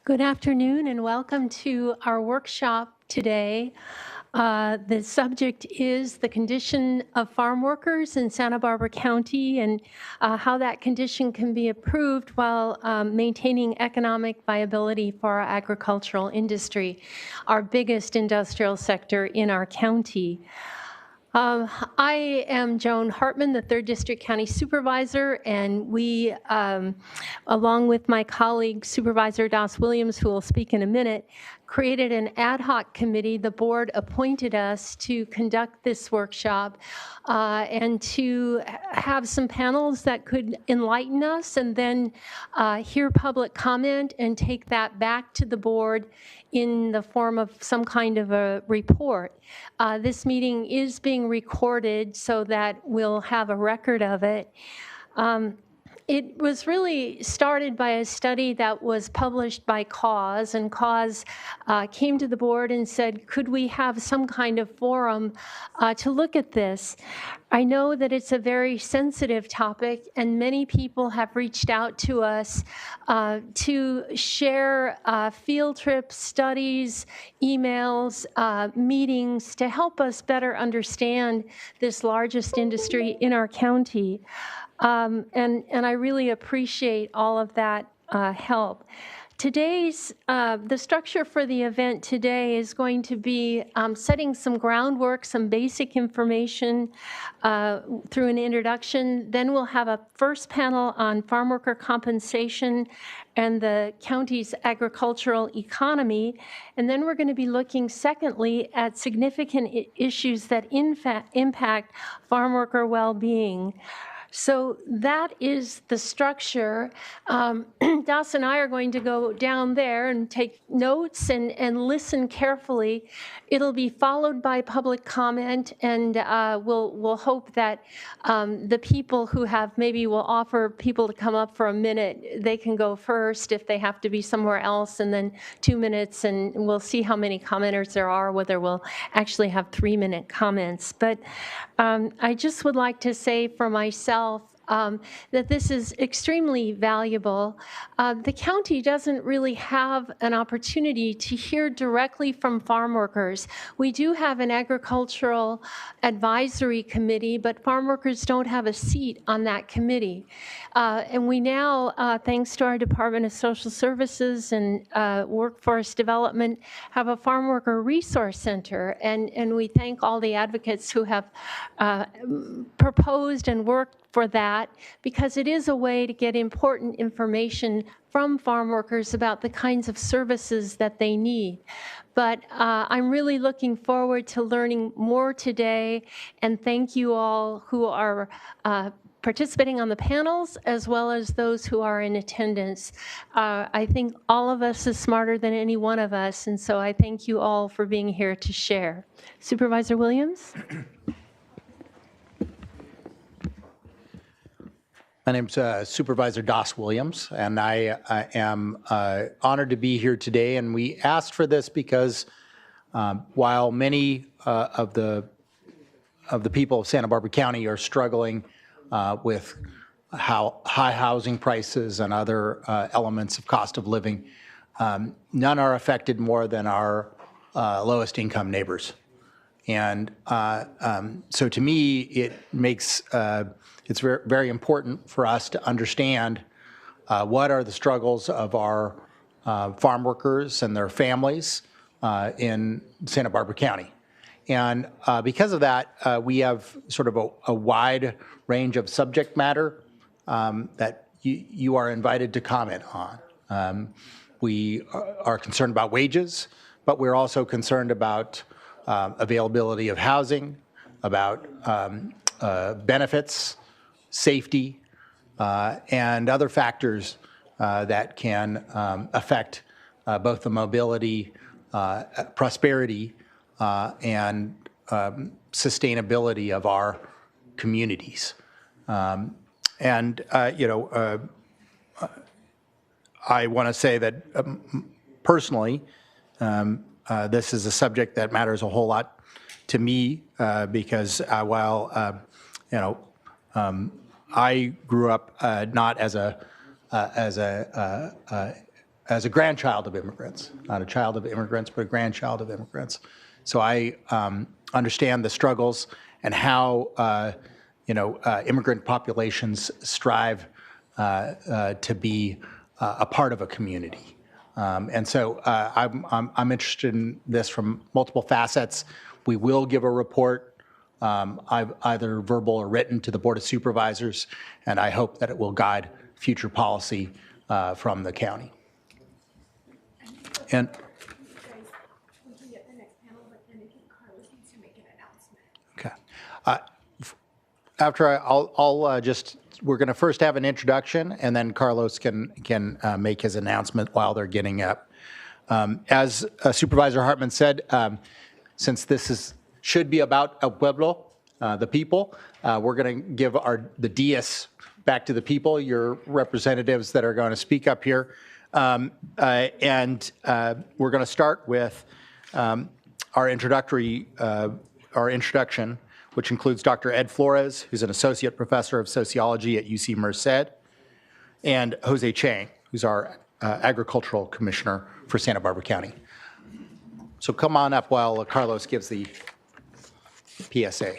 Good afternoon and welcome to our workshop today. The subject is the condition of farm workers in Santa Barbara County and how that condition can be improved while maintaining economic viability for our agricultural industry, our biggest industrial sector in our county. I am Joan Hartman, the 3rd District County Supervisor, and we, along with my colleague Supervisor Das Williams, who will speak in a minute, created an ad hoc committee. The board appointed us to conduct this workshop and to have some panels that could enlighten us and then hear public comment and take that back to the board in the form of some kind of a report. This meeting is being recorded so that we'll have a record of it. It was really started by a study that was published by Cause, and Cause came to the board and said, could we have some kind of forum to look at this? I know that it's a very sensitive topic, and many people have reached out to us to share field trips, studies, emails, meetings to help us better understand this largest industry in our county. And I really appreciate all of that help. Today's, the structure for the event today is going to be setting some groundwork, some basic information through an introduction. Then we'll have a first panel on farm worker compensation and the county's agricultural economy. And then we're going to be looking, secondly, at significant issues that impact farm worker well-being. So that is the structure. Das and I are going to go down there and take notes and listen carefully. It'll be followed by public comment, and we'll hope that the people who have, maybe we'll offer people to come up for a minute. They can go first if they have to be somewhere else, and then 2 minutes, and we'll see how many commenters there are, whether we'll actually have 3-minute comments. But I just would like to say for myself, that this is extremely valuable. The county doesn't really have an opportunity to hear directly from farm workers. We do have an agricultural advisory committee, but farm workers don't have a seat on that committee. And we now, thanks to our Department of Social Services and Workforce Development, have a farm worker resource center. And we thank all the advocates who have proposed and worked for that, because it is a way to get important information from farm workers about the kinds of services that they need. But I'm really looking forward to learning more today, and thank you all who are participating on the panels, as well as those who are in attendance. I think all of us is smarter than any one of us, and so I thank you all for being here to share. Supervisor Williams? My name's Supervisor Das Williams, and I am honored to be here today. And we asked for this because while many of the people of Santa Barbara County are struggling with high housing prices and other elements of cost of living, none are affected more than our lowest income neighbors. And so to me, it makes it's very important for us to understand what are the struggles of our farm workers and their families in Santa Barbara County. And because of that, we have sort of a wide range of subject matter that you are invited to comment on. We are concerned about wages, but we're also concerned about availability of housing, about benefits, safety, and other factors that can affect both the mobility, prosperity, and sustainability of our communities. I want to say that personally, this is a subject that matters a whole lot to me because while I grew up not as as a grandchild of immigrants, not a child of immigrants, but a grandchild of immigrants. So I understand the struggles and how immigrant populations strive to be a part of a community. And so I'm interested in this from multiple facets. We will give a report, either verbal or written, to the Board of Supervisors, and I hope that it will guide future policy from the county. And okay. We're going to first have an introduction, and then Carlos can make his announcement while they're getting up. As Supervisor Hartman said, since this should be about El Pueblo, the people, we're going to give the dais back to the people, your representatives that are going to speak up here. And we're going to start with our introduction, which includes Dr. Ed Flores, who's an associate professor of sociology at UC Merced, and Jose Chang, who's our agricultural commissioner for Santa Barbara County. So come on up while Carlos gives the PSA.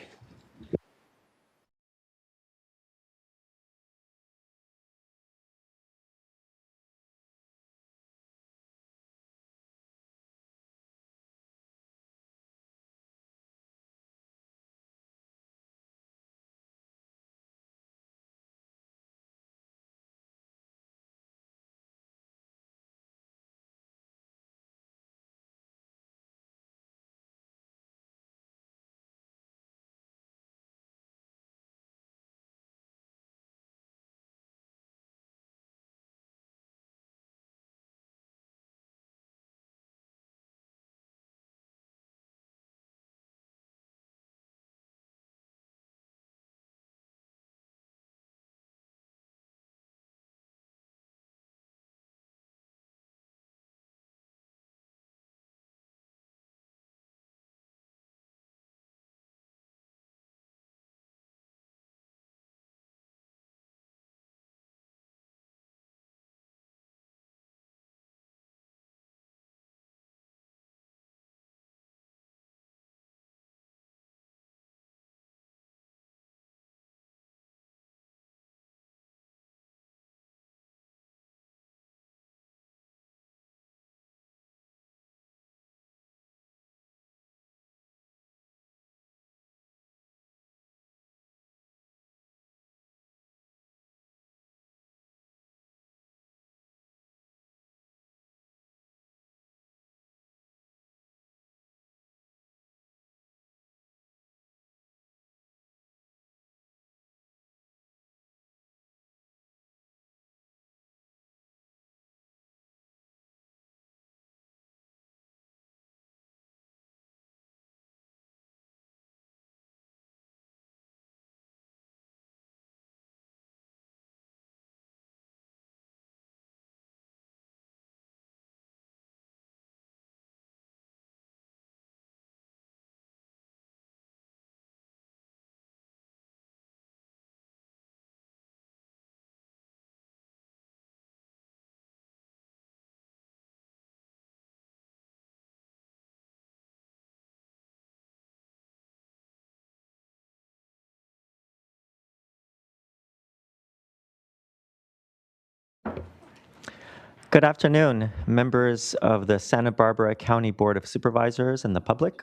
Good afternoon, members of the Santa Barbara County Board of Supervisors and the public.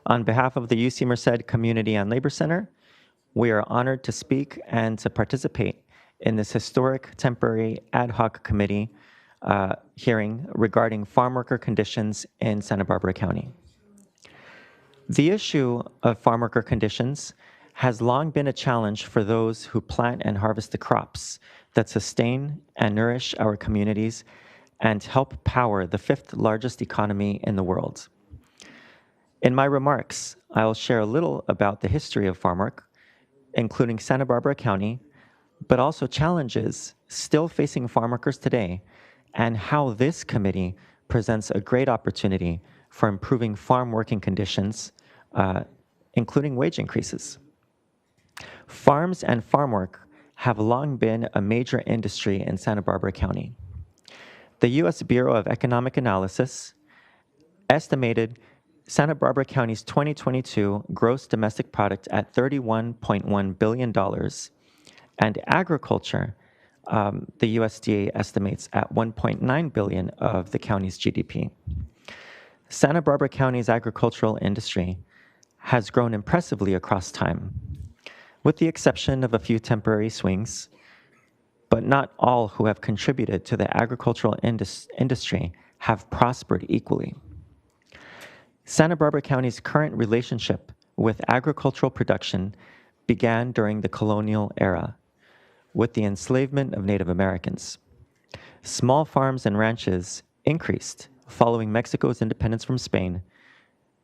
On behalf of the UC Merced Community and Labor Center, we are honored to speak and to participate in this historic temporary ad hoc committee hearing regarding farm worker conditions in Santa Barbara County. The issue of farm worker conditions has long been a challenge for those who plant and harvest the crops that sustain and nourish our communities and help power the fifth largest economy in the world. In my remarks, I will share a little about the history of farm work, including Santa Barbara County, but also challenges still facing farm workers today and how this committee presents a great opportunity for improving farm working conditions, including wage increases. Farms and farm work have long been a major industry in Santa Barbara County. The U.S. Bureau of Economic Analysis estimated Santa Barbara County's 2022 gross domestic product at $31.1 billion, and agriculture, the USDA estimates at $1.9 billion of the county's GDP. Santa Barbara County's agricultural industry has grown impressively across time, with the exception of a few temporary swings, but not all who have contributed to the agricultural industry have prospered equally. Santa Barbara County's current relationship with agricultural production began during the colonial era, with the enslavement of Native Americans. Small farms and ranches increased following Mexico's independence from Spain,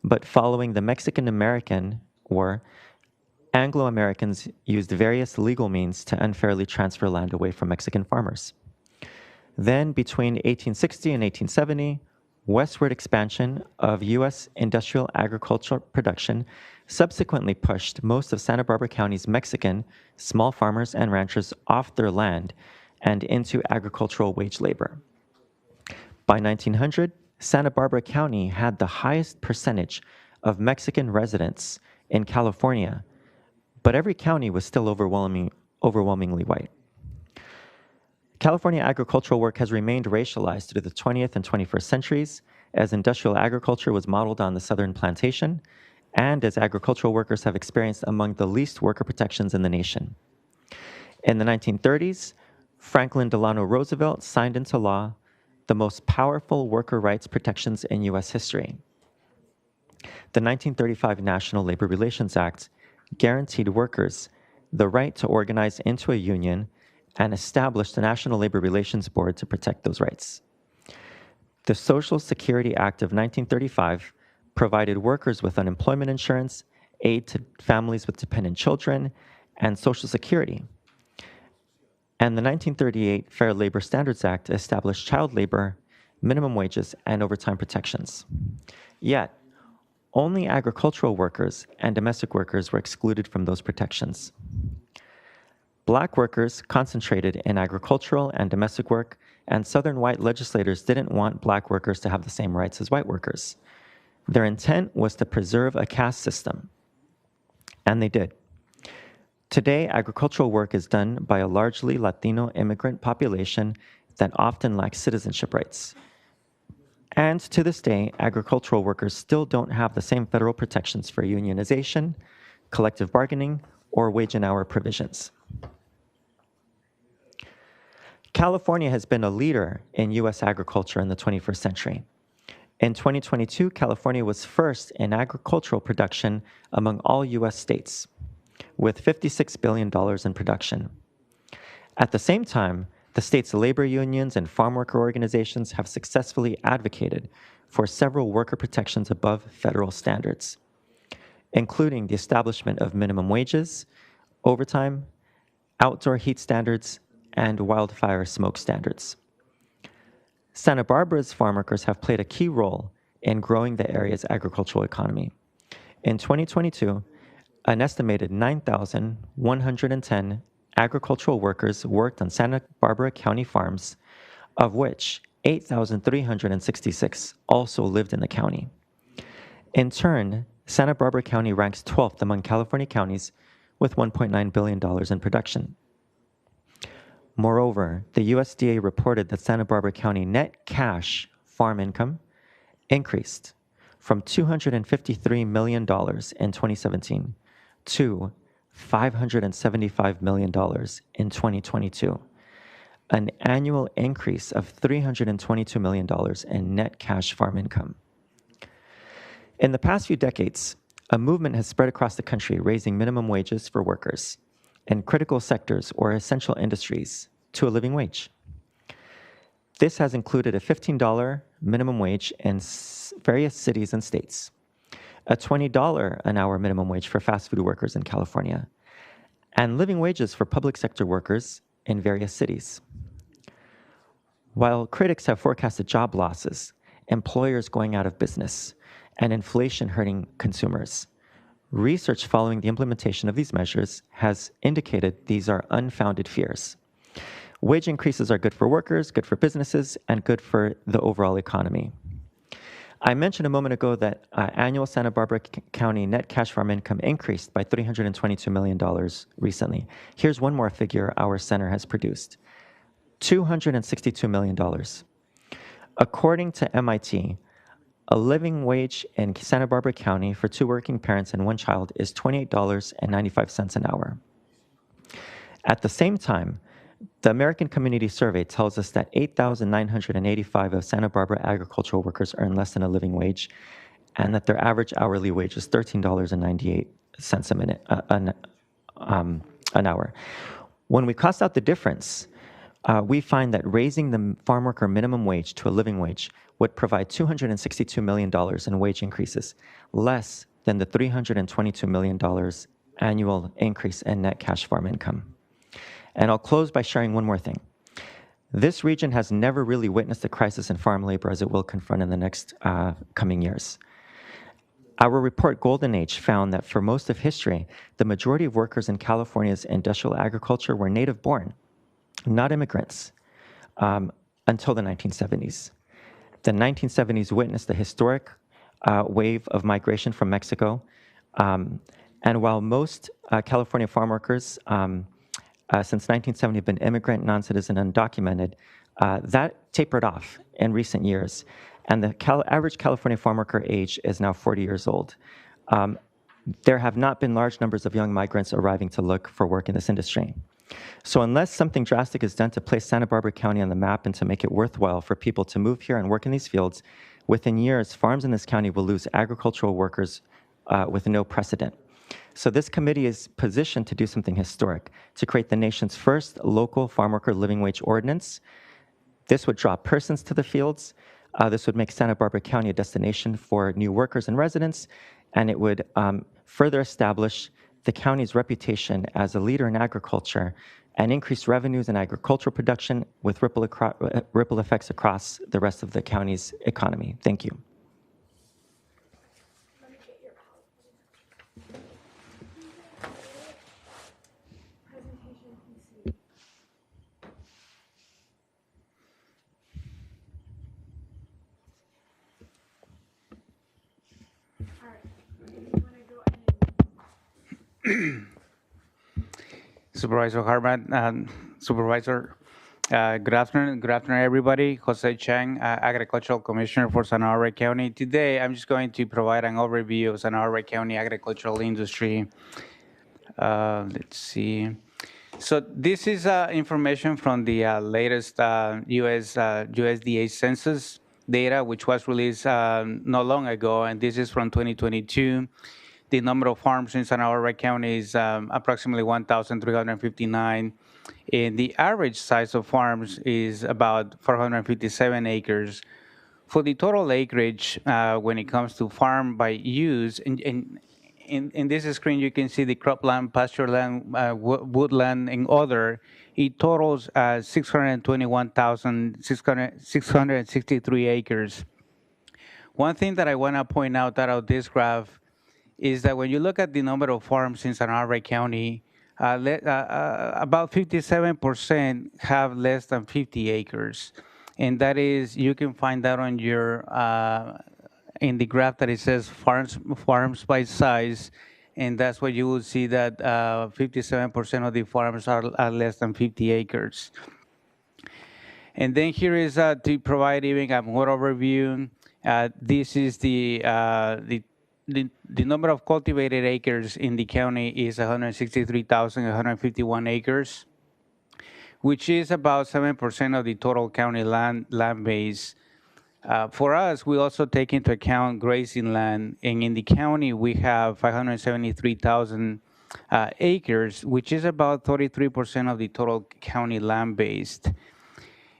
but following the Mexican-American War, Anglo-Americans used various legal means to unfairly transfer land away from Mexican farmers. Then, between 1860 and 1870, westward expansion of U.S. industrial agricultural production subsequently pushed most of Santa Barbara County's Mexican small farmers and ranchers off their land and into agricultural wage labor. By 1900, Santa Barbara County had the highest percentage of Mexican residents in California, but every county was still overwhelmingly white. California agricultural work has remained racialized through the 20th and 21st centuries, as industrial agriculture was modeled on the southern plantation, and as agricultural workers have experienced among the least worker protections in the nation. In the 1930s, Franklin Delano Roosevelt signed into law the most powerful worker rights protections in U.S. history. The 1935 National Labor Relations Act guaranteed workers the right to organize into a union and established the National Labor Relations Board to protect those rights. The Social Security Act of 1935 provided workers with unemployment insurance, aid to families with dependent children, and Social Security. And the 1938 Fair Labor Standards Act established child labor, minimum wages, and overtime protections. Yet, only agricultural workers and domestic workers were excluded from those protections. Black workers concentrated in agricultural and domestic work, and Southern white legislators didn't want black workers to have the same rights as white workers. Their intent was to preserve a caste system, and they did. Today, agricultural work is done by a largely Latino immigrant population that often lacks citizenship rights. And to this day, agricultural workers still don't have the same federal protections for unionization, collective bargaining, or wage and hour provisions. California has been a leader in U.S. agriculture in the 21st century. In 2022, California was first in agricultural production among all U.S. states, with $56 billion in production. At the same time, the state's labor unions and farm worker organizations have successfully advocated for several worker protections above federal standards, including the establishment of minimum wages, overtime, outdoor heat standards, and wildfire smoke standards. Santa Barbara's farm workers have played a key role in growing the area's agricultural economy. In 2022, an estimated 9,110 agricultural workers worked on Santa Barbara County farms, of which 8,366 also lived in the county. In turn, Santa Barbara County ranks 12th among California counties with $1.9 billion in production. Moreover, the USDA reported that Santa Barbara County net cash farm income increased from $253 million in 2017 to $575 million in 2022, an annual increase of $322 million in net cash farm income. In the past few decades, a movement has spread across the country raising minimum wages for workers in critical sectors or essential industries to a living wage. This has included a $15 minimum wage in various cities and states, a $20 an hour minimum wage for fast food workers in California, and living wages for public sector workers in various cities. While critics have forecasted job losses, employers going out of business, and inflation hurting consumers, research following the implementation of these measures has indicated these are unfounded fears. Wage increases are good for workers, good for businesses, and good for the overall economy. I mentioned a moment ago that annual Santa Barbara County net cash farm income increased by $322 million recently. Here's one more figure our center has produced, $262 million. According to MIT, a living wage in Santa Barbara County for 2 working parents and 1 child is $28.95 an hour. At the same time, the American Community Survey tells us that 8,985 of Santa Barbara agricultural workers earn less than a living wage, and that their average hourly wage is $13.98 a minute, an hour. When we cost out the difference, we find that raising the farm worker minimum wage to a living wage would provide $262 million in wage increases, less than the $322 million annual increase in net cash farm income. And I'll close by sharing one more thing. This region has never really witnessed a crisis in farm labor as it will confront in the next coming years. Our report, Golden Age, found that for most of history, the majority of workers in California's industrial agriculture were native-born, not immigrants, until the 1970s. The 1970s witnessed a historic wave of migration from Mexico. And while most California farm workers since 1970 have been immigrant, non-citizen, and undocumented, that tapered off in recent years. And the average California farm worker age is now 40 years old. There have not been large numbers of young migrants arriving to look for work in this industry. So unless something drastic is done to place Santa Barbara County on the map and to make it worthwhile for people to move here and work in these fields, within years, farms in this county will lose agricultural workers with no precedent. So this committee is positioned to do something historic, to create the nation's first local farm worker living wage ordinance. This would draw persons to the fields. This would make Santa Barbara County a destination for new workers and residents, and it would further establish the county's reputation as a leader in agriculture and increase revenues in agricultural production with ripple effects across the rest of the county's economy. Thank you. Supervisor Harman, Supervisor, good afternoon, everybody. Jose Chang, Agricultural Commissioner for Santa Barbara County. Today, I'm just going to provide an overview of Santa Barbara County agricultural industry. Let's see. So this is information from the latest USDA census data, which was released not long ago, and this is from 2022. The number of farms in Santa Barbara County is approximately 1,359, and the average size of farms is about 457 acres. For the total acreage, when it comes to farm by use, in this screen you can see the cropland, pasture land, woodland, and other. It totals 621,663 acres. One thing that I want to point out of this graph is that when you look at the number of farms in Santa Barbara County, about 57% have less than 50 acres. And that is, you can find that on your, in the graph that it says farms by size, and that's where you will see that 57% of the farms are less than 50 acres. And then here is to provide even a more overview. This is the number of cultivated acres in the county is 163,151 acres, which is about 7% of the total county land base. For us, we also take into account grazing land, and in the county, we have 573,000 acres, which is about 33% of the total county land based.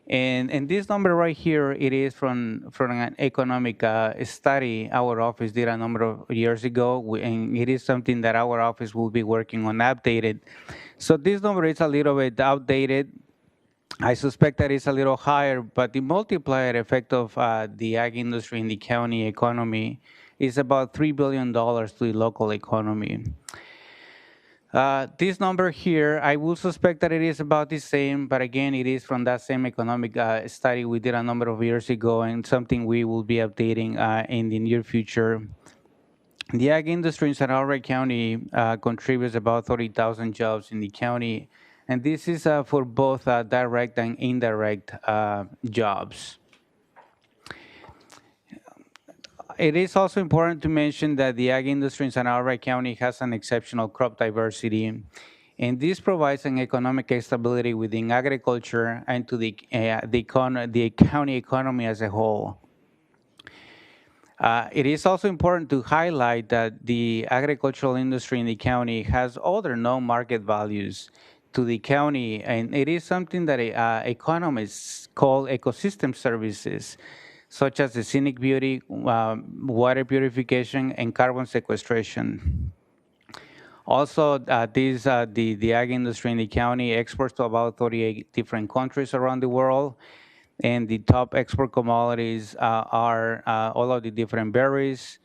And this number right here, it is from an economic study our office did a number of years ago, and it is something that our office will be working on updated. So this number is a little bit outdated. I suspect that it's a little higher, but the multiplier effect of the ag industry in the county economy is about $3 billion to the local economy. This number here, I will suspect that it is about the same, but again, it is from that same economic study we did a number of years ago, and something we will be updating in the near future. The ag industry in Santa Barbara County contributes about 30,000 jobs in the county, and this is for both direct and indirect jobs. It is also important to mention that the ag industry in Santa Barbara County has an exceptional crop diversity, and this provides an economic stability within agriculture and to the county economy as a whole. It is also important to highlight that the agricultural industry in the county has other known market values to the county, and it is something that economists call ecosystem services, such as the scenic beauty, water purification, and carbon sequestration. Also, the ag industry in the county exports to about 38 different countries around the world. And the top export commodities are all of the different berries,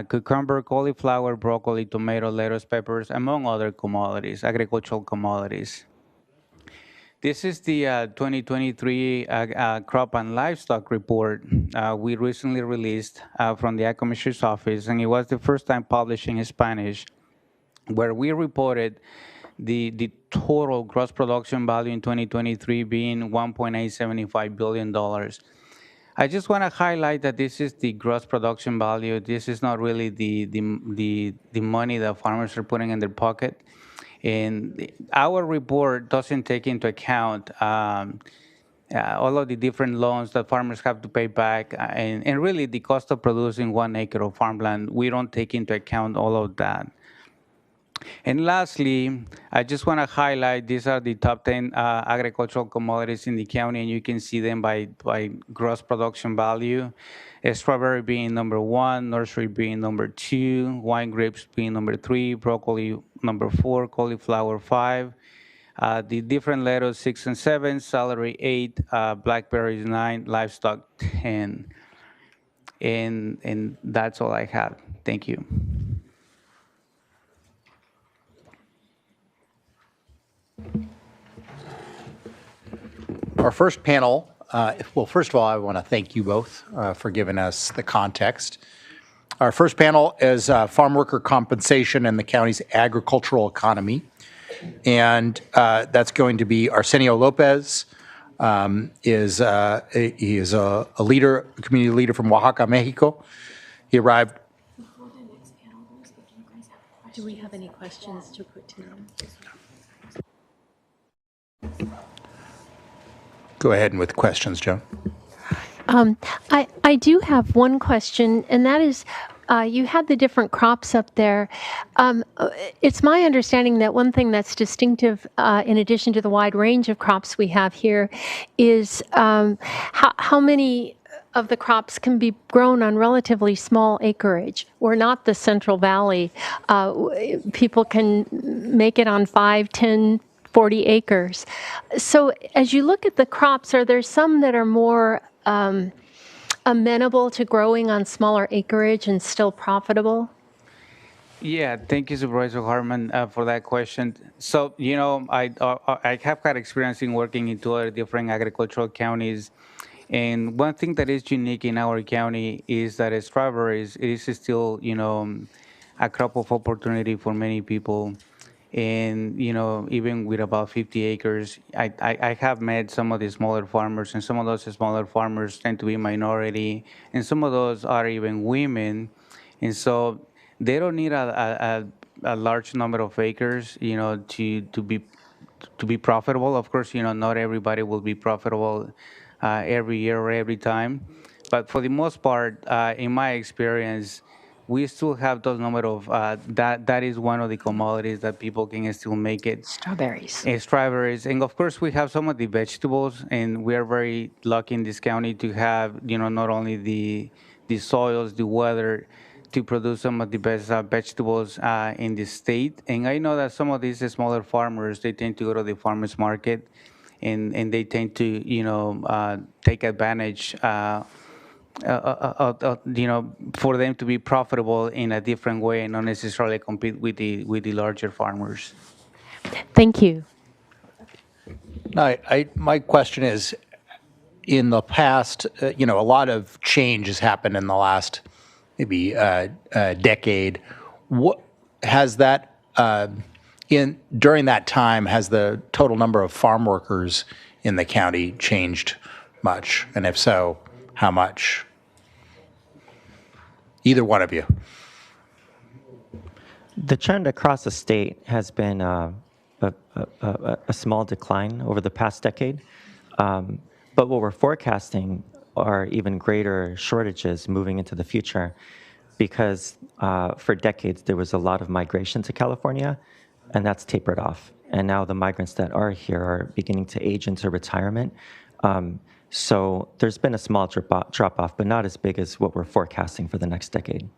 cucumber, cauliflower, broccoli, tomato, lettuce, peppers, among other commodities, agricultural commodities. This is the 2023 Crop and Livestock Report we recently released from the Ag Commissioner's Office, and it was the first time published in Spanish, where we reported the total gross production value in 2023 being $1.875 billion. I just want to highlight that this is the gross production value. This is not really the money that farmers are putting in their pocket. And our report doesn't take into account all of the different loans that farmers have to pay back, and really the cost of producing 1 acre of farmland. We don't take into account all of that. And lastly, I just want to highlight these are the top 10 agricultural commodities in the county, and you can see them by gross production value. Strawberry being number 1, nursery being number 2, wine grapes being number 3, broccoli number 4, cauliflower 5. The different lettuce 6 and 7, celery 8, blackberries 9, livestock 10. And that's all I have. Thank you. Our first panel, well, first of all, I want to thank you both for giving us the context. Our first panel is farm worker compensation in the county's agricultural economy. And that's going to be Arsenio Lopez. He is a leader, a community leader from Oaxaca, Mexico. He arrived. Do we have any questions to put to them? Go ahead and with questions, Joe. I do have one question, and that is, you had the different crops up there. It's my understanding that one thing that's distinctive, in addition to the wide range of crops we have here, is how many of the crops can be grown on relatively small acreage. We're not the Central Valley. People can make it on 5, 10, 40 acres. So as you look at the crops, are there some that are more amenable to growing on smaller acreage and still profitable? Yeah, thank you, Supervisor Harman, for that question. So, I have had experience in working in 2 other different agricultural counties. And one thing that is unique in our county is that strawberries, it is still, a crop of opportunity for many people. And, even with about 50 acres, I have met some of the smaller farmers, and some of those smaller farmers tend to be minority, and some of those are even women. And so they don't need a large number of acres, to be profitable. Of course, not everybody will be profitable every year or every time. But for the most part, in my experience, we still have those number of, that is one of the commodities that people can still make it. Strawberries. Strawberries. And of course, we have some of the vegetables, and we are very lucky in this county to have, not only the soils, the weather, to produce some of the best vegetables in the state. And I know that some of these smaller farmers, they tend to go to the farmers market, and they tend to, take advantage for them to be profitable in a different way and not necessarily compete with the larger farmers. Thank you. My question is, in the past, a lot of change has happened in the last maybe decade. What has that during that time, has the total number of farm workers in the county changed much? And if so, how much? Either one of you. The trend across the state has been a small decline over the past decade. But what we're forecasting are even greater shortages moving into the future because for decades there was a lot of migration to California, and that's tapered off. And now the migrants that are here are beginning to age into retirement. So there's been a small drop off, but not as big as what we're forecasting for the next decade.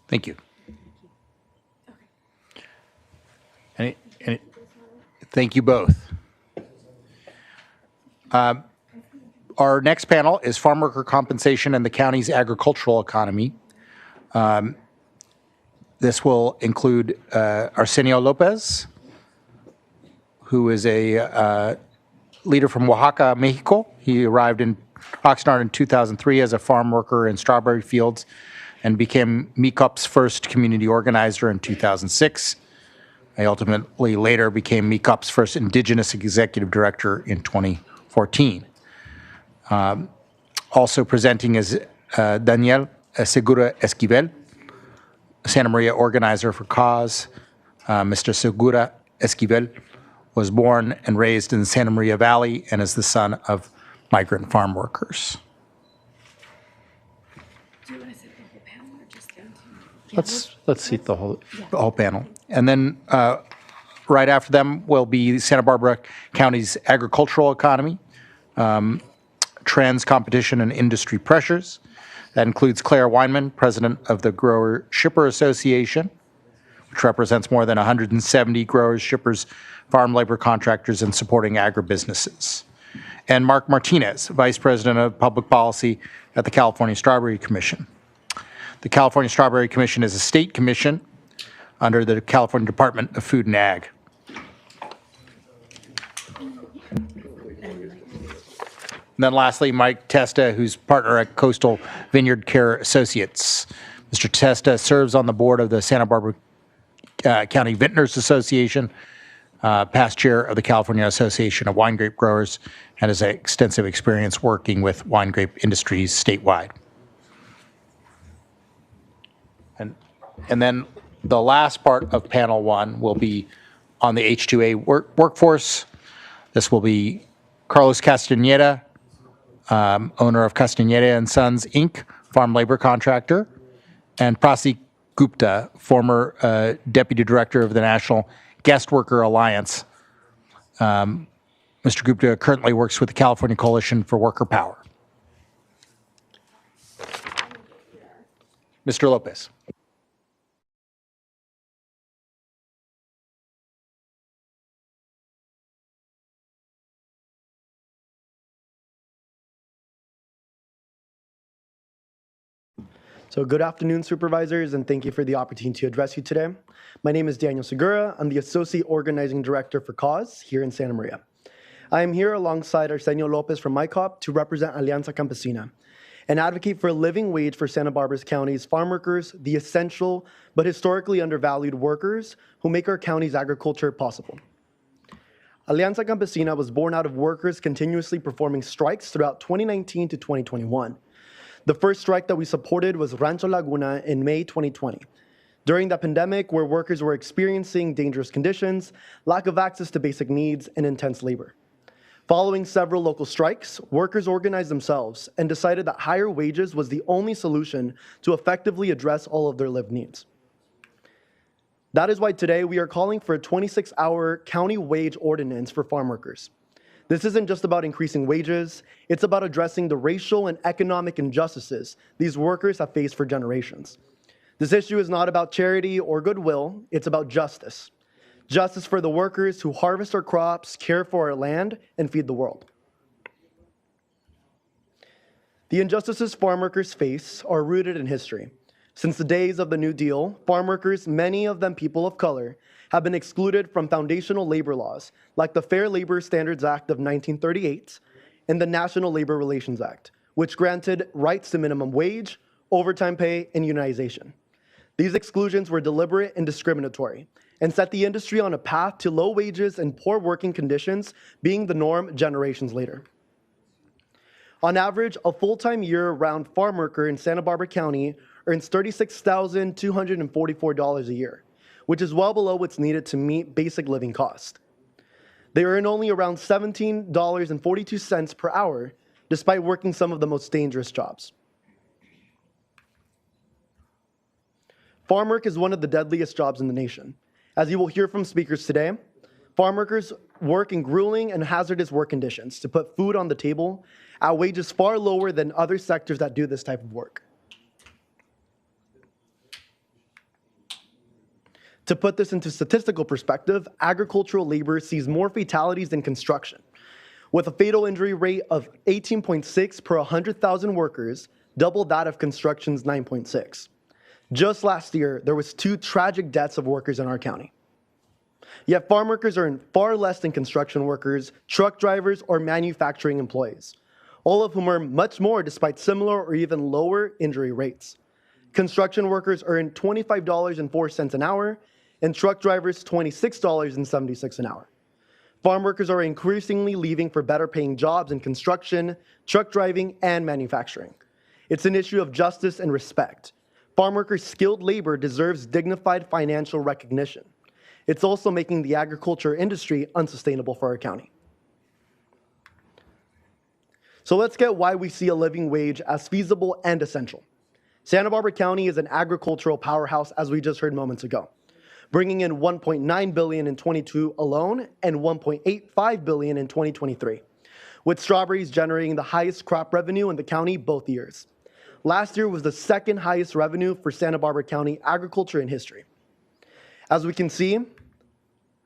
Thank you. Thank you both. Our next panel is farm worker compensation and the county's agricultural economy. This will include Arsenio Lopez, who is a leader from Oaxaca, Mexico. He arrived in Oxnard in 2003 as a farm worker in strawberry fields and became MECOP's first community organizer in 2006. I ultimately later became MECOP's first Indigenous executive director in 2014. Also presenting is Daniel Segura Esquivel, Santa Maria organizer for Cause. Mr. Segura Esquivel was born and raised in the Santa Maria Valley and is the son of migrant farm workers. Do you want to set the whole panel or just them two? Let's see the whole panel. And then right after them will be Santa Barbara County's agricultural economy, trends, competition, and industry pressures. That includes Claire Weinman, president of the Grower Shipper Association, which represents more than 170 growers, shippers, farm labor contractors, and supporting agribusinesses. And Mark Martinez, vice president of public policy at the California Strawberry Commission. The California Strawberry Commission is a state commission under the California Department of Food and Ag. And then lastly, Mike Testa, who's partner at Coastal Vineyard Care Associates. Mr. Testa serves on the board of the Santa Barbara County Vintners Association, past chair of the California Association of Wine Grape Growers, and has extensive experience working with wine grape industries statewide. And then the last part of panel one will be on the H-2A workforce. This will be Carlos Castañeda, owner of Castañeda and Sons, Inc., farm labor contractor, and Prasi Gupta, former deputy director of the National Guest Worker Alliance. Mr. Gupta currently works with the California Coalition for Worker Power. Mr. Lopez. So good afternoon, supervisors, and thank you for the opportunity to address you today. My name is Daniel Segura. I'm the Associate Organizing Director for Cause here in Santa Maria. I am here alongside Arsenio Lopez from MICOP to represent Alianza Campesina and advocate for a living wage for Santa Barbara County's farm workers, the essential but historically undervalued workers who make our county's agriculture possible. Alianza Campesina was born out of workers continuously performing strikes throughout 2019 to 2021. The first strike that we supported was Rancho Laguna in May 2020. During the pandemic, where workers were experiencing dangerous conditions, lack of access to basic needs, and intense labor. Following several local strikes, workers organized themselves and decided that higher wages was the only solution to effectively address all of their lived needs. That is why today we are calling for a 26-hour county wage ordinance for farm workers. This isn't just about increasing wages, it's about addressing the racial and economic injustices these workers have faced for generations. This issue is not about charity or goodwill, it's about justice. Justice for the workers who harvest our crops, care for our land, and feed the world. The injustices farm workers face are rooted in history. Since the days of the New Deal, farm workers, many of them people of color, have been excluded from foundational labor laws like the Fair Labor Standards Act of 1938 and the National Labor Relations Act, which granted rights to minimum wage, overtime pay, and unionization. These exclusions were deliberate and discriminatory and set the industry on a path to low wages and poor working conditions being the norm generations later. On average, a full-time year-round farm worker in Santa Barbara County earns $36,244 a year, which is well below what's needed to meet basic living costs. They earn only around $17.42 per hour, despite working some of the most dangerous jobs. Farm work is one of the deadliest jobs in the nation. As you will hear from speakers today, farm workers work in grueling and hazardous work conditions to put food on the table at wages far lower than other sectors that do this type of work. To put this into statistical perspective, agricultural labor sees more fatalities than construction, with a fatal injury rate of 18.6 per 100,000 workers, double that of construction's 9.6. Just last year, there was 2 tragic deaths of workers in our county. Yet farm workers earn far less than construction workers, truck drivers, or manufacturing employees, all of whom earn much more despite similar or even lower injury rates. Construction workers earn $25.04 an hour, and truck drivers $26.76 an hour. Farm workers are increasingly leaving for better paying jobs in construction, truck driving, and manufacturing. It's an issue of justice and respect. Farm workers' skilled labor deserves dignified financial recognition. It's also making the agriculture industry unsustainable for our county. So let's get why we see a living wage as feasible and essential. Santa Barbara County is an agricultural powerhouse, as we just heard moments ago, bringing in $1.9 billion in 22 alone and $1.85 billion in 2023, with strawberries generating the highest crop revenue in the county both years. Last year was the second highest revenue for Santa Barbara County agriculture in history. As we can see,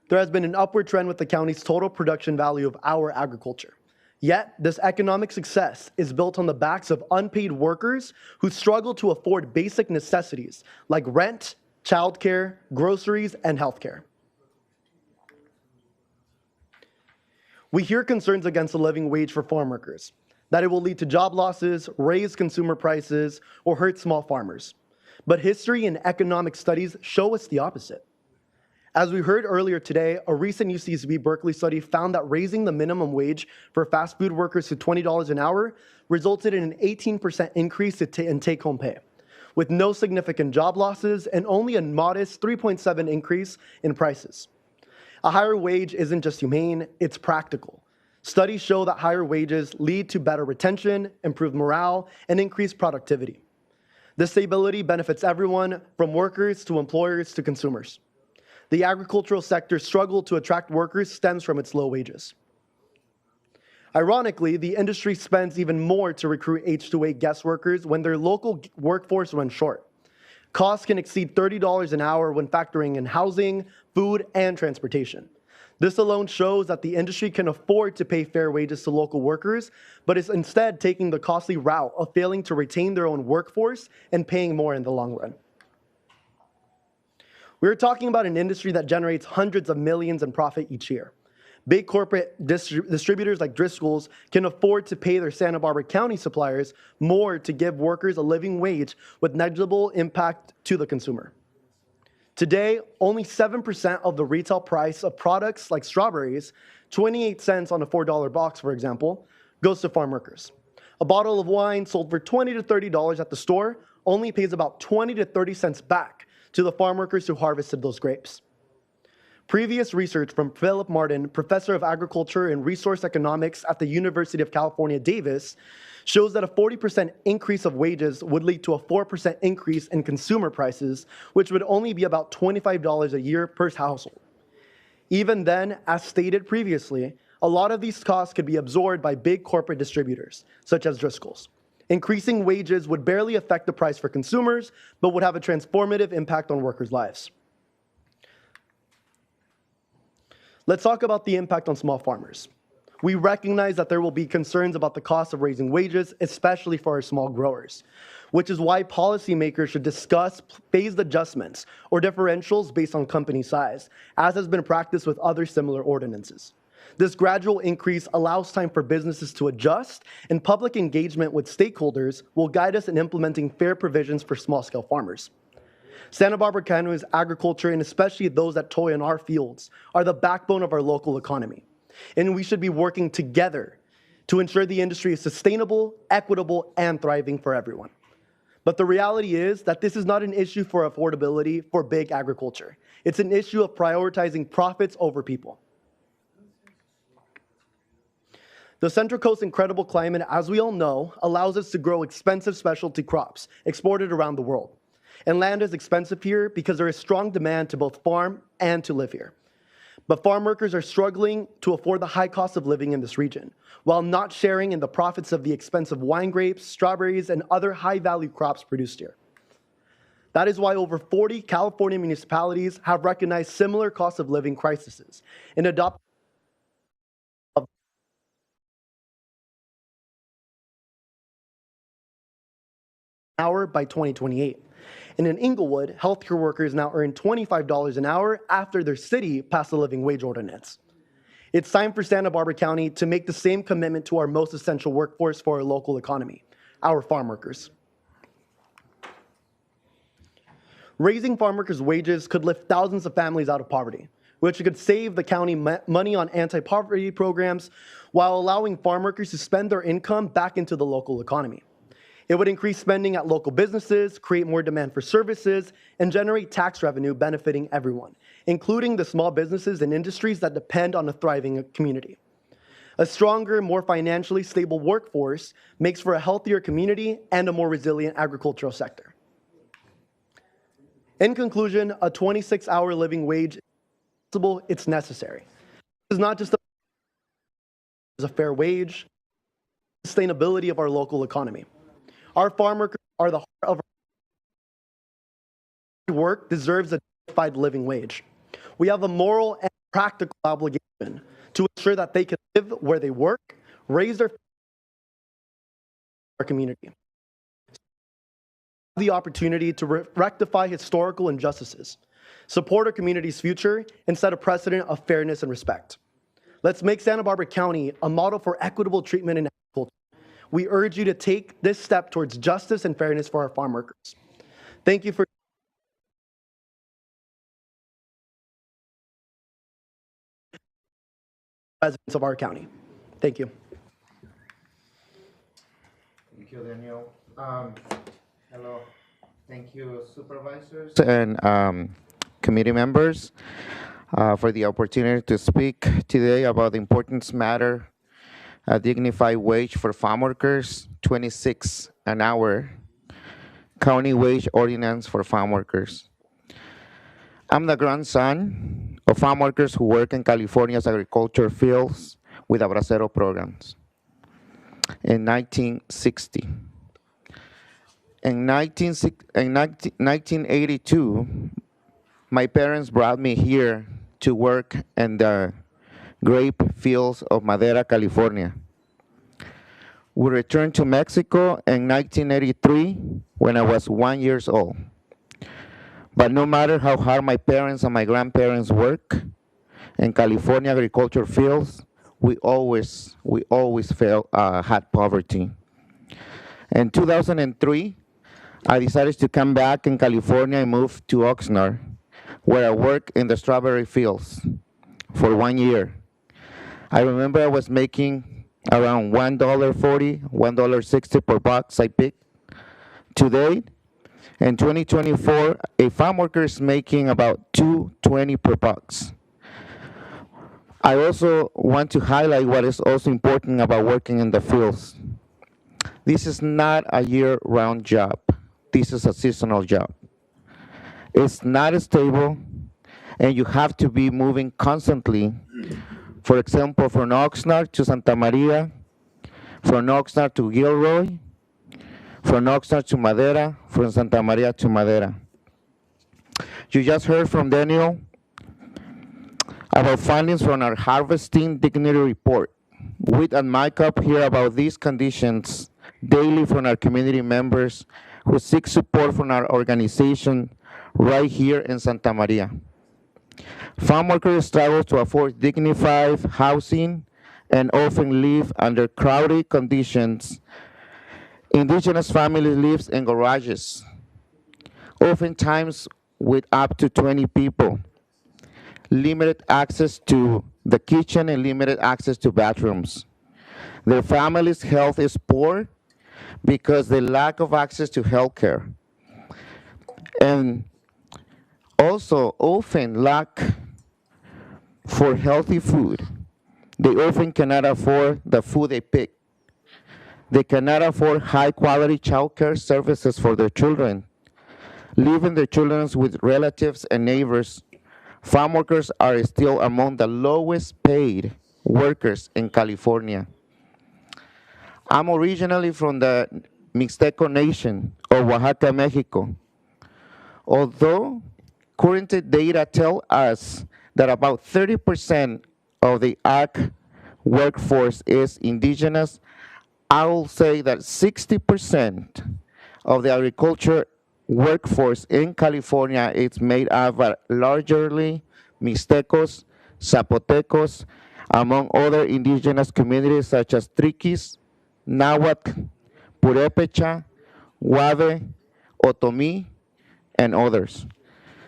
there has been an upward trend with the county's total production value of our agriculture. Yet, this economic success is built on the backs of unpaid workers who struggle to afford basic necessities like rent, childcare, groceries, and healthcare. We hear concerns against the living wage for farm workers, that it will lead to job losses, raise consumer prices, or hurt small farmers. But history and economic studies show us the opposite. As we heard earlier today, a recent UCSB Berkeley study found that raising the minimum wage for fast food workers to $20 an hour resulted in an 18% increase in take-home pay, with no significant job losses and only a modest 3.7% increase in prices. A higher wage isn't just humane, it's practical. Studies show that higher wages lead to better retention, improved morale, and increased productivity. This stability benefits everyone, from workers to employers to consumers. The agricultural sector's struggle to attract workers stems from its low wages. Ironically, the industry spends even more to recruit H-2A guest workers when their local workforce runs short. Costs can exceed $30 an hour when factoring in housing, food, and transportation. This alone shows that the industry can afford to pay fair wages to local workers, but is instead taking the costly route of failing to retain their own workforce and paying more in the long run. We're talking about an industry that generates hundreds of millions in profit each year. Big corporate distributors like Driscoll's can afford to pay their Santa Barbara County suppliers more to give workers a living wage with negligible impact to the consumer. Today, only 7% of the retail price of products like strawberries, 28 cents on a $4 box, for example, goes to farm workers. A bottle of wine sold for $20 to $30 at the store only pays about 20 to 30 cents back to the farm workers who harvested those grapes. Previous research from Philip Martin, professor of agriculture and resource economics at the University of California, Davis, shows that a 40% increase of wages would lead to a 4% increase in consumer prices, which would only be about $25 a year per household. Even then, as stated previously, a lot of these costs could be absorbed by big corporate distributors, such as Driscoll's. Increasing wages would barely affect the price for consumers, but would have a transformative impact on workers' lives. Let's talk about the impact on small farmers. We recognize that there will be concerns about the cost of raising wages, especially for our small growers, which is why policymakers should discuss phased adjustments or differentials based on company size, as has been practiced with other similar ordinances. This gradual increase allows time for businesses to adjust, and public engagement with stakeholders will guide us in implementing fair provisions for small-scale farmers. Santa Barbara County's agriculture, and especially those that toil in our fields, are the backbone of our local economy. And we should be working together to ensure the industry is sustainable, equitable, and thriving for everyone. But the reality is that this is not an issue for affordability for big agriculture. It's an issue of prioritizing profits over people. The Central Coast's incredible climate, as we all know, allows us to grow expensive specialty crops exported around the world. And land is expensive here because there is strong demand to both farm and to live here. But farm workers are struggling to afford the high cost of living in this region, while not sharing in the profits of the expensive wine grapes, strawberries, and other high-value crops produced here. That is why over 40 California municipalities have recognized similar cost of living crises and adopted hour by 2028. And in Inglewood, healthcare workers now earn $25 an hour after their city passed the living wage ordinance. It's time for Santa Barbara County to make the same commitment to our most essential workforce for our local economy, our farm workers. Raising farm workers' wages could lift thousands of families out of poverty, which could save the county money on anti-poverty programs while allowing farm workers to spend their income back into the local economy. It would increase spending at local businesses, create more demand for services, and generate tax revenue benefiting everyone, including the small businesses and industries that depend on a thriving community. A stronger, more financially stable workforce makes for a healthier community and a more resilient agricultural sector. In conclusion, a 26-hour living wage is possible, it's necessary. It's not just a fair wage, sustainability of our local economy. Our farm workers are the heart of our work deserves a dignified living wage. We have a moral and practical obligation to ensure that they can live where they work, raise their community. The opportunity to rectify historical injustices, support our community's future, and set a precedent of fairness and respect. Let's make Santa Barbara County a model for equitable treatment in agriculture. We urge you to take this step towards justice and fairness for our farm workers. Thank you for residents of our county. Thank you. Thank you, Daniel. Hello. Thank you, supervisors and committee members, for the opportunity to speak today about the important matter, a dignified wage for farm workers, 26 an hour, county wage ordinance for farm workers. I'm the grandson of farm workers who work in California's agriculture fields with Abracero programs in 1960. In 1982, my parents brought me here to work in the grape fields of Madera, California. We returned to Mexico in 1983 when I was 1 year old. But no matter how hard my parents and my grandparents work in California agriculture fields, we always had poverty. In 2003, I decided to come back in California and move to Oxnard, where I worked in the strawberry fields for 1 year. I remember I was making around $1.40, $1.60 per box I picked. Today, in 2024, a farm worker is making about $2.20 per box. I also want to highlight what is also important about working in the fields. This is not a year-round job. This is a seasonal job. It's not stable, and you have to be moving constantly. For example, from Oxnard to Santa Maria, from Oxnard to Gilroy, from Oxnard to Madera, from Santa Maria to Madera. You just heard from Daniel about findings from our Harvesting Dignity Report. we at MyCup hear about these conditions daily from our community members who seek support from our organization right here in Santa Maria. Farm workers struggle to afford dignified housing and often live under crowded conditions. Indigenous families live in garages, oftentimes with up to 20 people, limited access to the kitchen and limited access to bathrooms. Their family's health is poor because they lack of access to health care. And also often lack for healthy food. They often cannot afford the food they pick. They cannot afford high quality child care services for their children. Leaving their children with relatives and neighbors, farm workers are still among the lowest paid workers in California. I'm originally from the Mixteco Nation of Oaxaca, Mexico. Although current data tell us that about 30% of the ag workforce is indigenous, I will say that 60% of the agriculture workforce in California is made up of largely Mixtecos, Zapotecos, among other indigenous communities such as Triquis, Nahuatl, Purépecha, Guave, Otomí, and others.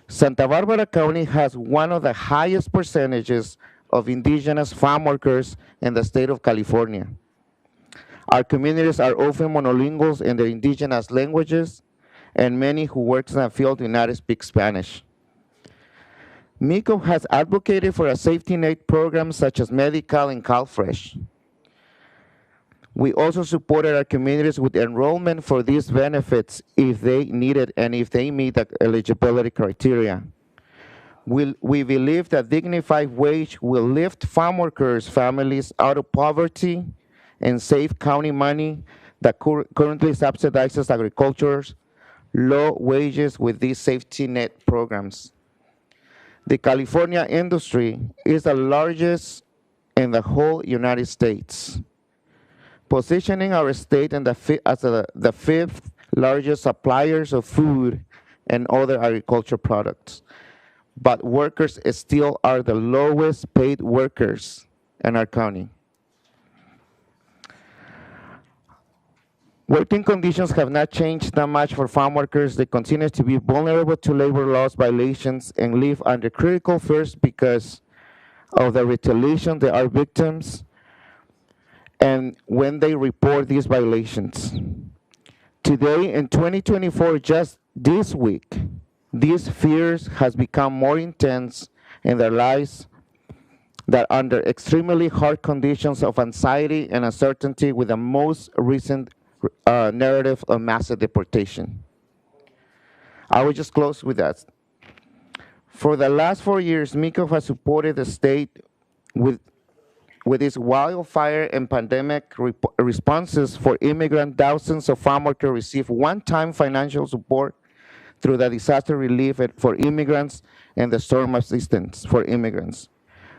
Santa Barbara County has one of the highest percentages of indigenous farm workers in the state of California. Our communities are often monolinguals in their indigenous languages, and many who work in the field do not speak Spanish. MICO has advocated for a safety net program such as Medical and CalFresh. We also supported our communities with enrollment for these benefits if they need it and if they meet the eligibility criteria. We believe that dignified wage will lift farm workers' families out of poverty and save county money that currently subsidizes agriculture's low wages with these safety net programs. The California industry is the largest in the whole United States, positioning our state as the fifth largest suppliers of food and other agricultural products. But workers still are the lowest paid workers in our county. Working conditions have not changed that much for farm workers. They continue to be vulnerable to labor laws violations and live under critical fears because of the retaliation they are victims and when they report these violations. Today in 2024, just this week, these fears has become more intense in their lives that under extremely hard conditions of anxiety and uncertainty with the most recent narrative of massive deportation. I will just close with that. For the last 4 years, MICO has supported the state with its wildfire and pandemic responses for immigrants. Thousands of farm workers receive one-time financial support through the disaster relief for immigrants and the storm assistance for immigrants.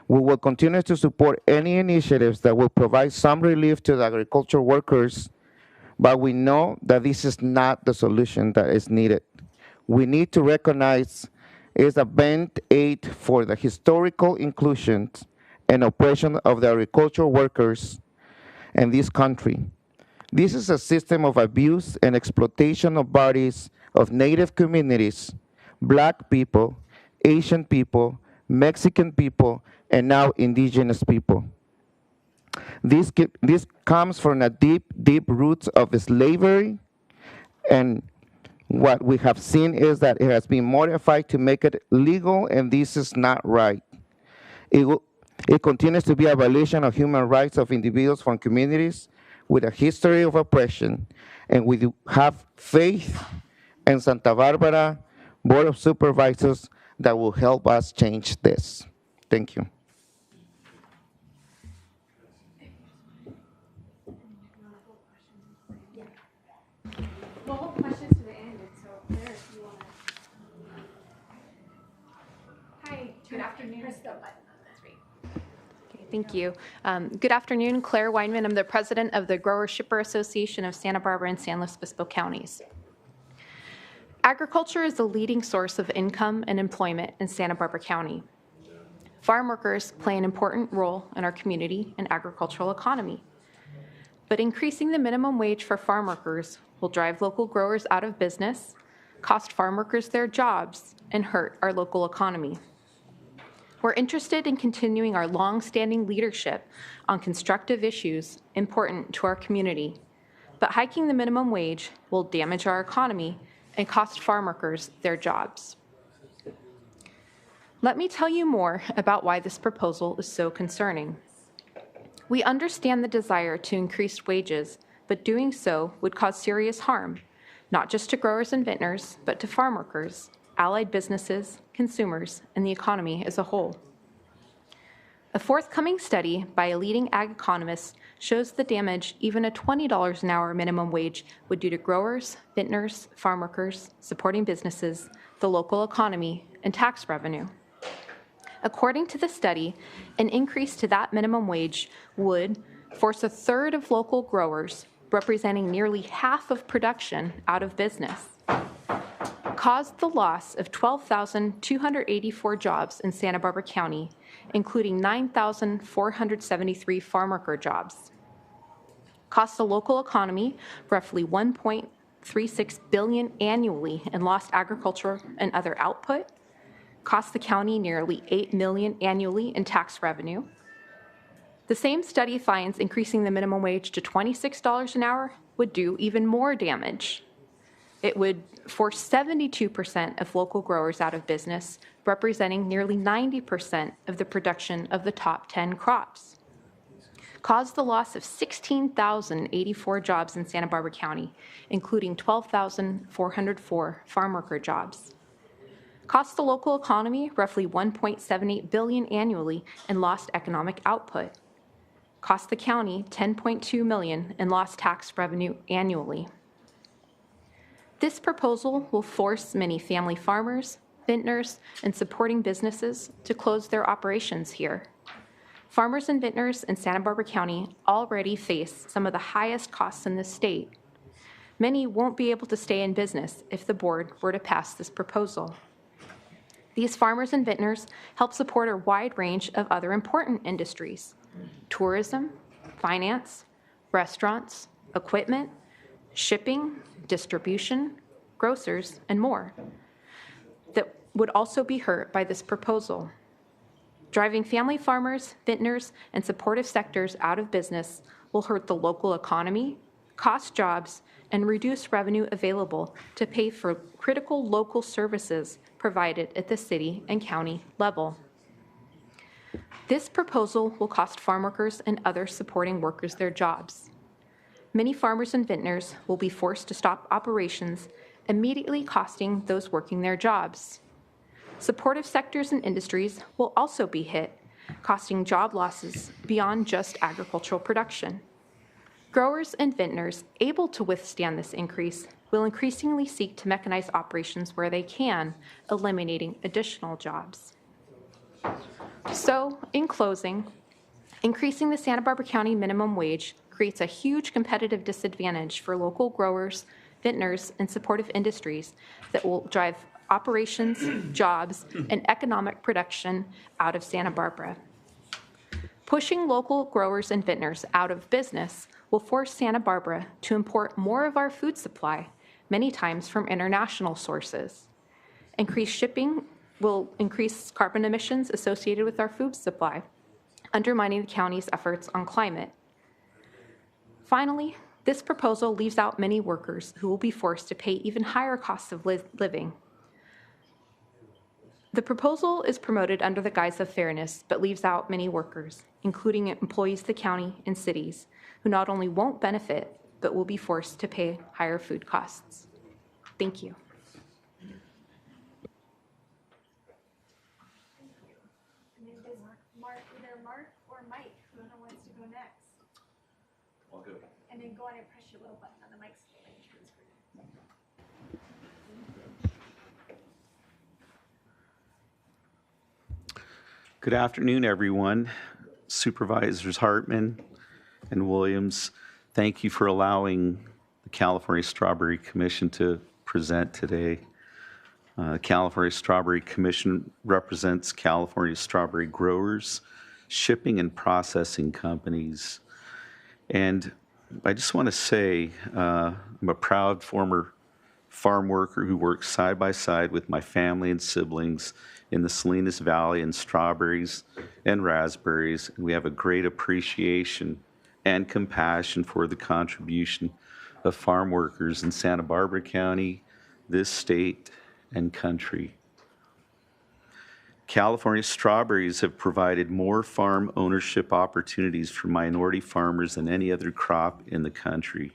We will continue to support any initiatives that will provide some relief to the agricultural workers, but we know that this is not the solution that is needed. We need to recognize it's a band-aid for the historical inclusion and oppression of the agricultural workers in this country. This is a system of abuse and exploitation of bodies of Native communities, Black people, Asian people, Mexican people, and now indigenous people. This comes from the deep roots of slavery, and what we have seen is that it has been modified to make it legal, and this is not right. It continues to be a violation of human rights of individuals from communities with a history of oppression, and we do have faith in Santa Barbara Board of Supervisors that will help us change this. Thank you. We'll hold questions to the end, and so there, if you want to. Hi, good afternoon. Press the button on the screen. Okay, Thank you. Good afternoon, Claire Weinman. I'm the president of the Grower Shipper Association of Santa Barbara and San Luis Obispo counties. Agriculture is the leading source of income and employment in Santa Barbara County. Farm workers play an important role in our community and agricultural economy. But increasing the minimum wage for farm workers will drive local growers out of business, cost farm workers their jobs, and hurt our local economy. We're interested in continuing our long-standing leadership on constructive issues important to our community, but hiking the minimum wage will damage our economy and cost farm workers their jobs. Let me tell you more about why this proposal is so concerning. We understand the desire to increase wages, but doing so would cause serious harm, not just to growers and vintners, but to farm workers, allied businesses, consumers, and the economy as a whole. A forthcoming study by a leading ag economist shows the damage even a $20 an hour minimum wage would do to growers, vintners, farm workers, supporting businesses, the local economy, and tax revenue. According to the study, an increase to that minimum wage would force a third of local growers, representing nearly half of production, out of business, caused the loss of 12,284 jobs in Santa Barbara County, including 9,473 farm worker jobs, cost the local economy roughly $1.36 billion annually in lost agriculture and other output, cost the county nearly $8 million annually in tax revenue. The same study finds increasing the minimum wage to $26 an hour would do even more damage. It would force 72% of local growers out of business, representing nearly 90% of the production of the top 10 crops. Cause the loss of 16,084 jobs in Santa Barbara County, including 12,404 farm worker jobs. Cost the local economy roughly $1.78 billion annually in lost economic output. Cost the county $10.2 million in lost tax revenue annually. This proposal will force many family farmers, vintners, and supporting businesses to close their operations here. Farmers and vintners in Santa Barbara County already face some of the highest costs in the state. Many won't be able to stay in business if the board were to pass this proposal. These farmers and vintners help support a wide range of other important industries: tourism, finance, restaurants, equipment, shipping, distribution, grocers, and more, that would also be hurt by this proposal. Driving family farmers, vintners, and supportive sectors out of business will hurt the local economy, cost jobs, and reduce revenue available to pay for critical local services provided at the city and county level. This proposal will cost farm workers and other supporting workers their jobs. Many farmers and vintners will be forced to stop operations, immediately costing those working their jobs. Supportive sectors and industries will also be hit, costing job losses beyond just agricultural production. Growers and vintners able to withstand this increase will increasingly seek to mechanize operations where they can, eliminating additional jobs. So, in closing, increasing the Santa Barbara County minimum wage creates a huge competitive disadvantage for local growers, vintners, and supportive industries that will drive operations, jobs, and economic production out of Santa Barbara. Pushing local growers and vintners out of business will force Santa Barbara to import more of our food supply, many times from international sources. Increased shipping will increase carbon emissions associated with our food supply, undermining the county's efforts on climate. Finally, this proposal leaves out many workers who will be forced to pay even higher costs of living. The proposal is promoted under the guise of fairness, but leaves out many workers, including employees of the county and cities, who not only won't benefit, but will be forced to pay higher food costs. Thank you. Either Mark or Mike, whoever wants to go next. I'll go. And then go on and press your little button on the mic screen. Good afternoon, everyone. Supervisors Hartman and Williams, thank you for allowing the California Strawberry Commission to present today. California Strawberry Commission represents California strawberry growers, shipping and processing companies. And I just want to say I'm a proud former farm worker who works side by side with my family and siblings in the Salinas Valley in strawberries and raspberries. And we have a great appreciation and compassion for the contribution of farm workers in Santa Barbara County, this state, and country. California strawberries have provided more farm ownership opportunities for minority farmers than any other crop in the country.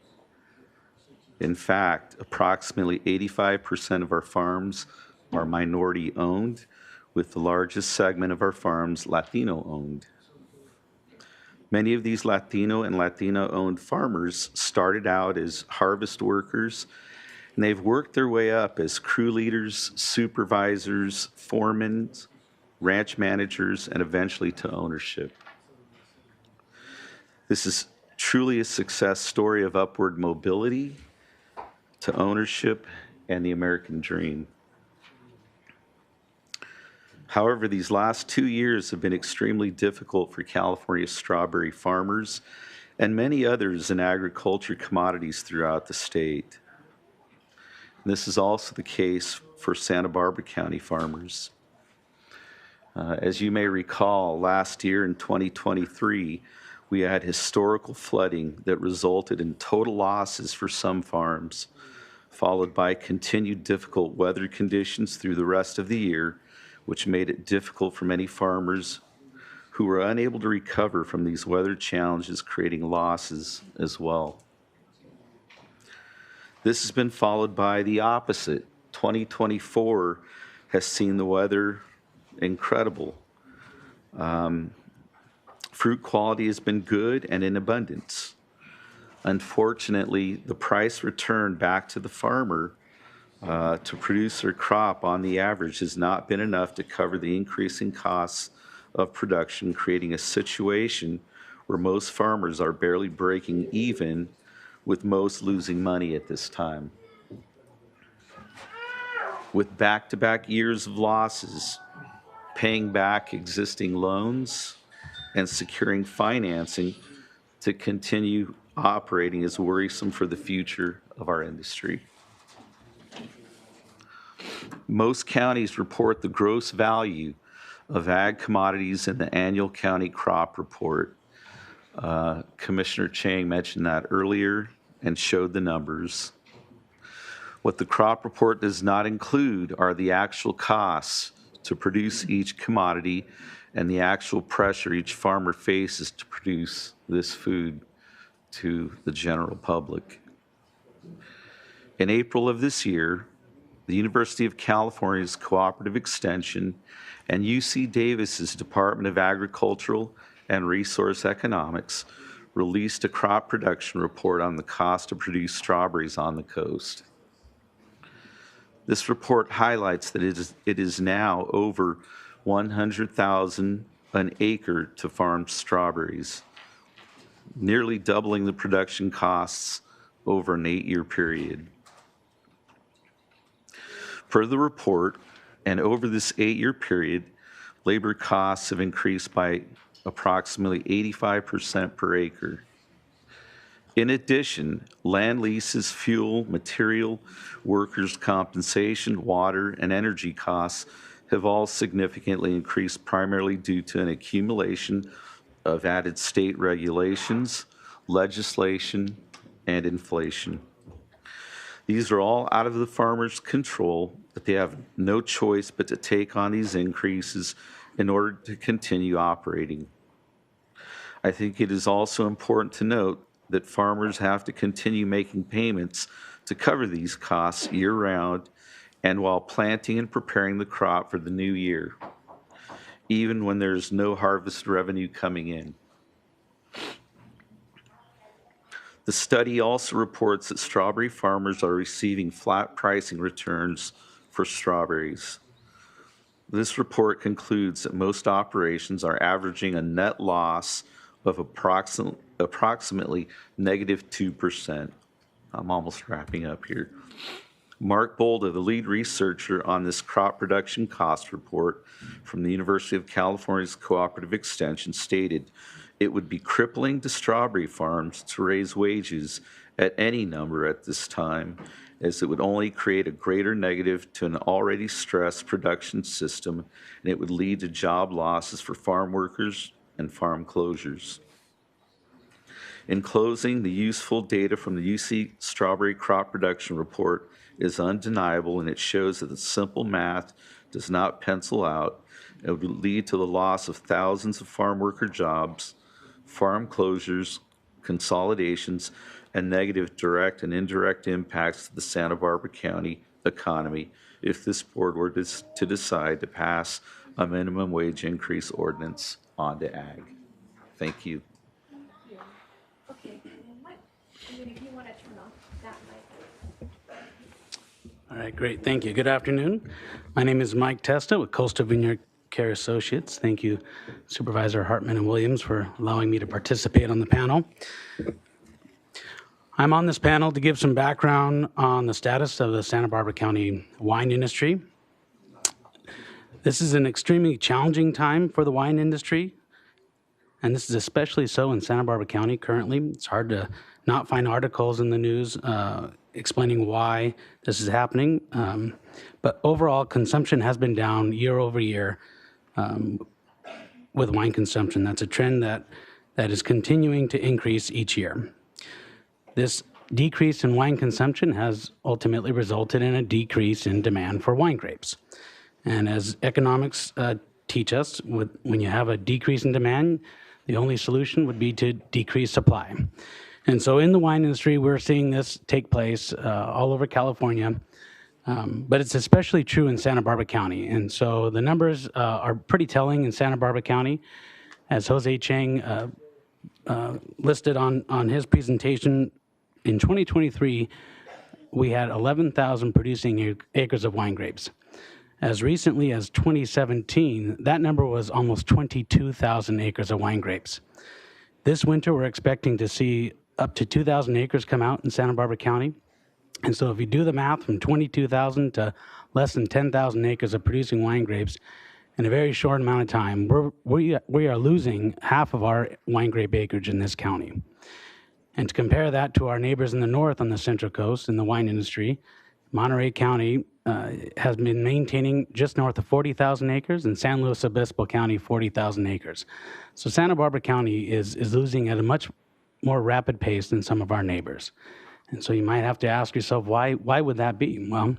In fact, approximately 85% of our farms are minority owned, with the largest segment of our farms Latino owned. Many of these Latino and Latino owned farmers started out as harvest workers, and they've worked their way up as crew leaders, supervisors, foremen, ranch managers, and eventually to ownership. This is truly a success story of upward mobility to ownership and the American dream. However, these last 2 years have been extremely difficult for California strawberry farmers and many others in agriculture commodities throughout the state. And this is also the case for Santa Barbara County farmers. As you may recall, last year in 2023, we had historical flooding that resulted in total losses for some farms, followed by continued difficult weather conditions through the rest of the year, which made it difficult for many farmers who were unable to recover from these weather challenges, creating losses as well. This has been followed by the opposite. 2024 has seen the weather incredible. Fruit quality has been good and in abundance. Unfortunately, the price return back to the farmer to produce their crop on the average has not been enough to cover the increasing costs of production, creating a situation where most farmers are barely breaking even, with most losing money at this time. With back-to-back years of losses, paying back existing loans, and securing financing to continue operating is worrisome for the future of our industry. Most counties report the gross value of ag commodities in the annual county crop report. Commissioner Chang mentioned that earlier and showed the numbers. What the crop report does not include are the actual costs to produce each commodity and the actual pressure each farmer faces to produce this food to the general public. In April of this year, the University of California's Cooperative Extension and UC Davis's Department of Agricultural and Resource Economics released a crop production report on the cost to produce strawberries on the coast. This report highlights that it is now over $100,000 an acre to farm strawberries, nearly doubling the production costs over an 8-year period. Per the report, and over this 8-year period, labor costs have increased by approximately 85% per acre. In addition, land leases, fuel, material, workers' compensation, water, and energy costs have all significantly increased, primarily due to an accumulation of added state regulations, legislation, and inflation. These are all out of the farmers' control, but they have no choice but to take on these increases in order to continue operating. I think it is also important to note that farmers have to continue making payments to cover these costs year-round and while planting and preparing the crop for the new year, even when there's no harvest revenue coming in. The study also reports that strawberry farmers are receiving flat pricing returns for strawberries. This report concludes that most operations are averaging a net loss of approximately -2%. I'm almost wrapping up here. Mark Bolda, the lead researcher on this crop production cost report from the University of California's Cooperative Extension, stated, "It would be crippling to strawberry farms to raise wages at any number at this time, as it would only create a greater negative to an already stressed production system, and it would lead to job losses for farm workers and farm closures." In closing, the useful data from the UC Strawberry Crop Production Report is undeniable, and it shows that the simple math does not pencil out. It would lead to the loss of thousands of farm worker jobs, farm closures, consolidations, and negative direct and indirect impacts to the Santa Barbara County economy if this board were to decide to pass a minimum wage increase ordinance onto ag. Thank you. Okay, and Mike, and then if you want to turn off that mic. All right, great. Thank you. Good afternoon. My name is Mike Testa with Coastal Vineyard Care Associates. Thank you, Supervisor Hartman and Williams, for allowing me to participate on the panel. I'm on this panel to give some background on the status of the Santa Barbara County wine industry. This is an extremely challenging time for the wine industry, and this is especially so in Santa Barbara County currently. It's hard to not find articles in the news explaining why this is happening. But overall, consumption has been down year over year with wine consumption. That's a trend that is continuing to increase each year. This decrease in wine consumption has ultimately resulted in a decrease in demand for wine grapes. And as economics teach us, when you have a decrease in demand, the only solution would be to decrease supply. And so in the wine industry, we're seeing this take place all over California, but it's especially true in Santa Barbara County. And so the numbers are pretty telling in Santa Barbara County. As Jose Chang listed on his presentation, in 2023, we had 11,000 producing acres of wine grapes. As recently as 2017, that number was almost 22,000 acres of wine grapes. This winter, we're expecting to see up to 2,000 acres come out in Santa Barbara County. And so if you do the math from 22,000 to less than 10,000 acres of producing wine grapes in a very short amount of time, we are losing half of our wine grape acreage in this county. And to compare that to our neighbors in the north on the Central Coast in the wine industry, Monterey County has been maintaining just north of 40,000 acres, and San Luis Obispo County 40,000 acres. So Santa Barbara County is losing at a much more rapid pace than some of our neighbors. And so you might have to ask yourself, why would that be? Well,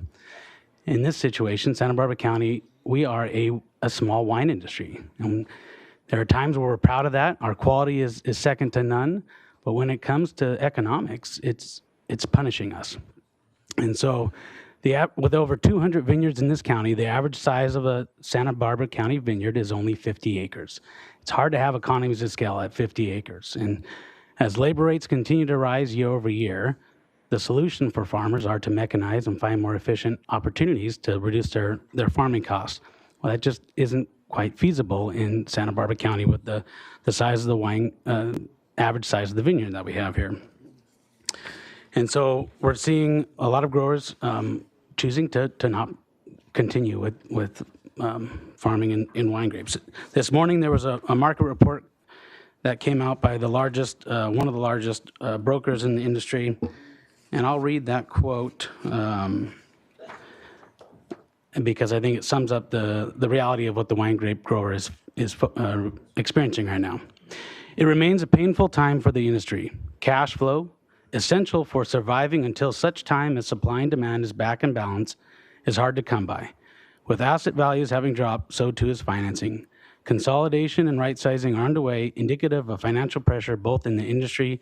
in this situation, Santa Barbara County, we are a small wine industry. And there are times where we're proud of that. Our quality is second to none. But when it comes to economics, it's punishing us. And so with over 200 vineyards in this county, the average size of a Santa Barbara County vineyard is only 50 acres. It's hard to have economies of scale at 50 acres. And as labor rates continue to rise year over year, the solution for farmers are to mechanize and find more efficient opportunities to reduce their farming costs. Well, that just isn't quite feasible in Santa Barbara County with the size of the wine, average size of the vineyard that we have here. And so we're seeing a lot of growers choosing to not continue with farming in wine grapes. This morning there was a market report that came out by the largest, one of the largest brokers in the industry, and I'll read that quote because I think it sums up the reality of what the wine grape grower is experiencing right now. It remains a painful time for the industry. Cash flow, essential for surviving until such time as supply and demand is back in balance, is hard to come by. With asset values having dropped, so too is financing. Consolidation and right-sizing are underway, indicative of financial pressure both in the industry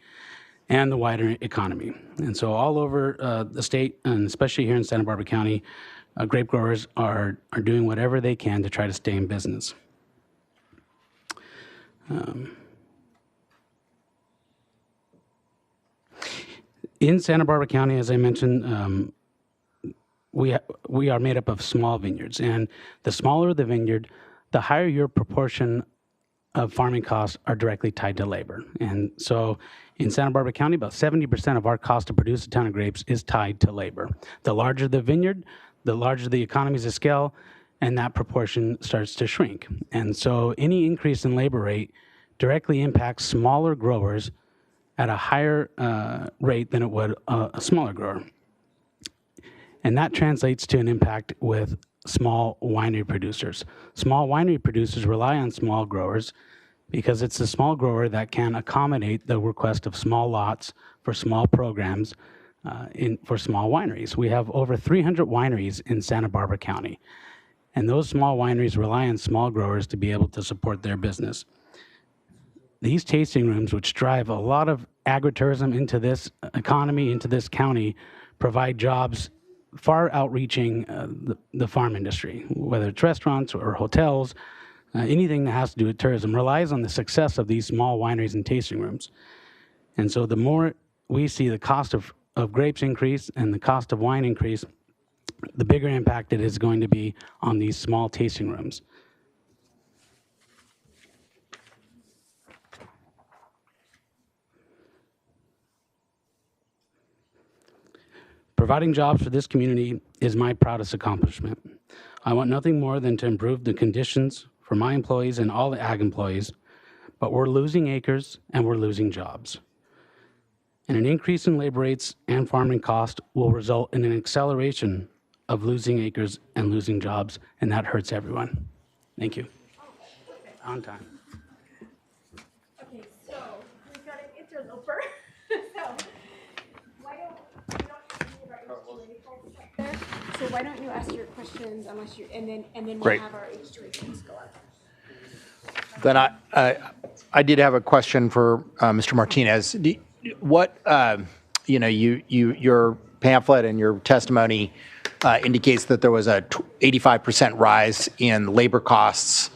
and the wider economy. And so all over the state, and especially here in Santa Barbara County, grape growers are doing whatever they can to try to stay in business. In Santa Barbara County, as I mentioned, we are made up of small vineyards, and the smaller the vineyard, the higher your proportion of farming costs are directly tied to labor. And so in Santa Barbara County, about 70% of our cost to produce a ton of grapes is tied to labor. The larger the vineyard, the larger the economies of scale, and that proportion starts to shrink. And so any increase in labor rate directly impacts smaller growers at a higher rate than it would a smaller grower. And that translates to an impact with small winery producers. Small winery producers rely on small growers because it's the small grower that can accommodate the request of small lots for small programs for small wineries. We have over 300 wineries in Santa Barbara County, and those small wineries rely on small growers to be able to support their business. These tasting rooms, which drive a lot of agritourism into this economy, into this county, provide jobs far outreaching the farm industry, whether it's restaurants or hotels, anything that has to do with tourism relies on the success of these small wineries and tasting rooms. And so the more we see the cost of grapes increase and the cost of wine increase, the bigger impact it is going to be on these small tasting rooms. Providing jobs for this community is my proudest accomplishment. I want nothing more than to improve the conditions for my employees and all the ag employees, but we're losing acres and we're losing jobs. And an increase in labor rates and farming cost will result in an acceleration of losing acres and losing jobs, and that hurts everyone. Thank you. On time. Okay, so we've got an interloper. So why don't So why don't you ask your questions unless you and then we'll Great. have our H2A teams go up. Then I did have a question for Mr. Martinez. What your pamphlet and your testimony indicates that there was a 85% rise in labor costs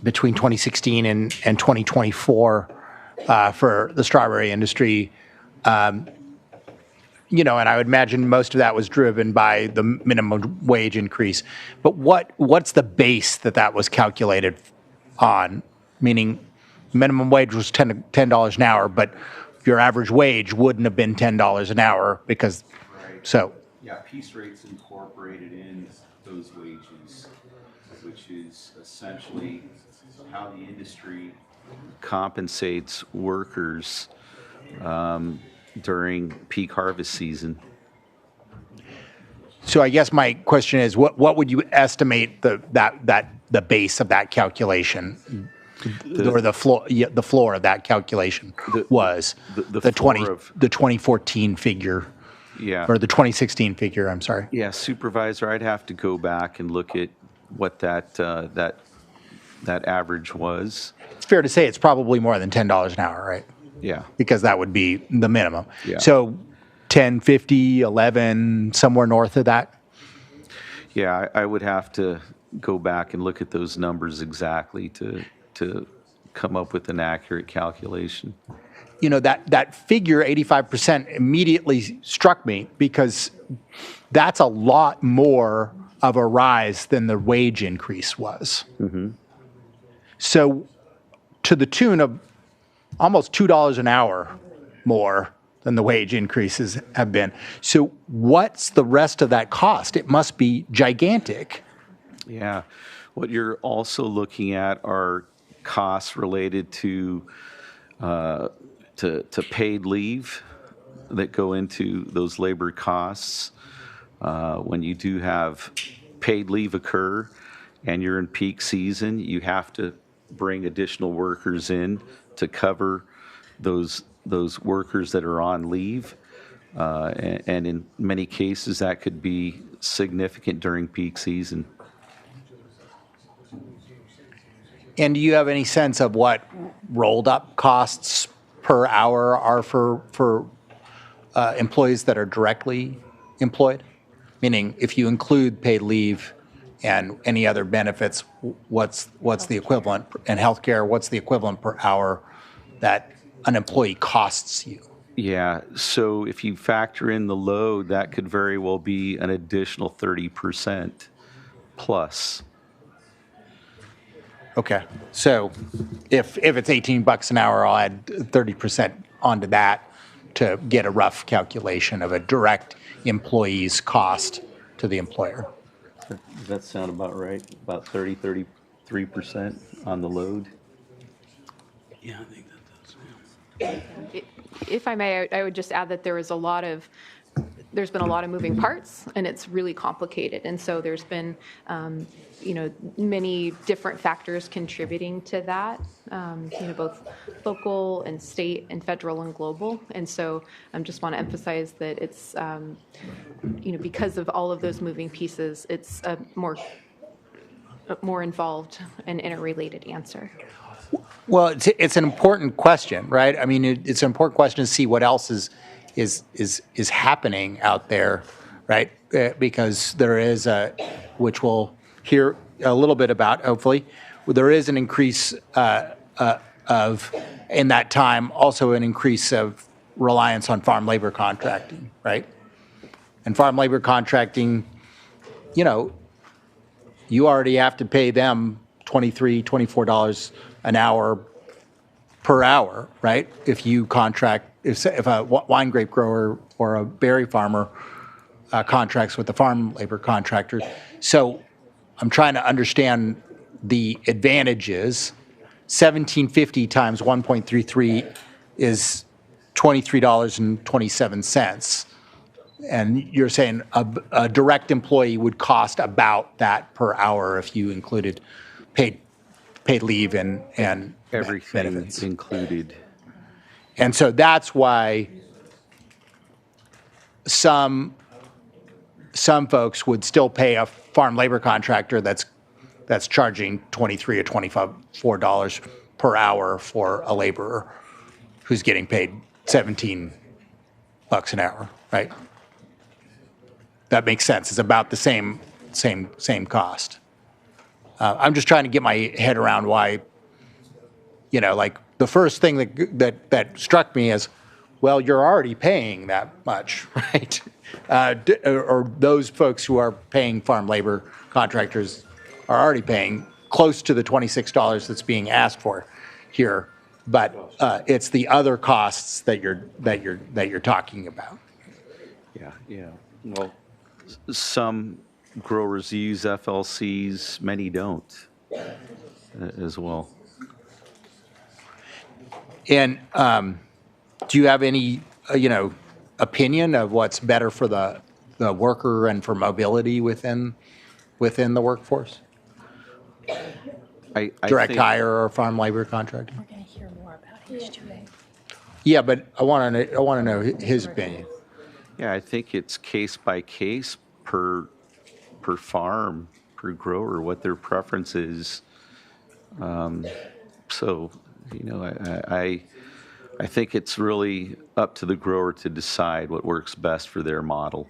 between 2016 and 2024 for the strawberry industry. And I would imagine most of that was driven by the minimum wage increase. But what's the base that was calculated on? Meaning, minimum wage was $10 an hour, but your average wage wouldn't have been $10 an hour because, Right. so. Yeah, piece rates incorporated in those wages, which is essentially how the industry compensates workers during peak harvest season. So I guess my question is, what would you estimate the base of that calculation, or the floor of that calculation was? The The floor of- 2014 figure, Yeah. or the 2016 figure. I'm sorry. Yeah, Supervisor, I'd have to go back and look at what that average was. It's fair to say it's probably more than $10 an hour, right? Yeah. Because that would be the minimum. Yeah. So 10, 50, 11, somewhere north of that? Yeah, I would have to go back and look at those numbers exactly to come up with an accurate calculation. That figure, 85%, immediately struck me because that's a lot more of a rise than the wage increase was. Mm-hmm. So to the tune of almost $2 an hour more than the wage increases have been. So what's the rest of that cost? It must be gigantic. Yeah. What you're also looking at are costs related to paid leave that go into those labor costs. When you do have paid leave occur and you're in peak season, you have to bring additional workers in to cover those workers that are on leave. And in many cases, that could be significant during peak season. And do you have any sense of what rolled up costs per hour are for employees that are directly employed? Meaning, if you include paid leave and any other benefits, what's the equivalent, and healthcare, what's the equivalent per hour that an employee costs you? Yeah, so if you factor in the load, that could very well be an additional 30% plus. Okay, so if it's 18 bucks an hour, I'll add 30% onto that to get a rough calculation of a direct employee's cost to the employer. Does that sound about right? About 33% on the load? Yeah, I think that does. If I may, I would just add that there's been a lot of moving parts, and it's really complicated. And so there's been, many different factors contributing to that, both local and state and federal and global. And so I just want to emphasize that it's, because of all of those moving pieces, it's a more involved and interrelated answer. Well, it's an important question, right? I mean, it's an important question to see what else is happening out there, right? Because there is which we'll hear a little bit about, hopefully, there is an increase of, in that time, also an increase of reliance on farm labor contracting, right? And farm labor contracting, you already have to pay them $23, $24 an hour per hour, right? If you contract, if a wine grape grower or a berry farmer contracts with the farm labor contractor. So I'm trying to understand the advantages. $17.50 times 1.33 is $23.27. And you're saying a direct employee would cost about that per hour if you included paid leave and Everything benefits included. And so that's why some folks would still pay a farm labor contractor that's charging $23 or $24 per hour for a laborer who's getting paid 17 bucks an hour, right? That makes sense. It's about the same cost. I'm just trying to get my head around why, like the first thing that struck me is, well, you're already paying that much, right? Or those folks who are paying farm labor contractors are already paying close to the $26 that's being asked for here, but it's the other costs that you're talking about. Yeah. Well, some growers use FLCs, many don't as well. And do you have any, opinion of what's better for the worker and for mobility within the workforce? I Direct think- hire or farm labor contracting? We're going to hear more about H2A. Yeah, but I want to know his opinion. Yeah, I think it's case by case per farm, per grower, what their preference is. So, I think it's really up to the grower to decide what works best for their model.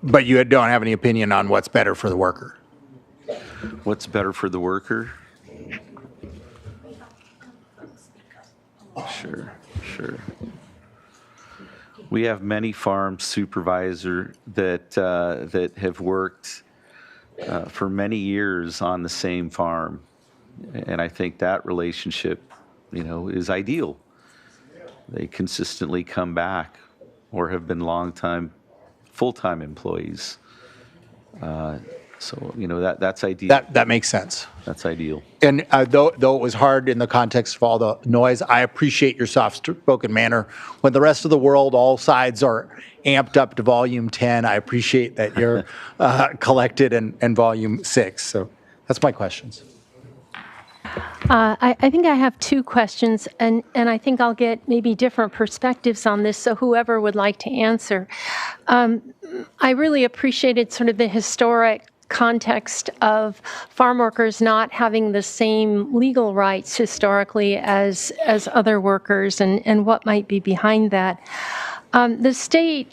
But you don't have any opinion on what's better for the worker? What's better for the worker? Sure. We have many farm supervisors that have worked for many years on the same farm, and I think that relationship, is ideal. They consistently come back, or have been long-time, full-time employees. So that's ideal. That makes sense. That's ideal. And though it was hard in the context of all the noise, I appreciate your soft-spoken manner. When the rest of the world, all sides are amped up to volume 10, I appreciate that you're collected in volume 6. So that's my questions. I think I have two questions, and I think I'll get maybe different perspectives on this, so whoever would like to answer. I really appreciated sort of the historic context of farm workers not having the same legal rights historically as other workers and what might be behind that. The state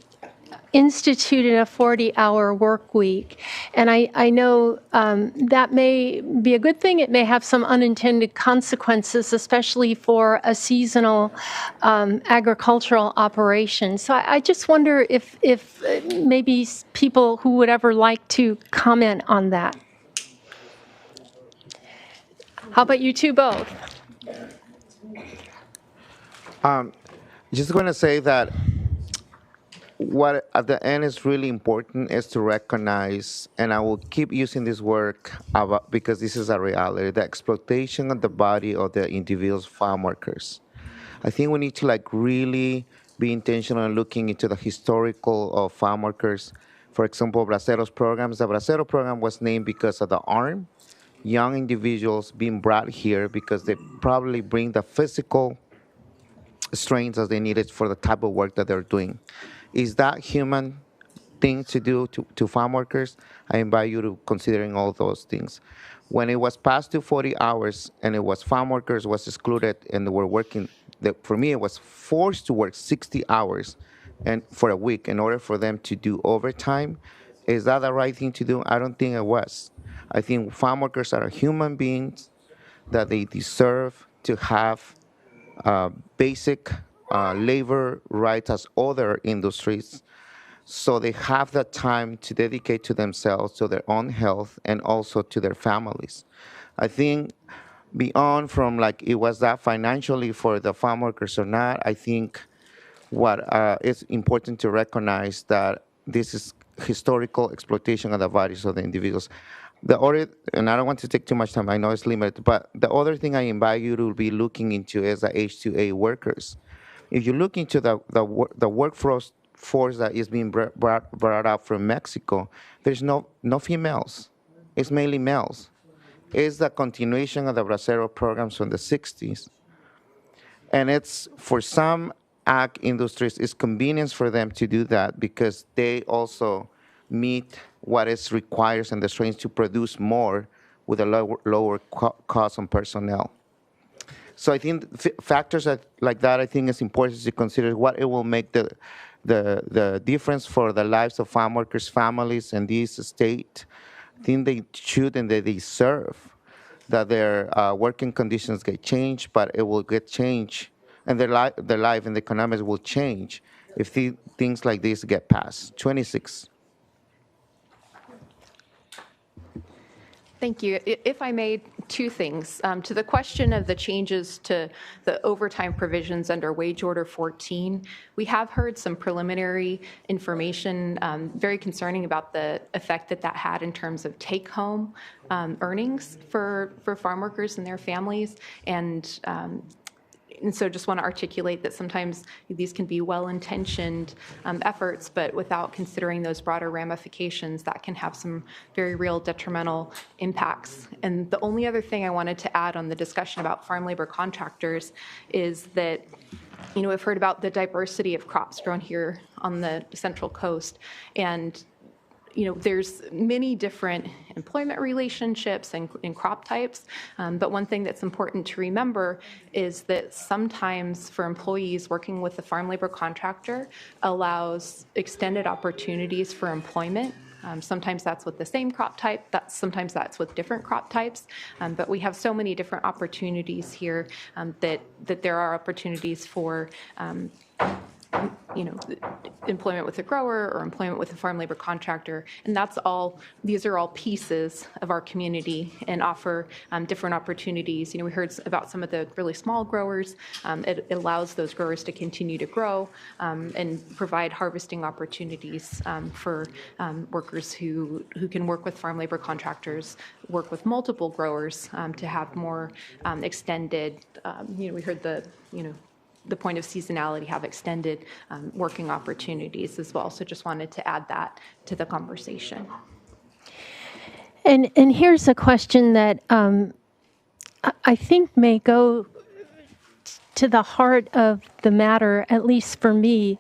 instituted a 40-hour work week. And I know that may be a good thing. It may have some unintended consequences, especially for a seasonal agricultural operation. So I just wonder if maybe people who would ever like to comment on that. How about you two both? Just going to say that what at the end is really important is to recognize, and I will keep using this word because this is a reality, the exploitation of the body of the individuals, farm workers. I think we need to like really be intentional in looking into the historical of farm workers. For example, Braceros programs. The Bracero program was named because of the arm, young individuals being brought here because they probably bring the physical strengths as they needed for the type of work that they're doing. Is that human thing to do to farm workers? I invite you to considering all those things. When it was past to 40 hours and it was farm workers was excluded and they were working, for me it was forced to work 60 hours and for a week in order for them to do overtime. Is that the right thing to do? I don't think it was. I think farm workers are human beings that they deserve to have basic labor rights as other industries, so they have the time to dedicate to themselves, to their own health, and also to their families. I think beyond from like it was that financially for the farm workers or not, I think what is important to recognize that this is historical exploitation of the bodies of the individuals. The other, and I don't want to take too much time, I know it's limited, but the other thing I invite you to be looking into is the H2A workers. If you look into the workforce that is being brought up from Mexico, there's no females. It's mainly males. It's the continuation of the Bracero programs from the 60s. And it's, for some ag industries, it's convenience for them to do that because they also meet what is required and the strengths to produce more with a lower cost on personnel. So I think factors like that, I think it's important to consider what it will make the difference for the lives of farm workers, families, and this state. I think they should and they deserve that their working conditions get changed, but it will get changed, and their life and the economics will change if things like this get passed. 26. Thank you. If I may, two things. To the question of the changes to the overtime provisions under Wage Order 14, we have heard some preliminary information very concerning about the effect that had in terms of take-home earnings for farm workers and their families. And so just want to articulate that sometimes these can be well-intentioned efforts, but without considering those broader ramifications, that can have some very real detrimental impacts. And the only other thing I wanted to add on the discussion about farm labor contractors is that, you know, we've heard about the diversity of crops grown here on the Central Coast, and you know, there's many different employment relationships and crop types, but one thing that's important to remember is that sometimes for employees working with a farm labor contractor allows extended opportunities for employment. Sometimes that's with the same crop type, sometimes that's with different crop types, but we have so many different opportunities here that there are opportunities for you know, employment with a grower or employment with a farm labor contractor. And that's all, these are all pieces of our community and offer different opportunities. You know, we heard about some of the really small growers. It allows those growers to continue to grow and provide harvesting opportunities for workers who can work with farm labor contractors, work with multiple growers to have more extended, you know, we heard the point of seasonality, have extended working opportunities as well. So just wanted to add that to the conversation. And here's a question that I think may go to the heart of the matter, at least for me.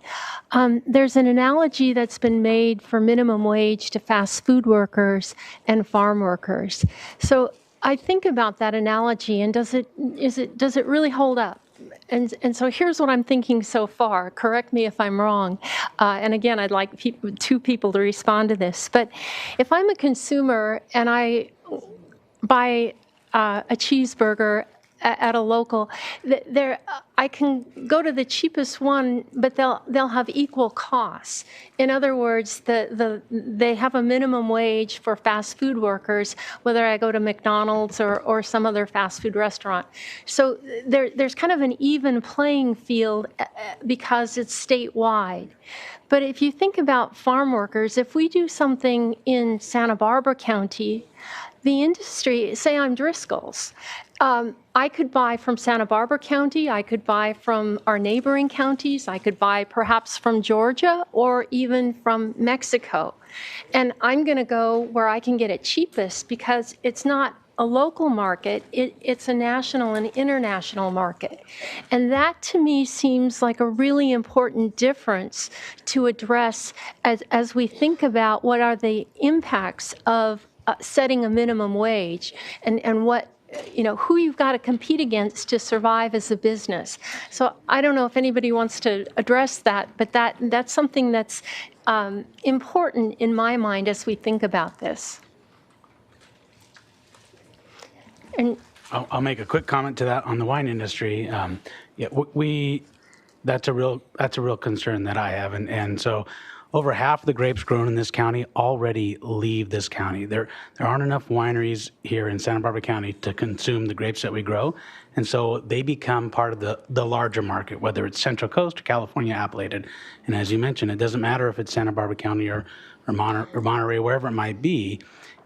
There's an analogy that's been made for minimum wage to fast food workers and farm workers. So I think about that analogy, and does it really hold up? And so here's what I'm thinking so far. Correct me if I'm wrong. And again, I'd like two people to respond to this. But if I'm a consumer and I buy a cheeseburger at a local, there I can go to the cheapest one, but they'll have equal costs. In other words, they have a minimum wage for fast food workers, whether I go to McDonald's or some other fast food restaurant. So there's kind of an even playing field because it's statewide. But if you think about farm workers, if we do something in Santa Barbara County, the industry, say I'm Driscoll's, I could buy from Santa Barbara County, I could buy from our neighboring counties, I could buy perhaps from Georgia or even from Mexico. And I'm going to go where I can get it cheapest because it's not a local market, it's a national and international market. And that to me seems like a really important difference to address as we think about what are the impacts of setting a minimum wage and what, who you've got to compete against to survive as a business. So I don't know if anybody wants to address that, but that's something that's important in my mind as we think about this. And I'll make a quick comment to that on the wine industry. That's a real concern that I have, and so over half the grapes grown in this county already leave this county. There aren't enough wineries here in Santa Barbara County to consume the grapes that we grow, and so they become part of the larger market, whether it's Central Coast or California appalated. And as you mentioned, it doesn't matter if it's Santa Barbara County or Monterey, wherever it might be,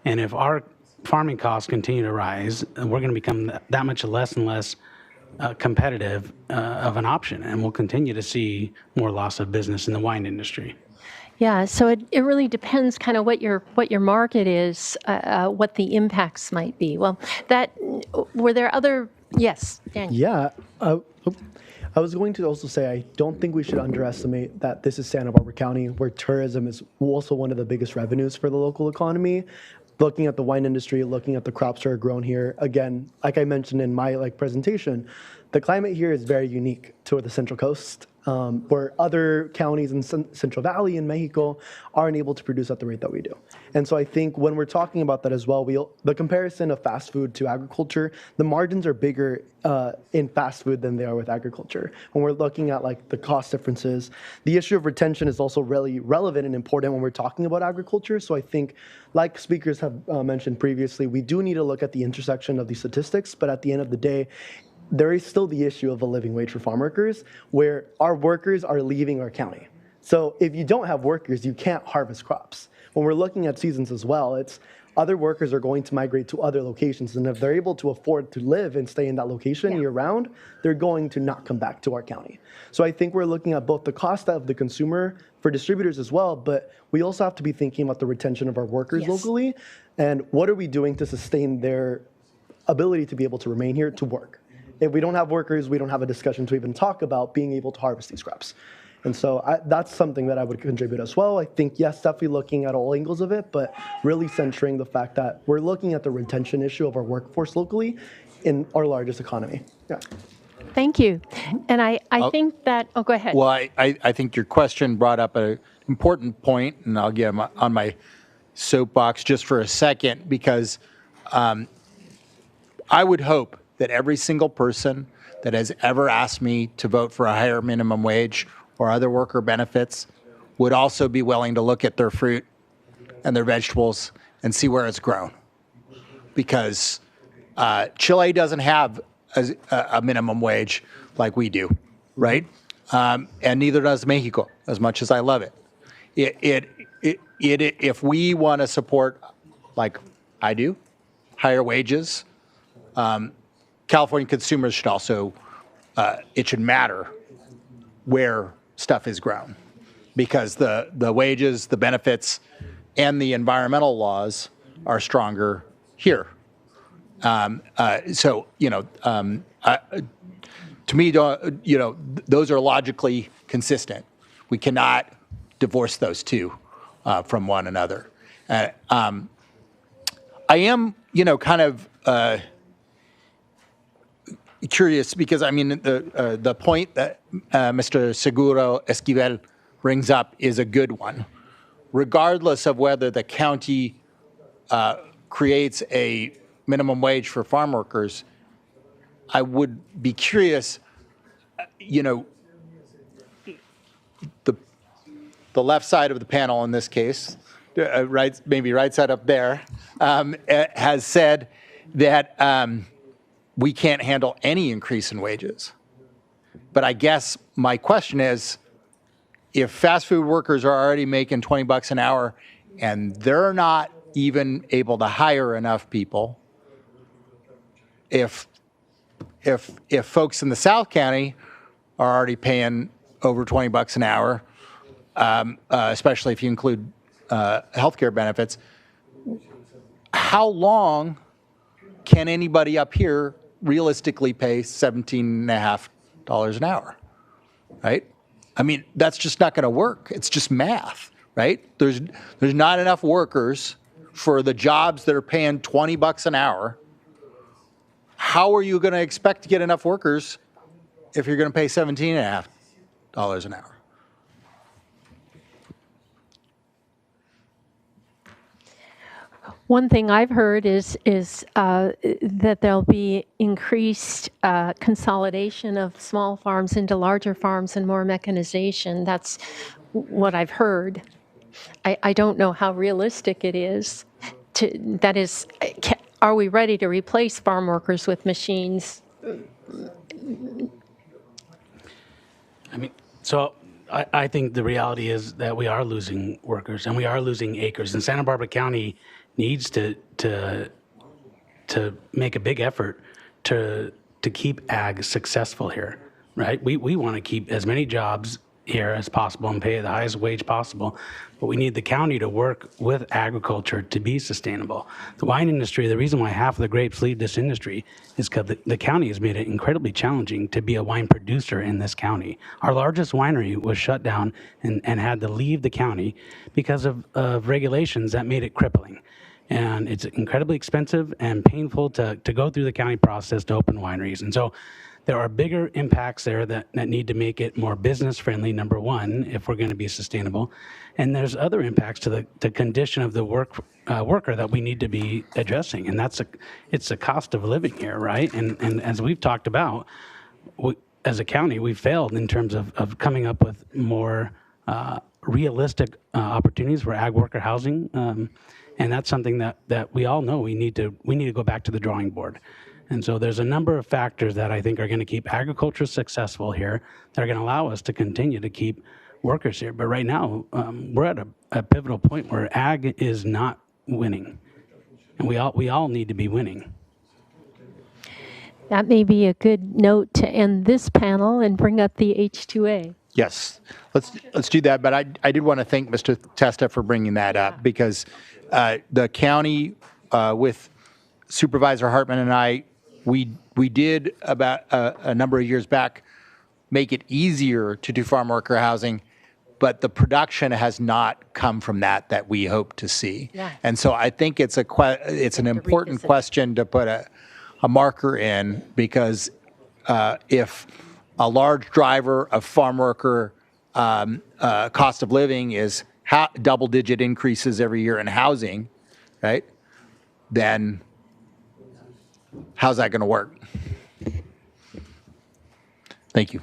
and if our farming costs continue to rise, we're going to become that much less and less competitive of an option, and we'll continue to see more loss of business in the wine industry. Yeah, so it really depends kind of what your market is, what the impacts might be. Well, were there other, yes, Daniel? Yeah, I was going to also say I don't think we should underestimate that this is Santa Barbara County, where tourism is also one of the biggest revenues for the local economy. Looking at the wine industry, looking at the crops that are grown here, again, like I mentioned in my presentation, the climate here is very unique to the Central Coast, where other counties in Central Valley and Mexico aren't able to produce at the rate that we do. And so I think when we're talking about that as well, the comparison of fast food to agriculture, the margins are bigger in fast food than they are with agriculture. When we're looking at the cost differences, the issue of retention is also really relevant and important when we're talking about agriculture. So I think, like speakers have mentioned previously, we do need to look at the intersection of these statistics, but at the end of the day, there is still the issue of a living wage for farm workers, where our workers are leaving our county. So if you don't have workers, you can't harvest crops. When we're looking at seasons as well, it's other workers are going to migrate to other locations, and if they're able to afford to live and stay in that location year-round, they're going to not come back to our county. So I think we're looking at both the cost of the consumer for distributors as well, but we also have to be thinking about the retention of our workers locally, and what are we doing to sustain their ability to be able to remain here to work. If we don't have workers, we don't have a discussion to even talk about being able to harvest these crops. And so that's something that I would contribute as well. I think, yes, definitely looking at all angles of it, but really centering the fact that we're looking at the retention issue of our workforce locally in our largest economy. Yeah. Thank you. And I think that, go ahead. Well, I think your question brought up an important point, and I'll get on my soapbox just for a second, because I would hope that every single person that has ever asked me to vote for a higher minimum wage or other worker benefits would also be willing to look at their fruit and their vegetables and see where it's grown. Because Chile doesn't have a minimum wage like we do, right? And neither does Mexico, as much as I love it. If we want to support, like I do, higher wages, California consumers should also, it should matter where stuff is grown, because the wages, the benefits, and the environmental laws are stronger here. So, to me, those are logically consistent. We cannot divorce those two from one another. I am, kind of, curious because, I mean, the point that Mr. Seguro Esquivel brings up is a good one. Regardless of whether the county creates a minimum wage for farm workers, I would be curious, you know, the left side of the panel in this case, right, maybe right side up there, has said that we can't handle any increase in wages. But I guess my question is, if fast food workers are already making 20 bucks an hour and they're not even able to hire enough people, if folks in the South County are already paying over 20 bucks an hour, especially if you include healthcare benefits, how long can anybody up here realistically pay $17.50 an hour, right? I mean, that's just not going to work. It's just math, right? There's not enough workers for the jobs that are paying 20 bucks an hour. How are you going to expect to get enough workers if you're going to pay $17.50 an hour? One thing I've heard is that there'll be increased consolidation of small farms into larger farms and more mechanization. That's what I've heard. I don't know how realistic it is. That is, are we ready to replace farm workers with machines? I mean, so I think the reality is that we are losing workers and we are losing acres. And Santa Barbara County needs to make a big effort to keep ag successful here, right? We want to keep as many jobs here as possible and pay the highest wage possible, but we need the county to work with agriculture to be sustainable. The wine industry, the reason why half of the grapes leave this industry is because the county has made it incredibly challenging to be a wine producer in this county. Our largest winery was shut down and had to leave the county because of regulations that made it crippling. And it's incredibly expensive and painful to go through the county process to open wineries. And so there are bigger impacts there that need to make it more business friendly, number one, if we're going to be sustainable. And there's other impacts to the condition of the worker that we need to be addressing. And it's the cost of living here, right? And as we've talked about, as a county, we failed in terms of coming up with more realistic opportunities for ag worker housing. And that's something that we all know we need to go back to the drawing board. And so there's a number of factors that I think are going to keep agriculture successful here, that are going to allow us to continue to keep workers here. But right now, we're at a pivotal point where ag is not winning. And we all need to be winning. That may be a good note to end this panel and bring up the H2A. Yes, let's do that. But I did want to thank Mr. Testa for bringing that up, because the county, with Supervisor Hartman and I, we did about a number of years back make it easier to do farm worker housing, but the production has not come from that we hope to see. Yeah. And so I think it's an important question to put a marker in, because if a large driver of farm worker cost of living is double-digit increases every year in housing, right, then how's that going to work? Thank you.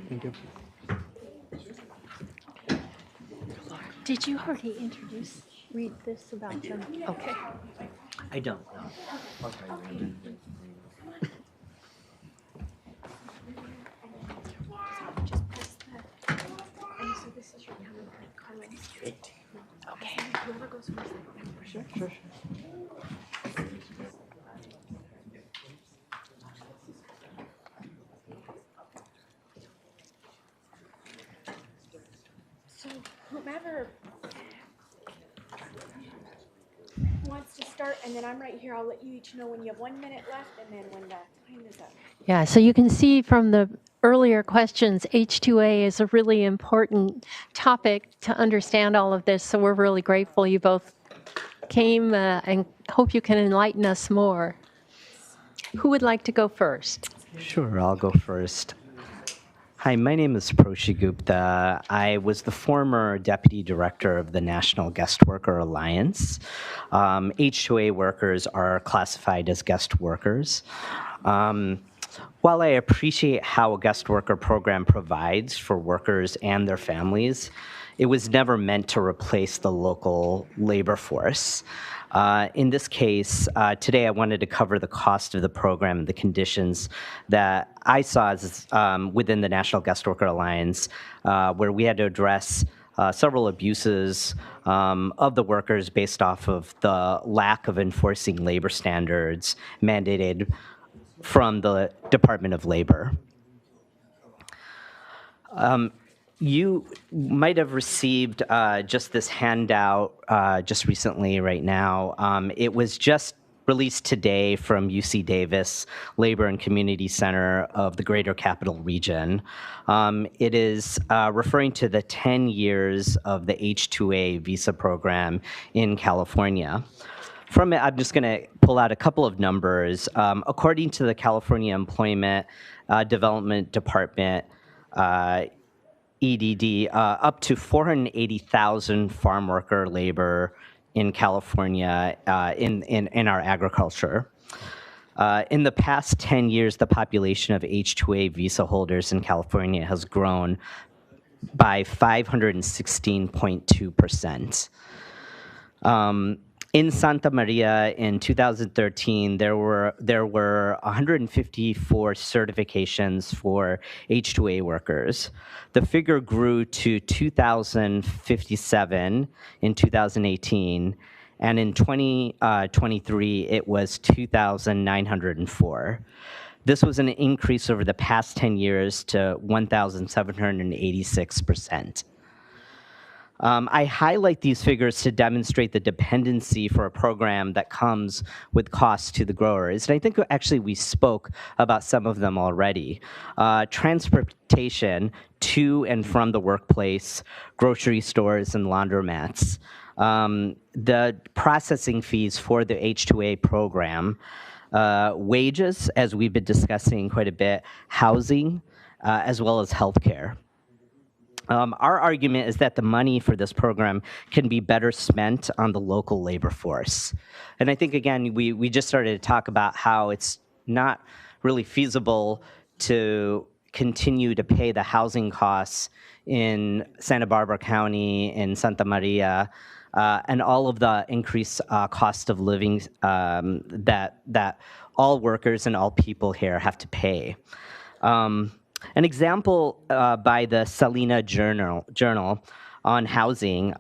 Thank you. Did you already read this about them? Okay. I don't know. Just press that. And so this is your comments. Okay. Whoever goes first. Sure. So whomever wants to start, and then I'm right here. I'll let you each know when you have 1 minute left, and then when the time is up. Yeah, so you can see from the earlier questions, H2A is a really important topic to understand all of this. So we're really grateful you both came and hope you can enlighten us more. Who would like to go first? Sure, I'll go first. Hi, my name is Proshi Gupta. I was the former deputy director of the National Guest Worker Alliance. H-2A workers are classified as guest workers. While I appreciate how a guest worker program provides for workers and their families, it was never meant to replace the local labor force. In this case, today I wanted to cover the cost of the program and the conditions that I saw as, within the National Guest Worker Alliance, where we had to address several abuses of the workers based off of the lack of enforcing labor standards mandated from the Department of Labor. You might have received just this handout just recently right now. It was just released today from UC Davis Labor and Community Center of the Greater Capital Region. It is referring to the 10 years of the H-2A visa program in California. From it, I'm just going to pull out a couple of numbers. According to the California Employment Development Department, EDD, up to 480,000 farm worker labor in California in our agriculture. In the past 10 years, the population of H-2A visa holders in California has grown by 516.2%. In Santa Maria in 2013, there were 154 certifications for H-2A workers. The figure grew to 2,057 in 2018, and in 2023, it was 2,904. This was an increase over the past 10 years to 1,786%. I highlight these figures to demonstrate the dependency for a program that comes with costs to the growers. And I think actually we spoke about some of them already. Transportation to and from the workplace, grocery stores, and laundromats. The processing fees for the H-2A program, wages, as we've been discussing quite a bit, housing, as well as healthcare. Our argument is that the money for this program can be better spent on the local labor force. And I think, again, we just started to talk about how it's not really feasible to continue to pay the housing costs in Santa Barbara County, in Santa Maria, and all of the increased cost of living that all workers and all people here have to pay. An example by the Salina Journal on housing,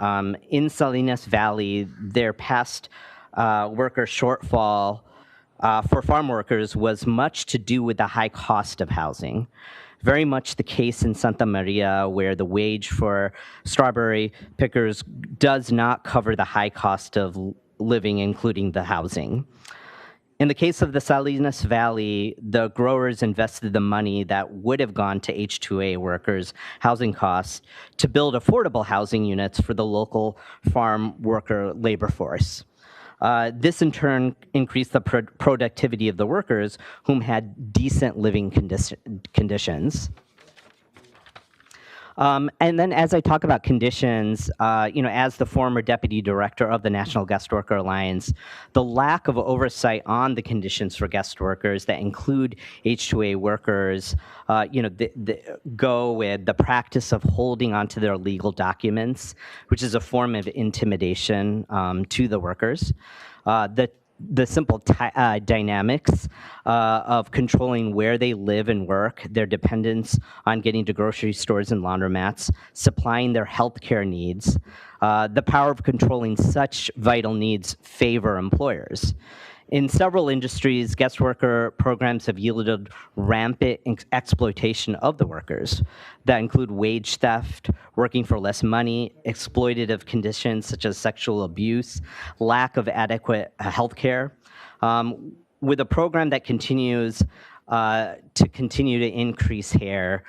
in Salinas Valley, their past worker shortfall for farm workers was much to do with the high cost of housing. Very much the case in Santa Maria, where the wage for strawberry pickers does not cover the high cost of living, including the housing. In the case of the Salinas Valley, the growers invested the money that would have gone to H-2A workers' housing costs to build affordable housing units for the local farm worker labor force. This in turn increased the productivity of the workers whom had decent living conditions. And then as I talk about conditions, as the former deputy director of the National Guest Worker Alliance, the lack of oversight on the conditions for guest workers that include H-2A workers, go with the practice of holding onto their legal documents, which is a form of intimidation to the workers. The simple dynamics of controlling where they live and work, their dependence on getting to grocery stores and laundromats, supplying their healthcare needs, the power of controlling such vital needs favor employers. In several industries, guest worker programs have yielded rampant exploitation of the workers that include wage theft, working for less money, exploitative conditions such as sexual abuse, lack of adequate health care. With a program that continues to increase here,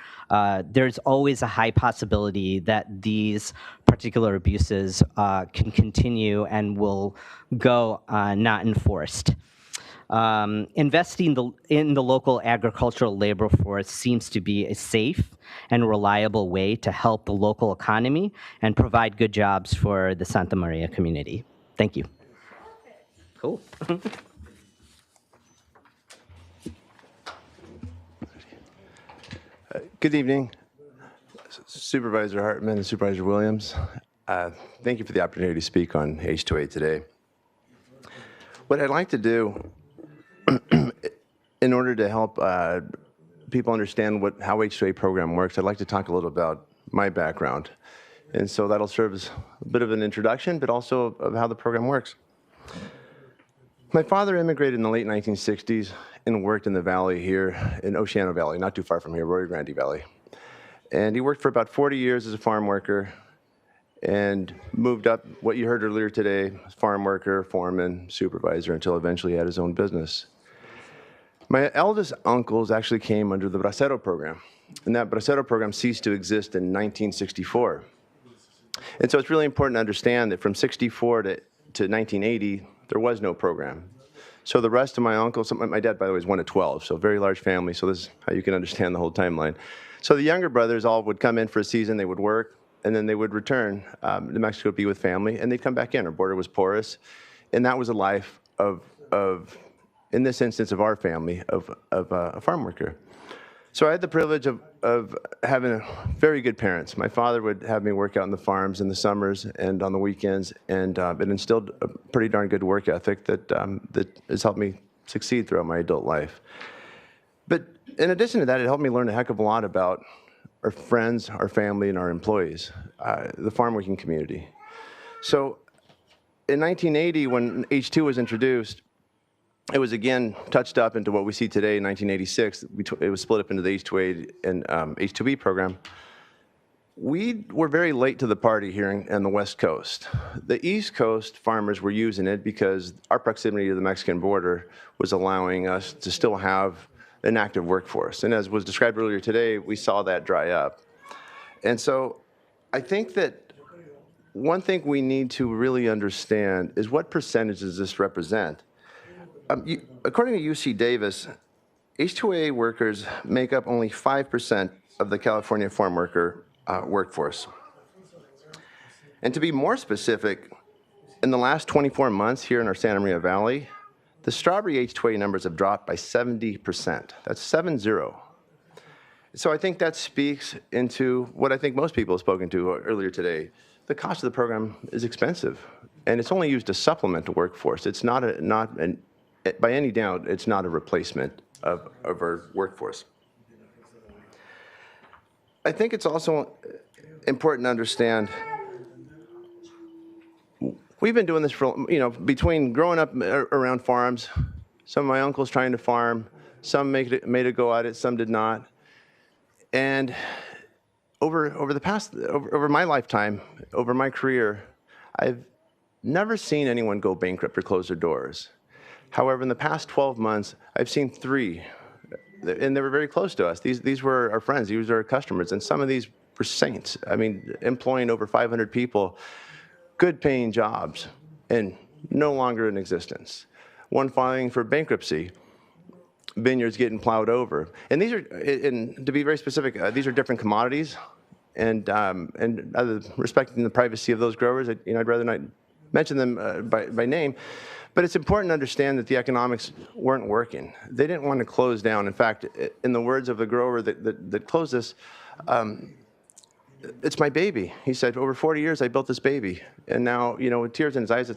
there's always a high possibility that these particular abuses can continue and will go not enforced. Investing in the local agricultural labor force seems to be a safe and reliable way to help the local economy and provide good jobs for the Santa Maria community. Thank you. Cool. Good evening, Supervisor Hartman and Supervisor Williams. Thank you for the opportunity to speak on H2A today. What I'd like to do in order to help people understand how H2A program works, I'd like to talk a little about my background. And so that'll serve as a bit of an introduction, but also of how the program works. My father immigrated in the late 1960s and worked in the valley here in Oceano Valley, not too far from here, Rio Grande Valley. And he worked for about 40 years as a farm worker and moved up what you heard earlier today, farm worker, foreman, supervisor, until eventually he had his own business. My eldest uncles actually came under the Bracero program, and that Bracero program ceased to exist in 1964. And so it's really important to understand that from 64 to 1980, there was no program. So the rest of my uncles, my dad, by the way, is one of 12, so a very large family, so this is how you can understand the whole timeline. So the younger brothers all would come in for a season, they would work, and then they would return to Mexico to be with family, and they'd come back in. Our border was porous, and that was a life of in this instance of our family, of a farm worker. So I had the privilege of having very good parents. My father would have me work out in the farms in the summers and on the weekends, and it instilled a pretty darn good work ethic that has helped me succeed throughout my adult life. But in addition to that, it helped me learn a heck of a lot about our friends, our family, and our employees, the farm working community. So in 1980, when H2 was introduced, it was again touched up into what we see today in 1986. It was split up into the H2A and H2B program. We were very late to the party here on the West Coast. The East Coast farmers were using it because our proximity to the Mexican border was allowing us to still have an active workforce. And as was described earlier today, we saw that dry up. And so I think that one thing we need to really understand is what percentage does this represent? According to UC Davis, H2A workers make up only 5% of the California farm worker workforce. And to be more specific, in the last 24 months here in our Santa Maria Valley, the strawberry H2A numbers have dropped by 70%. That's 7-0. So I think that speaks into what I think most people have spoken to earlier today. The cost of the program is expensive, and it's only used to supplement the workforce. It's by any doubt, it's not a replacement of our workforce. I think it's also important to understand we've been doing this for, between growing up around farms, some of my uncles trying to farm, some made a go at it, some did not. And over my lifetime, over my career, I've never seen anyone go bankrupt or close their doors. However, in the past 12 months, I've seen 3, and they were very close to us. These were our friends, these were our customers, and some of these were saints. I mean, employing over 500 people, good paying jobs, and no longer in existence. One filing for bankruptcy, vineyards getting plowed over. And these are, and to be very specific, these are different commodities, and respecting the privacy of those growers, I'd rather not mention them by name. But it's important to understand that the economics weren't working. They didn't want to close down. In fact, in the words of the grower that closed this, it's my baby. He said, over 40 years, I built this baby. And now, with tears in his eyes,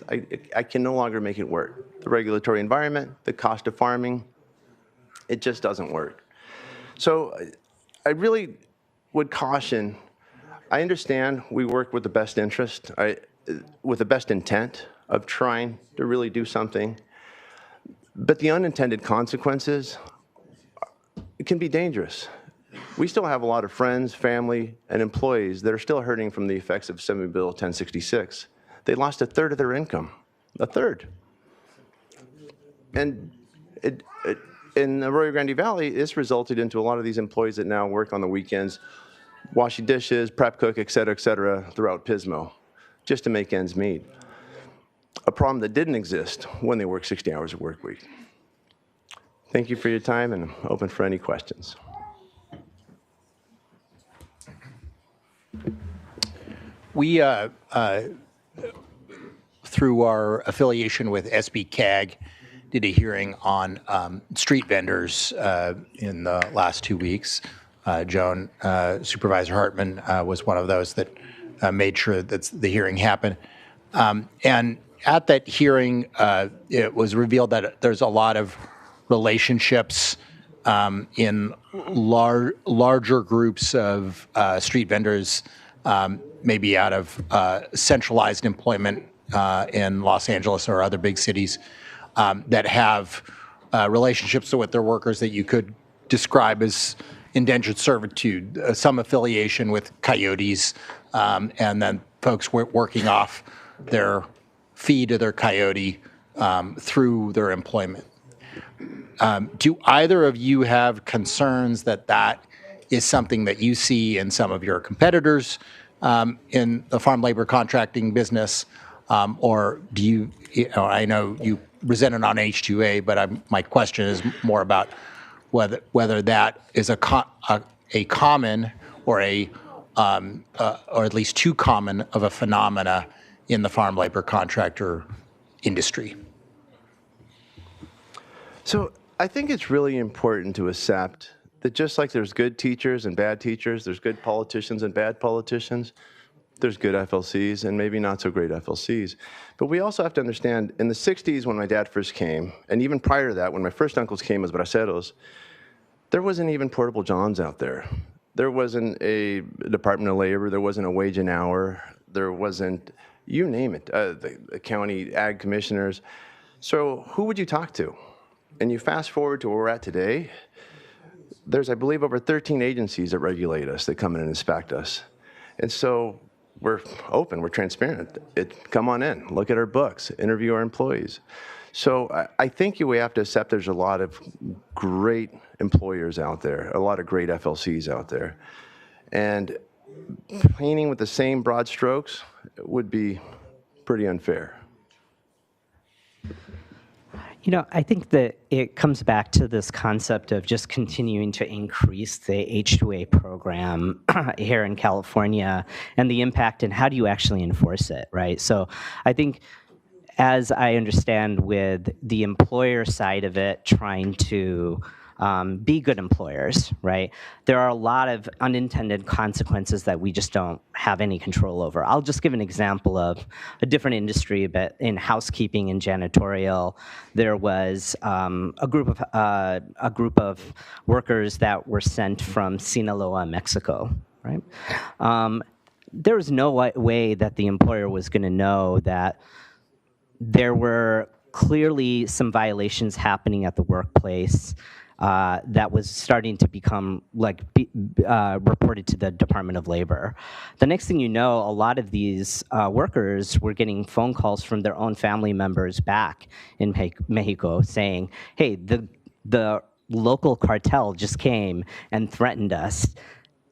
I can no longer make it work. The regulatory environment, the cost of farming, it just doesn't work. So I really would caution, I understand we work with the best interest, with the best intent of trying to really do something, but the unintended consequences, it can be dangerous. We still have a lot of friends, family, and employees that are still hurting from the effects of Senate Bill 1066. They lost 1/3 of their income, 1/3. And in the Rio Grande Valley, this resulted into a lot of these employees that now work on the weekends, washing dishes, prep cook, et cetera, throughout Pismo, just to make ends meet. A problem that didn't exist when they worked 60 hours a work week. Thank you for your time, and I'm open for any questions. We, through our affiliation with SB-CAG, did a hearing on street vendors in the last 2 weeks. Joan, Supervisor Hartman was one of those that made sure that the hearing happened. And at that hearing, it was revealed that there's a lot of relationships in larger groups of street vendors, maybe out of centralized employment in Los Angeles or other big cities, that have relationships with their workers that you could describe as indentured servitude, some affiliation with coyotes, and then folks working off their fee to their coyote through their employment. Do either of you have concerns that that is something that you see in some of your competitors in the farm labor contracting business? Or do you, I know you presented on H2A, but my question is more about whether that is a common or or at least too common of a phenomena in the farm labor contractor industry. So I think it's really important to accept that just like there's good teachers and bad teachers, there's good politicians and bad politicians, there's good FLCs and maybe not so great FLCs. But we also have to understand, in the 60s when my dad first came, and even prior to that, when my first uncles came as braceros, there wasn't even portable johns out there. There wasn't a Department of Labor, there wasn't a wage an hour, there wasn't, you name it, the county ag commissioners. So who would you talk to? And you fast forward to where we're at today, there's, I believe, over 13 agencies that regulate us, that come in and inspect us. And so we're open, we're transparent. Come on in, look at our books, interview our employees. So I think we have to accept there's a lot of great employers out there, a lot of great FLCs out there. And painting with the same broad strokes would be pretty unfair. You know, I think that it comes back to this concept of just continuing to increase the H2A program here in California and the impact and how do you actually enforce it, right? So I think, as I understand with the employer side of it, trying to be good employers, right? There are a lot of unintended consequences that we just don't have any control over. I'll just give an example of a different industry, but in housekeeping and janitorial, there was a group of workers that were sent from Sinaloa, Mexico, right? There was no way that the employer was going to know that there were clearly some violations happening at the workplace that was starting to become reported to the Department of Labor. The next thing you know, a lot of these workers were getting phone calls from their own family members back in Mexico saying, hey, the local cartel just came and threatened us,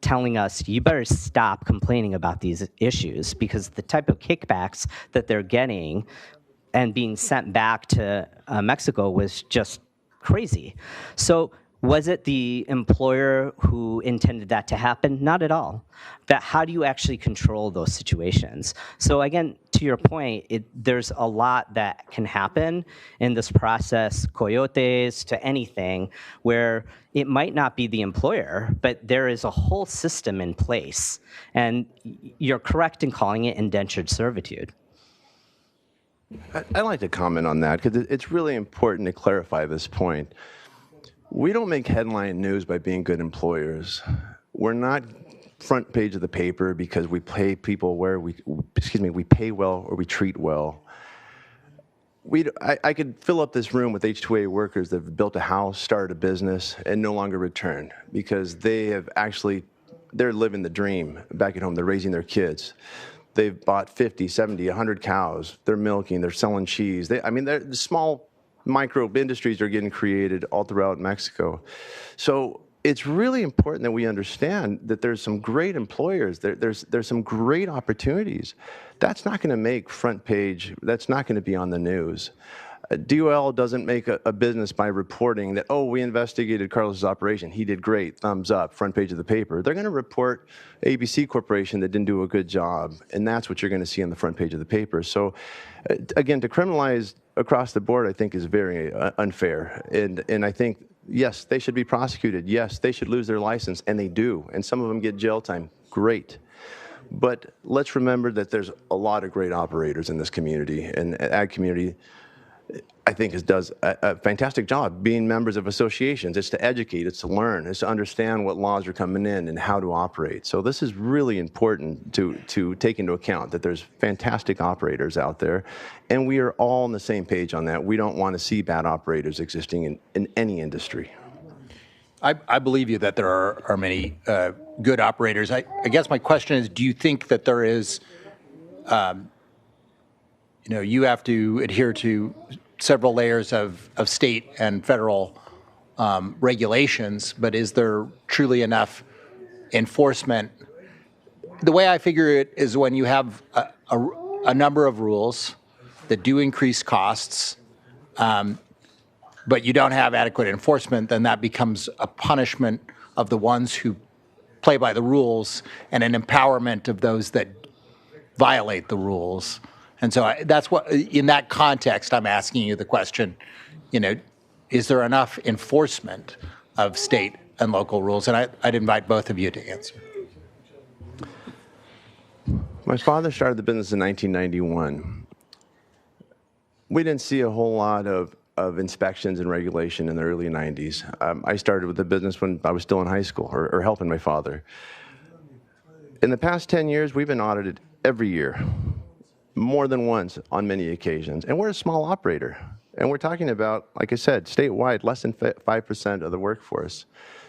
telling us, you better stop complaining about these issues because the type of kickbacks that they're getting and being sent back to Mexico was just crazy. So was it the employer who intended that to happen? Not at all. But how do you actually control those situations? So again, to your point, there's a lot that can happen in this process, coyotes to anything, where it might not be the employer, but there is a whole system in place. And you're correct in calling it indentured servitude. I'd like to comment on that because it's really important to clarify this point. We don't make headline news by being good employers. We're not front page of the paper because we pay people we pay well or we treat well. I could fill up this room with H2A workers that have built a house, started a business, and no longer return because they're living the dream back at home. They're raising their kids. They've bought 50, 70, 100 cows. They're milking. They're selling cheese. The small micro industries are getting created all throughout Mexico. So it's really important that we understand that there's some great employers. There's some great opportunities. That's not going to make front page. That's not going to be on the news. DOL doesn't make a business by reporting that, oh, we investigated Carlos's operation. He did great, thumbs up, front page of the paper. They're going to report ABC Corporation that didn't do a good job, and that's what you're going to see on the front page of the paper. So, again, to criminalize across the board, I think, is very unfair. And I think, yes, they should be prosecuted. Yes, they should lose their license, and they do. And some of them get jail time. Great. But let's remember that there's a lot of great operators in this community, and ag community, I think, does a fantastic job being members of associations. It's to educate, it's to learn, it's to understand what laws are coming in and how to operate. So this is really important to take into account, that there's fantastic operators out there, and we are all on the same page on that. We don't want to see bad operators existing in any industry. I believe you that there are many good operators. I guess my question is, do you think that there is, you have to adhere to several layers of state and federal regulations, but is there truly enough enforcement? The way I figure it is when you have a number of rules that do increase costs, but you don't have adequate enforcement, then that becomes a punishment of the ones who play by the rules and an empowerment of those that violate the rules. And so that's what, in that context, I'm asking you the question, is there enough enforcement of state and local rules? And I'd invite both of you to answer. My father started the business in 1991. We didn't see a whole lot of inspections and regulation in the early 90s. I started with the business when I was still in high school, or helping my father. In the past 10 years, we've been audited every year, more than once on many occasions. And we're a small operator. And we're talking about, like I said, statewide, less than 5% of the workforce.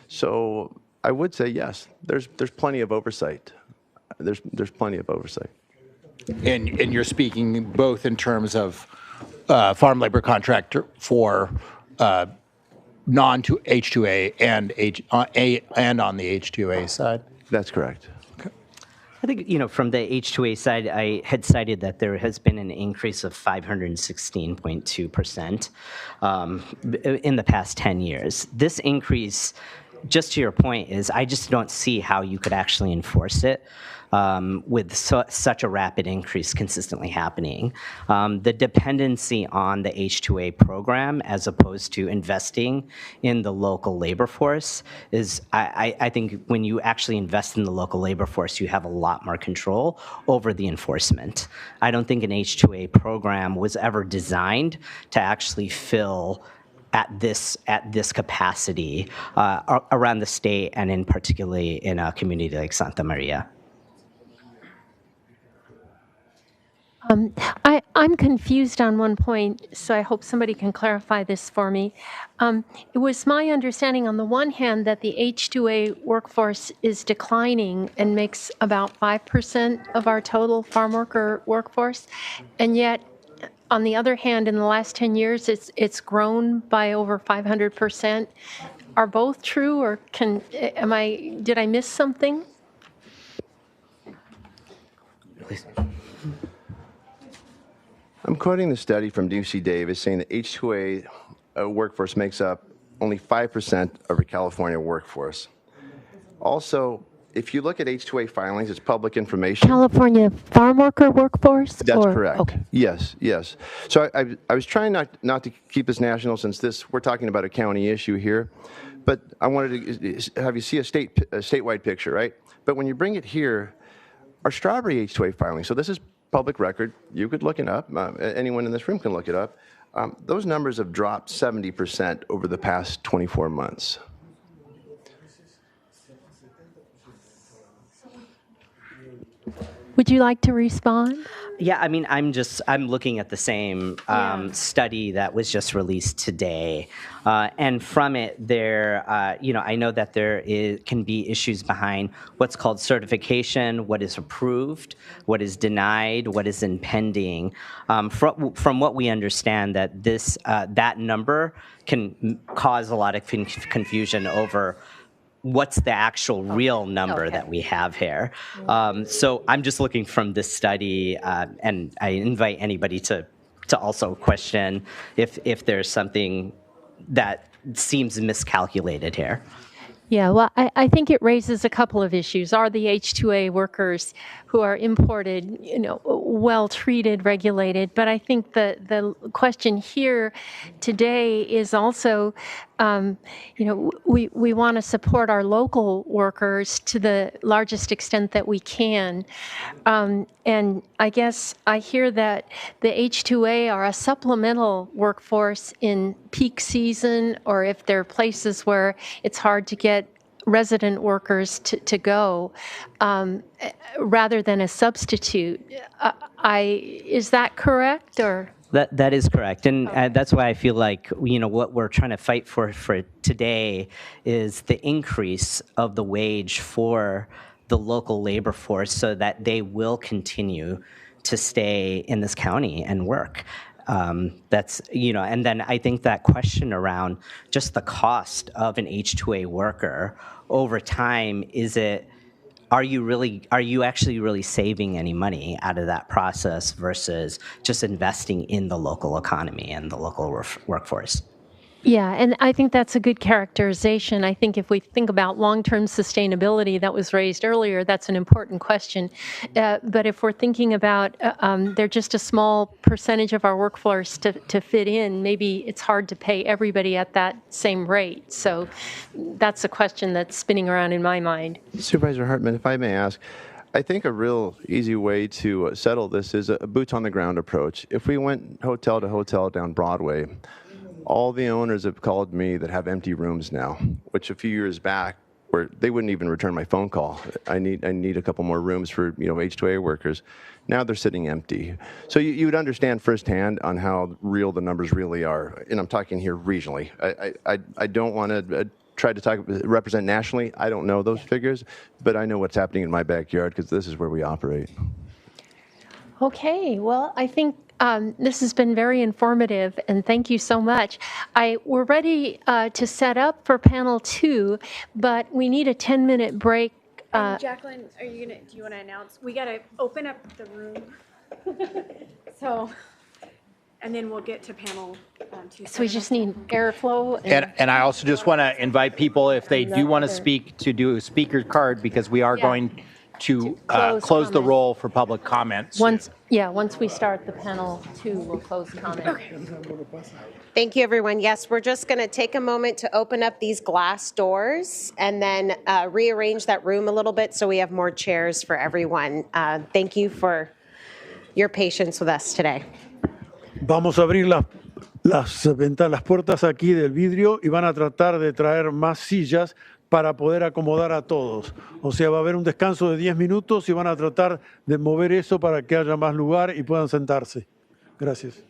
So I would say, yes, there's plenty of oversight. There's plenty of oversight. And you're speaking both in terms of farm labor contractor for non-H2A and on the H2A side? That's correct. I think, from the H2A side, I had cited that there has been an increase of 516.2% in the past 10 years. This increase, just to your point, is I just don't see how you could actually enforce it with such a rapid increase consistently happening. The dependency on the H2A program as opposed to investing in the local labor force is, I think when you actually invest in the local labor force, you have a lot more control over the enforcement. I don't think an H2A program was ever designed to actually fill at this capacity around the state, and in particularly in a community like Santa Maria. I'm confused on one point, so I hope somebody can clarify this for me. It was my understanding, on the one hand, that the H2A workforce is declining and makes about 5% of our total farm worker workforce, and yet, on the other hand, in the last 10 years, it's grown by over 500%. Are both true, or did I miss something? Please. I'm quoting the study from UC Davis saying that H2A workforce makes up only 5% of the California workforce. Also, if you look at H2A filings, it's public information. California farm worker workforce? That's correct. Okay. Yes. So I was trying not to keep this national, since we're talking about a county issue here, but I wanted to have you see a statewide picture, right? But when you bring it here, our strawberry H2A filing, so this is public record, you could look it up, anyone in this room can look it up, those numbers have dropped 70% over the past 24 months. Would you like to respond? Yeah, I mean, I'm looking at the same study that was just released today, and from it, I know that there can be issues behind what's called certification, what is approved, what is denied, what is impending. From what we understand, that that number can cause a lot of confusion over what's the actual real number that we have here. So I'm just looking from this study, and I invite anybody to to also question if there's something that seems miscalculated here. Yeah, well, I think it raises a couple of issues. Are the H-2A workers who are imported, well treated, regulated? But I think the question here today is also, we want to support our local workers to the largest extent that we can. And I guess I hear that the H-2A are a supplemental workforce in peak season, or if there are places where it's hard to get resident workers to go, rather than a substitute. Is that correct, or? That is correct, and that's why I feel like what we're trying to fight for today is the increase of the wage for the local labor force, so that they will continue to stay in this county and work. That's and then I think that question around just the cost of an H-2A worker over time, are you actually really saving any money out of that process versus just investing in the local economy and the local workforce? Yeah, and I think that's a good characterization. I think if we think about long-term sustainability that was raised earlier, that's an important question. But if we're thinking about they're just a small percentage of our workforce to fit in, maybe it's hard to pay everybody at that same rate. So that's a question that's spinning around in my mind. Supervisor Hartman, if I may ask, I think a real easy way to settle this is a boots on the ground approach. If we went hotel to hotel down Broadway, all the owners have called me that have empty rooms now, which a few years back, where they wouldn't even return my phone call. I need a couple more rooms for H-2A workers. Now they're sitting empty. So you would understand firsthand on how real the numbers really are. And I'm talking here regionally. I don't want to try to represent nationally. I don't know those figures, but I know what's happening in my backyard because this is where we operate. Okay, well, I think this has been very informative, and thank you so much. We're ready to set up for panel 2, but we need a 10-minute break. Jacqueline, do you want to announce? We got to open up the room. So, and then we'll get to panel 2. So we just need airflow. And I also just want to invite people, if they do want to speak, to do a speaker card, because we are going to close the roll for public comments. Once we start the panel 2, we'll close comment. Okay. Thank you, everyone. Yes, we're just going to take a moment to open up these glass doors and then rearrange that room a little bit so we have more chairs for everyone. Thank you for your patience with us today. Vamos a abrir las puertas aquí del vidrio y van a tratar de traer más sillas para poder acomodar a todos. O sea, va a haber un descanso de 10 minutos y van a tratar de mover eso para que haya más lugar y puedan sentarse. Gracias.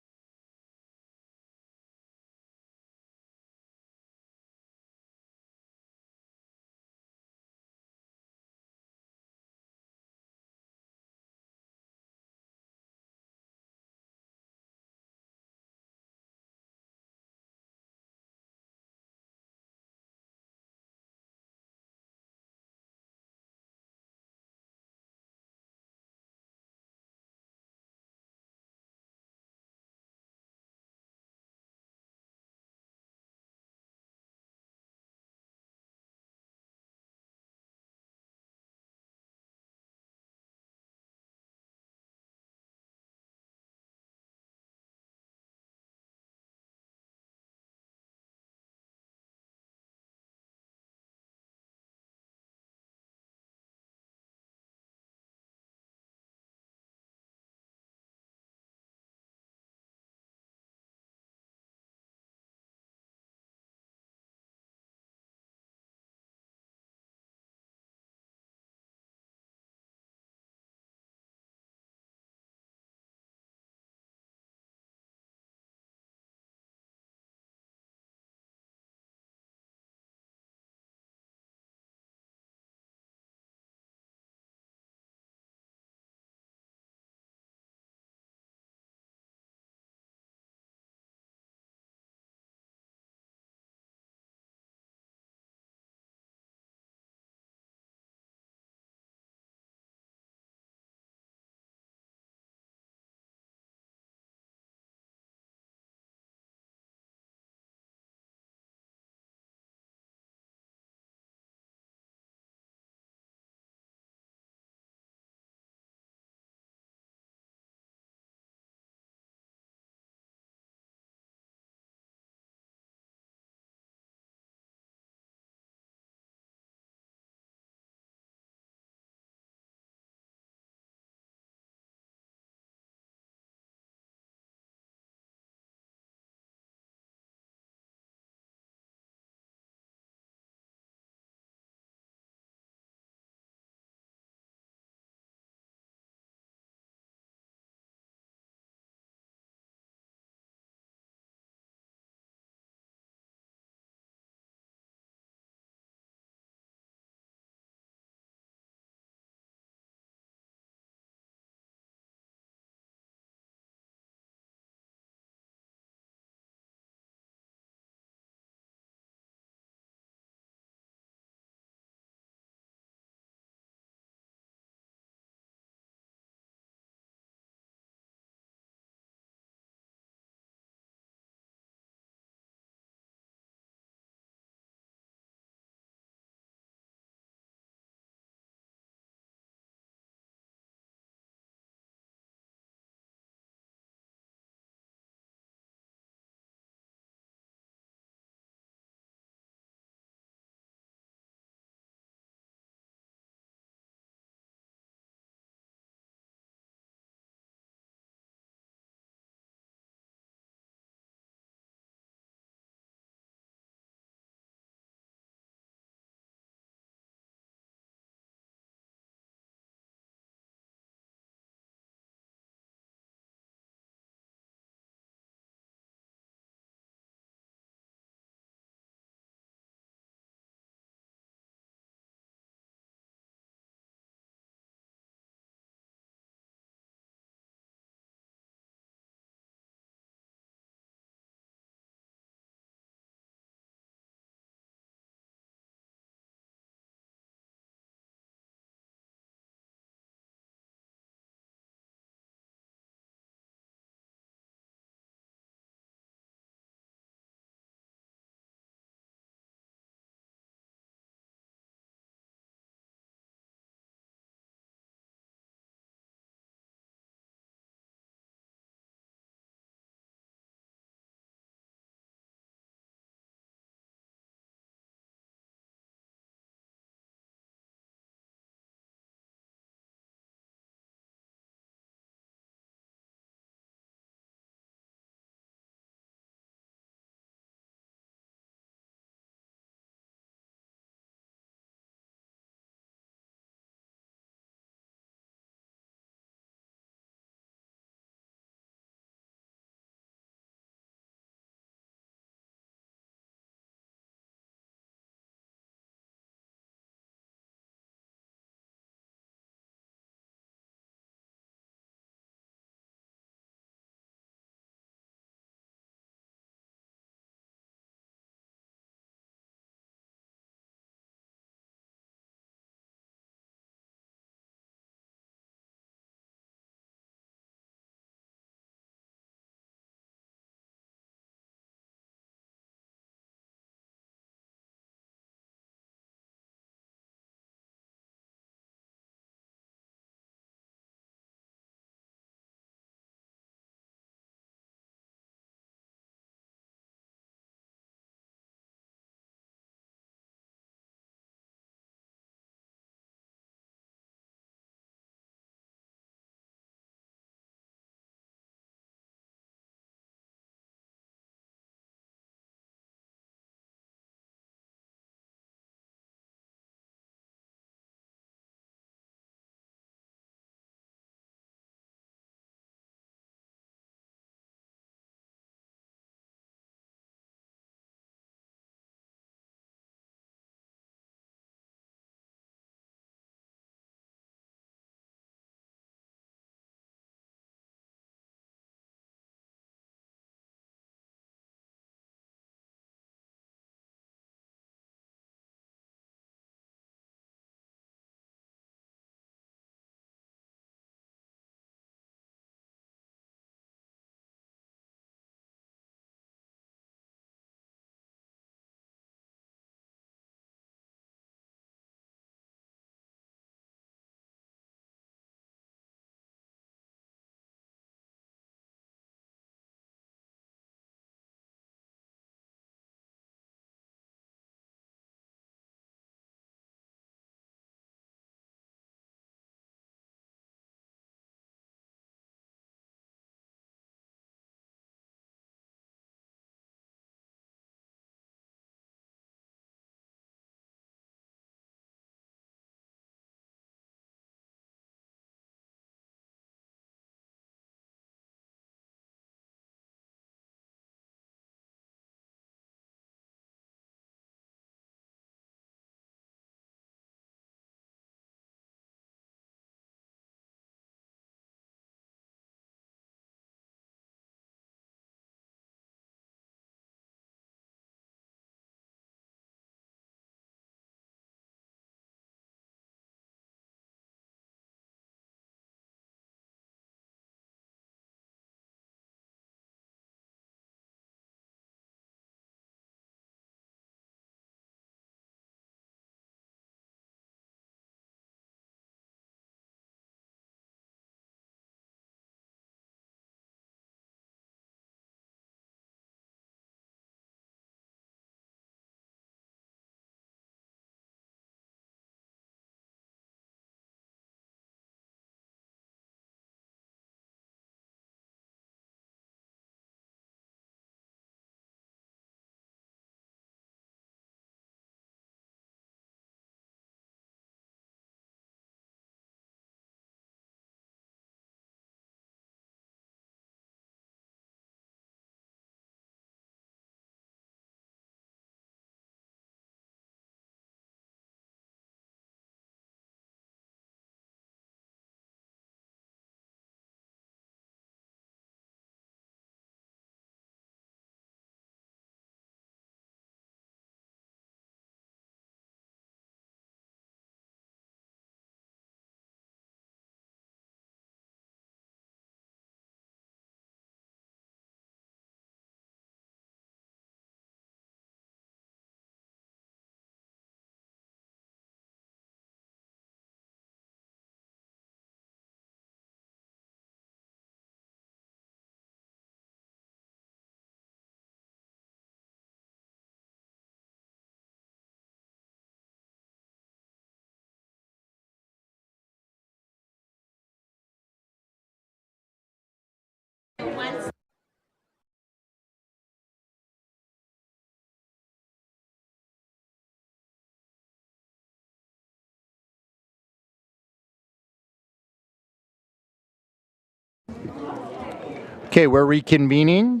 Okay, we're reconvening.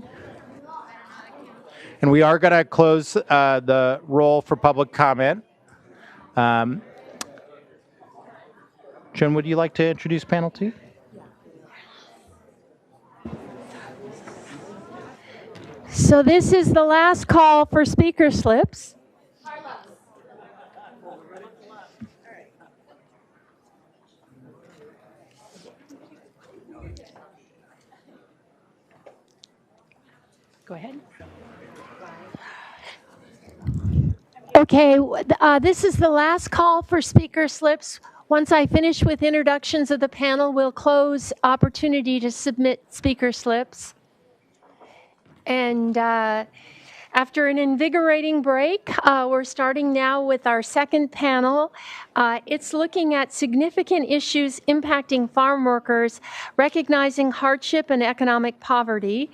And we are going to close the roll for public comment. Jen, would you like to introduce panel 2? So this is the last call for speaker slips. Go ahead. Okay, this is the last call for speaker slips. Once I finish with introductions of the panel, we'll close opportunity to submit speaker slips. And after an invigorating break, we're starting now with our second panel. It's looking at significant issues impacting farm workers, recognizing hardship and economic poverty.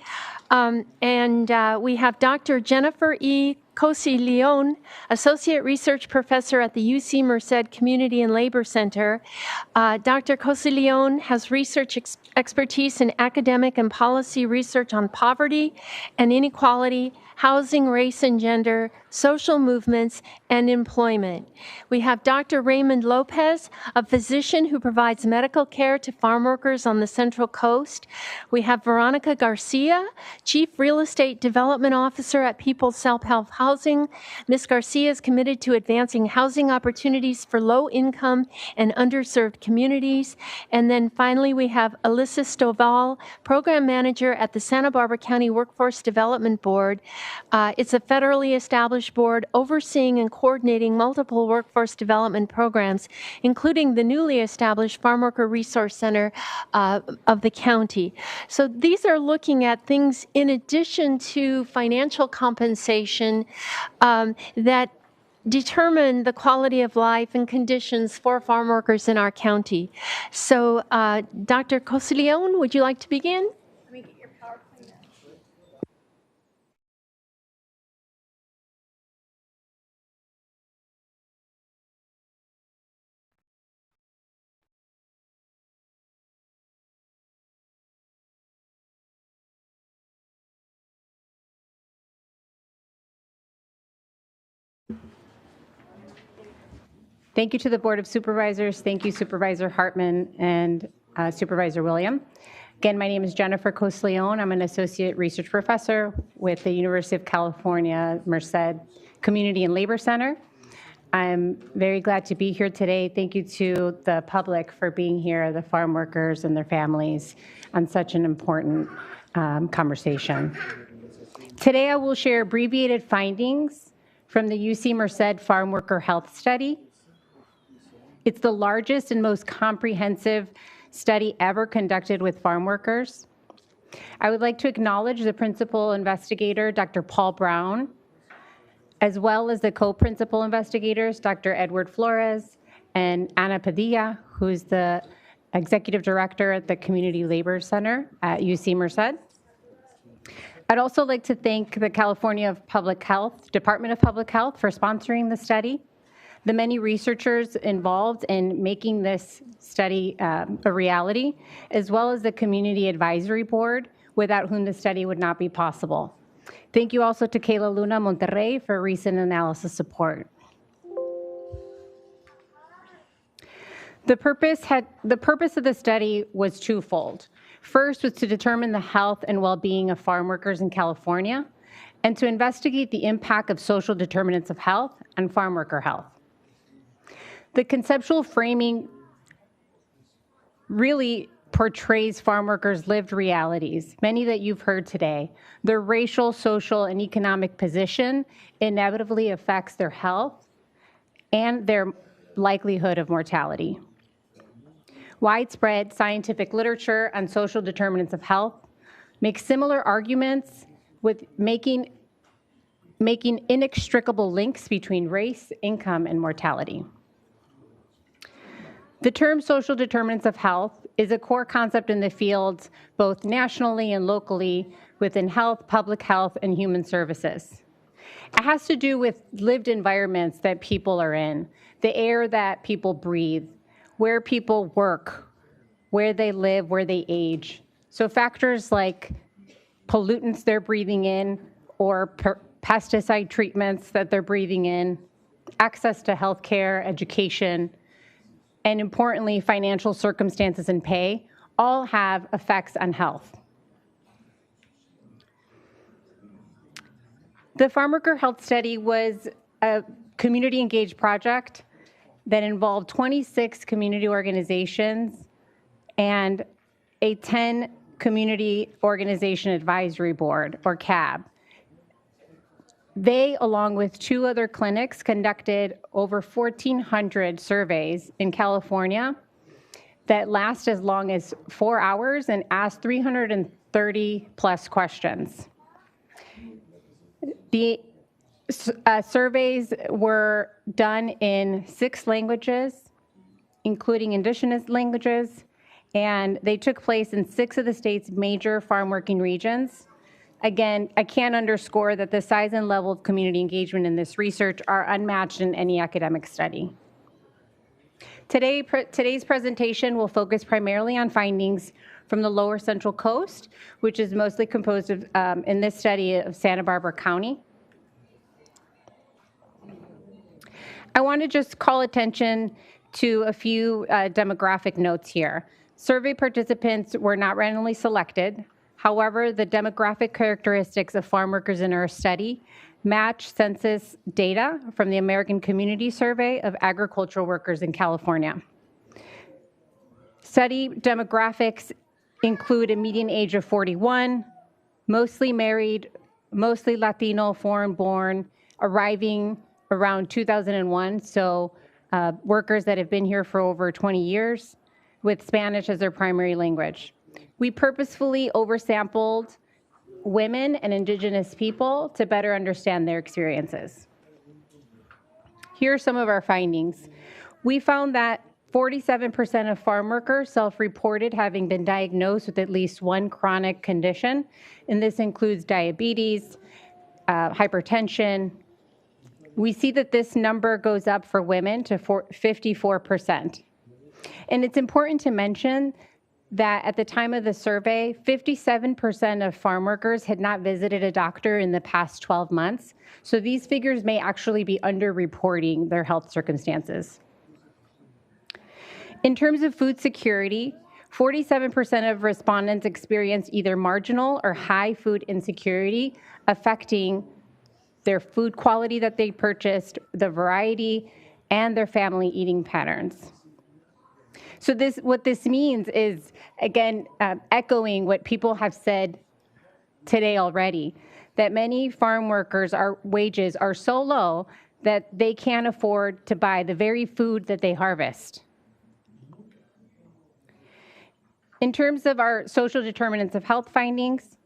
We have Dr. Jennifer E. Cosi-Leon, Associate Research Professor at the UC Merced Community and Labor Center. Dr. Cosi-Leon has research expertise in academic and policy research on poverty and inequality, housing, race and gender, social movements, and employment. We have Dr. Raymond Lopez, a physician who provides medical care to farm workers on the Central Coast. We have Veronica Garcia, Chief Real Estate Development Officer at People's Self-Help Housing. Ms. Garcia is committed to advancing housing opportunities for low-income and underserved communities. And then finally, we have Alyssa Stovall, Program Manager at the Santa Barbara County Workforce Development Board. It's a federally established board overseeing and coordinating multiple workforce development programs, including the newly established Farm Worker Resource Center of the county. So these are looking at things in addition to financial compensation that determine the quality of life and conditions for farm workers in our county. So Dr. Cosi-Leon, would you like to begin? Let me get your PowerPoint. Thank you to the Board of Supervisors. Thank you, Supervisor Hartman and Supervisor William. Again, my name is Jennifer Cosi-Leon. I'm an Associate Research Professor with the University of California, Merced Community and Labor Center. I'm very glad to be here today. Thank you to the public for being here, the farm workers and their families, on such an important conversation. Today, I will share abbreviated findings from the UC Merced Farm Worker Health Study. It's the largest and most comprehensive study ever conducted with farm workers. I would like to acknowledge the principal investigator, Dr. Paul Brown, as well as the co-principal investigators, Dr. Edward Flores and Ana Padilla, who's the executive director at the Community Labor Center at UC Merced. I'd also like to thank the California Department of Public Health for sponsoring the study, the many researchers involved in making this study a reality, as well as the Community Advisory Board, without whom the study would not be possible. Thank you also to Kayla Luna Monterrey for recent analysis support. The purpose of the study was twofold. First was to determine the health and well-being of farm workers in California, and to investigate the impact of social determinants of health on farm worker health. The conceptual framing really portrays farm workers' lived realities, many that you've heard today. Their racial, social, and economic position inevitably affects their health and their likelihood of mortality. Widespread scientific literature on social determinants of health makes similar arguments with making inextricable links between race, income, and mortality. The term social determinants of health is a core concept in the field, both nationally and locally, within health, public health, and human services. It has to do with lived environments that people are in, the air that people breathe, where people work, where they live, where they age. So factors like pollutants they're breathing in, or pesticide treatments that they're breathing in, access to health care, education, and importantly, financial circumstances and pay, all have effects on health. The Farmworker Health Study was a community engaged project that involved 26 community organizations and a 10 Community Organization Advisory Board, or CAB. They, along with 2 other clinics, conducted over 1,400 surveys in California that last as long as 4 hours and asked 330 plus questions. The surveys were done in 6 languages, including indigenous languages, and they took place in 6 of the state's major farm working regions. Again, I can't underscore that the size and level of community engagement in this research are unmatched in any academic study. Today's presentation will focus primarily on findings from the lower Central Coast, which is mostly composed of, in this study, of Santa Barbara County. I want to just call attention to a few demographic notes here. Survey participants were not randomly selected. However, the demographic characteristics of farm workers in our study match census data from the American Community Survey of agricultural workers in California. Study demographics include a median age of 41, mostly married, mostly Latino, foreign-born, arriving around 2001, so workers that have been here for over 20 years, with Spanish as their primary language. We purposefully oversampled women and indigenous people to better understand their experiences. Here are some of our findings. We found that 47% of farm workers self-reported having been diagnosed with at least one chronic condition, and this includes diabetes, hypertension. We see that this number goes up for women to 54%. And it's important to mention that at the time of the survey, 57% of farm workers had not visited a doctor in the past 12 months. So these figures may actually be underreporting their health circumstances. In terms of food security, 47% of respondents experienced either marginal or high food insecurity, affecting their food quality that they purchased, the variety, and their family eating patterns. So what this means is, again, echoing what people have said today already, that many farm workers' wages are so low that they can't afford to buy the very food that they harvest. In terms of our social determinants of health findings,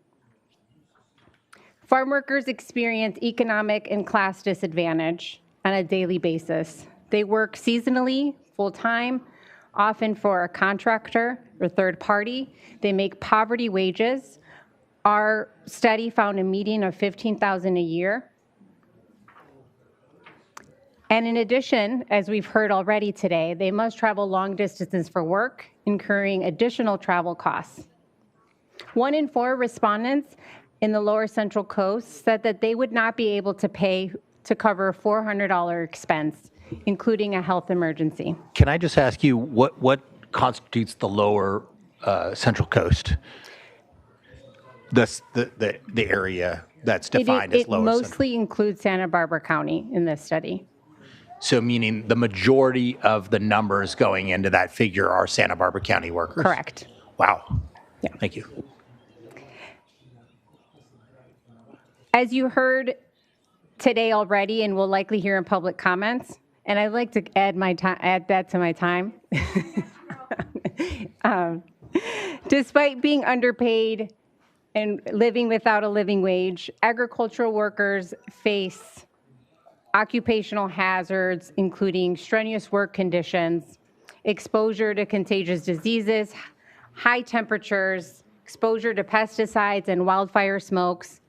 farm workers experience economic and class disadvantage on a daily basis. They work seasonally, full-time, often for a contractor or third party. They make poverty wages. Our study found a median of $15,000 a year. And in addition, as we've heard already today, they must travel long distances for work, incurring additional travel costs. 1 in 4 respondents in the lower Central Coast said that they would not be able to pay to cover a $400 expense, including a health emergency. Can I just ask you, what constitutes the lower Central Coast? The area that's defined as lower It Central. mostly includes Santa Barbara County in this study. So meaning the majority of the numbers going into that figure are Santa Barbara County workers? Correct. Wow. Yeah. Thank you. As you heard today already, and will likely hear in public comments, and I'd like to add that to my time. Despite being underpaid and living without a living wage, agricultural workers face occupational hazards, including strenuous work conditions, exposure to contagious diseases, high temperatures, exposure to pesticides and wildfire smokes.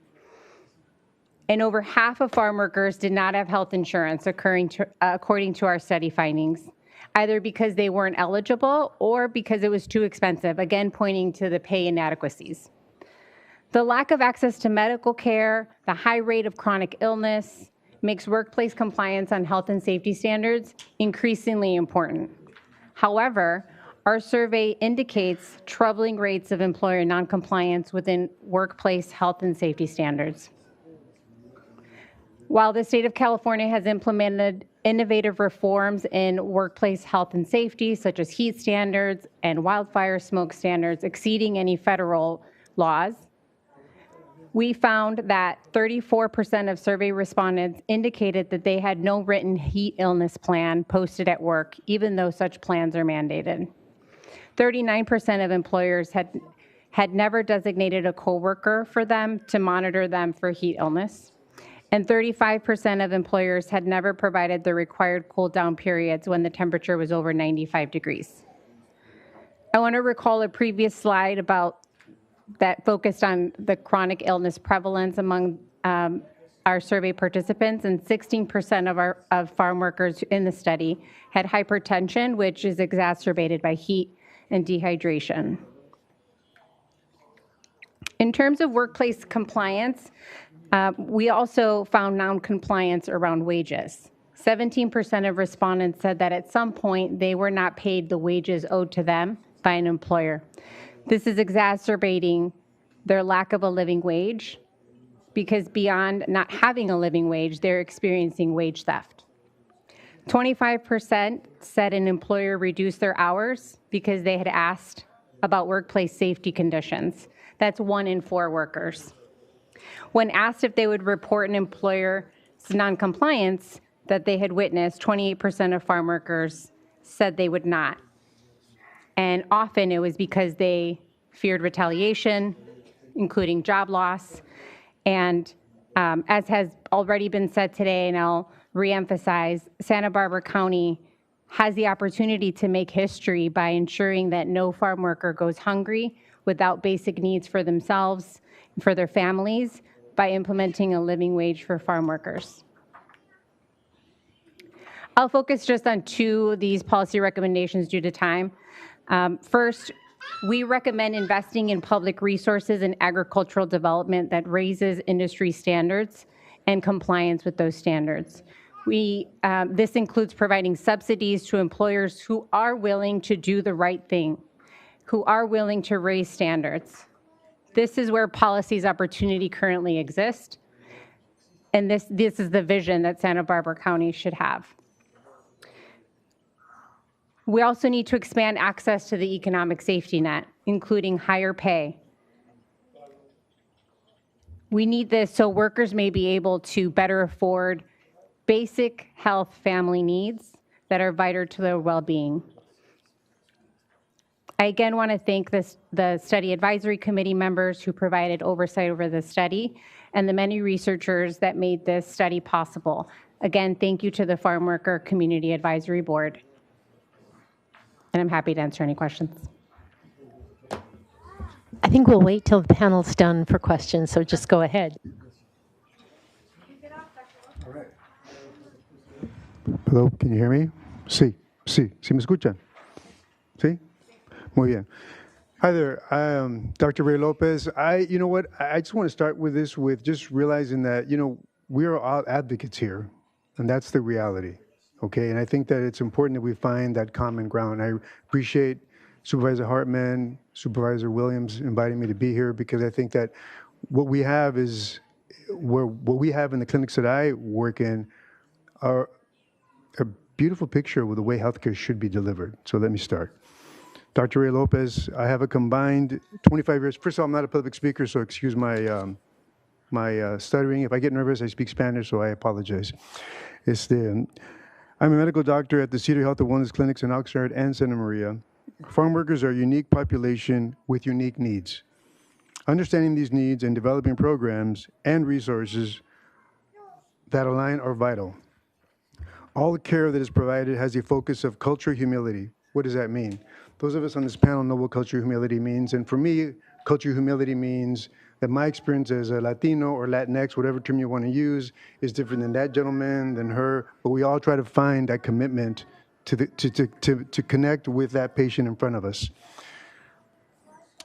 And over half of farm workers did not have health insurance, according to our study findings, either because they weren't eligible or because it was too expensive, again pointing to the pay inadequacies. The lack of access to medical care, the high rate of chronic illness, makes workplace compliance on health and safety standards increasingly important. However, our survey indicates troubling rates of employer noncompliance within workplace health and safety standards. While the state of California has implemented innovative reforms in workplace health and safety, such as heat standards and wildfire smoke standards exceeding any federal laws, we found that 34% of survey respondents indicated that they had no written heat illness plan posted at work, even though such plans are mandated. 39% of employers had never designated a coworker for them to monitor them for heat illness. And 35% of employers had never provided the required cool down periods when the temperature was over 95 degrees. I want to recall a previous slide about that focused on the chronic illness prevalence among our survey participants, and 16% of farm workers in the study had hypertension, which is exacerbated by heat and dehydration. In terms of workplace compliance, we also found non-compliance around wages. 17% of respondents said that at some point they were not paid the wages owed to them by an employer. This is exacerbating their lack of a living wage, because beyond not having a living wage, they're experiencing wage theft. 25% said an employer reduced their hours because they had asked about workplace safety conditions. That's 1 in 4 workers. When asked if they would report an employer's noncompliance that they had witnessed, 28% of farm workers said they would not. And often it was because they feared retaliation, including job loss. And as has already been said today, and I'll reemphasize, Santa Barbara County has the opportunity to make history by ensuring that no farm worker goes hungry without basic needs for themselves and for their families by implementing a living wage for farm workers. I'll focus just on 2 of these policy recommendations due to time. First, we recommend investing in public resources and agricultural development that raises industry standards and compliance with those standards. This includes providing subsidies to employers who are willing to do the right thing, who are willing to raise standards. This is where policy's opportunity currently exists, and this is the vision that Santa Barbara County should have. We also need to expand access to the economic safety net, including higher pay. We need this so workers may be able to better afford basic health family needs that are vital to their well-being. I again want to thank the study advisory committee members who provided oversight over the study and the many researchers that made this study possible. Again, thank you to the Farm Worker Community Advisory Board. And I'm happy to answer any questions. I think we'll wait till the panel's done for questions, so just go ahead. Hello, can you hear me? Sí, me escuchan? Sí? Muy bien. Hi there, Dr. Ray Lopez. You know what, I just want to start with this with just realizing that, we're all advocates here, and that's the reality. Okay, and I think that it's important that we find that common ground. I appreciate Supervisor Hartman, Supervisor Williams inviting me to be here, because I think that what we have is, what we have in the clinics that I work in are a beautiful picture of the way healthcare should be delivered. So let me start. Dr. Ray Lopez, I have a combined 25 years. First of all, I'm not a public speaker, so excuse my stuttering. If I get nervous, I speak Spanish, so I apologize. I'm a medical doctor at the Cedar Health and Wellness Clinics in Oxnard and Santa Maria. Farm workers are a unique population with unique needs. Understanding these needs and developing programs and resources that align are vital. All the care that is provided has a focus of culture humility. What does that mean? Those of us on this panel know what culture humility means, and for me, culture humility means that my experience as a Latino or Latinx, whatever term you want to use, is different than that gentleman, than her, but we all try to find that commitment to connect with that patient in front of us.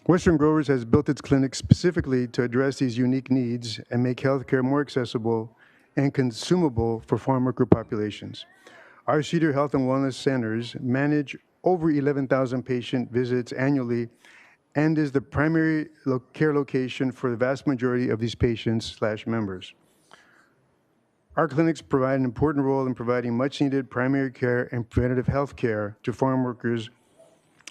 Western Growers has built its clinic specifically to address these unique needs and make healthcare more accessible and consumable for farm worker populations. Our Cedar Health and Wellness Centers manage over 11,000 patient visits annually and is the primary care location for the vast majority of these patients/members. Our clinics provide an important role in providing much-needed primary care and preventative health care to farm workers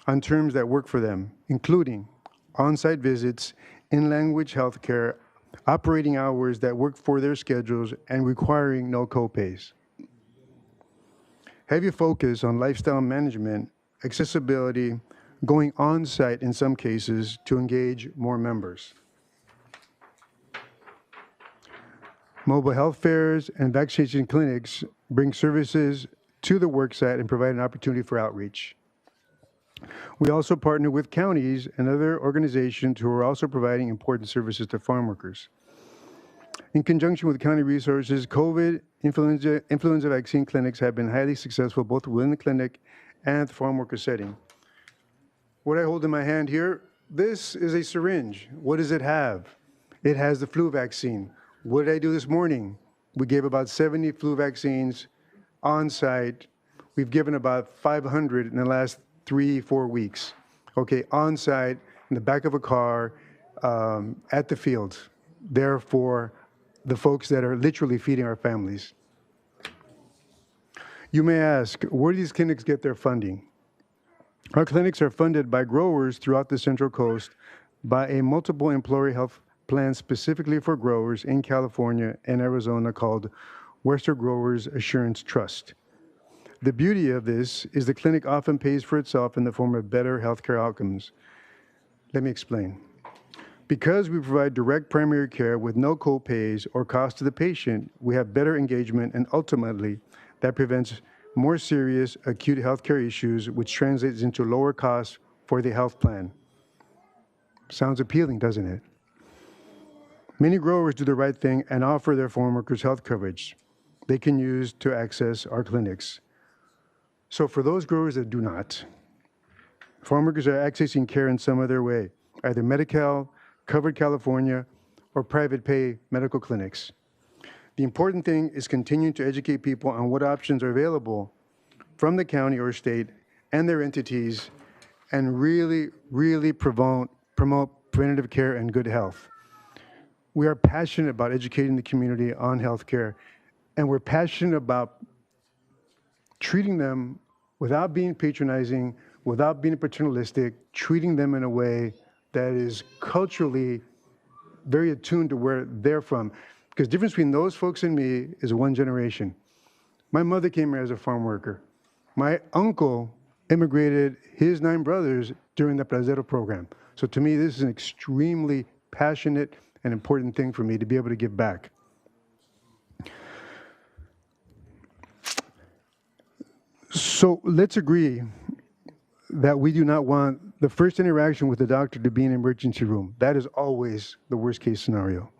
on terms that work for them, including on-site visits, in-language health care, operating hours that work for their schedules, and requiring no copays. Heavy focus on lifestyle management, accessibility, going on-site in some cases to engage more members. Mobile health fairs and vaccination clinics bring services to the worksite and provide an opportunity for outreach. We also partner with counties and other organizations who are also providing important services to farm workers. In conjunction with county resources, COVID influenza vaccine clinics have been highly successful both within the clinic and the farm worker setting. What I hold in my hand here, this is a syringe. What does it have? It has the flu vaccine. What did I do this morning? We gave about 70 flu vaccines on site. We've given about 500 in the last 3-4 weeks. Okay, on site, in the back of a car, at the fields. Therefore, the folks that are literally feeding our families. You may ask, where do these clinics get their funding? Our clinics are funded by growers throughout the Central Coast by a multiple employer health plan specifically for growers in California and Arizona called Western Growers Assurance Trust. The beauty of this is the clinic often pays for itself in the form of better healthcare outcomes. Let me explain. Because we provide direct primary care with no co-pays or cost to the patient, we have better engagement, and ultimately that prevents more serious acute healthcare issues, which translates into lower costs for the health plan. Sounds appealing, doesn't it? Many growers do the right thing and offer their farm workers health coverage they can use to access our clinics. So for those growers that do not, farm workers are accessing care in some other way, either Medi-Cal, Covered California, or private pay medical clinics. The important thing is continuing to educate people on what options are available from the county or state and their entities, and really promote preventative care and good health. We are passionate about educating the community on healthcare, and we're passionate about treating them without being patronizing, without being paternalistic, treating them in a way that is culturally very attuned to where they're from. Because the difference between those folks and me is one generation. My mother came here as a farm worker. My uncle immigrated his 9 brothers during the Pradero program. So to me, this is an extremely passionate and important thing for me to be able to give back. So let's agree that we do not want the first interaction with the doctor to be in an emergency room. That is always the worst case scenario.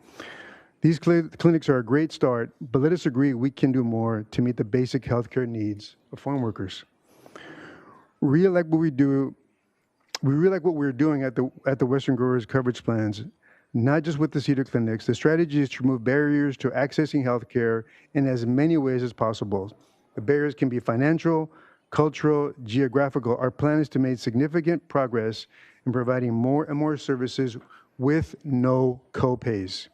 These clinics are a great start, but let us agree we can do more to meet the basic healthcare needs of farm workers. We really like what we do. We really like what we're doing at the Western Growers coverage plans, not just with the Cedar clinics. The strategy is to remove barriers to accessing healthcare in as many ways as possible. The barriers can be financial, cultural, geographical. Our plan is to make significant progress in providing more and more services with no co-pays.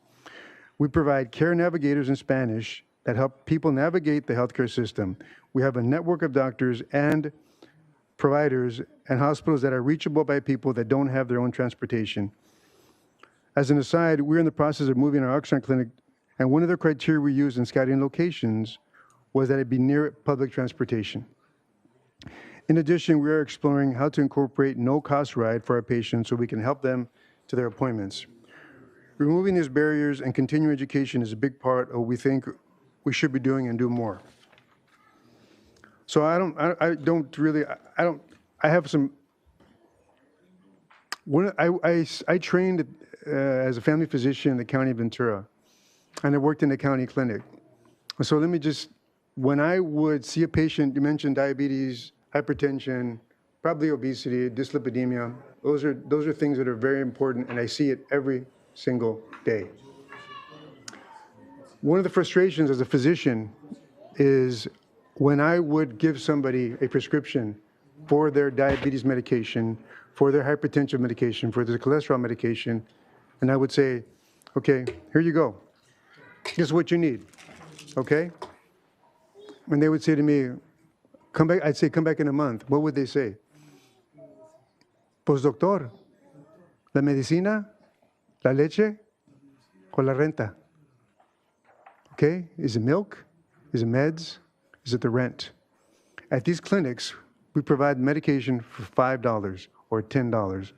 We provide care navigators in Spanish that help people navigate the healthcare system. We have a network of doctors and providers and hospitals that are reachable by people that don't have their own transportation. As an aside, we're in the process of moving our Oxnard clinic, and one of the criteria we used in scouting locations was that it be near public transportation. In addition, we are exploring how to incorporate no-cost ride for our patients so we can help them to their appointments. Removing these barriers and continuing education is a big part of what we think we should be doing and do more. So I have some, I trained as a family physician in the county of Ventura, and I worked in the county clinic. So let me just, when I would see a patient, you mentioned diabetes, hypertension, probably obesity, dyslipidemia. Those are things that are very important, and I see it every single day. One of the frustrations as a physician is when I would give somebody a prescription for their diabetes medication, for their hypertension medication, for their cholesterol medication, and I would say, okay, here you go. This is what you need, okay? And they would say to me, come back. I'd say, come back in a month. What would they say? Pues doctor, la medicina, la leche, o la renta? Okay, is it milk? Is it meds? Is it the rent? At these clinics, we provide medication for $5 or $10.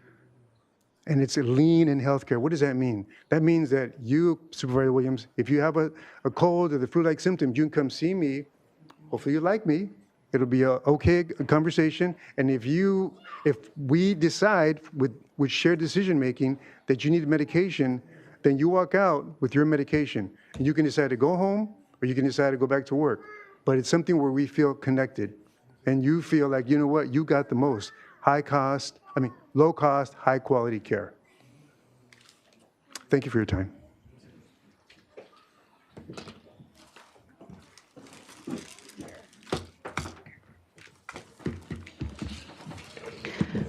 And it's lean in healthcare. What does that mean? That means that you, Supervisor Williams, if you have a cold or the flu-like symptoms, you can come see me. Hopefully you like me. It'll be a okay conversation. And if we decide with shared decision-making that you need medication, then you walk out with your medication. And you can decide to go home or you can decide to go back to work. But it's something where we feel connected. And you feel like, you know what, you got the most low cost, high quality care. Thank you for your time.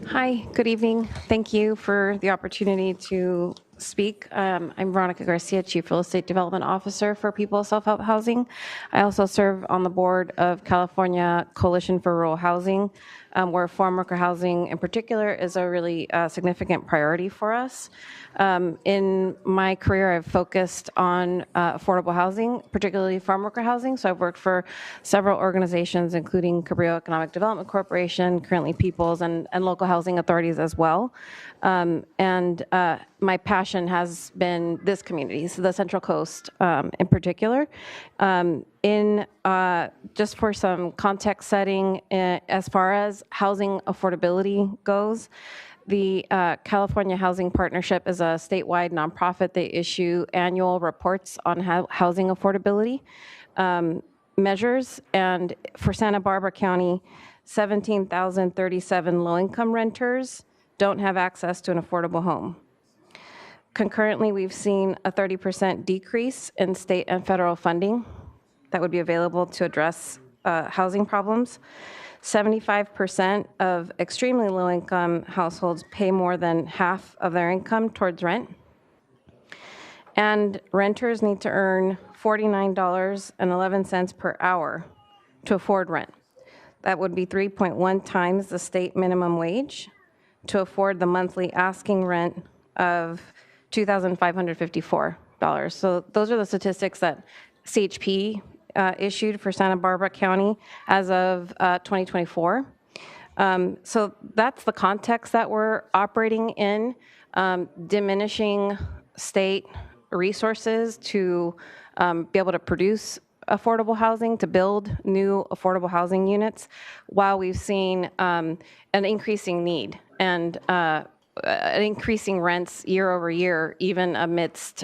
Hi, good evening. Thank you for the opportunity to speak. I'm Veronica Garcia, Chief Real Estate Development Officer for People Self-Help Housing. I also serve on the board of California Coalition for Rural Housing, where farm worker housing in particular is a really significant priority for us. In my career, I've focused on affordable housing, particularly farm worker housing. So I've worked for several organizations, including Cabrillo Economic Development Corporation, currently Peoples, and local housing authorities as well. My passion has been this community, so the Central Coast in particular. Just for some context setting, as far as housing affordability goes, the California Housing Partnership is a statewide nonprofit. They issue annual reports on housing affordability measures. And for Santa Barbara County, 17,037 low-income renters don't have access to an affordable home. Concurrently, we've seen a 30% decrease in state and federal funding that would be available to address housing problems. 75% of extremely low-income households pay more than half of their income towards rent. And renters need to earn $49.11 per hour to afford rent. That would be 3.1 times the state minimum wage to afford the monthly asking rent of $2,554. So those are the statistics that CHP issued for Santa Barbara County as of 2024. So that's the context that we're operating in, diminishing state resources to be able to produce affordable housing, to build new affordable housing units, while we've seen an increasing need and increasing rents year over year, even amidst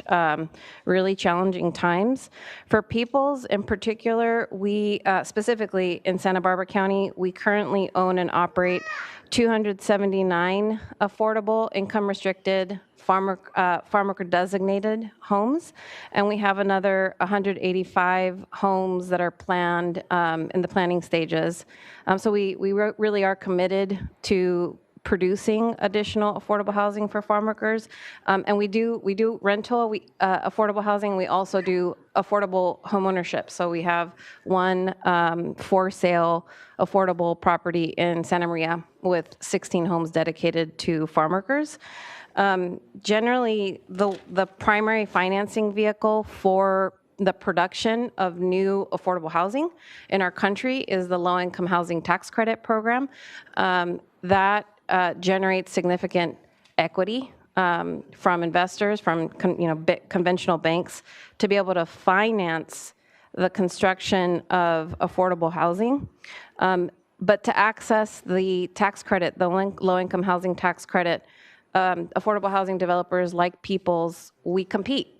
really challenging times. For Peoples in particular, we specifically in Santa Barbara County, we currently own and operate 279 affordable, income-restricted, farm worker designated homes, and we have another 185 homes that are planned in the planning stages. So we really are committed to producing additional affordable housing for farm workers, and we do rental, affordable housing. We also do affordable homeownership. So we have one for sale affordable property in Santa Maria with 16 homes dedicated to farm workers. Generally, the primary financing vehicle for the production of new affordable housing in our country is the Low-Income Housing Tax Credit Program. That generates significant equity from investors, from conventional banks, to be able to finance the construction of affordable housing. But to access the tax credit, the low-income housing tax credit, affordable housing developers like Peoples, we compete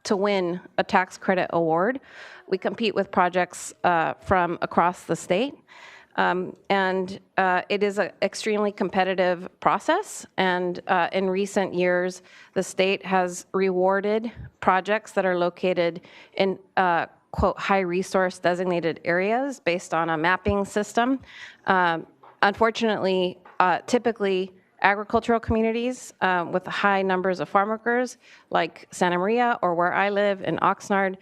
to win a tax credit award. We compete with projects from across the state. And it is an extremely competitive process. And in recent years, the state has rewarded projects that are located in quote, high resource designated areas based on a mapping system. Unfortunately, typically agricultural communities with high numbers of farm workers like Santa Maria or where I live in Oxnard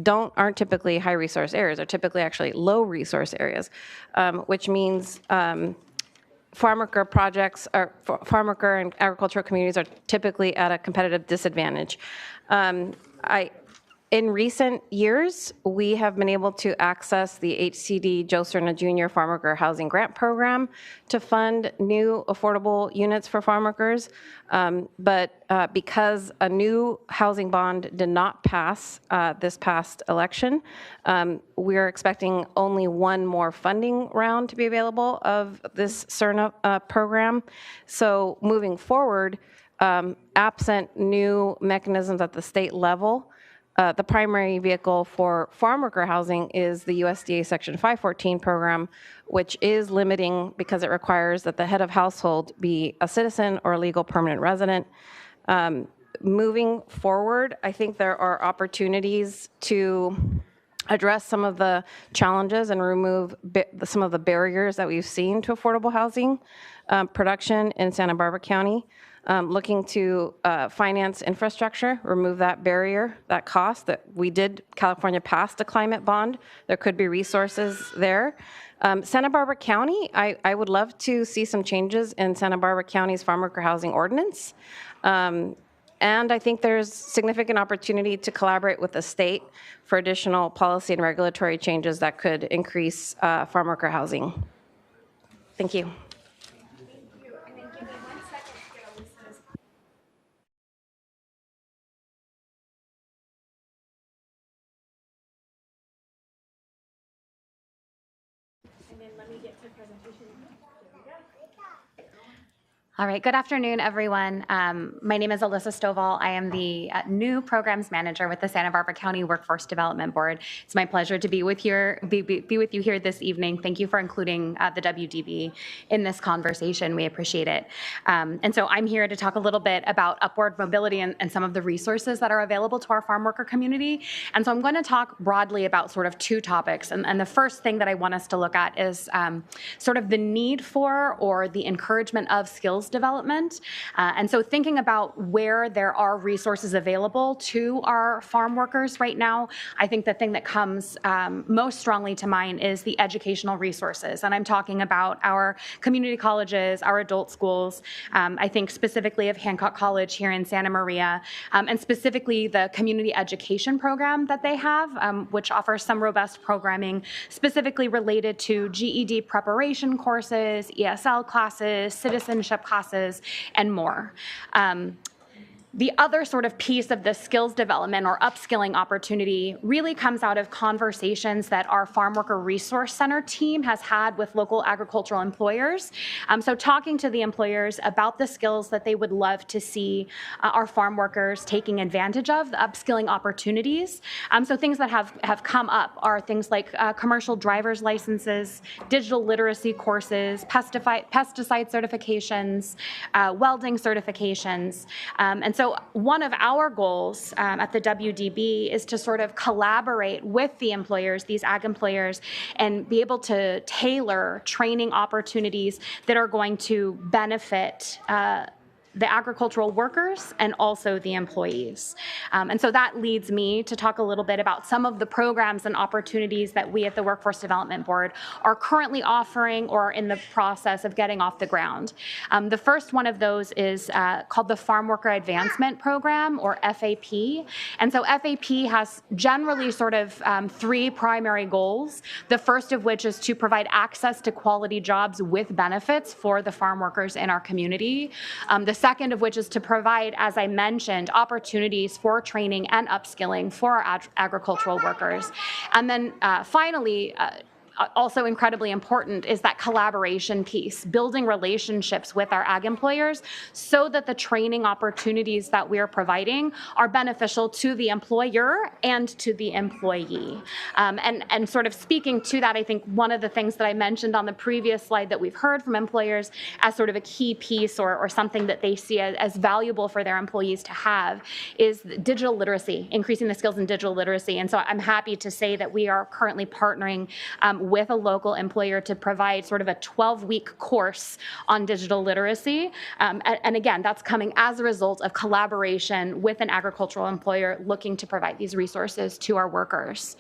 aren't typically high resource areas. They're typically actually low resource areas, which means farm worker projects or farm worker and agricultural communities are typically at a competitive disadvantage. In recent years, we have been able to access the HCD Joe Cerna Jr. Farm Worker Housing Grant Program to fund new affordable units for farm workers. But because a new housing bond did not pass this past election, we are expecting only one more funding round to be available of this Cerna program. So moving forward, absent new mechanisms at the state level, the primary vehicle for farm worker housing is the USDA Section 514 program, which is limiting because it requires that the head of household be a citizen or a legal permanent resident. Moving forward, I think there are opportunities to address some of the challenges and remove some of the barriers that we've seen to affordable housing production in Santa Barbara County. Looking to finance infrastructure, remove that barrier, that cost that California passed a climate bond. There could be resources there. Santa Barbara County, I would love to see some changes in Santa Barbara County's farm worker housing ordinance. And I think there's significant opportunity to collaborate with the state for additional policy and regulatory changes that could increase farm worker housing. Thank you. All right, good afternoon, everyone. My name is Alyssa Stovall. I am the new programs manager with the Santa Barbara County Workforce Development Board. It's my pleasure to be with you here this evening. Thank you for including the WDB in this conversation. We appreciate it. And so I'm here to talk a little bit about upward mobility and some of the resources that are available to our farm worker community. And so I'm going to talk broadly about sort of two topics. And the first thing that I want us to look at is sort of the need for or the encouragement of skills development. And so thinking about where there are resources available to our farm workers right now, I think the thing that comes most strongly to mind is the educational resources. And I'm talking about our community colleges, our adult schools. I think specifically of Hancock College here in Santa Maria, and specifically the community education program that they have, which offers some robust programming specifically related to GED preparation courses, ESL classes, citizenship classes, and more. The other sort of piece of the skills development or upskilling opportunity really comes out of conversations that our Farm Worker Resource Center team has had with local agricultural employers. So talking to the employers about the skills that they would love to see our farm workers taking advantage of, the upskilling opportunities. So things that have come up are things like commercial driver's licenses, digital literacy courses, pesticide certifications, welding certifications. And so one of our goals at the WDB is to sort of collaborate with the employers, these ag employers, and be able to tailor training opportunities that are going to benefit the agricultural workers and also the employees. And so that leads me to talk a little bit about some of the programs and opportunities that we at the Workforce Development Board are currently offering or in the process of getting off the ground. The first one of those is called the Farm Worker Advancement Program, or FAP. And so FAP has generally sort of three primary goals, the first of which is to provide access to quality jobs with benefits for the farm workers in our community. The second of which is to provide, as I mentioned, opportunities for training and upskilling for our agricultural workers. And then finally, also incredibly important is that collaboration piece, building relationships with our ag employers so that the training opportunities that we are providing are beneficial to the employer and to the employee. And sort of speaking to that, I think one of the things that I mentioned on the previous slide that we've heard from employers as sort of a key piece or something that they see as valuable for their employees to have is digital literacy, increasing the skills in digital literacy. And so I'm happy to say that we are currently partnering with a local employer to provide sort of a 12-week course on digital literacy. And again, that's coming as a result of collaboration with an agricultural employer looking to provide these resources to our workers.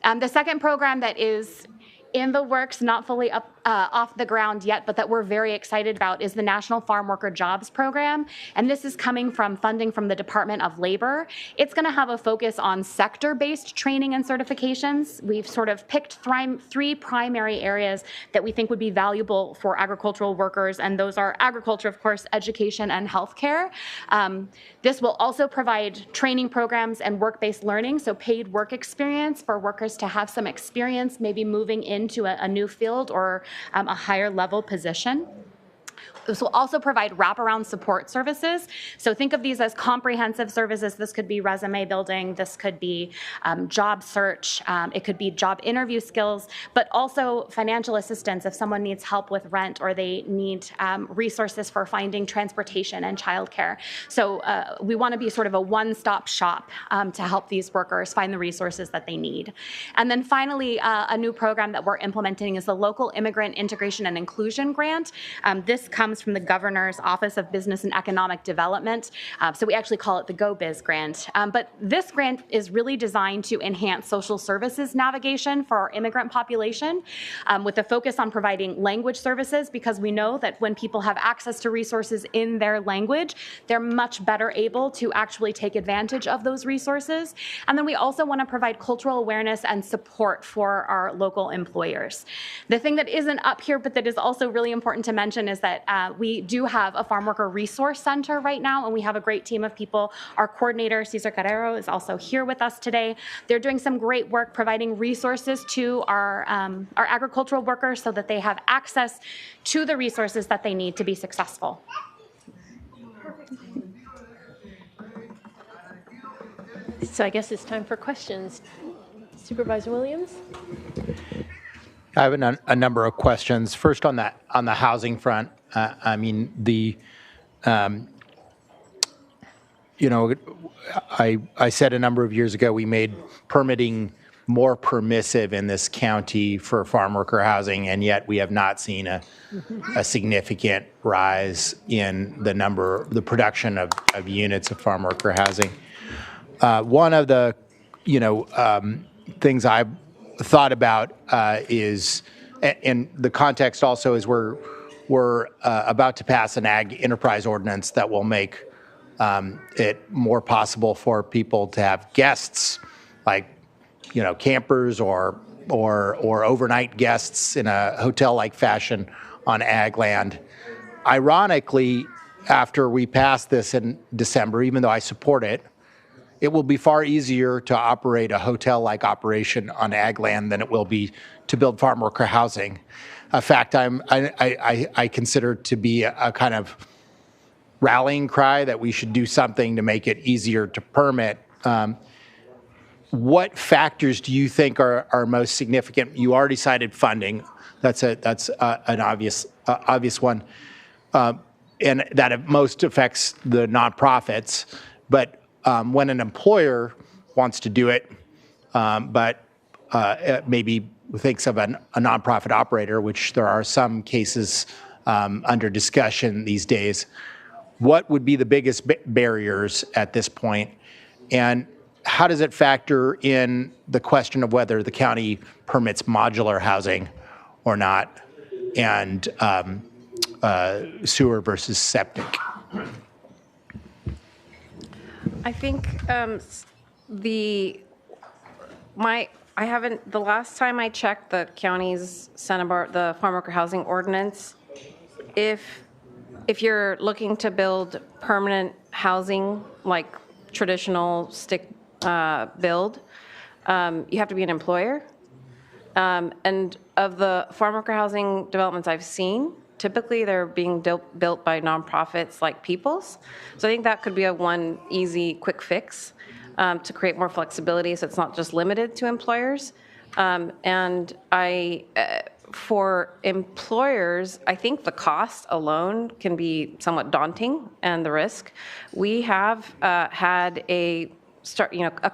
The second program that is in the works, not fully off the ground yet, but that we're very excited about is the National Farm Worker Jobs Program. And this is coming from funding from the Department of Labor. It's going to have a focus on sector-based training and certifications. We've sort of picked three primary areas that we think would be valuable for agricultural workers, and those are agriculture, of course, education, and healthcare. This will also provide training programs and work-based learning, so paid work experience for workers to have some experience, maybe moving into a new field or a higher level position. This will also provide wraparound support services. So think of these as comprehensive services. This could be resume building. This could be job search. It could be job interview skills, but also financial assistance if someone needs help with rent or they need resources for finding transportation and childcare. So we want to be sort of a one-stop shop to help these workers find the resources that they need. And then finally, a new program that we're implementing is the Local Immigrant Integration and Inclusion Grant. This comes from the Governor's Office of Business and Economic Development. So we actually call it the Go Biz grant. But this grant is really designed to enhance social services navigation for our immigrant population with a focus on providing language services, because we know that when people have access to resources in their language, they're much better able to actually take advantage of those resources. And then we also want to provide cultural awareness and support for our local employers. The thing that isn't up here, but that is also really important to mention, is that we do have a Farm Worker Resource Center right now, and we have a great team of people. Our coordinator, Cesar Carrero, is also here with us today. They're doing some great work providing resources to our agricultural workers so that they have access to the resources that they need to be successful. So I guess it's time for questions. Supervisor Williams? I have a number of questions. First, on the housing front, I mean, I said a number of years ago we made permitting more permissive in this county for farm worker housing, and yet we have not seen a significant rise in the production of units of farm worker housing. One of the things I've thought about is, and the context also is we're about to pass an ag enterprise ordinance that will make it more possible for people to have guests, like campers or overnight guests in a hotel-like fashion on ag land. Ironically, after we pass this in December, even though I support it, it will be far easier to operate a hotel-like operation on ag land than it will be to build farm worker housing. A fact I consider to be a kind of rallying cry that we should do something to make it easier to permit. What factors do you think are most significant? You already cited funding. That's an obvious one, and that most affects the nonprofits. But when an employer wants to do it, but maybe thinks of a nonprofit operator, which there are some cases under discussion these days, what would be the biggest barriers at this point? And how does it factor in the question of whether the county permits modular housing or not, and sewer versus septic? I think the last time I checked the county's the farm worker housing ordinance, if you're looking to build permanent housing like traditional stick build, you have to be an employer. And of the farm worker housing developments I've seen, typically they're being built by nonprofits like People's. So I think that could be a one easy, quick fix to create more flexibility so it's not just limited to employers. And for employers, I think the cost alone can be somewhat daunting and the risk. We have had a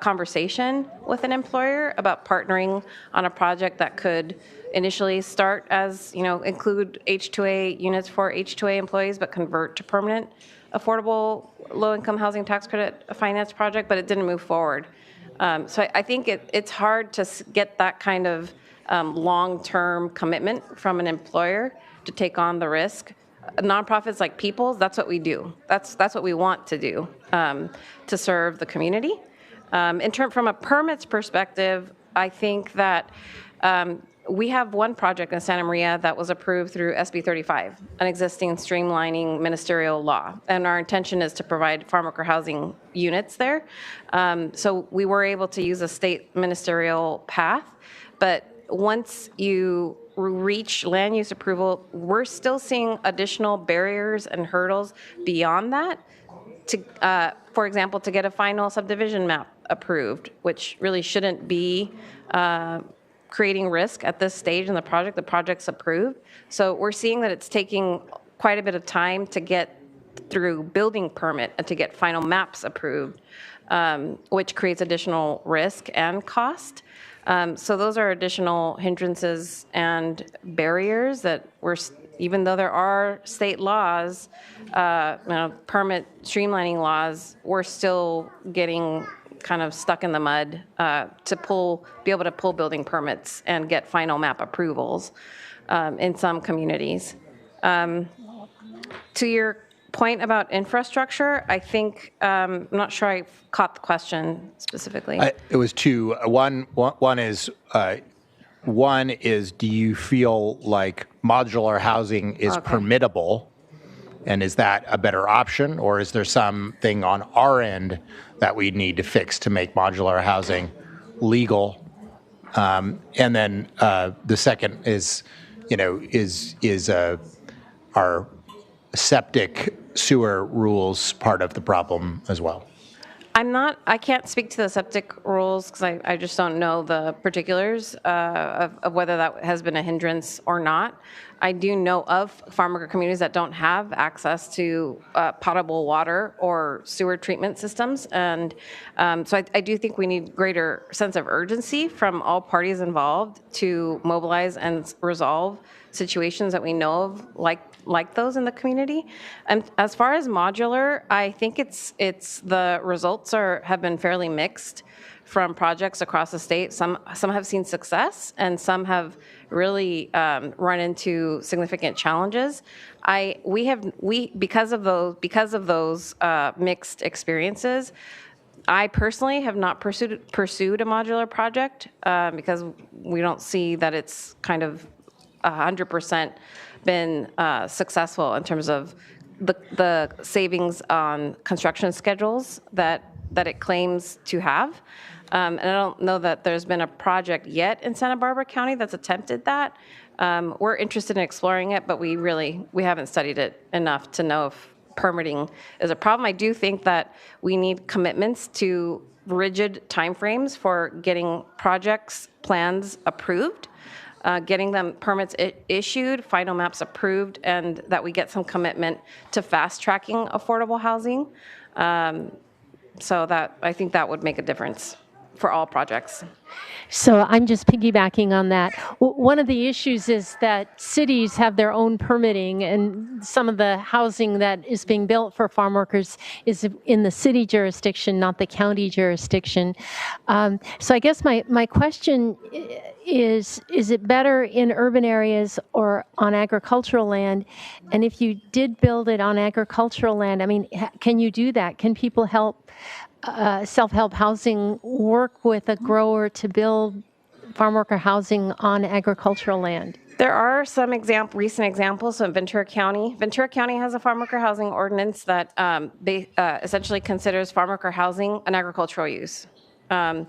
conversation with an employer about partnering on a project that could initially start as, include H-2A units for H-2A employees, but convert to permanent affordable low-income housing tax credit finance project, but it didn't move forward. So I think it's hard to get that kind of long-term commitment from an employer to take on the risk. Nonprofits like People's, that's what we do. That's what we want to do to serve the community. From a permits perspective, I think that we have one project in Santa Maria that was approved through SB 35, an existing streamlining ministerial law. And our intention is to provide farm worker housing units there. So we were able to use a state ministerial path. But once you reach land use approval, we're still seeing additional barriers and hurdles beyond that. For example, to get a final subdivision map approved, which really shouldn't be creating risk at this stage in the project. The project's approved. So we're seeing that it's taking quite a bit of time to get through building permit and to get final maps approved, which creates additional risk and cost. So those are additional hindrances and barriers that even though there are state laws, permit streamlining laws, we're still getting kind of stuck in the mud to be able to pull building permits and get final map approvals in some communities. To your point about infrastructure, I think, I'm not sure I caught the question specifically. It was two. One is, do you feel like modular housing is permittable? And is that a better option? Or is there something on our end that we need to fix to make modular housing legal? And then the second is, our septic sewer rules part of the problem as well? I can't speak to the septic rules because I just don't know the particulars of whether that has been a hindrance or not. I do know of farm worker communities that don't have access to potable water or sewer treatment systems. And so I do think we need greater sense of urgency from all parties involved to mobilize and resolve situations that we know of like those in the community. And as far as modular, I think the results have been fairly mixed from projects across the state. Some have seen success, and some have really run into significant challenges. Because of those mixed experiences, I personally have not pursued a modular project because we don't see that it's kind of 100% been successful in terms of the savings on construction schedules that it claims to have. And I don't know that there's been a project yet in Santa Barbara County that's attempted that. We're interested in exploring it, but we haven't studied it enough to know if permitting is a problem. I do think that we need commitments to rigid timeframes for getting projects, plans approved, getting them permits issued, final maps approved, and that we get some commitment to fast-tracking affordable housing. So that I think that would make a difference for all projects. So I'm just piggybacking on that. One of the issues is that cities have their own permitting, and some of the housing that is being built for farm workers is in the city jurisdiction, not the county jurisdiction. So I guess my question is it better in urban areas or on agricultural land? And if you did build it on agricultural land, I mean, can you do that? Can people help self-help housing work with a grower to build farm worker housing on agricultural land? There are some recent examples in Ventura County. Ventura County has a farm worker housing ordinance that essentially considers farm worker housing an agricultural use. A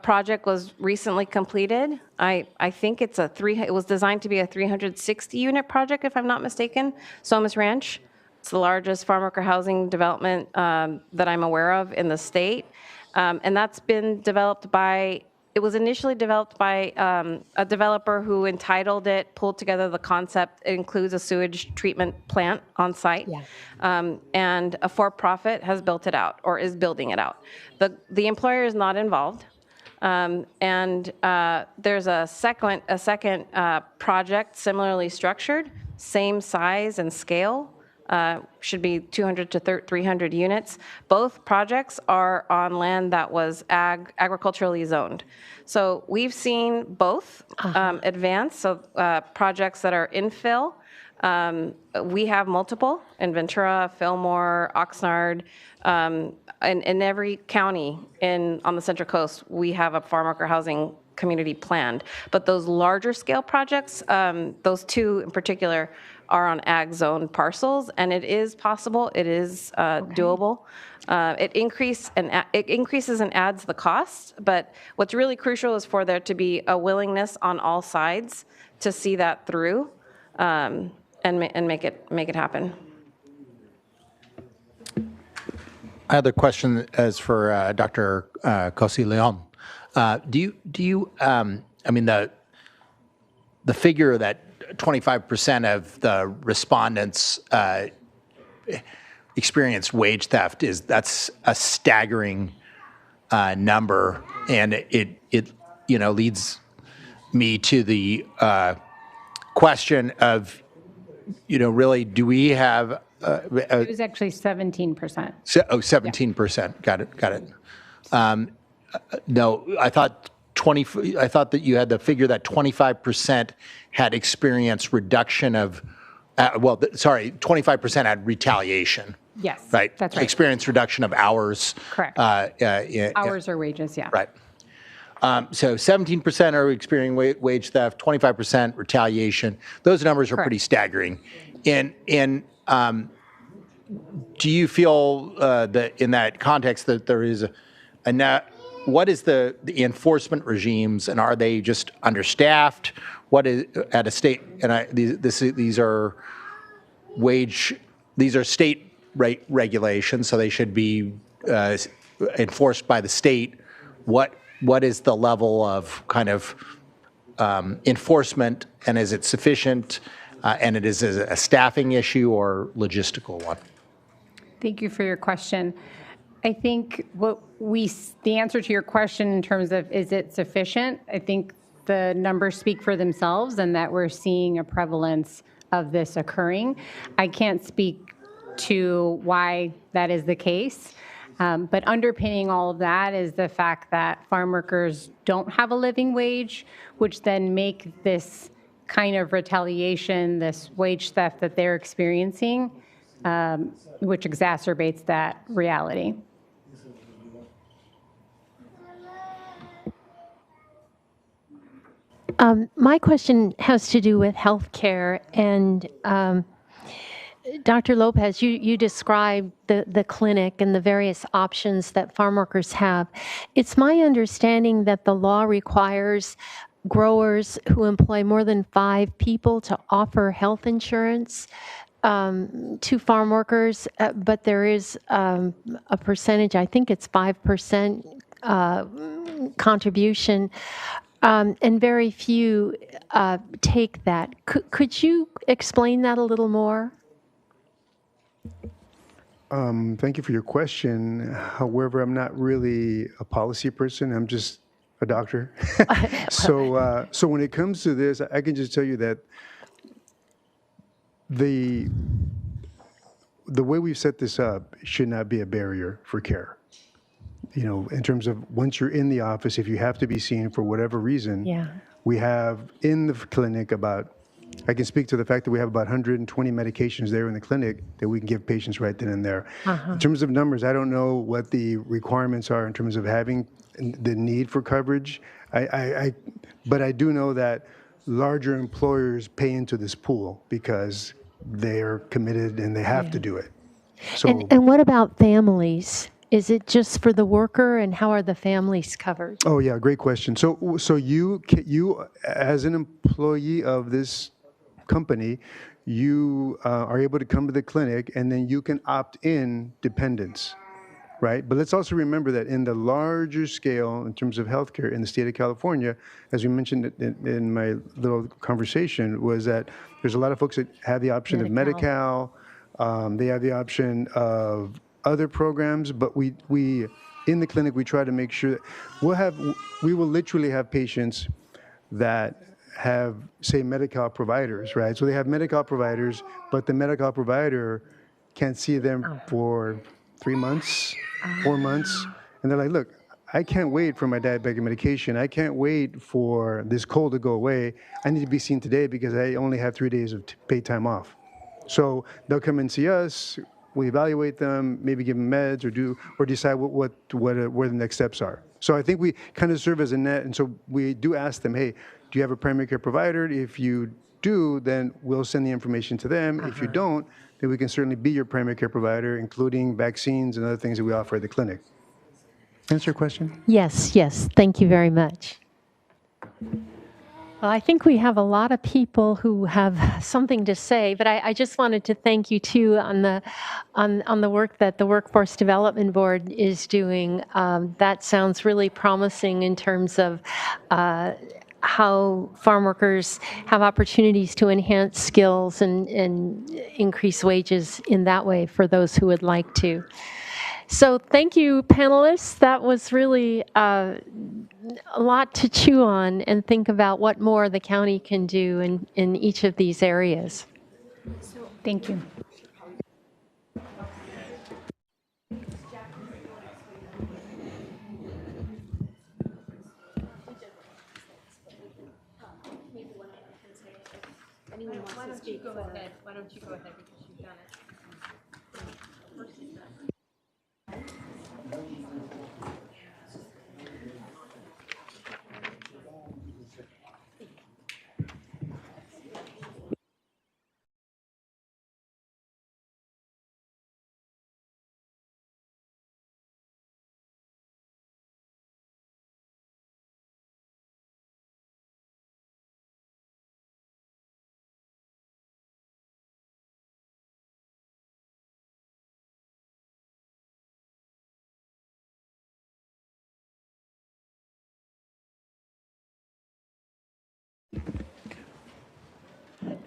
project was recently completed. I think it was designed to be a 360-unit project, if I'm not mistaken, Somas Ranch. It's the largest farm worker housing development that I'm aware of in the state. And that's been developed by, it was initially developed by a developer who entitled it, pulled together the concept. It includes a sewage treatment plant on site. And a for-profit has built it out or is building it out. The employer is not involved. There's a second project similarly structured, same size and scale, should be 200 to 300 units. Both projects are on land that was agriculturally zoned. So we've seen both advance, so projects that are infill. We have multiple in Ventura, Fillmore, Oxnard. In every county on the Central Coast, we have a farm worker housing community planned. But those larger scale projects, those two in particular, are on ag zone parcels, and it is possible, it is doable. It increases and adds the cost, but what's really crucial is for there to be a willingness on all sides to see that through and make it happen. I have a question as for Dr. Cosi-Leon. Do you I mean, the figure that 25% of the respondents experienced wage theft that's a staggering number, and it leads me to the question of really, do we have It was actually 17%. 17%. Got it. No, I thought that you had the figure that 25% had experienced reduction of, 25% had retaliation. Yes, right? that's right. Experienced reduction of hours. Correct. Hours or wages, yeah. Right. So 17% are experiencing wage theft, 25% retaliation. Those numbers are pretty staggering. Do you feel that in that context that there is what is the enforcement regimes, and are they just understaffed? What is at a state? And these are state regulations, so they should be enforced by the state. What is the level of kind of enforcement, and is it sufficient? And it is a staffing issue or logistical one? Thank you for your question. I think the answer to your question in terms of is it sufficient, I think the numbers speak for themselves and that we're seeing a prevalence of this occurring. I can't speak to why that is the case, but underpinning all of that is the fact that farm workers don't have a living wage, which then make this kind of retaliation, this wage theft that they're experiencing, which exacerbates that reality. My question has to do with healthcare, and Dr. Lopez, you described the clinic and the various options that farm workers have. It's my understanding that the law requires growers who employ more than 5 people to offer health insurance to farm workers, but there is a percentage, I think it's 5% contribution, and very few take that. Could you explain that a little more? Thank you for your question. However, I'm not really a policy person. I'm just a doctor. So when it comes to this, I can just tell you that the way we've set this up should not be a barrier for care. In terms of once you're in the office, if you have to be seen for whatever reason, we have in the clinic I can speak to the fact that we have about 120 medications there in the clinic that we can give patients right then and there. In terms of numbers, I don't know what the requirements are in terms of having the need for coverage. But I do know that larger employers pay into this pool because they are committed and they have to do it. So, and what about families? Is it just for the worker, and how are the families covered? Oh yeah, great question. So you as an employee of this company, you are able to come to the clinic, and then you can opt in dependents, right? But let's also remember that in the larger scale, in terms of healthcare in the state of California, as we mentioned in my little conversation, was that there's a lot of folks that have the option of Medi-Cal. They have the option of other programs, but we in the clinic, we try to make sure that we will literally have patients that have, say, Medi-Cal providers, right? So they have Medi-Cal providers, but the Medi-Cal provider can't see them for 3 months, 4 months. And they're like, look, I can't wait for my diabetic medication. I can't wait for this cold to go away. I need to be seen today because I only have 3 days of paid time off. So they'll come and see us. We evaluate them, maybe give them meds, or decide where the next steps are. So I think we kind of serve as a net, and so we do ask them, hey, do you have a primary care provider? If you do, then we'll send the information to them. If you don't, then we can certainly be your primary care provider, including vaccines and other things that we offer at the clinic. Answer your question? Yes, yes. Thank you very much. Well, I think we have a lot of people who have something to say, but I just wanted to thank you too on the work that the Workforce Development Board is doing. That sounds really promising in terms of how farm workers have opportunities to enhance skills and increase wages in that way for those who would like to. So thank you, panelists. That was really a lot to chew on and think about what more the county can do in each of these areas. Thank you. Why don't you go ahead? Why don't you go ahead because you've done it.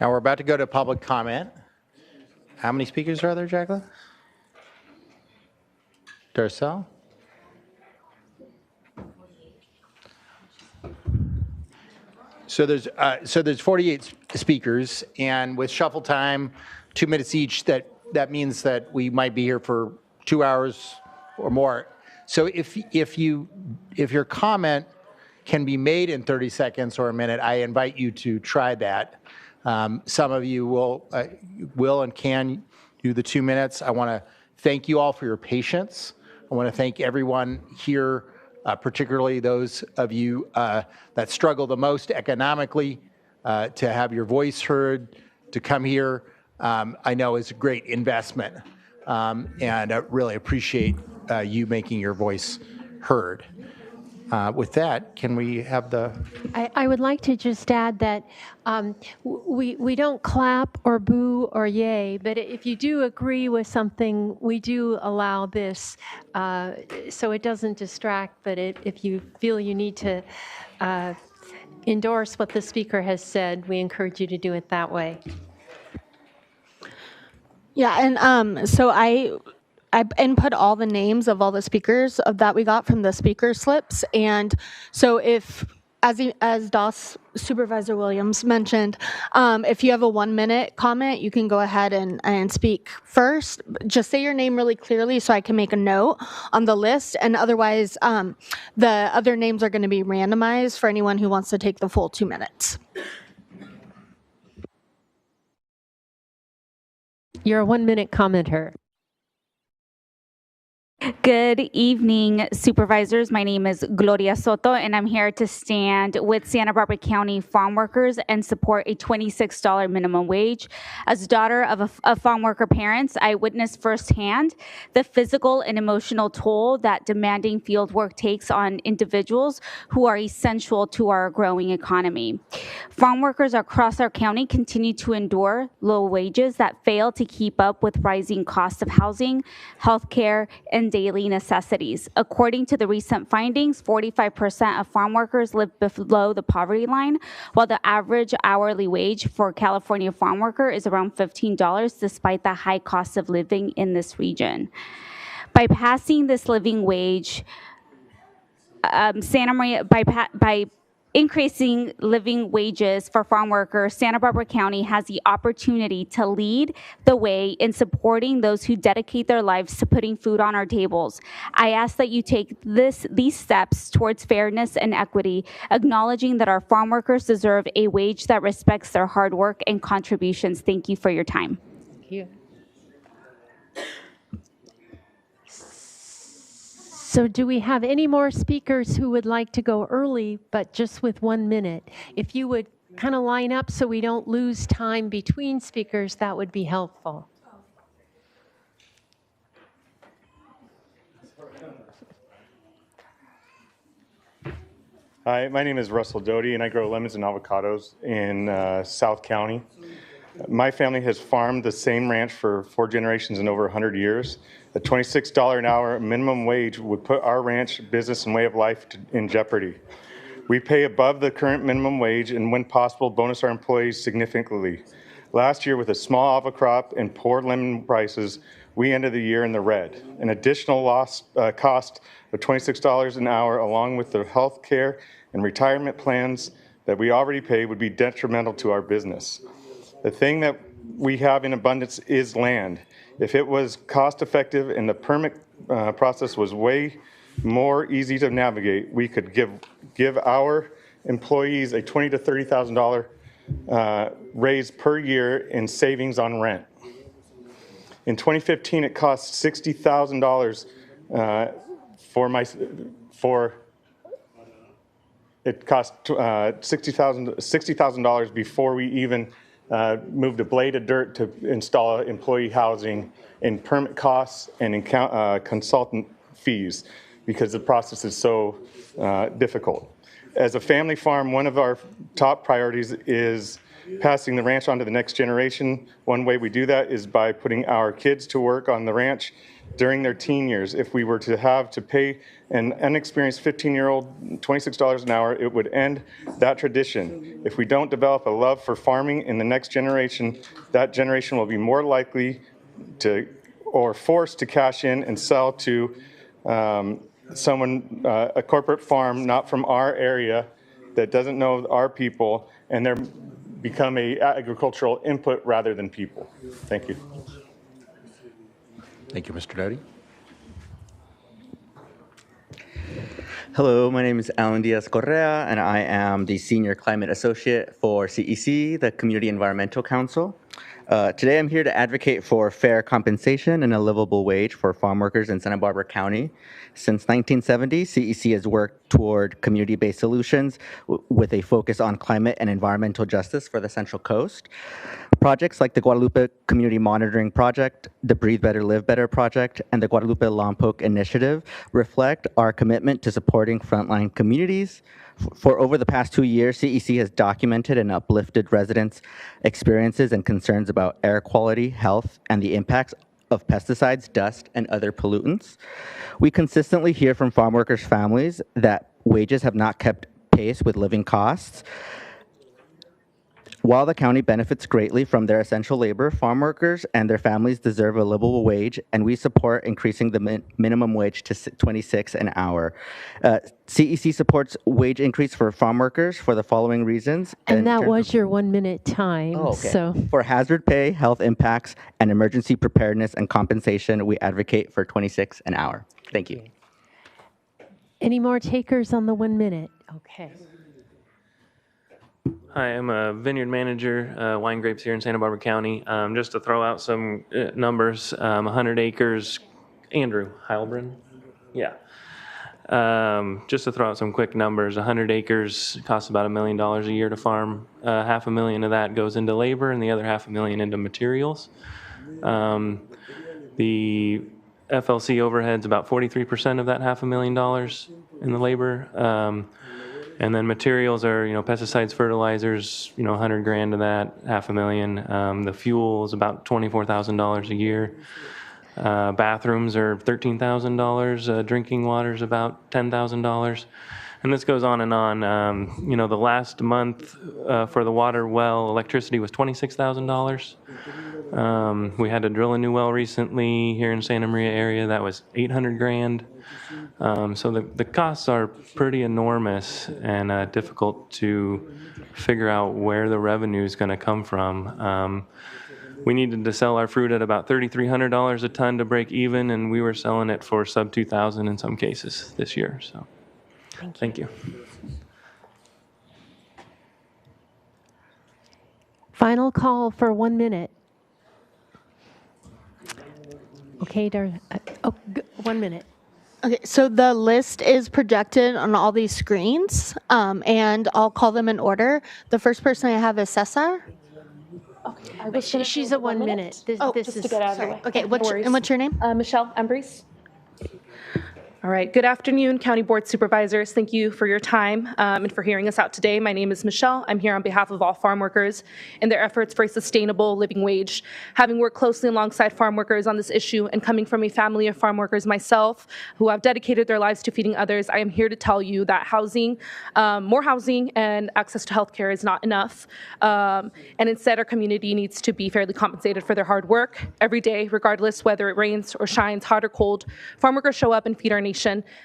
Now we're about to go to public comment. How many speakers are there, Jacqueline? Darcel? So there's 48 speakers, and with shuffle time, 2 minutes each, that means that we might be here for 2 hours or more. So if your comment can be made in 30 seconds or a minute, I invite you to try that. Some of you will and can do the 2 minutes. I want to thank you all for your patience. I want to thank everyone here, particularly those of you that struggle the most economically, to have your voice heard, to come here. I know is a great investment, and I really appreciate you making your voice heard. With that, can we have the... I would like to just add that we don't clap or boo or yay, but if you do agree with something, we do allow this so it doesn't distract, but if you feel you need to endorse what the speaker has said, we encourage you to do it that way. Yeah, and so I input all the names of all the speakers that we got from the speaker slips, and so if, as DOS Supervisor Williams mentioned, if you have a 1-minute comment, you can go ahead and speak first. Just say your name really clearly so I can make a note on the list, and otherwise the other names are going to be randomized for anyone who wants to take the full 2 minutes. You're a 1-minute commenter. Good evening, supervisors. My name is Gloria Soto, and I'm here to stand with Santa Barbara County farm workers and support a $26 minimum wage. As daughter of farm worker parents, I witnessed firsthand the physical and emotional toll that demanding field work takes on individuals who are essential to our growing economy. Farm workers across our county continue to endure low wages that fail to keep up with rising costs of housing, healthcare, and daily necessities. According to the recent findings, 45% of farm workers live below the poverty line, while the average hourly wage for California farm worker is around $15, despite the high cost of living in this region. By passing this living wage, Santa Maria, by increasing living wages for farm workers, Santa Barbara County has the opportunity to lead the way in supporting those who dedicate their lives to putting food on our tables. I ask that you take these steps towards fairness and equity, acknowledging that our farm workers deserve a wage that respects their hard work and contributions. Thank you for your time. Thank you. So do we have any more speakers who would like to go early, but just with 1 minute? If you would kind of line up so we don't lose time between speakers, that would be helpful. Hi, my name is Russell Doty, and I grow lemons and avocados in South County. My family has farmed the same ranch for 4 generations and over 100 years. A $26 an hour minimum wage would put our ranch business and way of life in jeopardy. We pay above the current minimum wage and, when possible, bonus our employees significantly. Last year, with a small avocado crop and poor lemon prices, we ended the year in the red. An additional cost of $26 an hour, along with the health care and retirement plans that we already pay, would be detrimental to our business. The thing that we have in abundance is land. If it was cost effective and the permit process was way more easy to navigate, we could give our employees a $20,000 to $30,000 raise per year in savings on rent. In 2015, it cost $60,000 it cost $60,000 before we even moved a blade of dirt to install employee housing, in permit costs and in consultant fees, because the process is so difficult. As a family farm, one of our top priorities is passing the ranch on to the next generation. One way we do that is by putting our kids to work on the ranch during their teen years. If we were to have to pay an inexperienced 15-year-old $26 an hour, it would end that tradition. If we don't develop a love for farming in the next generation, that generation will be more likely to, or forced to, cash in and sell to someone, a corporate farm not from our area that doesn't know our people, and they're become a agricultural input rather than people. Thank you. Thank you, Mr. Doty. Hello, my name is Alan Diaz Correa, and I am the Senior Climate Associate for CEC, the Community Environmental Council. Today I'm here to advocate for fair compensation and a livable wage for farm workers in Santa Barbara County. Since 1970, CEC has worked toward community-based solutions with a focus on climate and environmental justice for the Central Coast. Projects like the Guadalupe Community Monitoring Project, the Breathe Better, Live Better Project, and the Guadalupe Lompoc Initiative reflect our commitment to supporting frontline communities. For over the past 2 years, CEC has documented and uplifted residents' experiences and concerns about air quality, health, and the impacts of pesticides, dust, and other pollutants. We consistently hear from farm workers' families that wages have not kept pace with living costs. While the county benefits greatly from their essential labor, farm workers and their families deserve a livable wage, and we support increasing the minimum wage to $26 an hour. CEC supports wage increase for farm workers for the following reasons. And that was your 1 minute time. Oh, okay. So for hazard pay, health impacts, and emergency preparedness and compensation, we advocate for $26 an hour. Thank you. any more takers on the 1 minute? Okay. Hi, I'm a vineyard manager, wine grapes here in Santa Barbara County. Just to throw out some numbers, 100 acres Andrew Heilbrunn. Yeah. Just to throw out some quick numbers, 100 acres costs about $1 million a year to farm. $500,000 of that goes into labor and the other $500,000 into materials. The FLC overhead's about 43% of that $500,000 in the labor. And then materials are, pesticides, fertilizers, $100,000 of that, $500,000. The fuel is about $24,000 a year. Bathrooms are $13,000. Drinking water is about $10,000. And this goes on and on. The last month for the water well, electricity was $26,000. We had to drill a new well recently here in Santa Maria area. That was $800,000. So the costs are pretty enormous and difficult to figure out where the revenue is going to come from. We needed to sell our fruit at about $3,300 a ton to break even, and we were selling it for sub $2,000 in some cases this year. So, thank you. Final call for 1 minute. Okay, 1 minute. Okay, so the list is projected on all these screens, and I'll call them in order. The first person I have is Cesar. Okay, she's at 1 minute. This just is to get out of the Sorry. way. Okay, what's your name? Michelle Embrees. All right, good afternoon, County Board Supervisors. Thank you for your time and for hearing us out today. My name is Michelle. I'm here on behalf of all farm workers in their efforts for a sustainable living wage. Having worked closely alongside farm workers on this issue and coming from a family of farm workers myself who have dedicated their lives to feeding others, I am here to tell you that housing, more housing and access to healthcare is not enough. And instead, our community needs to be fairly compensated for their hard work. Every day, regardless whether it rains or shines, hot or cold, farm workers show up and feed our nation.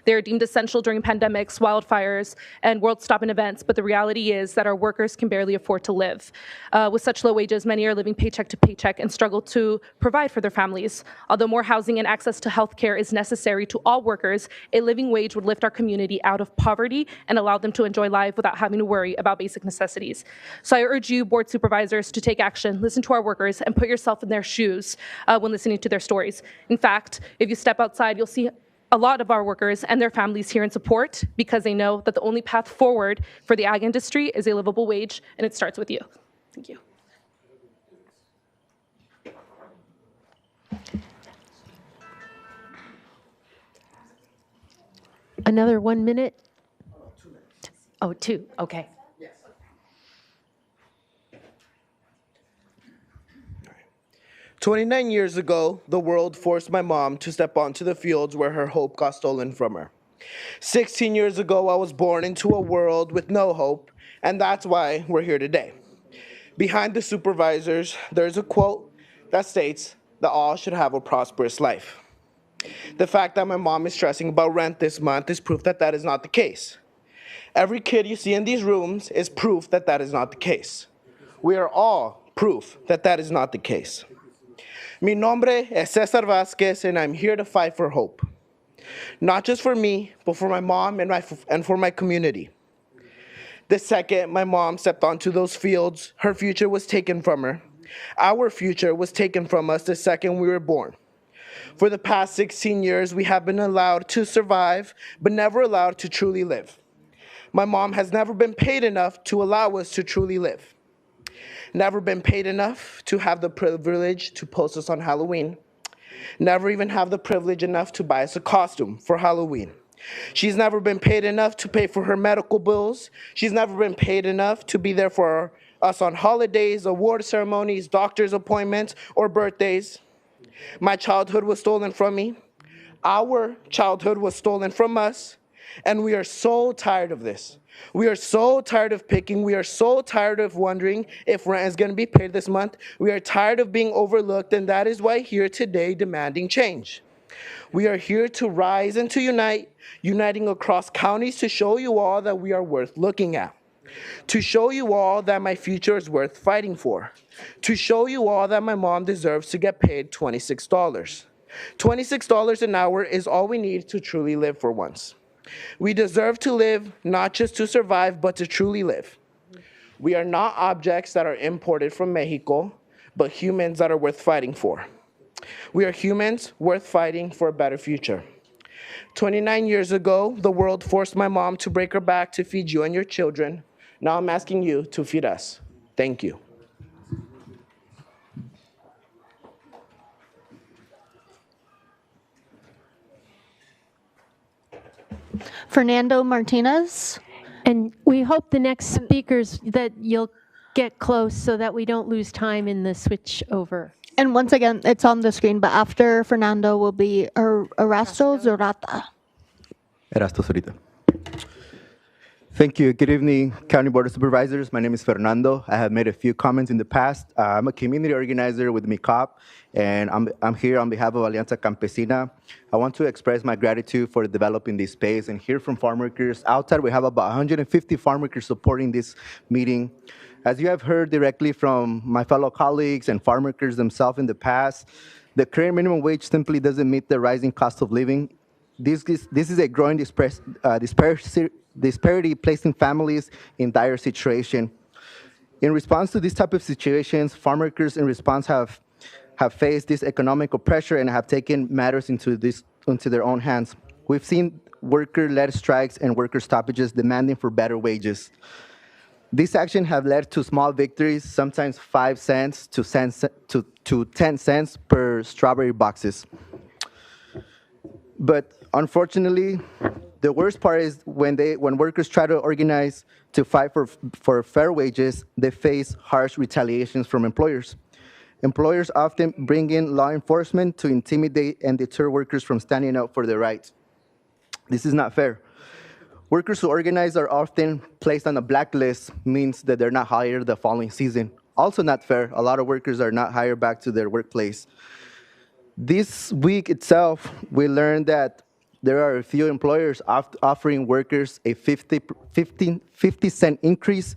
They are deemed essential during pandemics, wildfires, and world-stopping events, but the reality is that our workers can barely afford to live. With such low wages, many are living paycheck to paycheck and struggle to provide for their families. Although more housing and access to health care is necessary to all workers, a living wage would lift our community out of poverty and allow them to enjoy life without having to worry about basic necessities. So I urge you, board supervisors, to take action, listen to our workers, and put yourself in their shoes when listening to their stories. In fact, if you step outside, you'll see a lot of our workers and their families here in support because they know that the only path forward for the ag industry is a livable wage, and it starts with you. Thank you. Another 1 minute? Oh, 2, okay. 29 years ago, the world forced my mom to step onto the fields where her hope got stolen from her. 16 years ago, I was born into a world with no hope, and that's why we're here today. Behind the supervisors, there's a quote that states that all should have a prosperous life. The fact that my mom is stressing about rent this month is proof that that is not the case. Every kid you see in these rooms is proof that that is not the case. We are all proof that that is not the case. Mi nombre es Cesar Vázquez, and I'm here to fight for hope. Not just for me, but for my mom and for my community. The second my mom stepped onto those fields, her future was taken from her. Our future was taken from us the second we were born. For the past 16 years, we have been allowed to survive, but never allowed to truly live. My mom has never been paid enough to allow us to truly live. Never been paid enough to have the privilege to post us on Halloween. Never even have the privilege enough to buy us a costume for Halloween. She's never been paid enough to pay for her medical bills. She's never been paid enough to be there for us on holidays, award ceremonies, doctor's appointments, or birthdays. My childhood was stolen from me. Our childhood was stolen from us. And we are so tired of this. We are so tired of picking. We are so tired of wondering if rent is going to be paid this month. We are tired of being overlooked, and that is why here today demanding change. We are here to rise and to unite, uniting across counties to show you all that we are worth looking at. To show you all that my future is worth fighting for. To show you all that my mom deserves to get paid $26. $26 an hour is all we need to truly live for once. We deserve to live, not just to survive, but to truly live. We are not objects that are imported from Mexico, but humans that are worth fighting for. We are humans worth fighting for a better future. 29 years ago, the world forced my mom to break her back to feed you and your children. Now I'm asking you to feed us. Thank you. Fernando Martinez. And we hope the next speakers that you'll get close so that we don't lose time in the switch over. And once again, it's on the screen, but after Fernando will be Erasto Zurata. Erasto Zurita. Thank you. Good evening, County Board of Supervisors. My name is Fernando. I have made a few comments in the past. I'm a community organizer with MICOP, and I'm here on behalf of Alianza Campesina. I want to express my gratitude for developing this space and hear from farm workers. Outside, we have about 150 farm workers supporting this meeting. As you have heard directly from my fellow colleagues and farm workers themselves in the past, the current minimum wage simply doesn't meet the rising cost of living. This is a growing disparity, placing families in dire situation. In response to this type of situations, farm workers in response have faced this economic pressure and have taken matters into their own hands. We've seen worker-led strikes and worker stoppages demanding for better wages. These actions have led to small victories, sometimes 5 cents to 10 cents per strawberry boxes. But unfortunately, the worst part is when workers try to organize to fight for fair wages, they face harsh retaliations from employers. Employers often bring in law enforcement to intimidate and deter workers from standing up for their rights. This is not fair. Workers who organize are often placed on a blacklist, means that they're not hired the following season. Also not fair. A lot of workers are not hired back to their workplace. This week itself, we learned that there are a few employers offering workers a 50-cent increase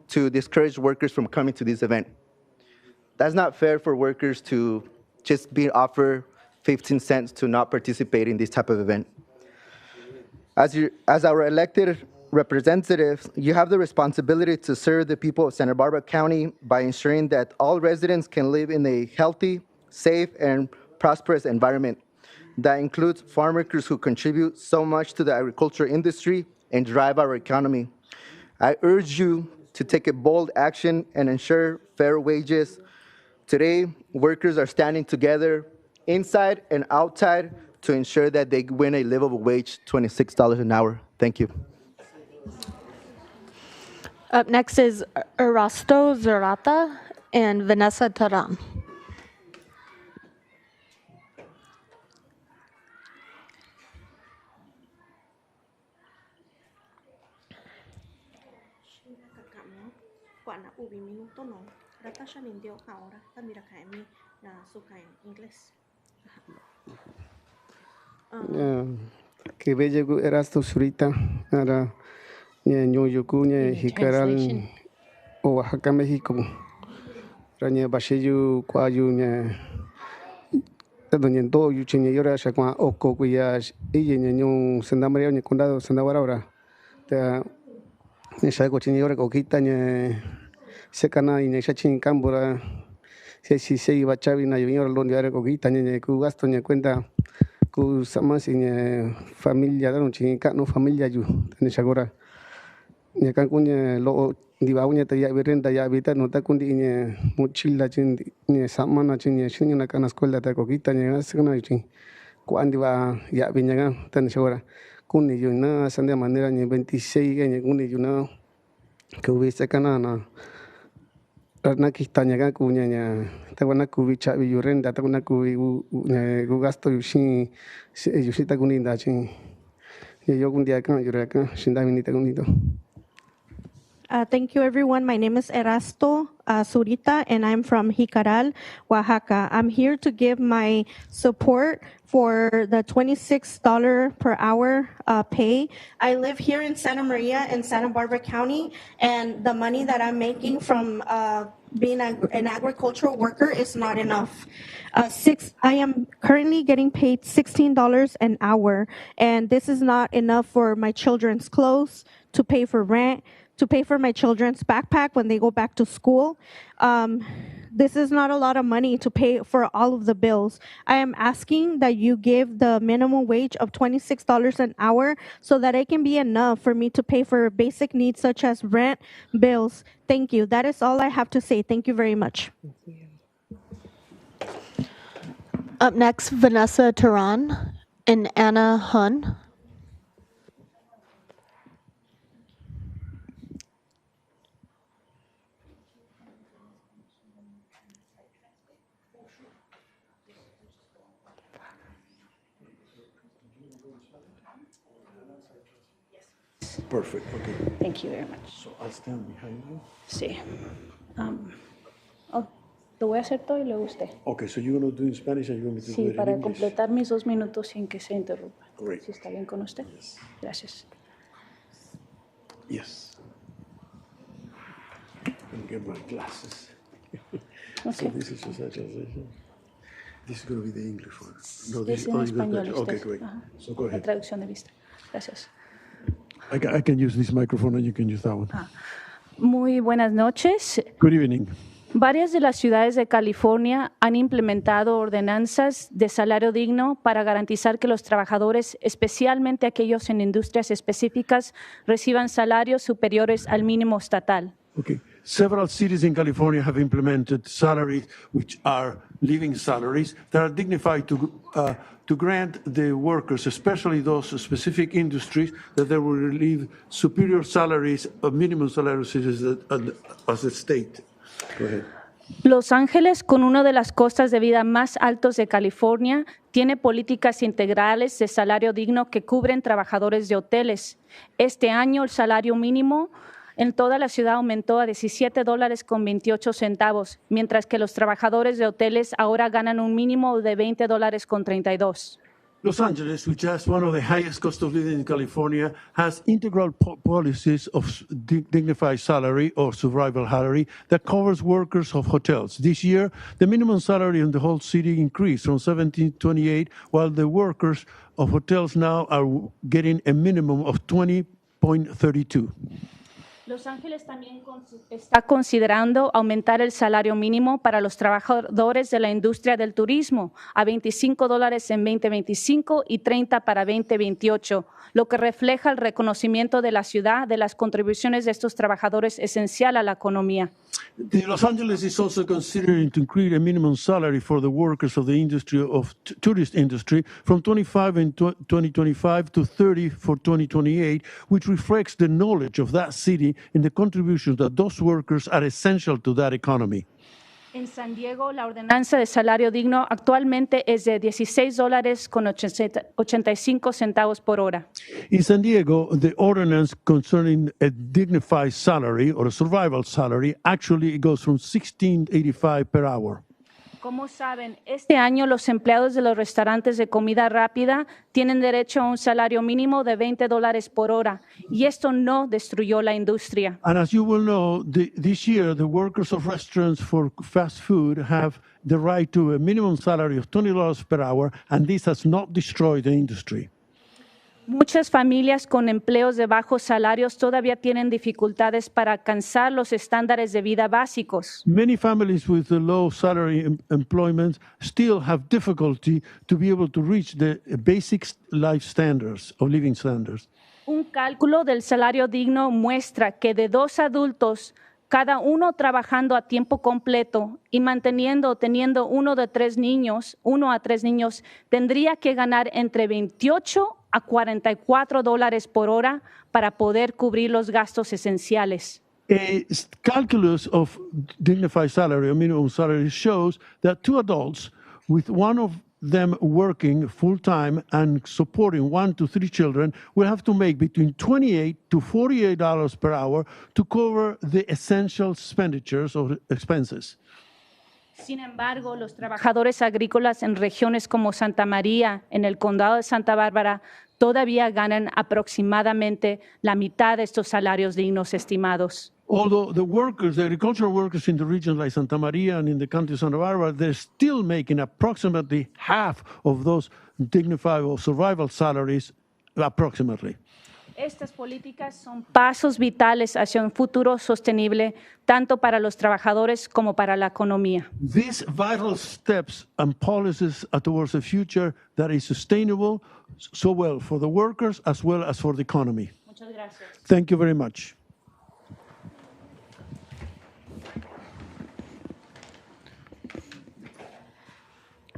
to discourage workers from coming to this event. That's not fair for workers to just be offered 15 cents to not participate in this type of event. As our elected representatives, you have the responsibility to serve the people of Santa Barbara County by ensuring that all residents can live in a healthy, safe, and prosperous environment. That includes farm workers who contribute so much to the agriculture industry and drive our economy. I urge you to take a bold action and ensure fair wages. Today, workers are standing together inside and outside to ensure that they win a livable wage, $26 an hour. Thank you. Up next is Erasto Zurata and Vanessa Taran. Que bella Erasto Zurita, ara ñoyoku ñe Jicaral, Oaxaca, México. Raña Basheyu, Quayu, Doña Do, Yuchiña Yora, Shakwa, Oko, Guyash, Iyan, Santa Maria, Condado, Santa Barbara. The Nishako Chinyora, Coquita, Secana, in Shachin Cambura, si se iba Chavina, Junior, Londiare, Coquita, Cugasto, Cuenta, Cusamas in familia, no familia, you, Nishagora. Nyakankunya, Lo, Divaunya, Yavirenda, Yavita, Notakundi, Mochila, Samana, Shinina, Canascola, Coquita, Segana, Quandiva, Yavinaga, Tanishagora. Kuni yuna sande manera ni 26 ni kuni yuna que hubiese canana na kistanya ga kunya nya tawana kubi chavi yurenda tawana kubi gasto yushi yushita kuninda chin yo kundia kan yuraka shinda minita kunito. Thank you, everyone. My name is Erasto Zurita, and I'm from Jicaral, Oaxaca. I'm here to give my support for the $26 per hour pay. I live here in Santa Maria in Santa Barbara County, and the money that I'm making from being an agricultural worker is not enough. I am currently getting paid $16 an hour, and this is not enough for my children's clothes, to pay for rent, to pay for my children's backpack when they go back to school. This is not a lot of money to pay for all of the bills. I am asking that you give the minimum wage of $26 an hour so that it can be enough for me to pay for basic needs such as rent, bills. Thank you. That is all I have to say. Thank you very much. Up next, Vanessa Tehran and Anna Hun. Perfect. Okay. Thank you very much. So I'll stand behind you. Sí. Lo voy a hacer todo y luego usted. Okay, so you're going to do in Spanish and you're going to do Sí, it in para English? completar mis 2 minutos sin que se interrumpa. Great. Si está bien con usted. Gracias. Yes. Let me get my glasses. So Okay. this is just a translation. This is going to be the English one. No, Es en oh, you got español that. usted. Okay, great. Ajá. So go La ahead. traducción de vista. Gracias. I can use this microphone and you can use that one. Muy buenas noches. Good evening. Varias de las ciudades de California han implementado ordenanzas de salario digno para garantizar que los trabajadores, especialmente aquellos en industrias específicas, reciban salarios superiores al mínimo estatal. Okay. Several cities in California have implemented salaries which are living salaries that are dignified to grant the workers, especially those specific industries, that they will receive superior salaries, minimum salaries as a state. Go ahead. Los Ángeles, con una de las costas de vida más altos de California, tiene políticas integrales de salario digno que cubren trabajadores de hoteles. Este año el salario mínimo en toda la ciudad aumentó a $17.28, mientras que los trabajadores de hoteles ahora ganan un mínimo de $20.32. Los Angeles, which has one of the highest cost of living in California, has integral policies of dignified salary or survival salary that covers workers of hotels. This year, the minimum salary in the whole city increased from $17.28, while the workers of hotels now are getting a minimum of $20.32. Los Ángeles también está considerando aumentar el salario mínimo para los trabajadores de la industria del turismo a $25 en 2025 y $30 para 2028, lo que refleja el reconocimiento de la ciudad de las contribuciones de estos trabajadores esencial a la economía. Los Angeles is also considering to create a minimum salary for the workers of the industry of tourist industry from 25 in 2025 to 30 for 2028, which reflects the knowledge of that city and the contributions that those workers are essential to that economy. En San Diego, la ordenanza de salario digno actualmente es de $16.85 por hora. In San Diego, the ordinance concerning a dignified salary or a survival salary actually goes from $16.85 per hour. Como saben, este año los empleados de los restaurantes de comida rápida tienen derecho a un salario mínimo de $20 por hora, y esto no destruyó la industria. And as you will know, this year, the workers of restaurants for fast food have the right to a minimum salary of $20 per hour, and this has not destroyed the industry. Muchas familias con empleos de bajos salarios todavía tienen dificultades para alcanzar los estándares de vida básicos. Many families with the low salary employment still have difficulty to be able to reach the basic life standards or living standards. Un cálculo del salario digno muestra que de 2 adultos, cada uno trabajando a tiempo completo y manteniendo o teniendo uno a 3 niños, tendría que ganar entre $28 a $44 por hora para poder cubrir los gastos esenciales. A calculus of dignified salary or minimum salary shows that 2 adults with one of them working full-time and supporting 1 to 3 children will have to make between $28 to $48 per hour to cover the essential expenditures or expenses. Sin embargo, los trabajadores agrícolas en regiones como Santa María, en el condado de Santa Bárbara, todavía ganan aproximadamente la mitad de estos salarios dignos estimados. Although the agricultural workers in the regions like Santa Maria and in the county of Santa Barbara, they're still making approximately half of those dignified or survival salaries, approximately. Estas políticas son pasos vitales hacia un futuro sostenible, tanto para los trabajadores como para la economía. These vital steps and policies are towards a future that is sustainable, so well for the workers as well as for the economy. Muchas gracias. Thank you very much.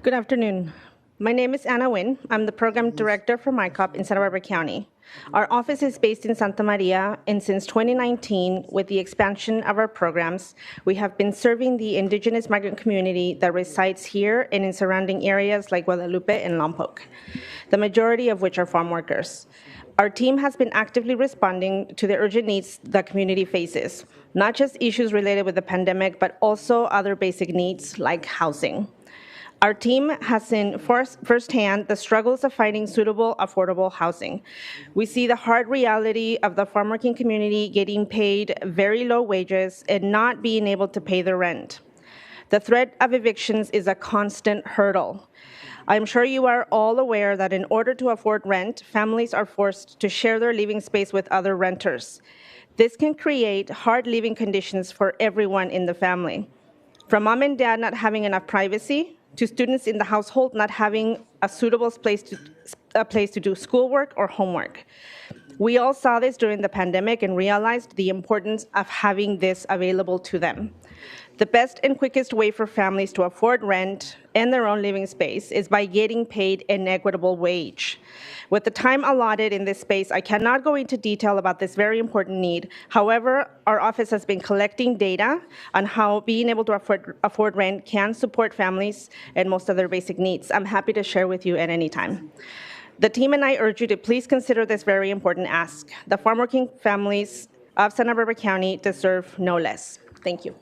Good afternoon. My name is Anna Nguyen. I'm the program director for MyCop in Santa Barbara County. Our office is based in Santa Maria, and since 2019, with the expansion of our programs, we have been serving the indigenous migrant community that resides here and in surrounding areas like Guadalupe and Lompoc, the majority of which are farm workers. Our team has been actively responding to the urgent needs the community faces, not just issues related with the pandemic, but also other basic needs like housing. Our team has seen firsthand the struggles of finding suitable, affordable housing. We see the hard reality of the farm working community getting paid very low wages and not being able to pay their rent. The threat of evictions is a constant hurdle. I'm sure you are all aware that in order to afford rent, families are forced to share their living space with other renters. This can create hard living conditions for everyone in the family. From mom and dad not having enough privacy, to students in the household not having a suitable place to do schoolwork or homework. We all saw this during the pandemic and realized the importance of having this available to them. The best and quickest way for families to afford rent and their own living space is by getting paid an equitable wage. With the time allotted in this space, I cannot go into detail about this very important need. However, our office has been collecting data on how being able to afford rent can support families and most of their basic needs. I'm happy to share with you at any time. The team and I urge you to please consider this very important ask. The farm working families of Santa Barbara County deserve no less. Thank you.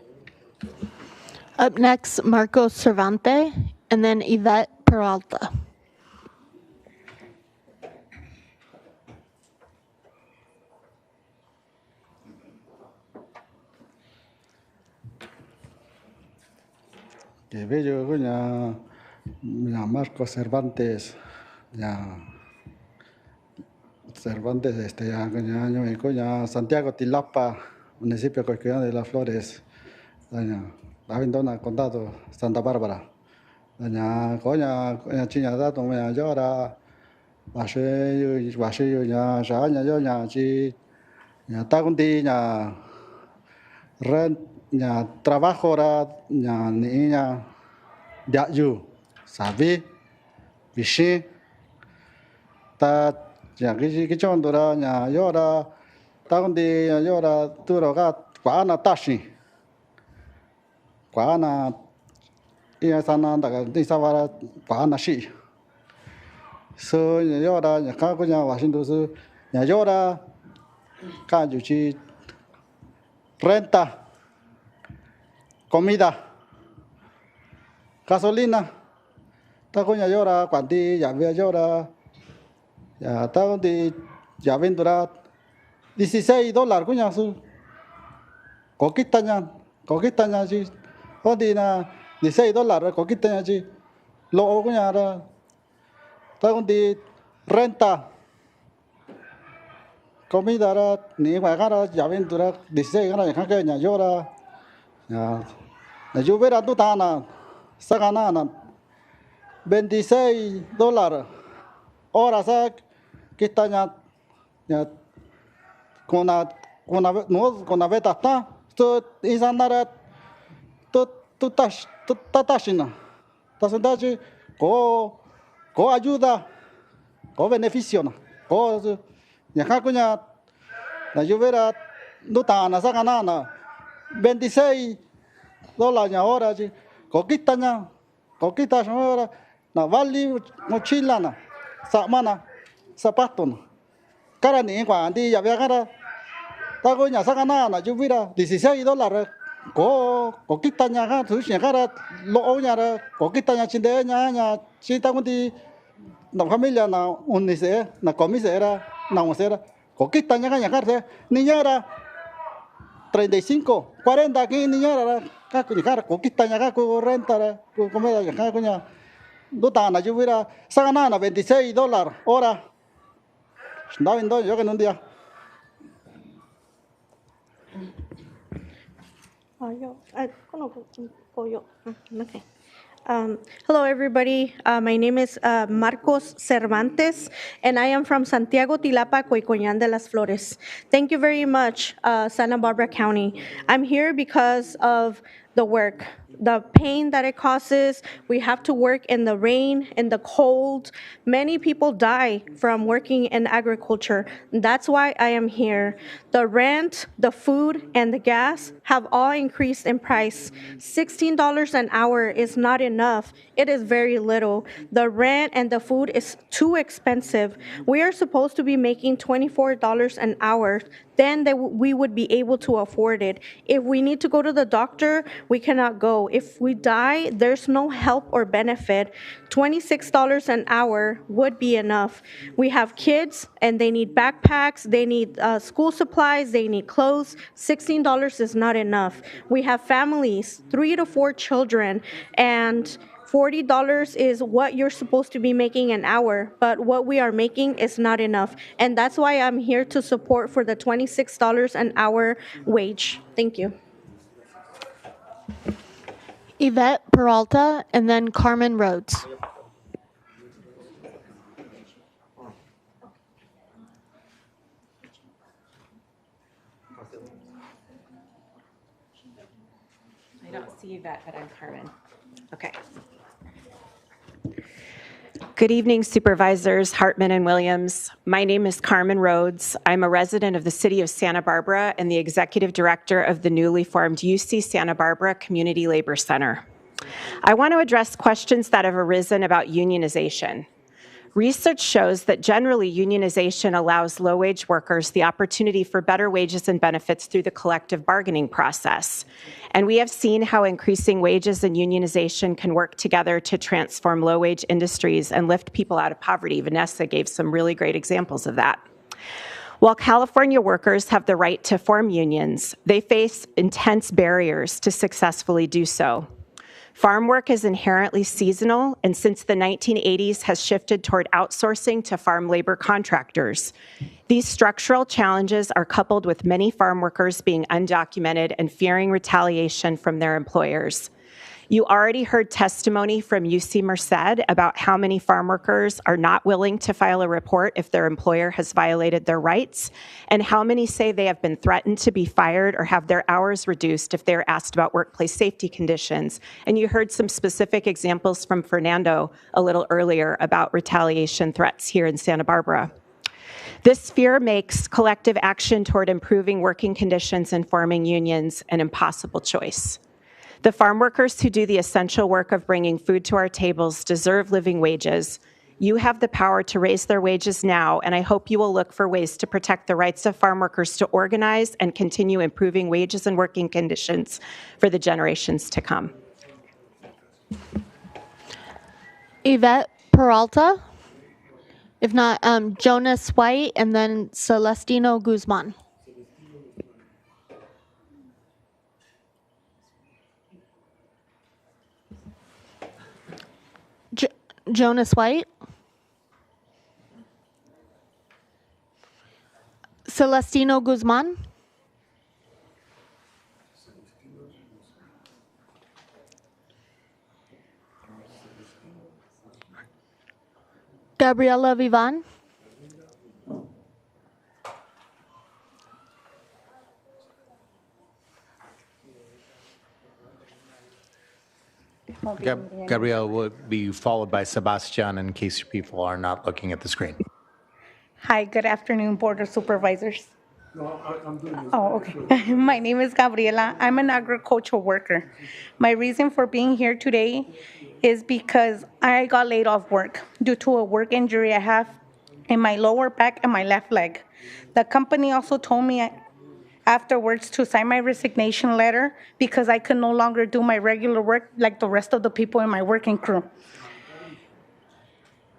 Up next, Marcos Cervantes, and then Yvette Peralta. Que bello, ya Marcos Cervantes, ya Cervantes, ya Santiago Tilapa, municipio Coyquillán de las Flores, ya Avindona, condado Santa Bárbara, ya coña chiña dato me llora, vashe ya shaña yo ya chi, ya tagundi ya rent ya trabajo ra ya niña ya yu sabi vishi ta ya que chondora ya yora ta donde ya yora turoga kwana tashi kwana ya sana daga ni savara kwana shi so ya yora ya ka ya washington su ya yora ka yuchi renta comida, gasolina, ta coña llora, cuanti ya vea llora, ya ta donde ya vendrá $16, coña su, coquitaña chi, donde na $16, coquitaña chi, lo coña ra, ta donde renta, comida ra, ni guagara ya vendrá $16, ya que ya llora. Ya yo verá tu tana, sacanana, $26, ahora sa que está ya con la beta está, tu insanara, tu tatashina, tasundachi, co ayuda, co beneficio, co ya cacuña, la yo verá tu tana, sacanana. $26 ahora, coquita ahora, na vali mochila na, samana, zapato na, cara ni cuando ya vea cara, tago ya saca nada, yo mira $16, coquita ya, tu cara, lo ya, coquita ya chinde ya, chita cuando na familia na unice, na comisera, na unicera, coquita ya cara, niñera. 35, 40 aquí niñera, cara, coquita ya, renta, comida ya, coña, dutana, yo hubiera, sacanana, $26, ahora, no vendo yo que en un día. Okay. Hello, everybody. My name is Marcos Cervantes, and I am from Santiago, Tilapa, Coicoñan de las Flores. Thank you very much, Santa Barbara County. I'm here because of the work, the pain that it causes. We have to work in the rain, in the cold. Many people die from working in agriculture. That's why I am here. The rent, the food, and the gas have all increased in price. $16 an hour is not enough. It is very little. The rent and the food is too expensive. We are supposed to be making $24 an hour. Then we would be able to afford it. If we need to go to the doctor, we cannot go. If we die, there's no help or benefit. $26 an hour would be enough. We have kids and they need backpacks, they need school supplies, they need clothes. $16 is not enough. We have families, 3 to 4 children, and $40 is what you're supposed to be making an hour, but what we are making is not enough. And that's why I'm here to support for the $26 an hour wage. Thank you. Yvette Peralta, and then Carmen Rhodes. I don't see Yvette, but I'm Carmen. Okay. Good evening, Supervisors Hartman and Williams. My name is Carmen Rhodes. I'm a resident of the City of Santa Barbara and the Executive Director of the newly formed UC Santa Barbara Community Labor Center. I want to address questions that have arisen about unionization. Research shows that generally unionization allows low-wage workers the opportunity for better wages and benefits through the collective bargaining process. And we have seen how increasing wages and unionization can work together to transform low-wage industries and lift people out of poverty. Vanessa gave some really great examples of that. While California workers have the right to form unions, they face intense barriers to successfully do so. Farm work is inherently seasonal, and since the 1980s has shifted toward outsourcing to farm labor contractors. These structural challenges are coupled with many farm workers being undocumented and fearing retaliation from their employers. You already heard testimony from UC Merced about how many farm workers are not willing to file a report if their employer has violated their rights, and how many say they have been threatened to be fired or have their hours reduced if they're asked about workplace safety conditions. And you heard some specific examples from Fernando a little earlier about retaliation threats here in Santa Barbara. This fear makes collective action toward improving working conditions and forming unions an impossible choice. The farm workers who do the essential work of bringing food to our tables deserve living wages. You have the power to raise their wages now, and I hope you will look for ways to protect the rights of farm workers to organize and continue improving wages and working conditions for the generations to come. Yvette Peralta. If not, Jonas White, and then Celestino Guzman. Jonas White. Celestino Guzman. Gabriela Vivan. Gabrielle will be followed by Sebastian in case people are not looking at the screen. Hi, good afternoon, Board of Supervisors. No, I'm doing this. Oh, okay. My name is Gabriela. I'm an agricultural worker. My reason for being here today is because I got laid off work due to a work injury I have in my lower back and my left leg. The company also told me afterwards to sign my resignation letter because I could no longer do my regular work like the rest of the people in my working crew.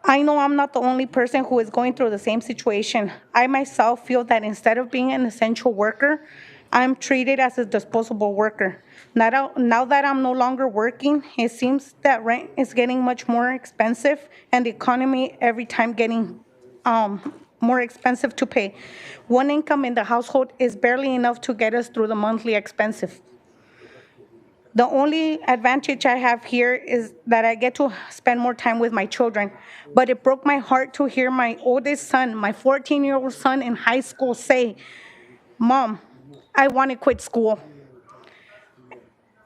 I know I'm not the only person who is going through the same situation. I myself feel that instead of being an essential worker, I'm treated as a disposable worker. Now that I'm no longer working, it seems that rent is getting much more expensive and the economy every time getting more expensive to pay. One income in the household is barely enough to get us through the monthly expenses. The only advantage I have here is that I get to spend more time with my children. But it broke my heart to hear my oldest son, my 14-year-old son in high school, say, "Mom, I want to quit school.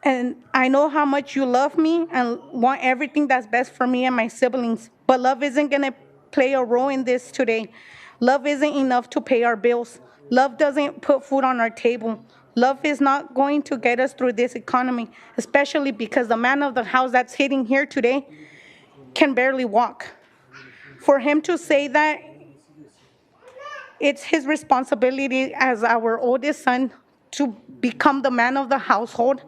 And I know how much you love me and want everything that's best for me and my siblings, but love isn't going to play a role in this today. Love isn't enough to pay our bills. Love doesn't put food on our table. Love is not going to get us through this economy, especially because the man of the house that's sitting here today can barely walk." For him to say that, it's his responsibility as our oldest son to become the man of the household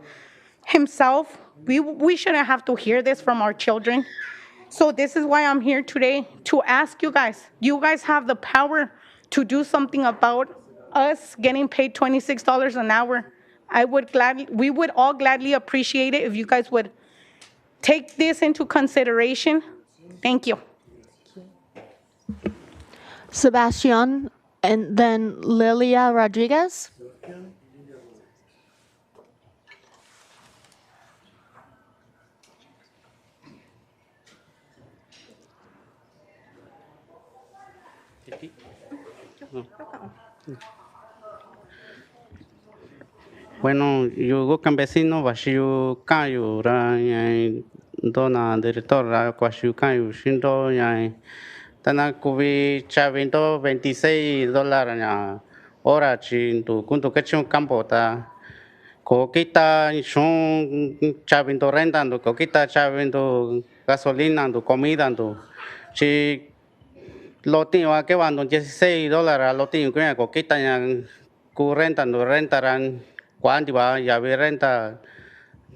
himself. We shouldn't have to hear this from our children. So this is why I'm here today, to ask you guys. You guys have the power to do something about us getting paid $26 an hour. We would all gladly appreciate it if you guys would take this into consideration. Thank you. Sebastian, and then Lilia Rodriguez. Bueno, yo campesino, vasio caio ra dona director ra quasio caio shindo ya tana kuvi chavindo $26 ya hora chinto kunto kachon campo ta ko kita son chavindo rentando ko kita chavindo gasolina do comida do chi lo tengo que van $16 lo tengo que ko kita ya ku rentaran cuando va ya ver renta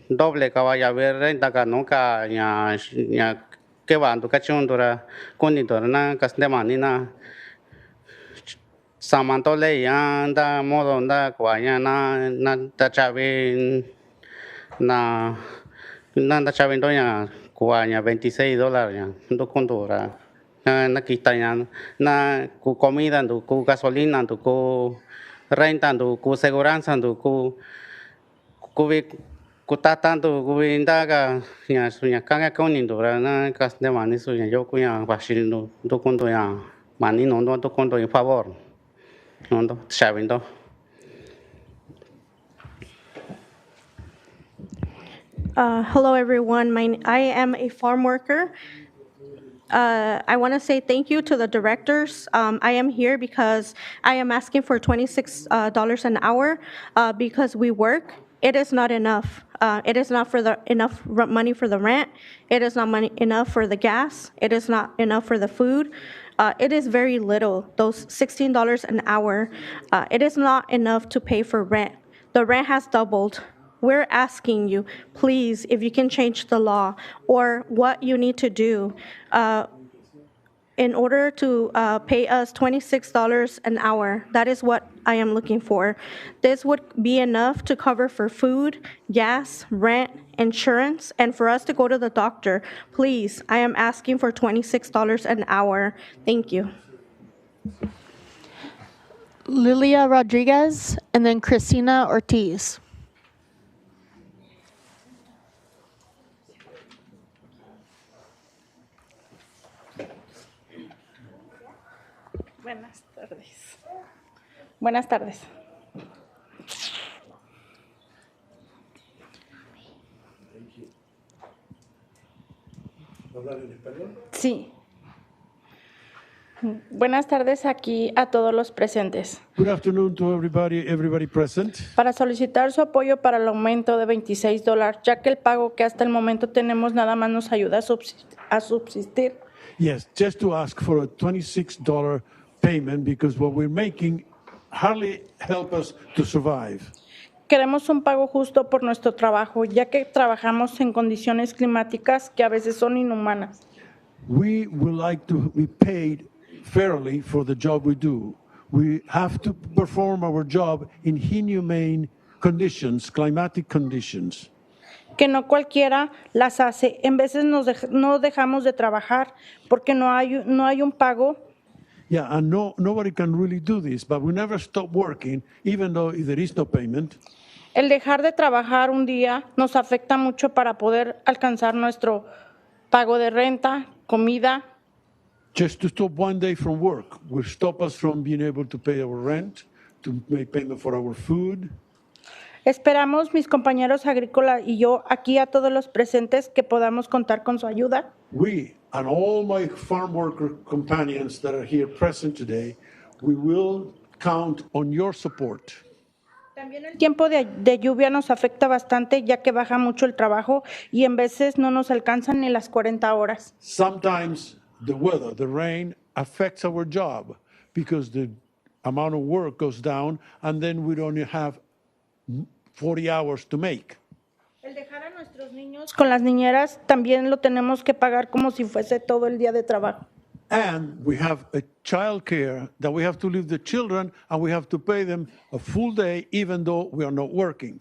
doble que va ya ver renta que nunca ya que van tu cachondora condidora na casdemanina samantole ya anda modo anda cuaya na ta chave na da chave doña cuaya $26 ya do condora na quita ya na cu comida cu gasolina cu renta cu seguranza cu tatando cu indaga ya suya kanga konindo na casde mani suya yo cuya bashino do condo ya mani no do condo en favor no sabiendo. Hello, everyone. I am a farm worker. I want to say thank you to the directors. I am here because I am asking for $26 an hour because we work. It is not enough. It is not enough money for the rent. It is not enough for the gas. It is not enough for the food. It is very little, those $16 an hour. It is not enough to pay for rent. The rent has doubled. We're asking you, please, if you can change the law or what you need to do in order to pay us $26 an hour. That is what I am looking for. This would be enough to cover for food, gas, rent, insurance, and for us to go to the doctor. Please, I am asking for $26 an hour. Thank you. Lilia Rodriguez, and then Cristina Ortiz. Buenas tardes. Buenas tardes. ¿Hablar en español? Sí. Buenas tardes aquí a todos los presentes. Good afternoon to everybody present. Para solicitar su apoyo para el aumento de $26, ya que el pago que hasta el momento tenemos nada más nos ayuda a subsistir. Yes, just to ask for a $26 payment because what we're making hardly help us to survive. Queremos un pago justo por nuestro trabajo, ya que trabajamos en condiciones climáticas que a veces son inhumanas. We would like to be paid fairly for the job we do. We have to perform our job in inhumane conditions, climatic conditions. Que no cualquiera las hace. En veces no dejamos de trabajar porque no hay un pago. Yeah, and nobody can really do this, but we never stop working, even though there is no payment. El dejar de trabajar un día nos afecta mucho para poder alcanzar nuestro pago de renta, comida. Just to stop one day from work will stop us from being able to pay our rent, to make payment for our food. Esperamos mis compañeros agrícolas y yo aquí a todos los presentes que podamos contar con su ayuda. We and all my farm worker companions that are here present today, we will count on your support. También el tiempo de lluvia nos afecta bastante ya que baja mucho el trabajo y en veces no nos alcanzan ni las 40 horas. Sometimes the weather, the rain, affects our job because the amount of work goes down and then we don't have 40 hours to make. El dejar a nuestros niños con las niñeras también lo tenemos que pagar como si fuese todo el día de trabajo. And we have a child care that we have to leave the children and we have to pay them a full day even though we are not working.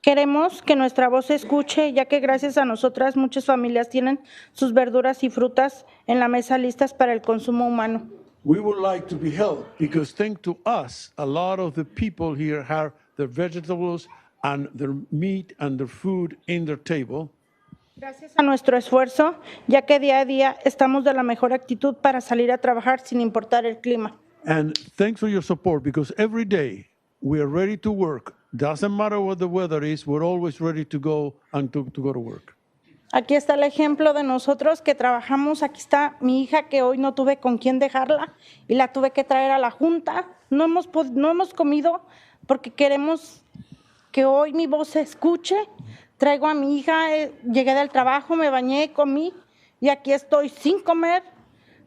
Queremos que nuestra voz se escuche, ya que gracias a nosotras muchas familias tienen sus verduras y frutas en la mesa listas para el consumo humano. We would like to be helped because thanks to us, a lot of the people here have their vegetables and their meat and their food in their table. Gracias a nuestro esfuerzo, ya que día a día estamos de la mejor actitud para salir a trabajar sin importar el clima. And thanks for your support because every day we are ready to work. Doesn't matter what the weather is, we're always ready to go and to go to work. Aquí está el ejemplo de nosotros que trabajamos. Aquí está mi hija que hoy no tuve con quién dejarla y la tuve que traer a la junta. No hemos comido porque queremos que hoy mi voz se escuche. Traigo a mi hija, llegué del trabajo, me bañé, comí y aquí estoy sin comer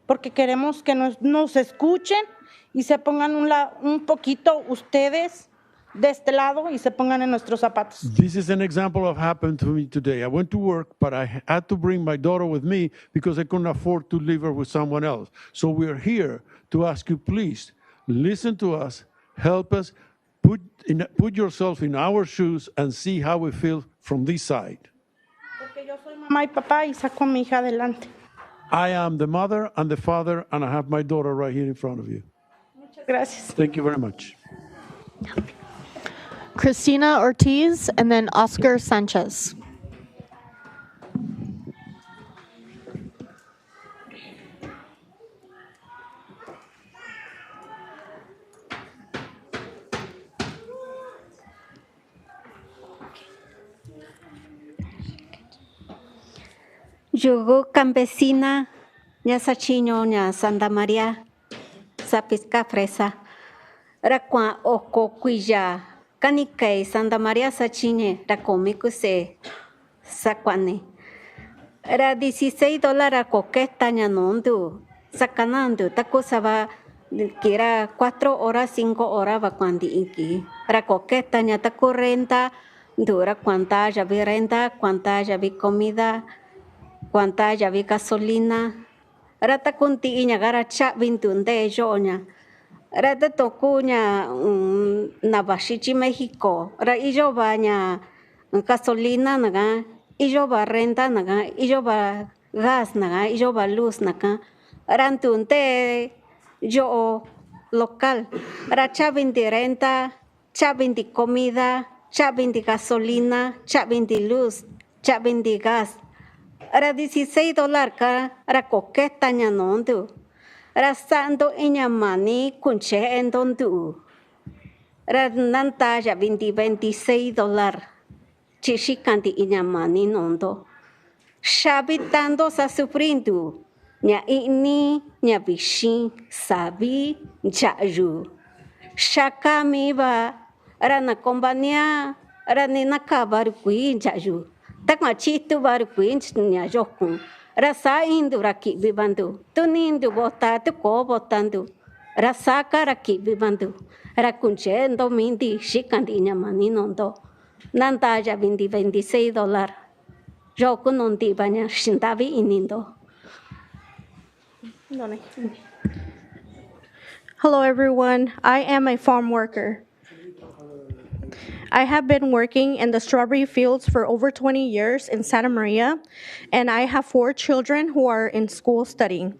porque queremos que nos escuchen y se pongan un poquito ustedes de este lado y se pongan en nuestros zapatos. This is an example of what happened to me today. I went to work, but I had to bring my daughter with me because I couldn't afford to leave her with someone else. So we're here to ask you, please, listen to us, help us, put yourself in our shoes and see how we feel from this side. Porque yo soy mamá y papá y saco a mi hija adelante. I am the mother and the father, and I have my daughter right here in front of you. Muchas gracias. Thank you very much. Cristina Ortiz, and then Oscar Sanchez. Yo campesina, ña Sachiño, ña Santa María, Zapisca Fresa, Rakwa Oko Cuilla, Canicay, Santa María Sachiñe, Racomicuse, Sacuane. Era $16 coqueta ñanondu, sacanando, tacosaba que era 4 horas, 5 horas, va cuando inki. Era coqueta ña taco renta, dura cuánta ya vi renta, cuánta ya vi comida. Cuanta ya vi gasolina, rata conti iña gara cha vintunde joña, rata tocuña Navachichi México, ra illo baña gasolina naga, illo ba renta naga, illo ba gas naga, illo ba luz naga, rantunte yo local, ra cha vinti renta, cha vinti comida, cha vinti gasolina, cha vinti luz, cha vinti gas. Era $16 ka, era coqueta ñanondu. Era sando iña mani kunche endondu. Era nanta ya $26. Chichikanti iña mani nondo. Shabitando sa sufrindo. Ña ini, ña vishin, sabi, jayu. Shakami ba, era na compañía, era ni na kabarukui jayu. Takma chitu baru kuinchnya jokun. Rasa indu raki bibandu. Tunindu bota tu ko botandu. Rasa karaki bibandu. Rakunche endo mindi shikandi nyamani nondo. Nanta ya $26. Jokun nondi banya shindavi inindo. Hello, everyone. I am a farm worker. I have been working in the strawberry fields for over 20 years in Santa Maria, and I have 4 children who are in school studying.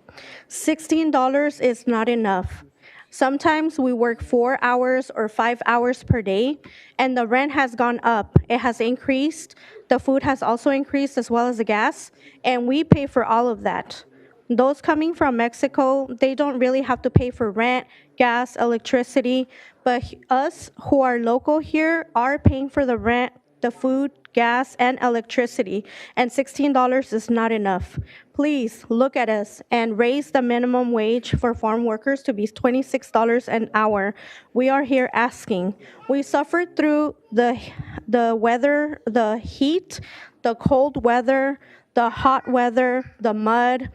$16 is not enough. Sometimes we work 4 hours or 5 hours per day, and the rent has gone up. It has increased. The food has also increased, as well as the gas, and we pay for all of that. Those coming from Mexico, they don't really have to pay for rent, gas, electricity, but us who are local here are paying for the rent, the food, gas, and electricity, and $16 is not enough. Please look at us and raise the minimum wage for farm workers to be $26 an hour. We are here asking. We suffered through the weather, the heat, the cold weather, the hot weather, the mud.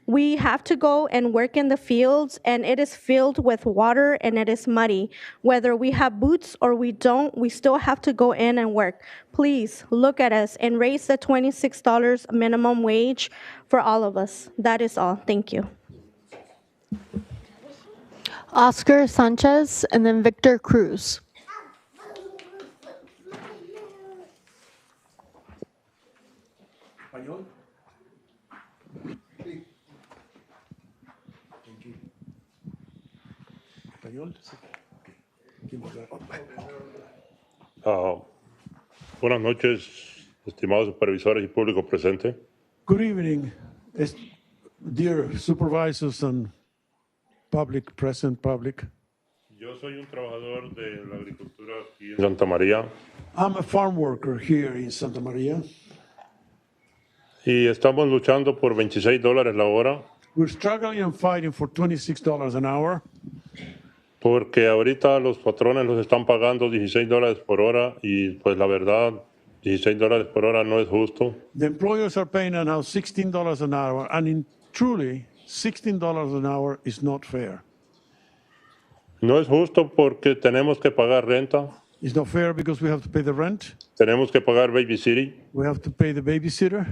We have to go and work in the fields, and it is filled with water and it is muddy. Whether we have boots or we don't, we still have to go in and work. Please look at us and raise the $26 minimum wage for all of us. That is all. Thank you. Oscar Sanchez, and then Victor Cruz. Buenas noches, estimados supervisores y público presente. Good evening, dear supervisors and present public. Yo soy un trabajador de la agricultura aquí en Santa María I'm a farm worker here in Santa Maria. y estamos luchando por $26 la hora We're struggling and fighting for $26 an hour porque ahorita los patrones los están pagando $16 por hora y pues la verdad $16 por hora no es justo. The employers are paying now $16 an hour, and truly, $16 an hour is not fair. No es justo porque tenemos que pagar renta, It's not fair because we have to pay the rent, tenemos que pagar babysitting we have to pay the babysitter.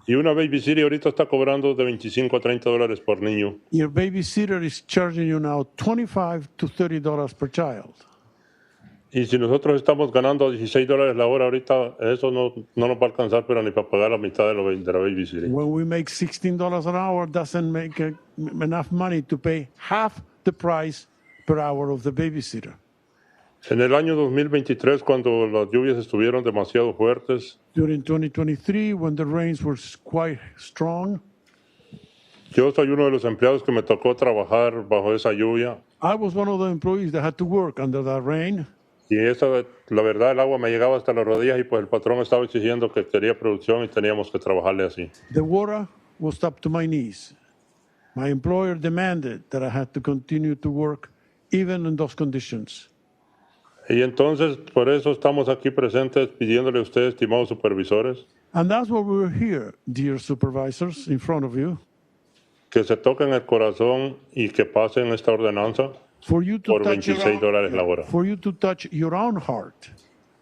y una babysitter ahorita está cobrando de $25 a $30 por niño. Your babysitter is charging you now $25 to $30 per child. Y si nosotros estamos ganando $16 la hora ahorita, eso no nos va a alcanzar, pero ni para pagar la mitad de la babysitting. When we make $16 an hour, doesn't make enough money to pay half the price per hour of the babysitter. En el año 2023, cuando las lluvias estuvieron demasiado fuertes, During 2023, when the rains were quite strong, yo soy uno de los empleados que me tocó trabajar bajo esa lluvia. I was one of the employees that had to work under that rain. Y la verdad, el agua me llegaba hasta las rodillas y pues el patrón estaba exigiendo que quería producción y teníamos que trabajarle así. The water was up to my knees. My employer demanded that I had to continue to work even in those conditions. Y entonces, por eso estamos aquí presentes pidiéndole a ustedes, estimados supervisores, And that's why we're here, dear supervisors, in front of you, que se toquen el corazón y que pasen esta ordenanza for you to por touch your $26 la hora. for you to touch your own heart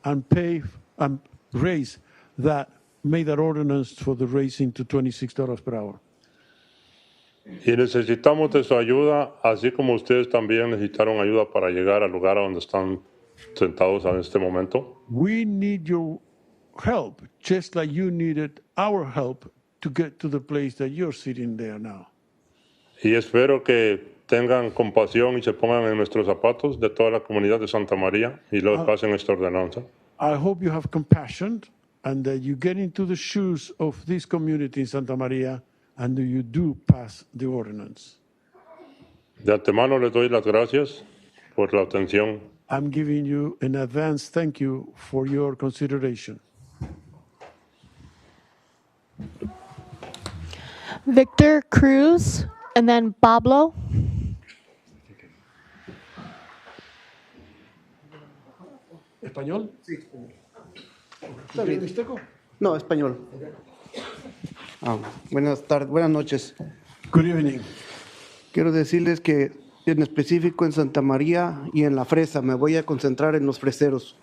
and pay and raise that, make that ordinance for the raising to $26 per hour. Y necesitamos de su ayuda, así como ustedes también necesitaron ayuda para llegar al lugar a donde están sentados en este momento. We need your help, just like you needed our help to get to the place that you're sitting there now. Y espero que tengan compasión y se pongan en nuestros zapatos de toda la comunidad de Santa María y luego pasen esta ordenanza. I hope you have compassion and that you get into the shoes of this community in Santa Maria and that you do pass the ordinance. De antemano les doy las gracias por la atención. I'm giving you an advance thank you for your consideration. Victor Cruz, and then Pablo. ¿Español? Sí. Está bien. No, español. Buenas tardes, buenas noches. Good evening. Quiero decirles que en específico en Santa María y en La Fresa me voy a concentrar en los freseros.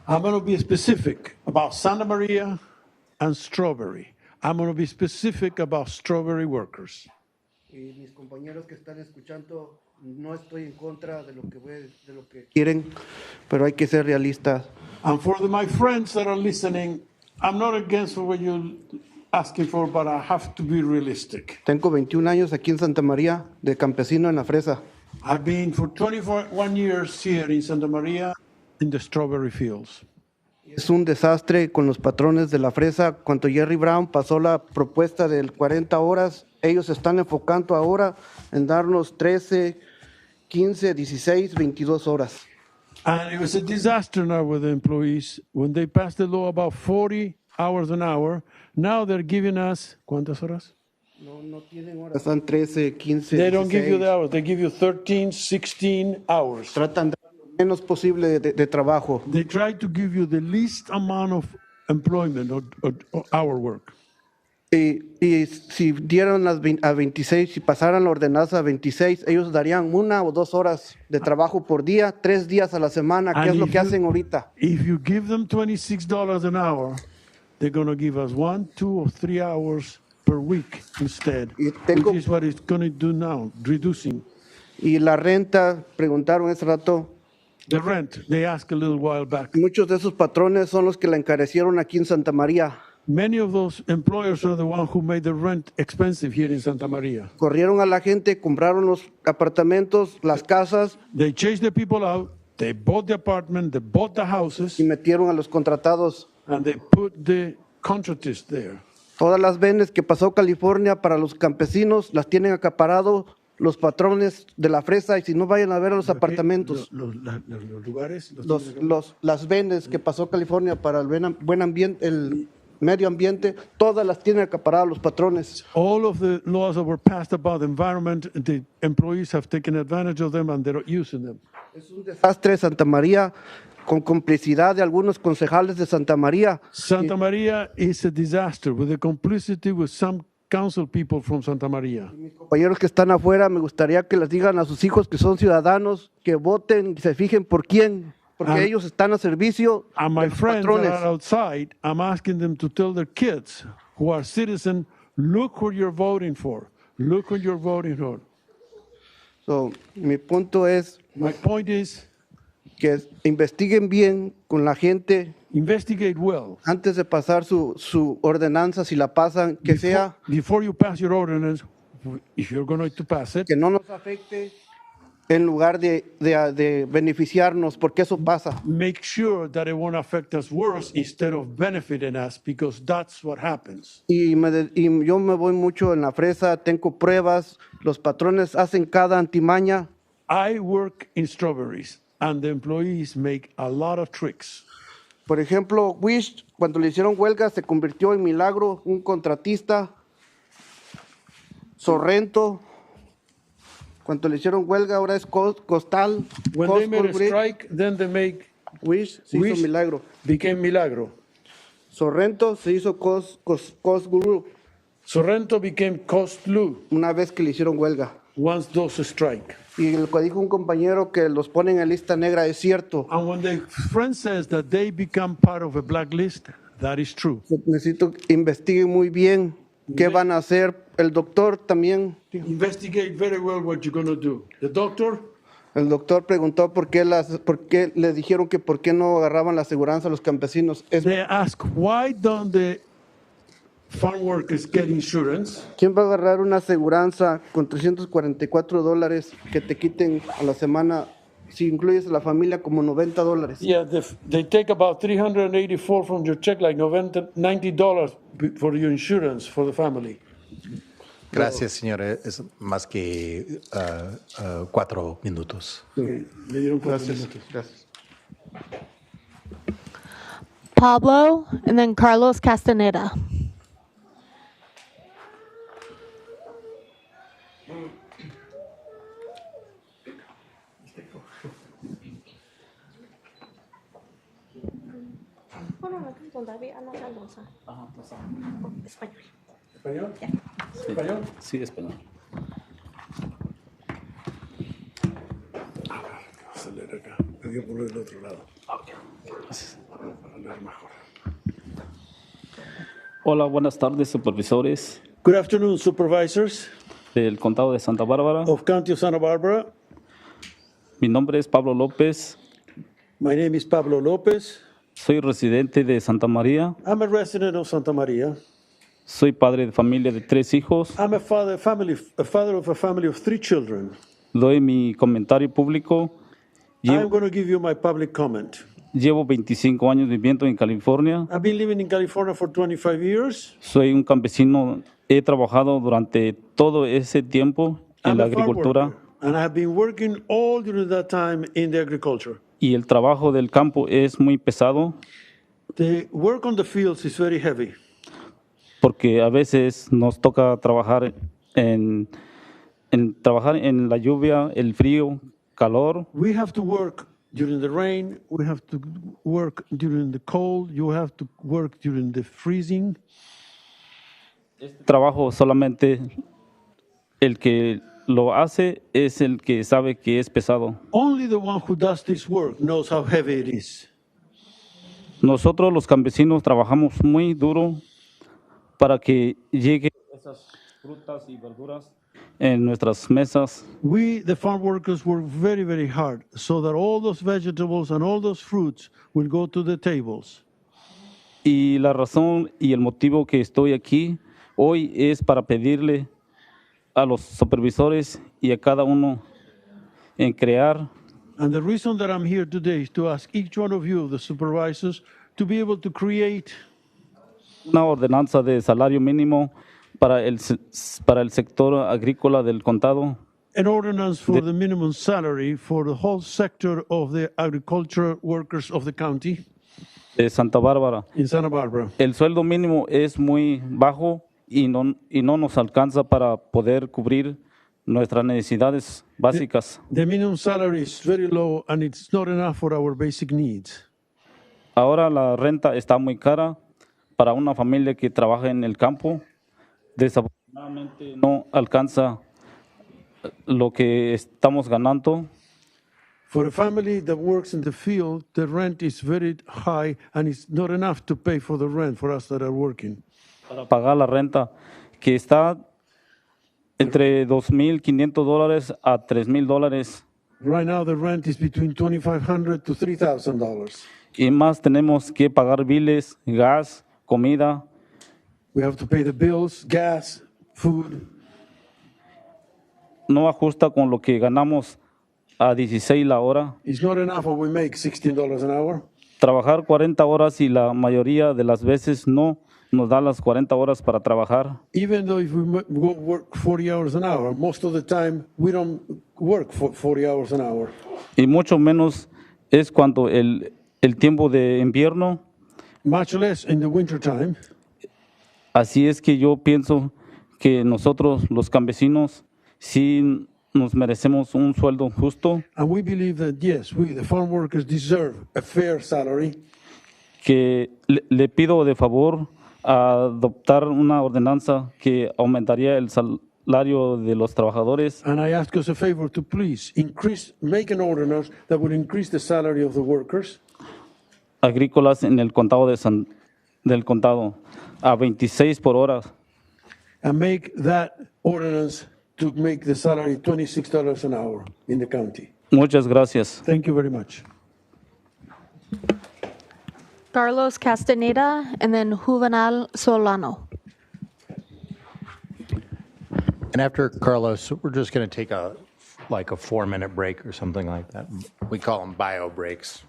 I'm going to be specific about Santa Maria and strawberry. I'm going to be specific about strawberry workers. Y mis compañeros que están escuchando, no estoy en contra de lo que quieren, pero hay que ser realistas. And for my friends that are listening, I'm not against what you're asking for, but I have to be realistic. Tengo 21 años aquí en Santa María de campesino en La Fresa. I've been for 21 years here in Santa Maria in the strawberry fields. Es un desastre con los patrones de la fresa. Cuando Jerry Brown pasó la propuesta del 40 horas, ellos están enfocando ahora en darnos 13, 15, 16, 22 horas. And it was a disaster now with the employees. When they passed the law about 40 hours an hour, now they're giving us, ¿cuántas horas? No tienen horas. Están 13, 15, They don't give you 16. the hours. They give you 13, 16 hours. Tratan de dar lo menos posible de trabajo. They try to give you the least amount of employment or hour work. Y si dieran a 26, si pasaran la ordenanza a 26, ellos darían 1 o 2 horas de trabajo por día, 3 días a la semana, que And es lo if que you- hacen ahorita. If you give them $26 an hour, they're going to give us 1, 2, or 3 hours per week instead, which is what it's going to do now, reducing. Y la renta, preguntaron hace rato, The rent, they asked a little while back. muchos de esos patrones son los que la encarecieron aquí en Santa María. Many of those employers are the ones who made the rent expensive here in Santa Maria. Corrieron a la gente, compraron los apartamentos, las casas. They chased the people out, they bought the apartment, they bought the houses. Y metieron a los contratados. And they put the contractors there. Todas las vendes que pasó California para los campesinos las tienen acaparado los patrones de la fresa, y si no, vayan a ver a los apartamentos. Los lugares, Las vendes que pasó California para el buen ambiente, el medio ambiente, todas las tienen acaparadas los patrones. All of the laws that were passed about the environment, the employees have taken advantage of them and they're using them. Es un desastre Santa María, con complicidad de algunos concejales de Santa María. Santa Maria is a disaster with the complicity with some council people from Santa Maria. Compañeros que están afuera, me gustaría que les digan a sus hijos que son ciudadanos, que voten y se fijen por quién, porque ellos están a servicio And de my los friends that patrones. are outside, I'm asking them to tell their kids who are citizens, look who you're voting for. Look who you're voting for. So, mi punto es My point is, que investiguen bien con la gente. Investigate well. Antes de pasar su ordenanza, si la pasan, que sea Before you pass your ordinance, if you're going to pass it, que no nos afecte en lugar de beneficiarnos, porque eso pasa. make sure that it won't affect us worse instead of benefiting us, because that's what happens. Y yo me voy mucho en la fresa, tengo pruebas, los patrones hacen cada antimaña. I work in strawberries, and the employees make a lot of tricks. Por ejemplo, Wish, cuando le hicieron huelga, se convirtió en Milagro, un contratista. Sorrento, cuando le hicieron huelga, ahora es Costal. When they made a strike, then they make Wish se hizo Milagro. Became Milagro. Sorrento se hizo Cosguru. Sorrento became Costlu. Una vez que le hicieron huelga. Once those strike. Y lo que dijo un compañero que los ponen en lista negra es cierto. And when the friend says that they become part of a blacklist, that is true. Necesito que investiguen muy bien qué van a hacer. El doctor también. Investigate very well what you're going to do. The doctor. El doctor preguntó por qué le dijeron que por qué no agarraban la aseguranza a los campesinos. They ask, why don't the farm workers get insurance? ¿Quién va a agarrar una aseguranza con $344 que te quiten a la semana, si incluyes a la familia, como $90? Yeah, they take about $384 from your check, like $90 for your insurance for the family. Gracias, señora. Es más que 4 minutos. Okay. Le dieron 4 minutos. Gracias. Pablo, and then Carlos Castaneda. Español. ¿Español? Sí. ¿Español? Sí, español. Vamos a leer acá. Me dio por el otro lado. Ok. Gracias. Para leer mejor. Hola, buenas tardes, supervisores Good afternoon, supervisors del Condado de Santa Bárbara. of County of Santa Barbara. Mi nombre es Pablo López. My name is Pablo Lopez. Soy residente de Santa María. I'm a resident of Santa Maria. Soy padre de familia de 3 hijos. I'm a father of a family of 3 children. Doy mi comentario público. I'm going to give you my public comment. Llevo 25 años viviendo en California. I've been living in California for 25 years. Soy un campesino. He trabajado durante todo ese tiempo en I'm la a farm agricultura. worker, and I have been working all during that time in the agriculture. Y el trabajo del campo es muy pesado The work on the fields is very heavy. porque a veces nos toca trabajar en la lluvia, el frío, calor. We have to work during the rain. We have to work during the cold. You have to work during the freezing. Trabajo solamente el que lo hace es el que sabe que es pesado. Only the one who does this work knows how heavy it is. Nosotros los campesinos trabajamos muy duro para que lleguen esas frutas y verduras en nuestras mesas. We, the farm workers, work very, very hard so that all those vegetables and all those fruits will go to the tables. Y la razón y el motivo que estoy aquí hoy es para pedirle a los supervisores y a cada uno en crear And the reason that I'm here today is to ask each one of you, the supervisors, to be able to create una ordenanza de salario mínimo para el sector agrícola del condado an ordinance for the minimum salary for the whole sector of the agriculture workers of the county de Santa Bárbara. in Santa Barbara. El sueldo mínimo es muy bajo y no nos alcanza para poder cubrir nuestras necesidades básicas. The minimum salary is very low and it's not enough for our basic needs. Ahora la renta está muy cara para una familia que trabaja en el campo. Desafortunadamente no alcanza lo que estamos ganando. For a family that works in the field, the rent is very high and it's not enough to pay for the rent for us that are working. Para pagar la renta, que está entre $2,500 a $3,000. Right now, the rent is between $2,500 to $3,000. Y más tenemos que pagar biles, gas, comida. We have to pay the bills, gas, food. No ajusta con lo que ganamos a 16 la hora. It's not enough what we make, $16 an hour. Trabajar 40 horas y la mayoría de las veces no nos da las 40 horas para trabajar. Even though if we work 40 hours an hour, most of the time we don't work for 40 hours an hour. Y mucho menos es cuando el tiempo de invierno. Much less in the winter time. Así es que yo pienso que nosotros los campesinos sí nos merecemos un sueldo justo. And we believe that yes, we the farm workers deserve a fair salary. Que le pido de favor a adoptar una ordenanza que aumentaría el salario de los trabajadores. And I ask us a favor to please make an ordinance that would increase the salary of the workers. Agrícolas en el condado del condado a 26 por hora. And make that ordinance to make the salary $26 an hour in the county. Muchas gracias. Thank you very much. Carlos Castaneda, and then Juvenal Solano. And after Carlos, we're just going to take a 4-minute break or something like that. We call them bio breaks.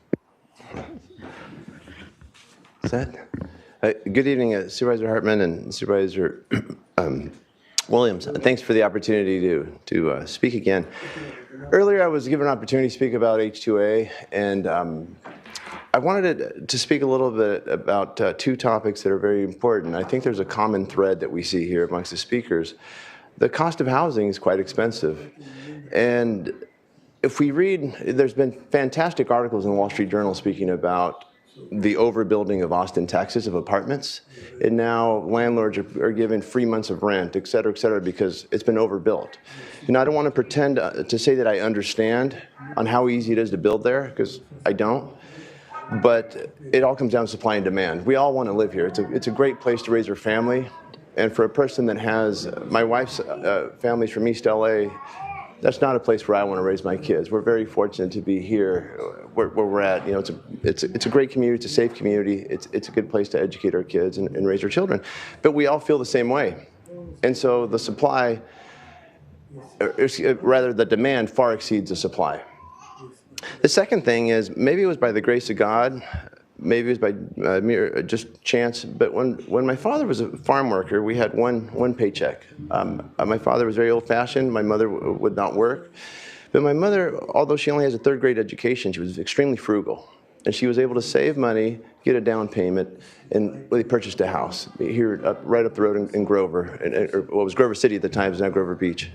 Set. Good evening, Supervisor Hartman and Supervisor Williams. Thanks for the opportunity to speak again. Earlier, I was given an opportunity to speak about H2A, and I wanted to speak a little bit about two topics that are very important. I think there's a common thread that we see here amongst the speakers. The cost of housing is quite expensive. And if we read, there's been fantastic articles in the Wall Street Journal speaking about the overbuilding of Austin, Texas, of apartments. And now landlords are given free months of rent, et cetera, because it's been overbuilt. And I don't want to pretend to say that I understand on how easy it is to build there, because I don't. But it all comes down to supply and demand. We all want to live here. It's a great place to raise your family. And for a person that has, my wife's family's from East LA, that's not a place where I want to raise my kids. We're very fortunate to be here where we're at. You know, it's a great community, it's a safe community, it's a good place to educate our kids and raise our children. But we all feel the same way. And so the supply rather the demand far exceeds the supply. The second thing is maybe it was by the grace of God, maybe it was by mere just chance, but when my father was a farm worker, we had one paycheck. My father was very old-fashioned. My mother would not work. But my mother, although she only has a third grade education, she was extremely frugal. And she was able to save money, get a down payment, and really purchased a house here right up the road in Grover, or what was Grover City at the time, is now Grover Beach.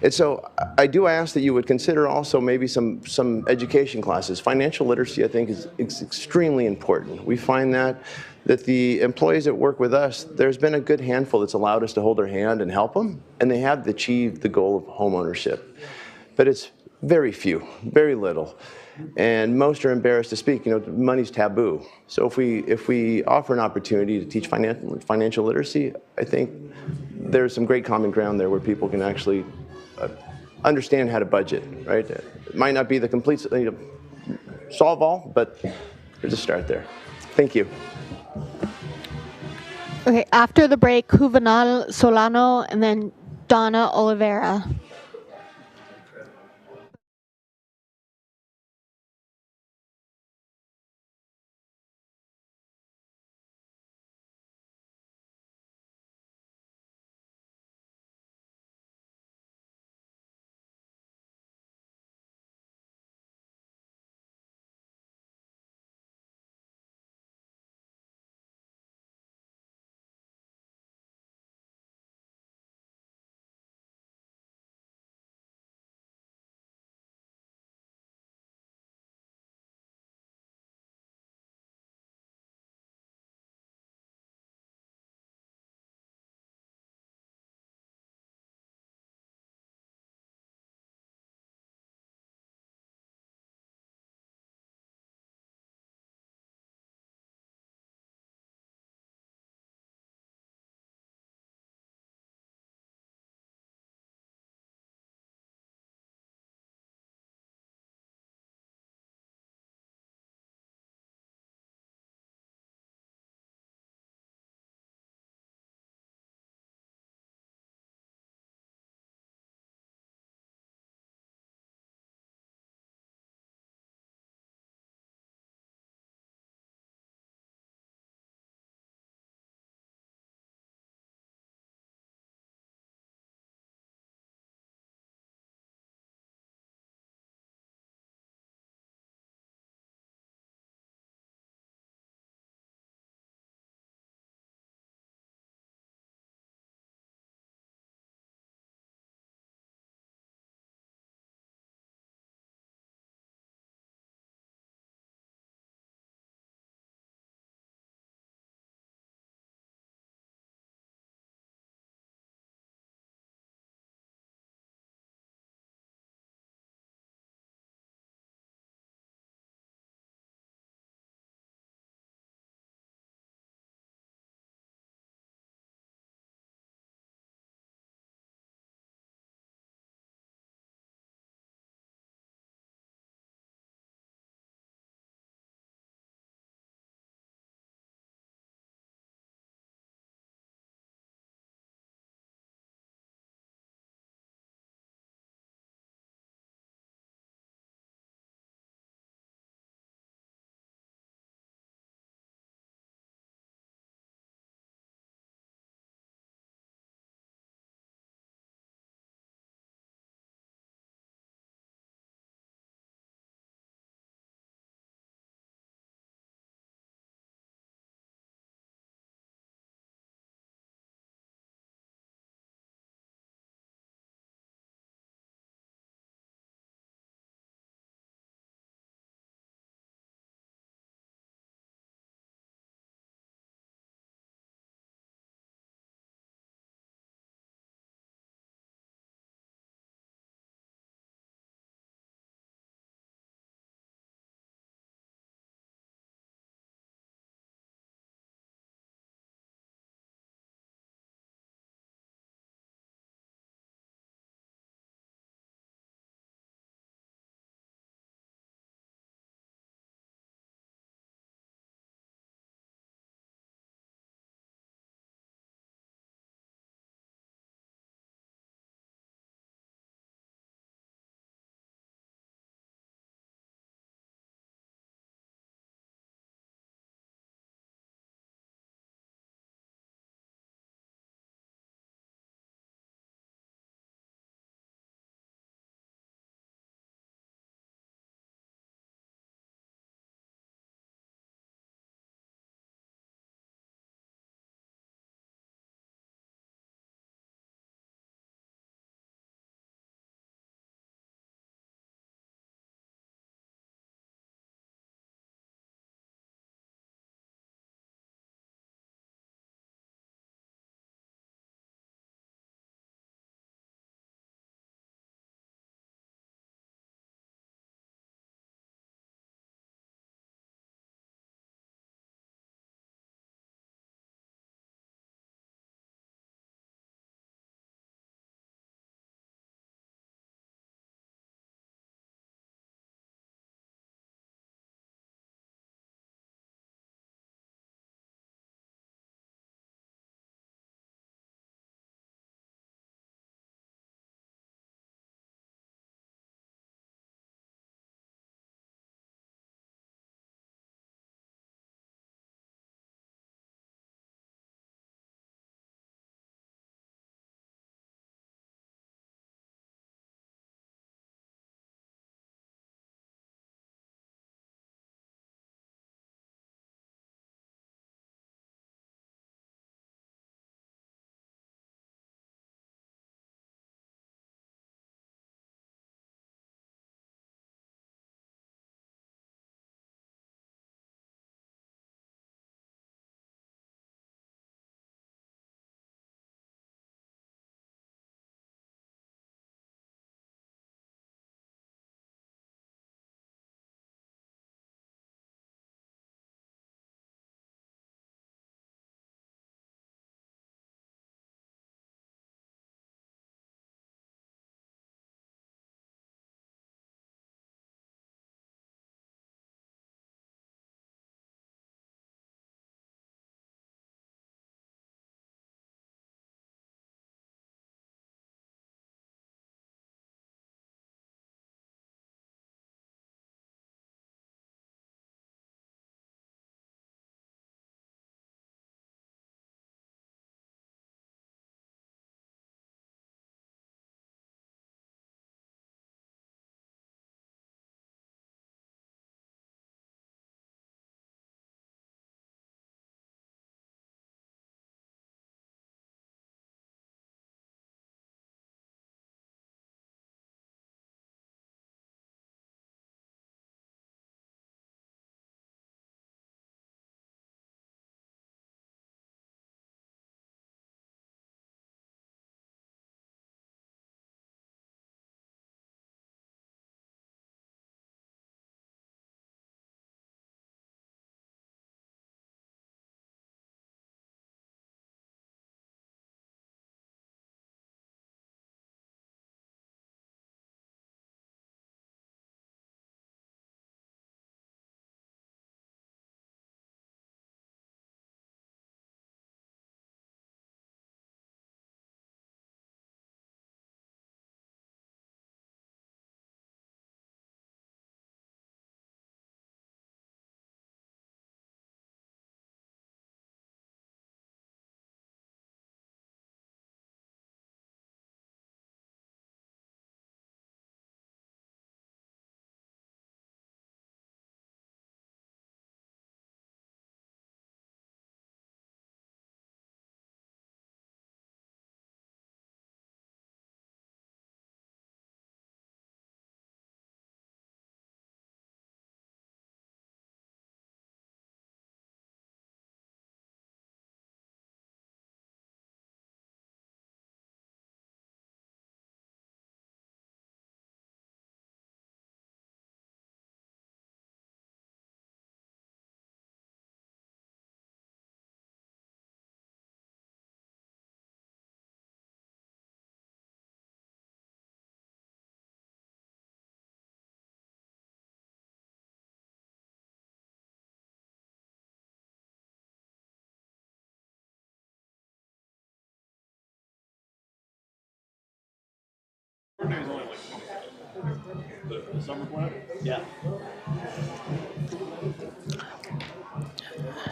And so I do ask that you would consider also maybe some education classes. Financial literacy, I think, is extremely important. We find that the employees that work with us, there's been a good handful that's allowed us to hold their hand and help them, and they have achieved the goal of home ownership. But it's very few, very little. And most are embarrassed to speak. Money's taboo. So if we offer an opportunity to teach financial literacy, I think there's some great common ground there where people can actually understand how to budget, right? It might not be the complete solve all, but there's a start there. Thank you. Okay, after the break, Juvenal Solano and then Donna Oliveira.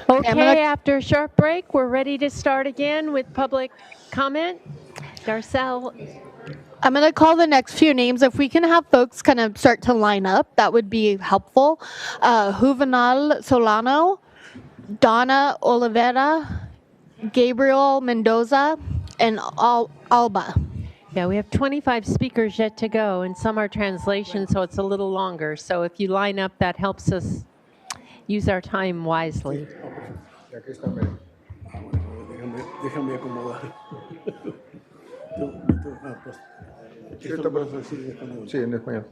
Okay, after a short break, we're ready to start again with public comment. Darcel. I'm going to call the next few names. If we can have folks kind of start to line up, that would be helpful. Juvenal Solano, Donna Oliveira, Gabriel Mendoza, and Alba. Yeah, we have 25 speakers yet to go, and some are translations, so it's a little longer. So if you line up, that helps us use our time wisely. Déjame acomodar. Sí, en español.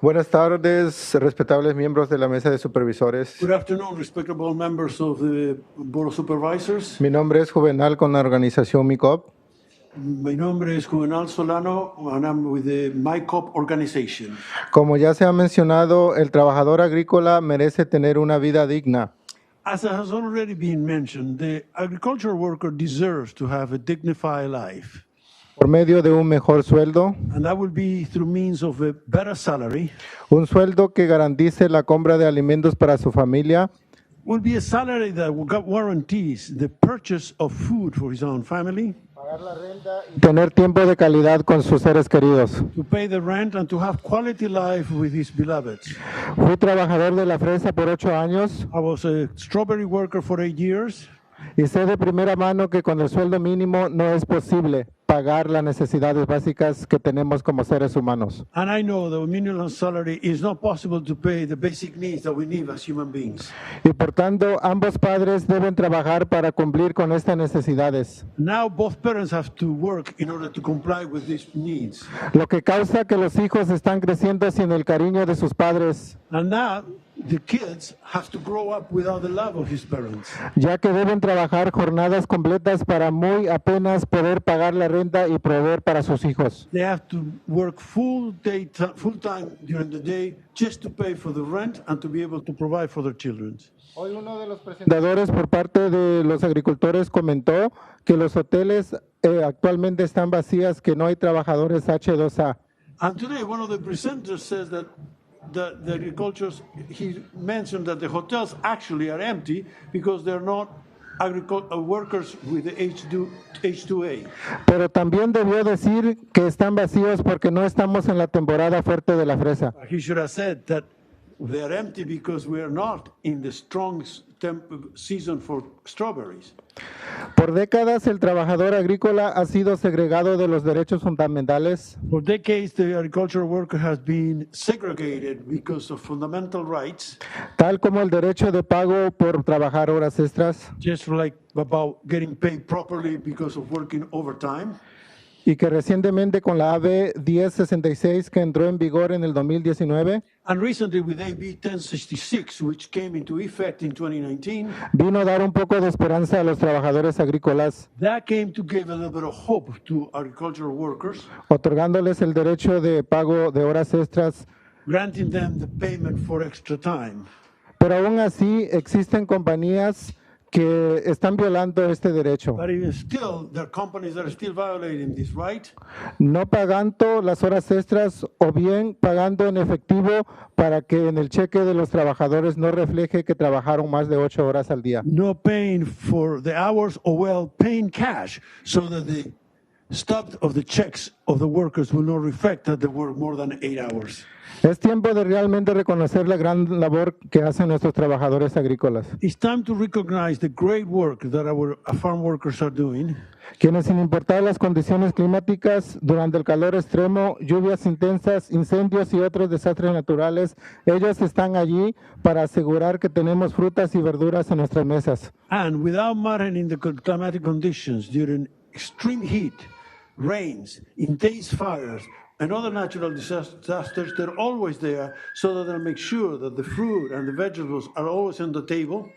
Buenas tardes, respetables miembros de la mesa de supervisores. Good afternoon, respectable members of the Board of Supervisors. Mi nombre es Juvenal con la organización MICOP. Mi nombre es Juvenal Solano, and I'm with the MyCop organization. Como ya se ha mencionado, el trabajador agrícola merece tener una vida digna. As has already been mentioned, the agricultural worker deserves to have a dignified life. Por medio de un mejor sueldo, And that will be through means of a better salary. un sueldo que garantice la compra de alimentos para su familia, Will be a salary that guarantees the purchase of food for his own family, tener tiempo de calidad con sus seres queridos. to pay the rent, and to have quality life with his beloveds. Fui trabajador de la fresa por 8 años I was a strawberry worker for 8 years. y sé de primera mano que con el sueldo mínimo no es posible pagar las necesidades básicas que tenemos como seres humanos. And I know the minimum salary is not possible to pay the basic needs that we need as human beings. Y por tanto, ambos padres deben trabajar para cumplir con estas necesidades, Now both parents have to work in order to comply with these needs. lo que causa que los hijos están creciendo sin el cariño de sus padres, And now the kids have to grow up without the love of his parents, ya que deben trabajar jornadas completas para muy apenas poder pagar la renta y proveer para sus hijos. they have to work full time during the day just to pay for the rent and to be able to provide for their children. Hoy uno de los presentadores por parte de los agricultores comentó que los hoteles actualmente están vacías, que no hay trabajadores H2A. And today one of the presenters says that the agricultures, he mentioned that the hotels actually are empty because they're not workers with the H2A. Pero también debió decir que están vacíos porque no estamos en la temporada fuerte de la fresa. He should have said that they are empty because we are not in the strong season for strawberries. Por décadas el trabajador agrícola ha sido segregado de los derechos fundamentales. For decades, the agricultural worker has been segregated because of fundamental rights, Tal como el derecho de pago por trabajar horas extras, just like about getting paid properly because of working overtime. y que recientemente con la AB 1066 que entró en vigor en el 2019, And recently with AB 1066, which came into effect in 2019, vino a dar un poco de esperanza a los trabajadores agrícolas, that came to give a little bit of hope to agricultural workers, otorgándoles el derecho de pago de horas extras, granting them the payment for extra time. pero aún así existen compañías que están violando este derecho, But even still, there are companies that are still violating this right, no pagando las horas extras o bien pagando en efectivo para que en el cheque de los trabajadores no refleje que trabajaron más de 8 horas al día. no paying for the hours or well paying cash so that the stub of the checks of the workers will not reflect that they work more than 8 hours. Es tiempo de realmente reconocer la gran labor que hacen nuestros trabajadores agrícolas, It's time to recognize the great work that our farm workers are doing, quienes sin importar las condiciones climáticas, durante el calor extremo, lluvias intensas, incendios y otros desastres naturales, ellos están allí para asegurar que tenemos frutas y verduras en nuestras mesas. and without mattering the climatic conditions during extreme heat, rains, intense fires, and other natural disasters, they're always there so that they'll make sure that the fruit and the vegetables are always on the table.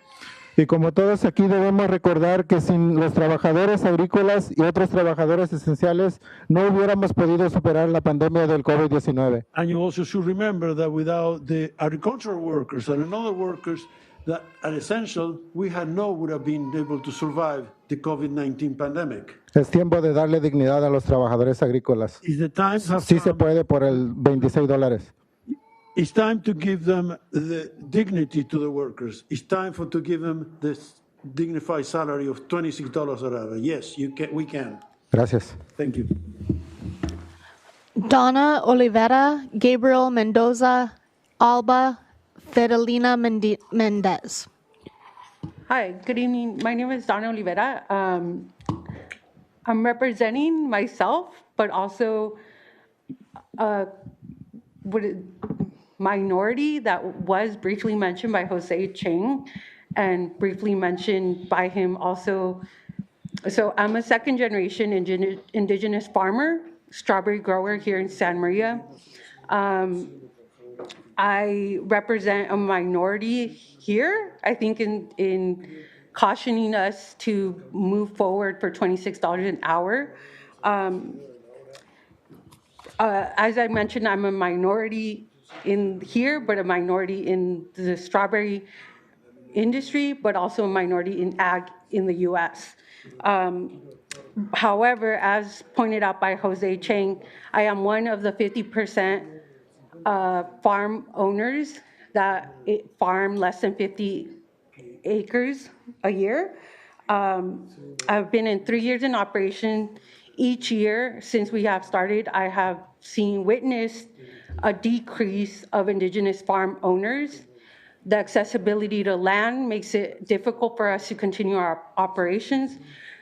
Y como todos aquí debemos recordar que sin los trabajadores agrícolas y otros trabajadores esenciales no hubiéramos podido superar la pandemia del COVID-19. And you also should remember that without the agricultural workers and other workers, that at Essential, we had would have been able to survive the COVID-19 pandemic. Es tiempo de darle dignidad a los trabajadores agrícolas. Is the time have Sí se come, puede por el $26. it's time to give them the dignity to the workers. It's time to give them this dignified salary of $26 an hour. Yes, we can. Gracias. Thank you. Donna Olivera, Gabriel Mendoza, Alba, Fidelina Mendez. Hi, good evening. My name is Donna Olivera. I'm representing myself, but also minority that was briefly mentioned by Jose Chang and briefly mentioned by him also. So I'm a second generation indigenous farmer, strawberry grower here in Santa Maria. I represent a minority here, I think in cautioning us to move forward for $26 an hour. As I mentioned, I'm a minority in here, but a minority in the strawberry industry, but also a minority in ag in the US. However, as pointed out by Jose Chang, I am one of the 50% farm owners that farm less than 50 acres a year. I've been in 3 years in operation. Each year since we have started, I have witnessed a decrease of indigenous farm owners. The accessibility to land makes it difficult for us to continue our operations.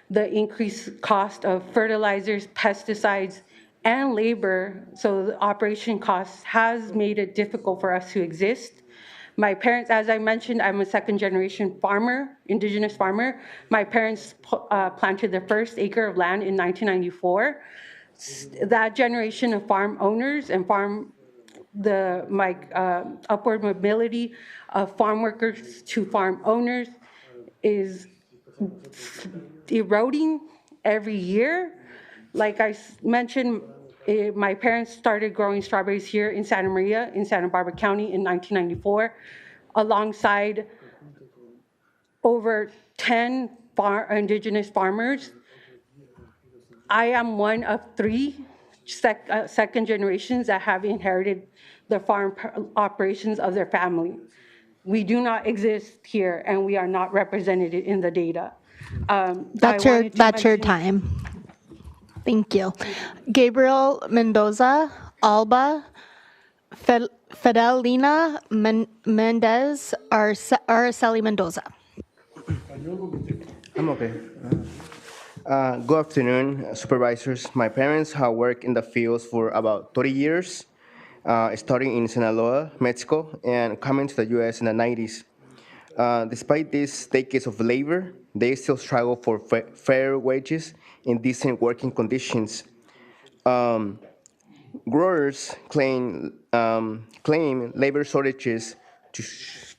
The increased cost of fertilizers, pesticides, and labor, so the operation costs has made it difficult for us to exist. My parents, as I mentioned, I'm a second generation farmer, indigenous farmer. My parents planted their first acre of land in 1994. That generation of farm owners and upward mobility of farm workers to farm owners is eroding every year. Like I mentioned, my parents started growing strawberries here in Santa Maria, in Santa Barbara County in 1994, alongside over 10 indigenous farmers. I am one of 3 second generations that have inherited the farm operations of their family. We do not exist here, and we are not represented in the data. That's your time. Thank you. Gabriel Mendoza, Alba, Fidelina Mendez, Araceli Mendoza. I'm okay. Good afternoon, supervisors. My parents have worked in the fields for about 30 years, starting in Sinaloa, Mexico, and coming to the U.S. in the 90s. Despite these decades of labor, they still struggle for fair wages and decent working conditions. Growers claim labor shortages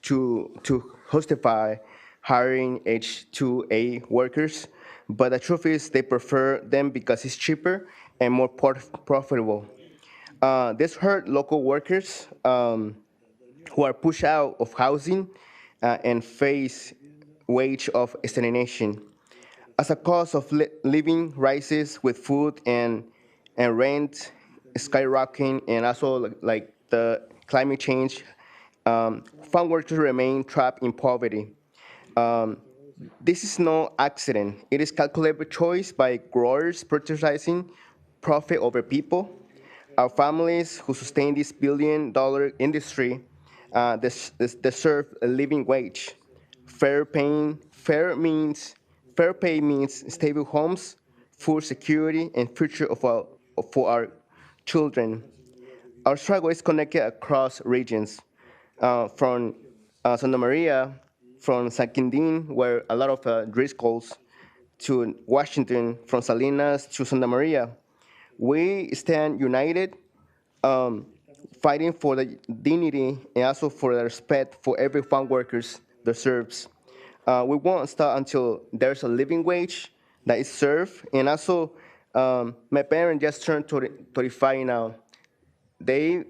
to justify hiring H-2A workers, but the truth is they prefer them because it's cheaper and more profitable. This hurt local workers who are pushed out of housing and face wage of stagnation. As a cost of living rises with food and rent skyrocketing, and also like the climate change, farm workers remain trapped in poverty. This is no accident. It is calculated choice by growers prioritizing profit over people. Our families who sustain this billion-dollar industry deserve a living wage. Fair pay means stable homes, food security, and future for our children. Our struggle is connected across regions, from Santa Maria, from San Quintin, where a lot of Driscolls, to Washington, from Salinas to Santa Maria. We stand united, fighting for the dignity and also for the respect for every farm workers deserves. We won't stop until there's a living wage that is served. And also, my parents just turned 35 now. They've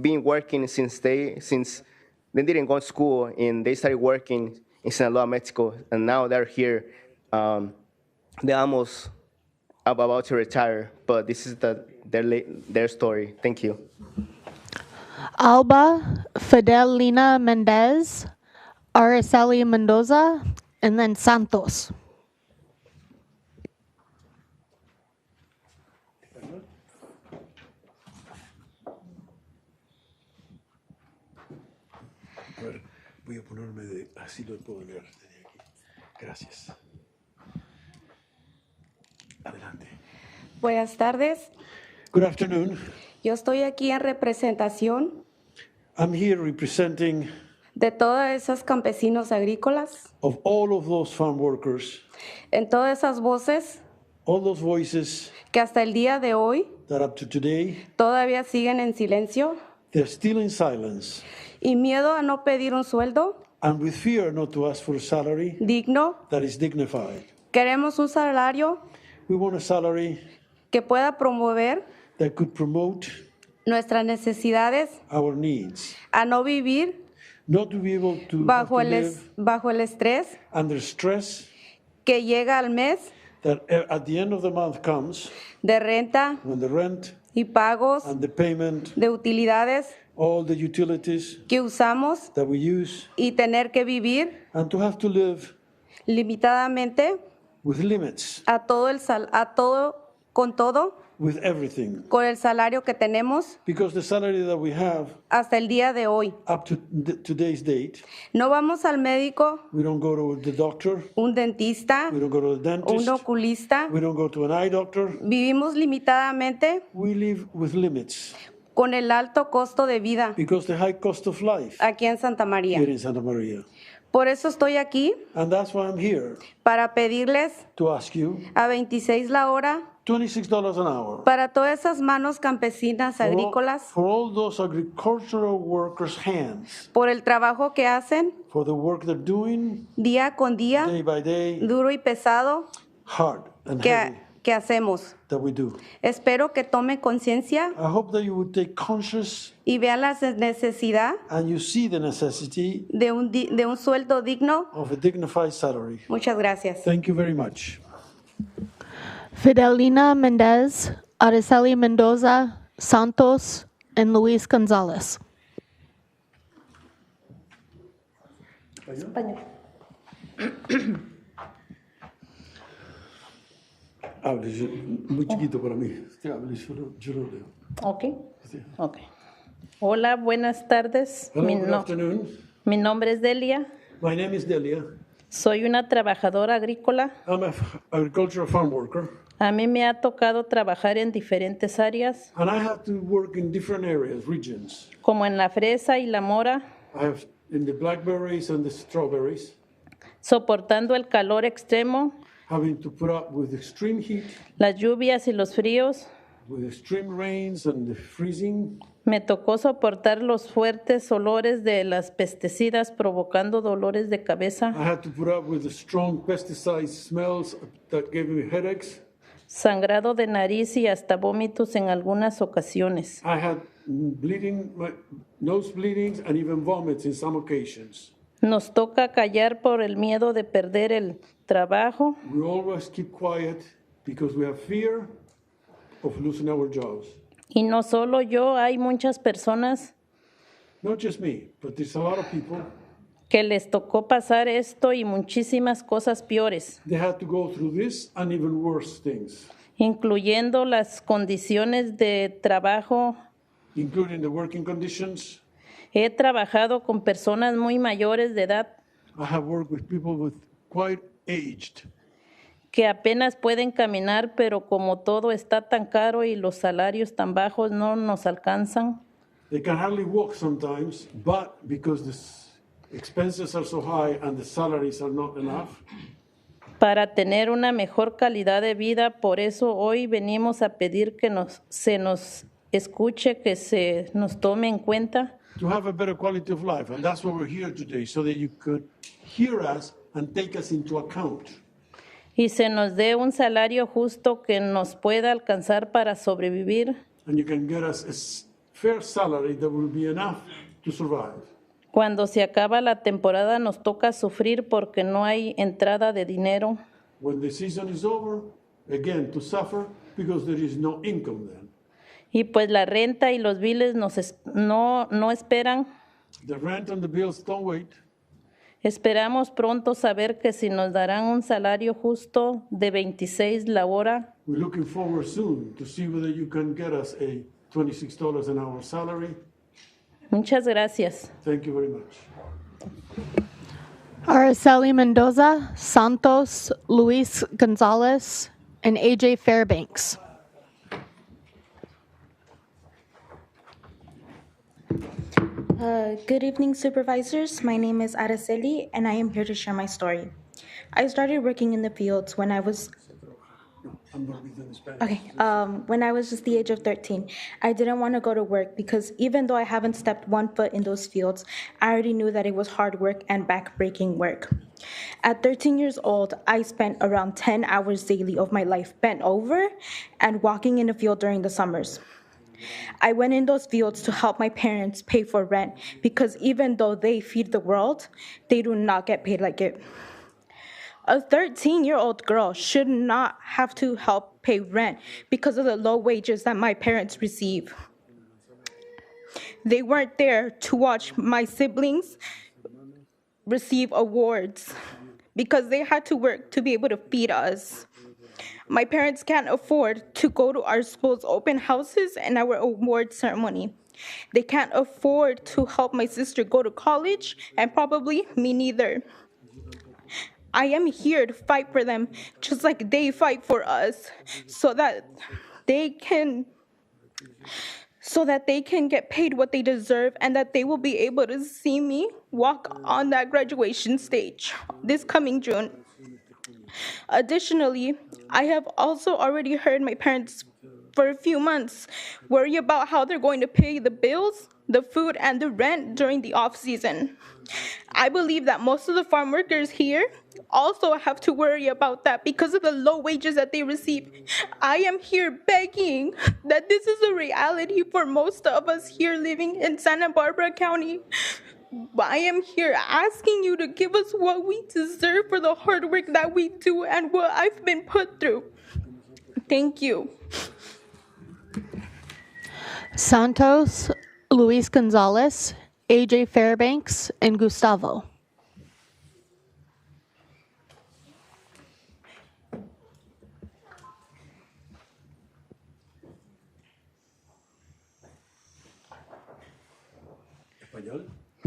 been working since they didn't go to school, and they started working in Sinaloa, Mexico, and now they're here. They're almost about to retire, but this is their story. Thank you. Alba Fidelina Mendez, Araceli Mendoza, and then Santos. A ver, voy a ponerme de, así lo puedo leer desde aquí. Gracias. Adelante. Buenas tardes. Good afternoon. Yo estoy aquí en representación I'm here representing de todos esos campesinos agrícolas, of all of those farm workers, en todas esas voces all those voices que hasta el día de hoy that up to today, todavía siguen en silencio they're still in silence y miedo a no pedir un sueldo and with fear not to ask for a salary digno. that is dignified. Queremos un salario We want a salary que pueda promover that could promote nuestras necesidades, our needs, a no vivir not to be able to, bajo have to live bajo el estrés under stress que llega al mes that at the end of the month comes de renta when the rent y pagos and the payment, de utilidades all the utilities que usamos that we use, y tener que vivir and to have to live limitadamente with limits, con todo, with everything. con el salario que tenemos Because the salary that we have hasta el día de hoy. up to today's date, No vamos al médico, we don't go to the doctor, un dentista, we don't go to the un dentist, oculista. we don't go to an eye doctor. Vivimos limitadamente We live with limits con el alto costo de vida because the high cost of life aquí en Santa María. here in Santa Maria. Por eso estoy aquí, And that's why I'm here para pedirles to ask you a 26 la hora $26 an hour para todas esas manos campesinas agrícolas, for all those agricultural workers' hands, por el trabajo que hacen for the work they're doing día con día, day by day, duro y pesado, hard and heavy, que hacemos. that we do. Espero que tome conciencia I hope that you would take conscious y vean la necesidad and you see the necessity de un sueldo digno. of a dignified salary. Muchas gracias. Thank you very much. Fidelina Mendez, Araceli Mendoza, Santos, and Luis Gonzalez. Español. Hable, muy chiquito para mí. Usted hable, yo lo leo. Ok. Ok. Hola, buenas tardes. Hello, good afternoon. Mi nombre es Delia. My name is Delia. Soy una trabajadora agrícola. I'm an agricultural farm worker. A mí me ha tocado trabajar en diferentes áreas, And I have to work in different areas, regions. como en la fresa y la mora, I have in the blackberries and the strawberries, soportando el calor extremo, having to put up with extreme heat, las lluvias y los fríos. with extreme rains and the freezing. Me tocó soportar los fuertes olores de las pesticidas provocando dolores de cabeza, I had to put up with the strong pesticide smells that gave me headaches. sangrado de nariz y hasta vómitos en algunas ocasiones. I had bleeding, nose bleedings and even vomits in some occasions. Nos toca callar por el miedo de perder el trabajo. We always keep quiet because we have fear of losing our jobs. Y no solo yo, hay muchas personas Not just me, but there's a lot of people. que les tocó pasar esto y muchísimas cosas peores, They had to go through this and even worse things, incluyendo las condiciones de trabajo. including the working conditions. He trabajado con personas muy mayores de edad I have worked with people with quite aged que apenas pueden caminar, pero como todo está tan caro y los salarios tan bajos no nos alcanzan. They can hardly walk sometimes, but because the expenses are so high and the salaries are not enough, Para tener una mejor calidad de vida, por eso hoy venimos a pedir que se nos escuche, que se nos tome en cuenta. to have a better quality of life. And that's why we're here today, so that you could hear us and take us into account. Y se nos dé un salario justo que nos pueda alcanzar para sobrevivir And you can get us a fair salary that will be enough to survive Cuando se acaba la temporada nos toca sufrir porque no hay entrada de dinero. When the season is over, again, to suffer because there is no income then. Y pues la renta y los biles no esperan. The rent and the bills don't wait. Esperamos pronto saber que si nos darán un salario justo de 26 la hora. We're looking forward soon to see whether you can get us a $26 an hour salary. Muchas gracias. Thank you very much. Araceli Mendoza, Santos, Luis Gonzalez, and AJ Fairbanks. Good evening, supervisors. My name is Araceli, and I am here to share my story. I started working in the fields when I was when I was just the age of 13. I didn't want to go to work because even though I haven't stepped one foot in those fields, I already knew that it was hard work and back-breaking work. At 13 years old, I spent around 10 hours daily of my life bent over and walking in the field during the summers. I went in those fields to help my parents pay for rent because even though they feed the world, they do not get paid like it. A 13-year-old girl should not have to help pay rent because of the low wages that my parents receive. They weren't there to watch my siblings receive awards because they had to work to be able to feed us. My parents can't afford to go to our school's open houses and our award ceremony. They can't afford to help my sister go to college, and probably me neither. I am here to fight for them, just like they fight for us, so that they can get paid what they deserve and that they will be able to see me walk on that graduation stage this coming June. Additionally, I have also already heard my parents for a few months worry about how they're going to pay the bills, the food, and the rent during the off-season. I believe that most of the farm workers here also have to worry about that because of the low wages that they receive. I am here begging that this is a reality for most of us here living in Santa Barbara County. I am here asking you to give us what we deserve for the hard work that we do and what I've been put through. Thank you. Santos, Luis Gonzalez, AJ Fairbanks, and Gustavo.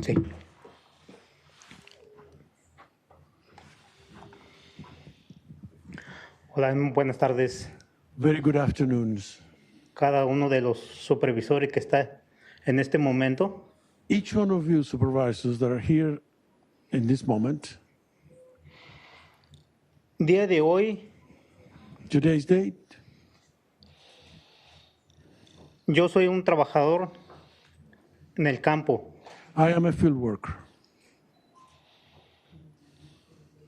Sí. Hola, buenas tardes. Very good afternoons. Cada uno de los supervisores que está en este momento. Each one of you supervisors that are here in this moment. Día de hoy. Today's date. Yo soy un trabajador en el campo. I am a field worker.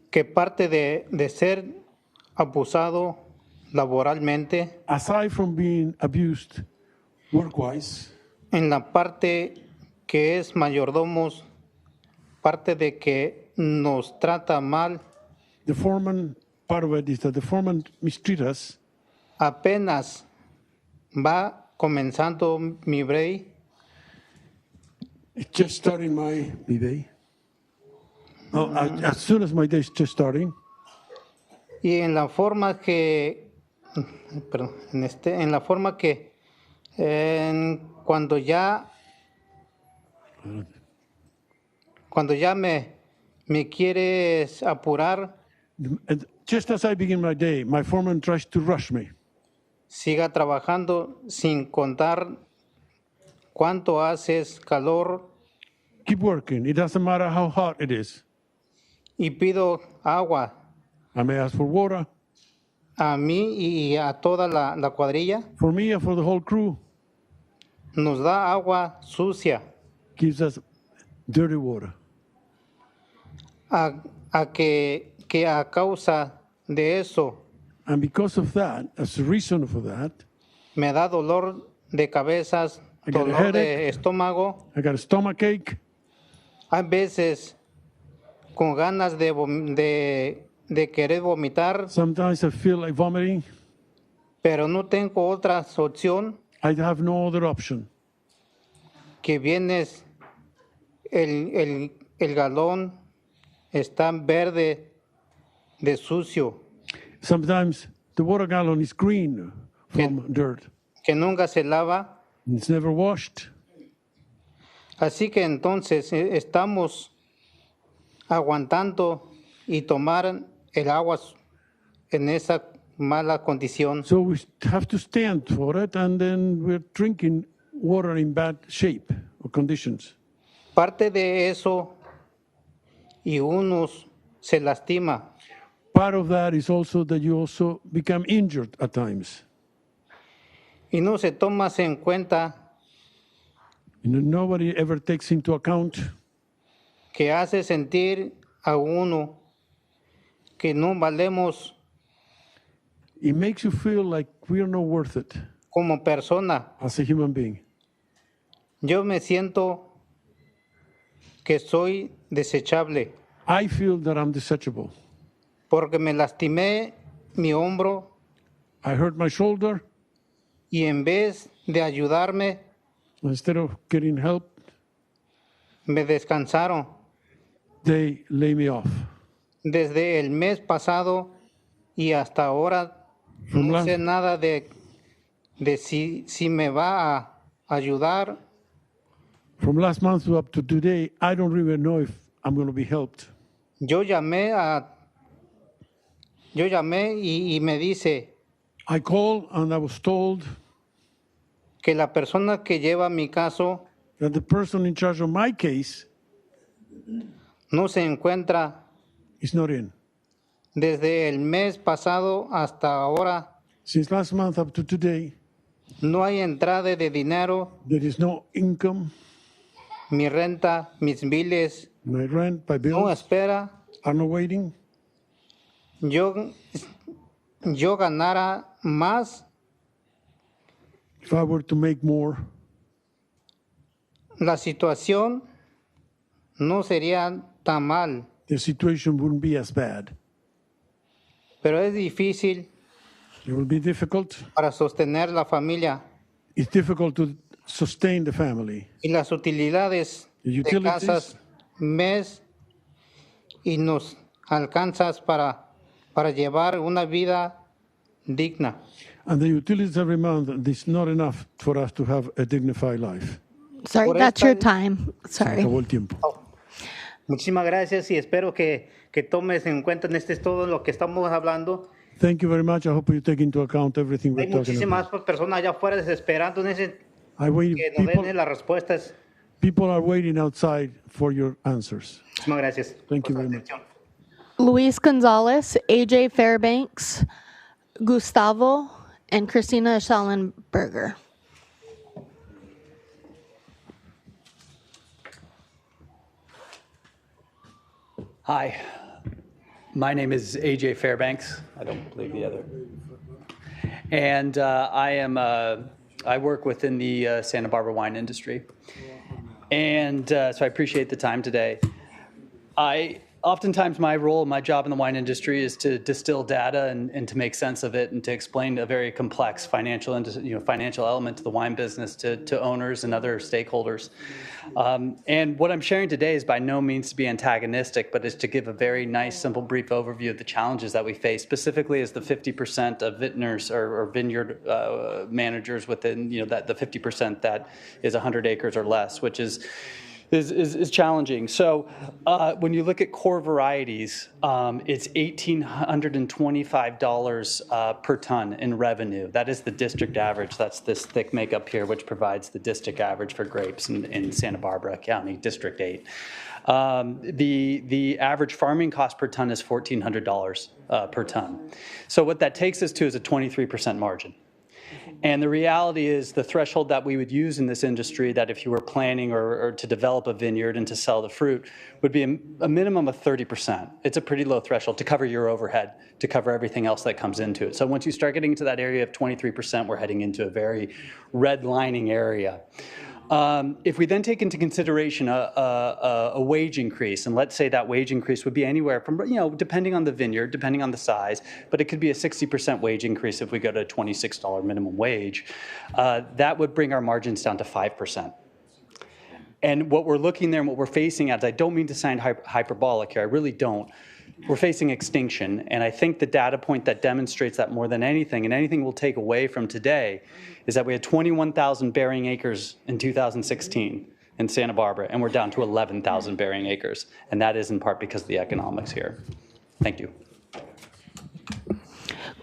Que parte de ser abusado laboralmente. Aside from being abused work-wise. En la parte que es mayordomos, parte de que nos trata mal. The foreman, part of it is that the foreman mistreats us. Apenas va comenzando mi break. It's just starting my day. As soon as my day is just starting. Y en la forma que, en la forma que cuando ya me quieres apurar. Just as I begin my day, my foreman tries to rush me. Siga trabajando sin contar cuánto haces calor. Keep working. It doesn't matter how hot it is. Y pido agua. I may ask for water. A mí y a toda la cuadrilla. For me and for the whole crew. Nos da agua sucia. Gives us dirty water. Que a causa de eso. And because of that, as a reason for that. Me da dolor de cabezas, dolor de estómago. I got a stomach ache. Hay veces con ganas de querer vomitar, Sometimes I feel like vomiting. pero no tengo otra opción I have no other option. que vienes, el galón está verde de sucio, Sometimes the water gallon is green from dirt. que nunca se lava. It's never washed. Así que entonces estamos aguantando y tomar el agua en esa mala condición. So we have to stand for it, and then we're drinking water in bad shape or conditions. Parte de eso y unos se lastima. Part of that is also that you also become injured at times. Y no se toma en cuenta Nobody ever takes into account que hace sentir a uno que no valemos. It makes you feel like we are not worth it. Como persona. As a human being. Yo me siento que soy desechable. I feel that I'm desechable. Porque me lastimé mi hombro. I hurt my shoulder. Y en vez de ayudarme, instead of getting help, me descansaron. They lay me off. Desde el mes pasado y hasta ahora no sé nada de si me va a ayudar. From last month to up to today, I don't really know if I'm going to be helped. Yo llamé y me dice. I called and I was told que la persona que lleva mi caso that the person in charge of my case no se encuentra. Is not in. Desde el mes pasado hasta ahora. Since last month up to today. No hay entrada de dinero. There is no income. Mi renta, mis biles. My rent, my bills. No espera. Are not waiting. Yo ganara más. If I were to make more. La situación no sería tan mal. The situation wouldn't be as bad. Pero es difícil. It will be difficult. Para sostener la familia. It's difficult to sustain the family. Y las utilidades de casas mes y nos alcanzas para llevar una vida digna. And the utilities every month is not enough for us to have a dignified life. Sorry, that's your time. Sorry. Acabó el tiempo. Muchísimas gracias y espero que tomes en cuenta todo lo que estamos hablando. Thank you very much. I hope you take into account everything we're Hay talking muchísimas about. personas allá afuera desesperando que nos den las respuestas. People are waiting outside for your answers. Muchísimas gracias. Thank you very much. Luis Gonzalez, AJ Fairbanks, Gustavo, and Christina Schallenberger. Hi, my name is AJ Fairbanks. I don't believe the other. And I work within the Santa Barbara wine industry. And so I appreciate the time today. Oftentimes my role, my job in the wine industry is to distill data and to make sense of it and to explain a very complex financial element to the wine business to owners and other stakeholders. And what I'm sharing today is by no means to be antagonistic, but is to give a very nice, simple, brief overview of the challenges that we face, specifically as the 50% of vintners or vineyard managers within that the 50% that is 100 acres or less, which is challenging. So when you look at core varieties, it's $1,825 per ton in revenue. That is the district average. That's this thick makeup here, which provides the district average for grapes in Santa Barbara County, District 8. The average farming cost per ton is $1,400 per ton. So what that takes us to is a 23% margin. And the reality is the threshold that we would use in this industry, that if you were planning or to develop a vineyard and to sell the fruit, would be a minimum of 30%. It's a pretty low threshold to cover your overhead, to cover everything else that comes into it. So once you start getting into that area of 23%, we're heading into a very redlining area. If we then take into consideration a wage increase, and let's say that wage increase would be anywhere from, depending on the vineyard, depending on the size, but it could be a 60% wage increase if we go to a $26 minimum wage, that would bring our margins down to 5%. And what we're looking there and what we're facing at, I don't mean to sound hyperbolic here, I really don't. We're facing extinction, and I think the data point that demonstrates that more than anything, and anything we'll take away from today, is that we had 21,000 bearing acres in 2016 in Santa Barbara, and we're down to 11,000 bearing acres, and that is in part because of the economics here. Thank you.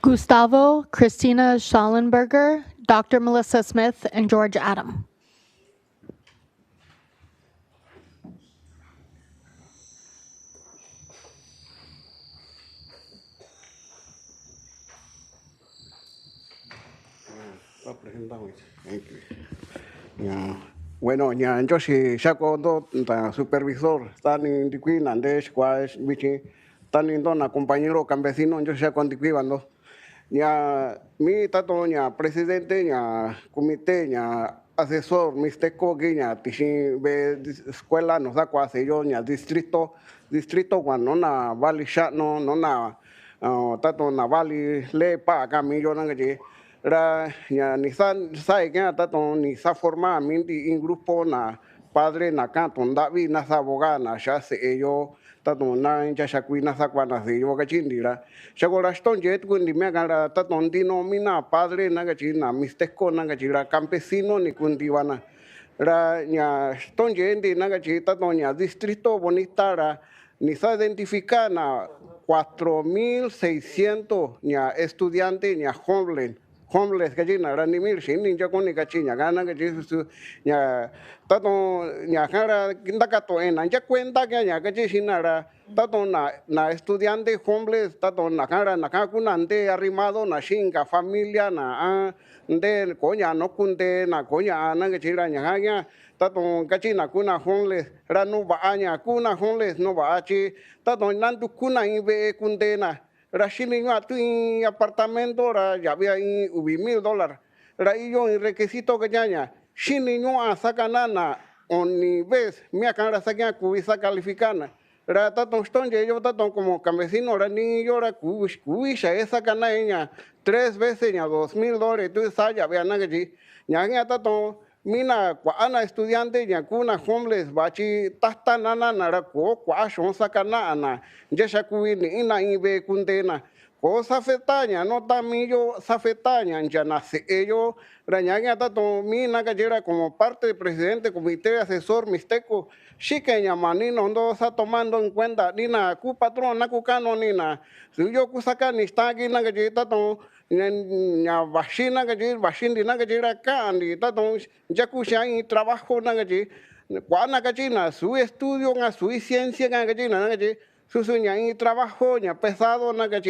Gustavo, Christina Schallenberger, Dr. Melissa Smith, and George Adam. Bueno, yo soy Shaco, supervisor, están en Diquín, Andes, Quash, Bichi, están en Dona, compañero campesino, yo soy con Diquín, ya mi tato, ya presidente, ya comité, ya asesor, misteco, ya tishin, escuela, nos da cuase yo, ya distrito, cuando na vali chat, no na, tato na vali le pa acá, yo no que ra ya ni sai que tato ni sa forma minti in grupo na padre na canto ndavi na sa abogada na ya se ello tato na ya shakui na sa kwana se yo kachindira shagora ston jet kun di me gara tato ndino mina padre na kachina misteco na kachira campesino ni kundiwana ra ya ston jet di na kachita tato ya distrito bonita ra ni sa identifica na 4,600 ya estudiantes ya homeless que china ra ni mil sin ninja con ni cachina gana que chisu ya tato ya cara ndaka to en ya cuenta que ya que china ra tato na estudiante homeless tato na cara na kunante arrimado na shinga familia na de coña no kunde na coña na que chira ya tato cachina kuna homeless ra no va aña kuna homeless no va achi tato nandu kuna ibe kundena Rashini no ati apartamento ra ya había ahí $1,000. Ra yo en requisito que ya shini no a sacanana oni vez mi acá sacan cubisa calificana. Ra tato stonje yo tato como campesino ra ni yo ra cubisa esa canaña 3 veces ya $2,000. Tú sabes ya había nada que ya tato mina kuana estudiante ya kuna homeless bachi tasta nana nara ko kwa shon sakana ana jesha kuini ina ibe kundena ko safetaña no tamillo safetaña ya nace ello rañaga tato mina gallera como parte del presidente comité asesor misteco shikeña manino ndo sa tomando en cuenta nina ku patrón na ku kano nina si yo ku sakani está aquí na galleta to nya vacina que vacina na que era candi tato ya kusha en trabajo na que cuana que su estudio na su ciencia na que su sueña en trabajo ya pesado na que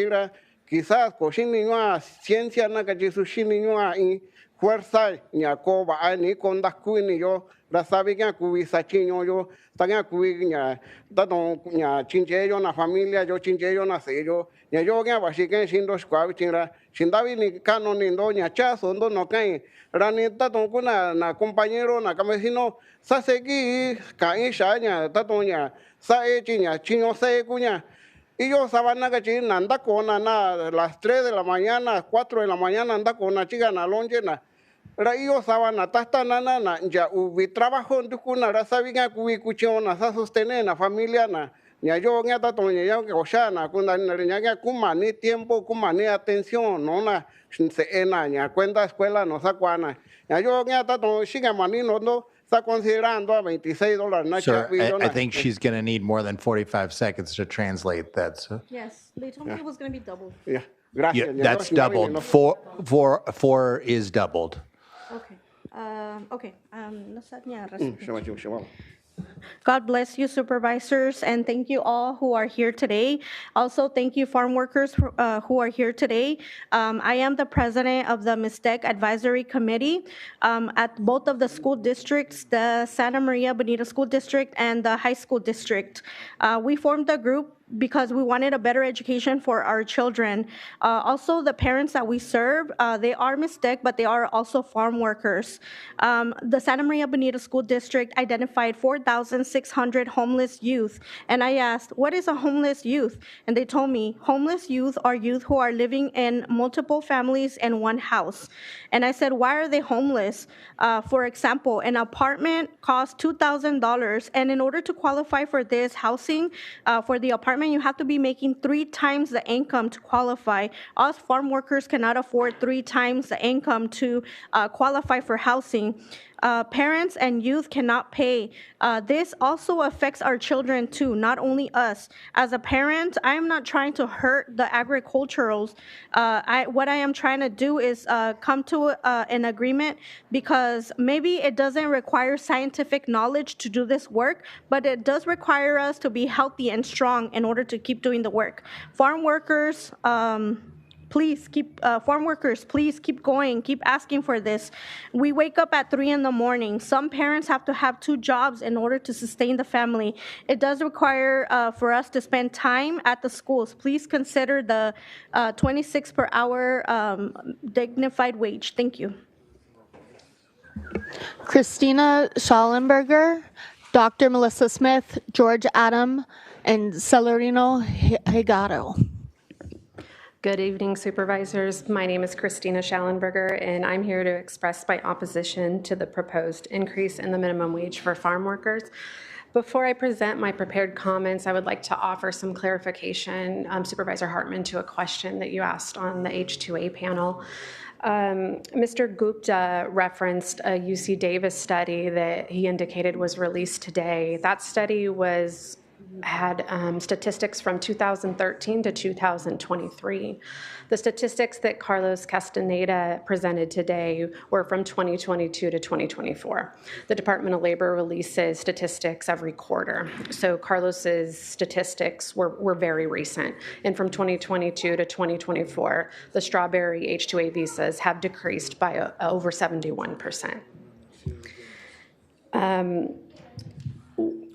quizás cochini no ciencia na que su shini no en fuerza nya ko ba ni con das ni yo la sabe que cubisa chiño yo tan cuiña tato nya chinche yo na familia yo chinche yo na sello nya yo que va que sin dos cuavi chinra sin David ni cano ni doña chazo ndo no cae ranita ton kuna na compañero na campesino sa segui cae shaña tatoña sa chiña chiño se cuña y yo sabana que chin anda con na las 3 de la mañana 4 de la mañana anda con una chica na lonche na ra yo sabana tasta nana na ya ubi trabajo en kuna ra sabiga kubi kuchona sa sostener na familia na ya yo nga tato ya que oshana kuna ya kumani tiempo kumani atención no na se ena ya cuenta escuela no sa cuana ya yo nga tato shiga mani no está considerando a $26 na Sir, I think she's going to need more than 45 seconds to translate that. So. Yes, they told me it was going to be doubled. Yeah, gracias. Yeah, that's doubled. Four is doubled. Okay. Okay. God bless you, supervisors, and thank you all who are here today. Also, thank you, farm workers who are here today. I am the president of the Mistec Advisory Committee at both of the school districts, the Santa Maria Bonita School District and the high school district. We formed a group because we wanted a better education for our children. Also, the parents that we serve, they are Mistec, but they are also farm workers. The Santa Maria Bonita School District identified 4,600 homeless youth, and I asked, what is a homeless youth? And they told me, homeless youth are youth who are living in multiple families in one house. And I said, why are they homeless? For example, an apartment costs $2,000, and in order to qualify for this housing, for the apartment, you have to be making 3 times the income to qualify. Us farm workers cannot afford 3 times the income to qualify for housing. Parents and youth cannot pay. This also affects our children too, not only us. As a parent, I am not trying to hurt the agriculturals. What I am trying to do is come to an agreement, because maybe it doesn't require scientific knowledge to do this work, but it does require us to be healthy and strong in order to keep doing the work. Farm workers, please keep, farm workers, please keep going, keep asking for this. We wake up at 3 in the morning. Some parents have to have 2 jobs in order to sustain the family. It does require for us to spend time at the schools. Please consider the 26 per hour dignified wage. Thank you. Christina Schallenberger, Dr. Melissa Smith, George Adam, and Celerino Higado. Good evening, supervisors. My name is Christina Schallenberger, and I'm here to express my opposition to the proposed increase in the minimum wage for farm workers. Before I present my prepared comments, I would like to offer some clarification, Supervisor Hartman, to a question that you asked on the H2A panel. Mr. Gupta referenced a UC Davis study that he indicated was released today. That study had statistics from 2013 to 2023. The statistics that Carlos Castaneda presented today were from 2022 to 2024. The Department of Labor releases statistics every quarter. So Carlos's statistics were very recent. And from 2022 to 2024, the strawberry H-2A visas have decreased by over 71%.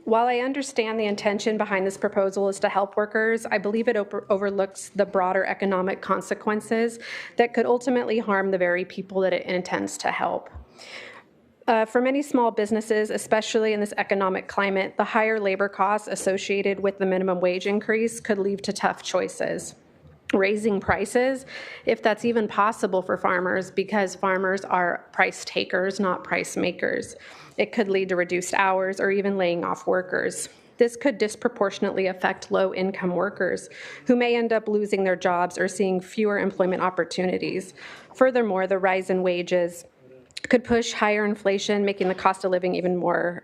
While I understand the intention behind this proposal is to help workers, I believe it overlooks the broader economic consequences that could ultimately harm the very people that it intends to help. For many small businesses, especially in this economic climate, the higher labor costs associated with the minimum wage increase could lead to tough choices. Raising prices, if that's even possible for farmers, because farmers are price takers, not price makers. It could lead to reduced hours or even laying off workers. This could disproportionately affect low-income workers who may end up losing their jobs or seeing fewer employment opportunities. Furthermore, the rise in wages could push higher inflation, making the cost of living even more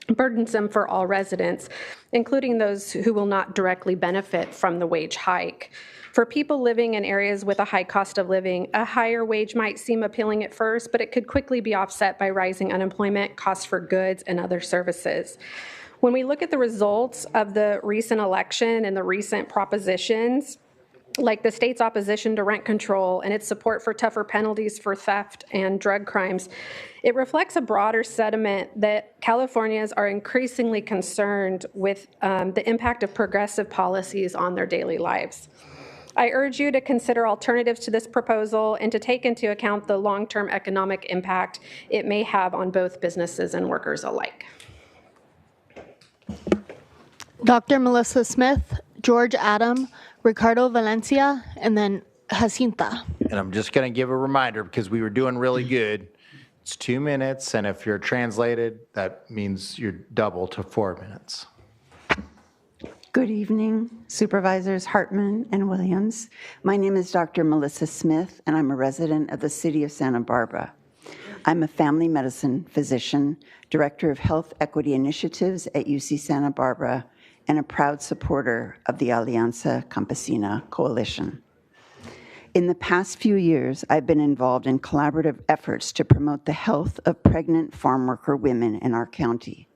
burdensome for all residents, including those who will not directly benefit from the wage hike. For people living in areas with a high cost of living, a higher wage might seem appealing at first, but it could quickly be offset by rising unemployment, costs for goods, and other services. When we look at the results of the recent election and the recent propositions, like the state's opposition to rent control and its support for tougher penalties for theft and drug crimes, it reflects a broader sentiment that Californians are increasingly concerned with the impact of progressive policies on their daily lives. I urge you to consider alternatives to this proposal and to take into account the long-term economic impact it may have on both businesses and workers alike. Dr. Melissa Smith, George Adam, Ricardo Valencia, and then Jacinta. And I'm just going to give a reminder, because we were doing really good. It's 2 minutes, and if you're translated, that means you're double to 4 minutes. Good evening, Supervisors Hartman and Williams. My name is Dr. Melissa Smith, and I'm a resident of the city of Santa Barbara. I'm a family medicine physician, Director of Health Equity Initiatives at UC Santa Barbara, and a proud supporter of the Alianza Campesina Coalition. In the past few years, I've been involved in collaborative efforts to promote the health of pregnant farm worker women in our county.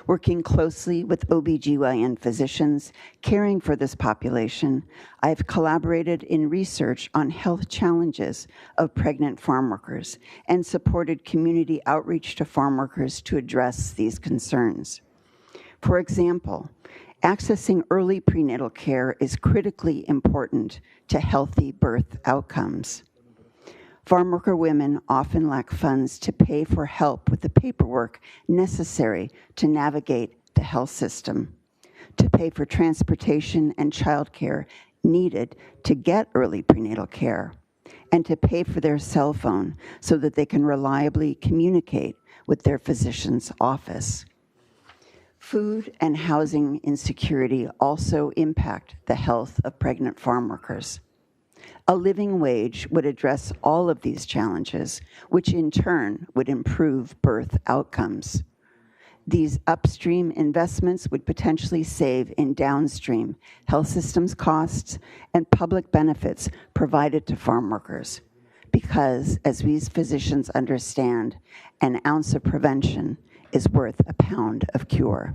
Working closely with OBGYN physicians caring for this population, I've collaborated in research on health challenges of pregnant farm workers and supported community outreach to farm workers to address these concerns. For example, Accessing early prenatal care is critically important to healthy birth outcomes. Farmworker women often lack funds to pay for help with the paperwork necessary to navigate the health system, to pay for transportation and childcare needed to get early prenatal care, and to pay for their cell phone so that they can reliably communicate with their physician's office. Food and housing insecurity also impact the health of pregnant farm workers. A living wage would address all of these challenges, which in turn would improve birth outcomes. These upstream investments would potentially save in downstream health systems costs and public benefits provided to farm workers. Because, as we physicians understand, an ounce of prevention is worth a pound of cure.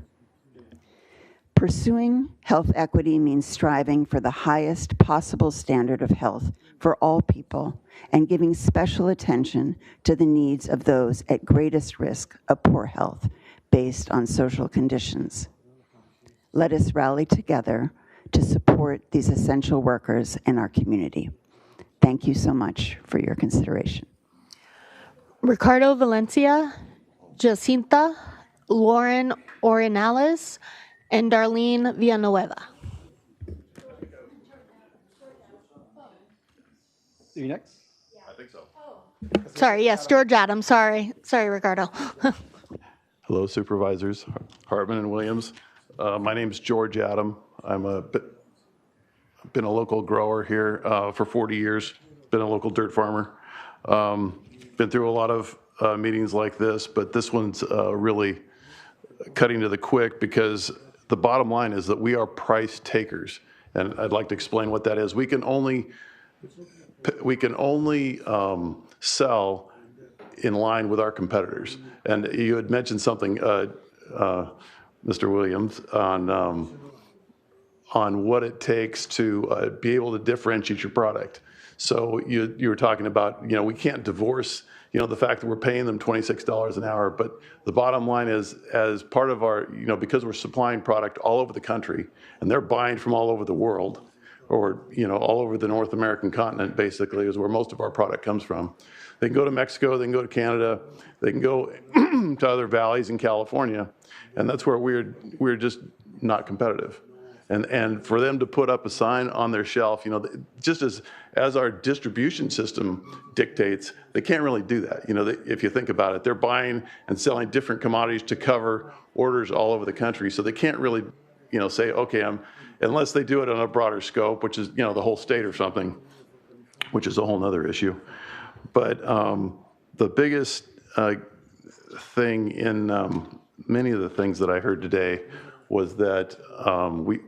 Pursuing health equity means striving for the highest possible standard of health for all people and giving special attention to the needs of those at greatest risk of poor health based on social conditions. Let us rally together to support these essential workers in our community. Thank you so much for your consideration. Ricardo Valencia, Jacinta, Lauren Orinales, and Darlene Villanueva. You next? I think so. Sorry, yes, George Adams, sorry, Ricardo. Hello, Supervisors Hartman and Williams. My name is George Adam. Been a local grower here for 40 years, been a local dirt farmer. Been through a lot of meetings like this, but this one's really cutting to the quick because the bottom line is that we are price takers. And I'd like to explain what that is. We can only sell in line with our competitors. And you had mentioned something, Mr. Williams, on what it takes to be able to differentiate your product. So you were talking about, we can't divorce, the fact that we're paying them $26 an hour, but the bottom line is, as part of our, because we're supplying product all over the country, and they're buying from all over the world, or, all over the North American continent, basically, is where most of our product comes from. They can go to Mexico, they can go to Canada, they can go to other valleys in California, and that's where we're just not competitive. And for them to put up a sign on their shelf, just as our distribution system dictates, they can't really do that. If you think about it, they're buying and selling different commodities to cover orders all over the country, so they can't really, say, okay, unless they do it on a broader scope, which is, the whole state or something, which is a whole nother issue. But the biggest thing in many of the things that I heard today was that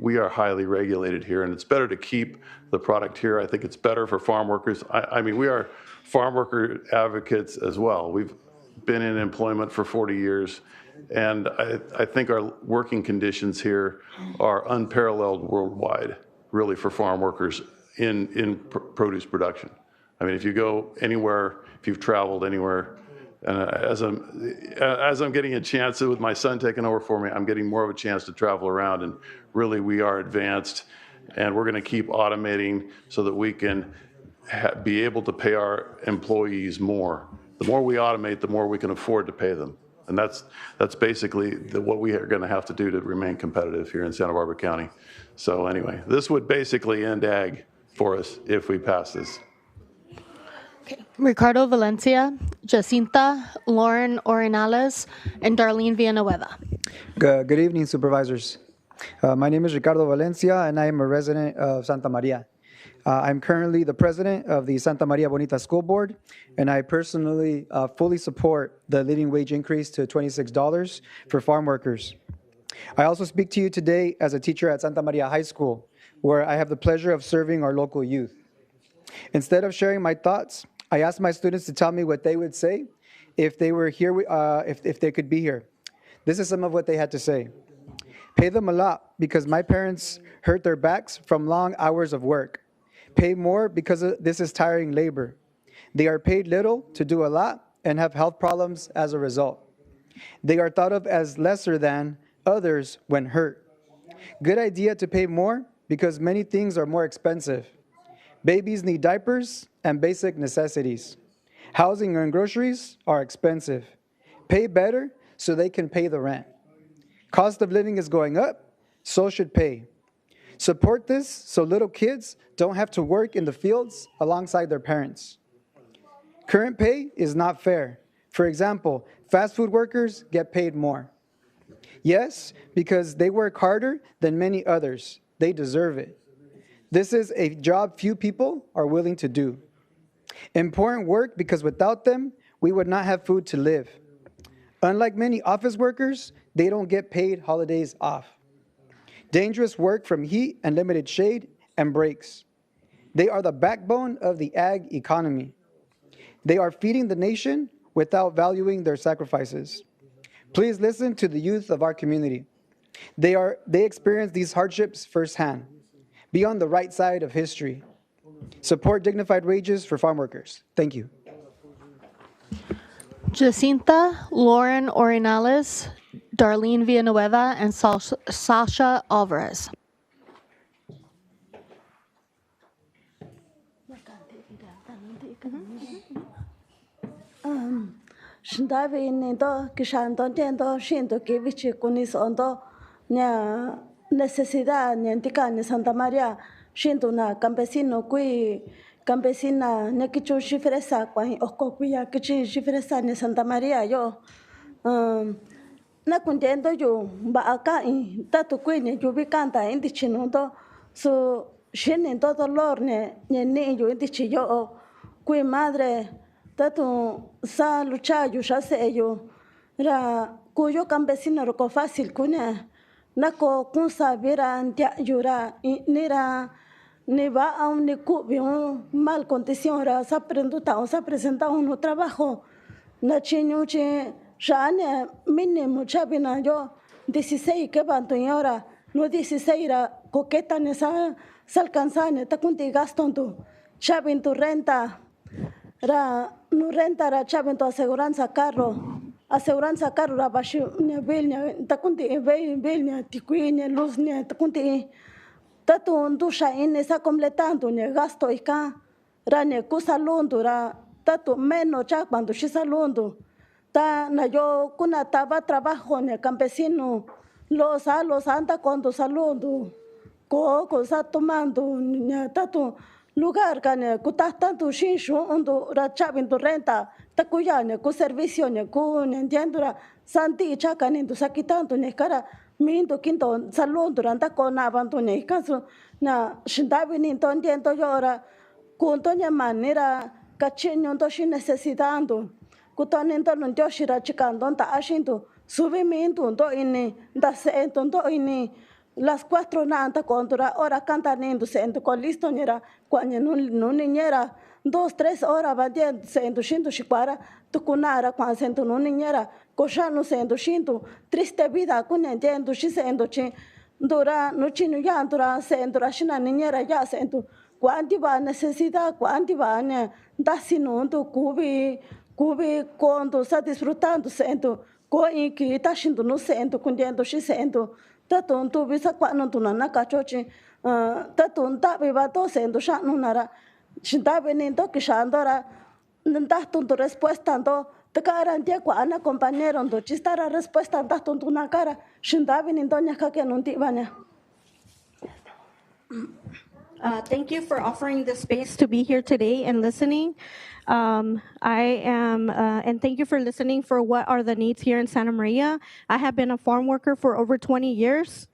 we are highly regulated here, and it's better to keep the product here. I think it's better for farm workers. I mean, we are farm worker advocates as well. We've been in employment for 40 years, and I think our working conditions here are unparalleled worldwide, really, for farm workers in produce production. I mean, if you go anywhere, if you've traveled anywhere, and as I'm getting a chance with my son taking over for me, I'm getting more of a chance to travel around, and really we are advanced, and we're going to keep automating so that we can be able to pay our employees more. The more we automate, the more we can afford to pay them, and that's basically what we are going to have to do to remain competitive here in Santa Barbara County. So anyway, this would basically end ag for us if we pass this. Okay. Ricardo Valencia, Jacinta, Lauren Orinales, and Darlene Villanueva. Good evening, Supervisors. My name is Ricardo Valencia, and I am a resident of Santa Maria. I'm currently the president of the Santa Maria Bonita School Board, and I personally fully support the living wage increase to $26 for farm workers. I also speak to you today as a teacher at Santa Maria High School, where I have the pleasure of serving our local youth. Instead of sharing my thoughts, I asked my students to tell me what they would say if they were here, if they could be here. This is some of what they had to say. Pay them a lot because my parents hurt their backs from long hours of work. Pay more because this is tiring labor. They are paid little to do a lot and have health problems as a result. They are thought of as lesser than others when hurt. Good idea to pay more because many things are more expensive. Babies need diapers and basic necessities. Housing and groceries are expensive. Pay better so they can pay the rent. Cost of living is going up, so should pay. Support this so little kids don't have to work in the fields alongside their parents. Current pay is not fair. For example, fast food workers get paid more. Yes, because they work harder than many others. They deserve it. This is a job few people are willing to do. Important work because without them, we would not have food to live. Unlike many office workers, they don't get paid holidays off. Dangerous work from heat and limited shade and breaks. They are the backbone of the ag economy. They are feeding the nation without valuing their sacrifices. Please listen to the youth of our community. They experience these hardships firsthand. Be on the right side of history. Support dignified wages for farm workers. Thank you. Jacinta, Lauren Orinales, Darlene Villanueva, and Sasha Alvarez. Shindavi nindo kishanto tiendo shinto kivichi kunisondo nya necesidad nyantika ni Santa Maria shinto na campesino kui campesina ne kichu shifresa kwa okokuya kichi shifresa ni Santa Maria yo na kuntendo yo ba aka in tatu kui ne yubi kanta indi chinundo so shinin to dolor ne ni yo indi chiyo kui madre tatu sa lucha yo ya se yo ra cuyo campesino ro fácil kunya nako kunsa vera ntia yura nira ni va a un mal condición ra sa presenta un trabajo na chiñuche shane mínimo chabina yo 16 que van tu hora no 16 ra coqueta ne sa alcanzane ta kunti gasto tu chabin tu renta ra no renta ra chabin tu aseguranza carro ra bashi ne belnya ta kunti belnya tikuine luz ne ta kunti tatu ndusha ine sa completando ne gasto ika rane kusalundu ra tatu menos cha cuando shi salundu ta na yo kuna taba trabajo ne campesino los anda cuando salundu ko sa tomando ne tatu lugar kane kutantu shishu undu ra chabindu renta takuyane ku servicio ne ku entiendo ra santi chakane ndu sakitantu ne kara mindo kinto salundu ranta kona bantu ne kaso na shindabi ni entiendo yo ra kunto ne manera kachinyo ndo shi necesitando kutonento no ndio shira chikando nta ashintu subimiento ndo ini ndasento ndo ini las 4 nanta contra hora canta nindo sento con listo nera cuando no niñera 2-3 horas va sento shinto shikwara tukunara cuando sento no niñera koshano sento shinto triste vida kun entiendo shi sento chi ndora no chino ya ndora sento rashina niñera ya sento cuanti va necesidad cuanti va ne dasino ndo kubi kondo sa disfrutando sento ko iki tashindo no sento kundiendo shi sento tatun tu bisa kwano tu nana kachochi tatun tabi ba to sendo shanu nara shintabe ni to kishandora ndatun tu respuesta ndo takara ntia kwana compañero ndo chistara respuesta ndatun tu nakara shintabe ni ndo nyaka ke nunti banya. Thank you for offering this space to be here today and listening. And thank you for listening for what are the needs here in Santa Maria. I have been a farm worker for over 20 years.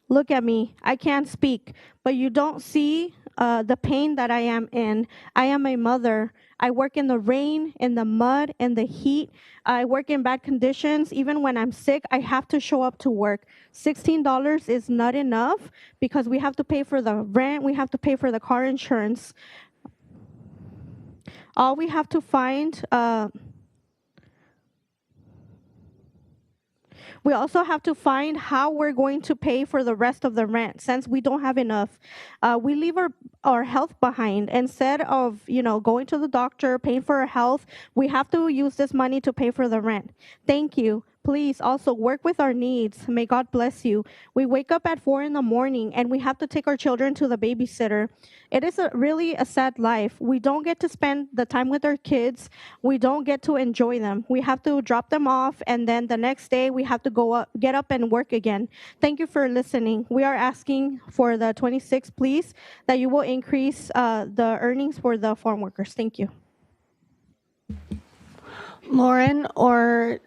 Look at me, I can't speak, but you don't see the pain that I am in. I am a mother. I work in the rain, in the mud, in the heat. I work in bad conditions. Even when I'm sick, I have to show up to work. $16 is not enough because we have to pay for the rent, we have to pay for the car insurance. All we have to find, we also have to find how we're going to pay for the rest of the rent since we don't have enough. We leave our health behind. Instead of, going to the doctor, paying for our health, we have to use this money to pay for the rent. Thank you. please also work with our needs. May God bless you. We wake up at 4 in the morning and we have to take our children to the babysitter. It is really a sad life. We don't get to spend the time with our kids. We don't get to enjoy them. We have to drop them off, and then the next day we have to get up and work again. Thank you for listening. We are asking for the 26, please, that you will increase the earnings for the farm workers. Thank you. Lauren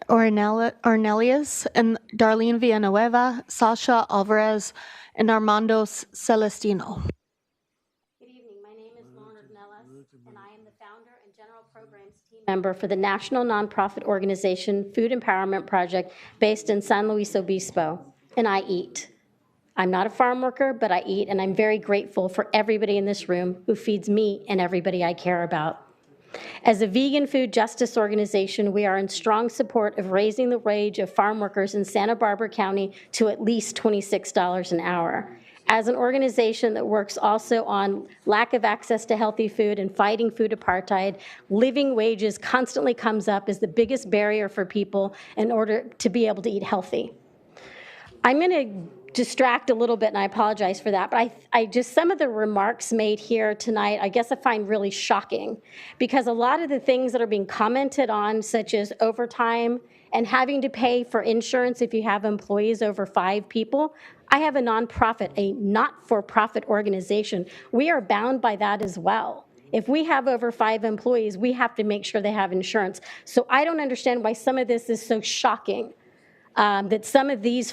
Ornelius and Darlene Villanueva, Sasha Alvarez, and Armando Celestino. Good evening. My name is Lauren Ornelius, and I am the founder and general programs team member for the national nonprofit organization Food Empowerment Project based in San Luis Obispo, and I eat. I'm not a farm worker, but I eat, and I'm very grateful for everybody in this room who feeds me and everybody I care about. As a vegan food justice organization, we are in strong support of raising the wage of farm workers in Santa Barbara County to at least $26 an hour. As an organization that works also on lack of access to healthy food and fighting food apartheid, living wages constantly comes up as the biggest barrier for people in order to be able to eat healthy. I'm going to distract a little bit, and I apologize for that, but I just, some of the remarks made here tonight, I guess I find really shocking, because a lot of the things that are being commented on, such as overtime and having to pay for insurance if you have employees over 5 people, I have a nonprofit, a not-for-profit organization. We are bound by that as well. If we have over 5 employees, we have to make sure they have insurance. So I don't understand why some of this is so shocking. That some of these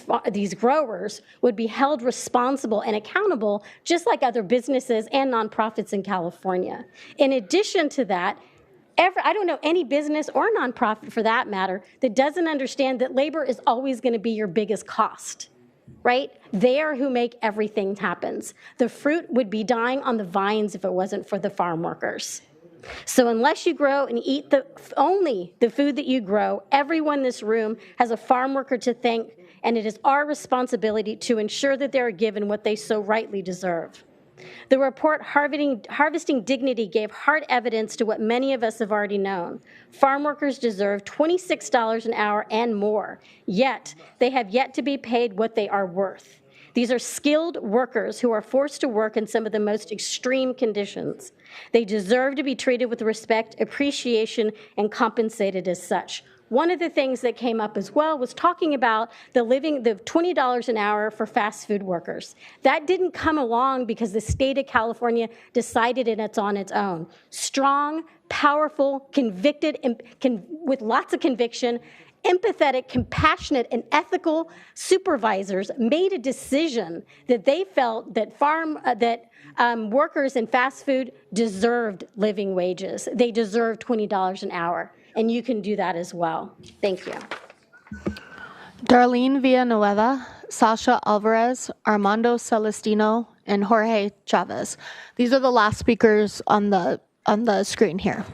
growers would be held responsible and accountable just like other businesses and nonprofits in California. In addition to that, I don't know any business or nonprofit for that matter that doesn't understand that labor is always going to be your biggest cost, right? They are who make everything happen. The fruit would be dying on the vines if it wasn't for the farm workers. So unless you grow and eat only the food that you grow, everyone in this room has a farm worker to thank, and it is our responsibility to ensure that they are given what they so rightly deserve. The report Harvesting Dignity gave hard evidence to what many of us have already known. Farm workers deserve $26 an hour and more, yet they have yet to be paid what they are worth. These are skilled workers who are forced to work in some of the most extreme conditions. They deserve to be treated with respect, appreciation, and compensated as such. One of the things that came up as well was talking about the $20 an hour for fast food workers. That didn't come along because the state of California decided it on its own. Strong, powerful, convicted, with lots of conviction, empathetic, compassionate, and ethical supervisors made a decision that they felt that workers in fast food deserved living wages. They deserve $20 an hour, and you can do that as well. Thank you. Darlene Villanueva, Sasha Alvarez, Armando Celestino, and Jorge Chavez. These are the last speakers on the screen here.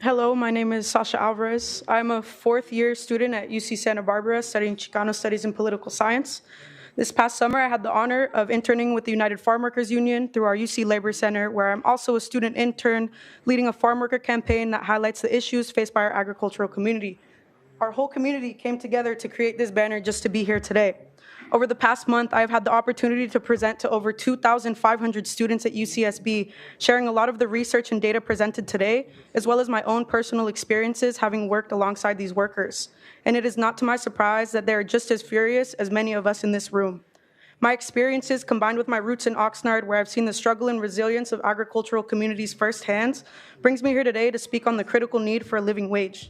Hello, my name is Sasha Alvarez. I'm a 4th-year student at UC Santa Barbara studying Chicano Studies and Political Science. This past summer, I had the honor of interning with the United Farm Workers Union through our UC Labor Center, where I'm also a student intern leading a farm worker campaign that highlights the issues faced by our agricultural community. Our whole community came together to create this banner just to be here today. Over the past month, I've had the opportunity to present to over 2,500 students at UCSB, sharing a lot of the research and data presented today, as well as my own personal experiences having worked alongside these workers. And it is not to my surprise that they are just as furious as many of us in this room. My experiences, combined with my roots in Oxnard, where I've seen the struggle and resilience of agricultural communities firsthand, brings me here today to speak on the critical need for a living wage.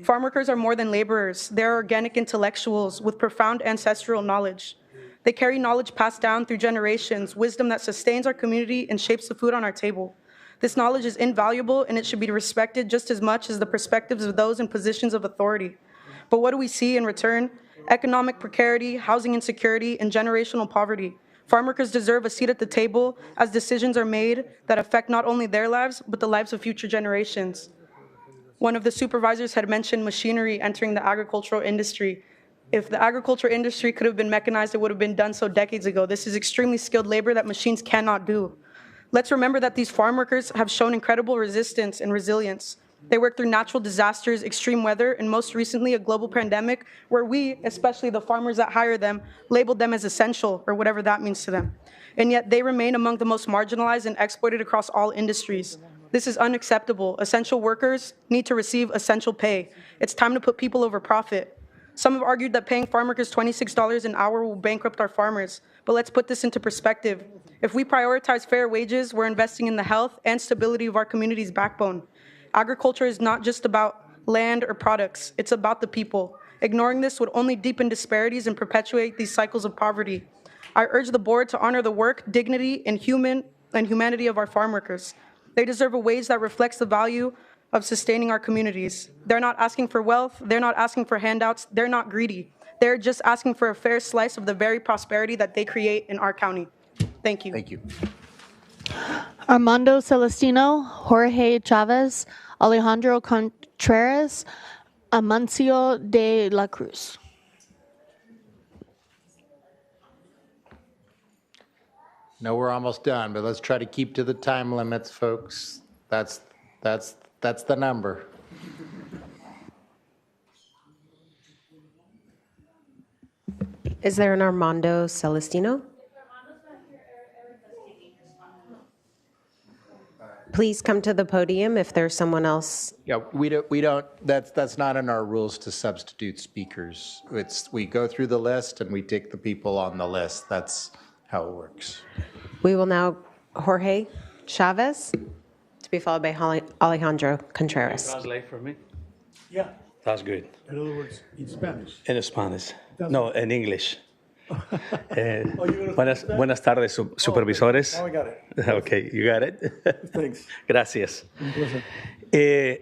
Farm workers are more than laborers. They're organic intellectuals with profound ancestral knowledge. They carry knowledge passed down through generations, wisdom that sustains our community and shapes the food on our table. This knowledge is invaluable, and it should be respected just as much as the perspectives of those in positions of authority. But what do we see in return? Economic precarity, housing insecurity, and generational poverty. Farm workers deserve a seat at the table as decisions are made that affect not only their lives, but the lives of future generations. One of the supervisors had mentioned machinery entering the agricultural industry. If the agriculture industry could have been mechanized, it would have been done so decades ago. This is extremely skilled labor that machines cannot do. Let's remember that these farm workers have shown incredible resistance and resilience. They work through natural disasters, extreme weather, and most recently a global pandemic where we, especially the farmers that hire them, labeled them as essential or whatever that means to them. And yet they remain among the most marginalized and exploited across all industries. This is unacceptable. Essential workers need to receive essential pay. It's time to put people over profit. Some have argued that paying farm workers $26 an hour will bankrupt our farmers, but let's put this into perspective. If we prioritize fair wages, we're investing in the health and stability of our community's backbone. Agriculture is not just about land or products, it's about the people. Ignoring this would only deepen disparities and perpetuate these cycles of poverty. I urge the board to honor the work, dignity, and humanity of our farm workers. They deserve a wage that reflects the value of sustaining our communities. They're not asking for wealth, they're not asking for handouts, they're not greedy. They're just asking for a fair slice of the very prosperity that they create in our county. Thank you. Thank you. Armando Celestino, Jorge Chavez, Alejandro Contreras, Amancio de la Cruz. No, we're almost done, but let's try to keep to the time limits, folks. That's the number. Is there an Armando Celestino? Please come to the podium if there's someone else. Yeah, we don't, that's not in our rules to substitute speakers. We go through the list and we take the people on the list. That's how it works. We will now, Jorge Chavez, to be followed by Alejandro Contreras. Translate for me? Yeah. That's good. In other words, in Spanish. In Spanish. That's No, in English. Buenas tardes, supervisores. Oh, I got it. Okay, you got it. Thanks. Gracias. Un placer.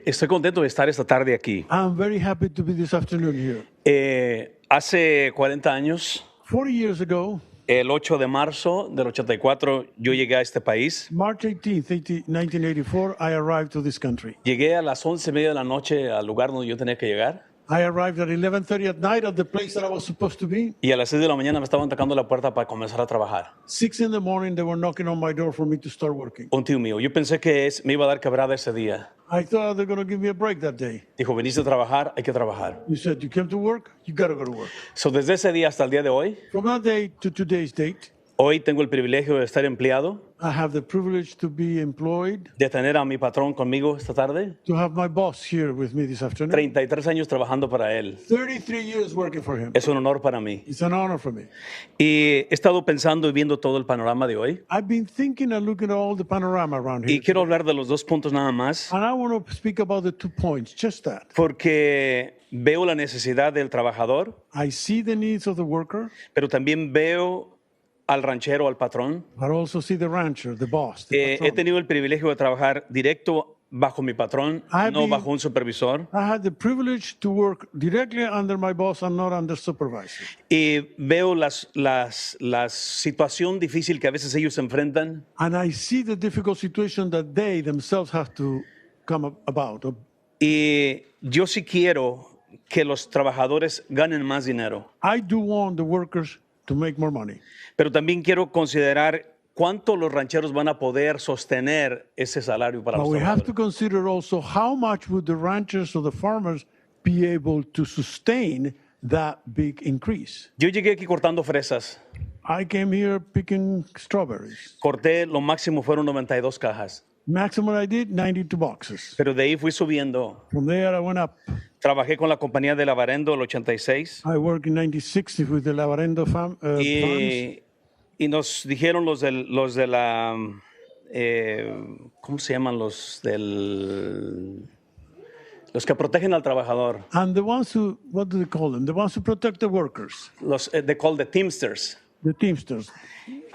Estoy contento de estar esta tarde aquí. I'm very happy to be this afternoon here. Hace 40 años, 40 years ago, el 8 de marzo del 84, yo llegué a este país. March 18th, 1984, I arrived to this country. Llegué a las 11:30 de la noche al lugar donde yo tenía que llegar. I arrived at 11:30 at night at the place that I was supposed to be. Y a las 6 de la mañana me estaban tocando la puerta para comenzar a trabajar. 6 in the morning, they were knocking on my door for me to start working. Un tío mío, yo pensé que me iba a dar quebrada ese día. I thought they're going to give me a break that day. Dijo, viniste a trabajar, hay que trabajar. You said, you came to work, you got to go to work. So, desde ese día hasta el día de hoy, From that day to today's date, hoy tengo el privilegio de estar empleado, I have the privilege to be employed, de tener a mi patrón conmigo esta tarde. to have my boss here with me this afternoon. 33 años trabajando para él. 33 years working for him. Es un honor para mí. It's an honor for me. Y he estado pensando y viendo todo el panorama de hoy. I've been thinking and looking at all the panorama around here. Y quiero hablar de los dos puntos nada más, And I want to speak about the 2 points, just that. porque veo la necesidad del trabajador, I see the needs of the worker, pero también veo al ranchero, al patrón. but also see the rancher, the boss, the He patron. tenido el privilegio de trabajar directo bajo mi patrón, no bajo un supervisor. I had the privilege to work directly under my boss and not under supervisor. Y veo la situación difícil que a veces ellos enfrentan. And I see the difficult situation that they themselves have to come about. Y yo sí quiero que los trabajadores ganen más dinero. I do want the workers to make more money. Pero también quiero considerar cuánto los rancheros van a poder sostener ese salario para But los we have trabajadores. to consider also how much would the ranchers or the farmers be able to sustain that big increase. Yo llegué aquí cortando fresas. I came here picking strawberries. Corté, lo máximo fueron 92 cajas. Maximum I did, 92 boxes. Pero de ahí fui subiendo. From there I went up. Trabajé con la compañía de Lavarendo el 86. I worked in 96 with the Lavarendo farms. Y nos dijeron los de la, ¿cómo se llaman los que protegen al trabajador? And the ones who, what do they call them? The ones who protect the workers. They call the Teamsters. The Teamsters.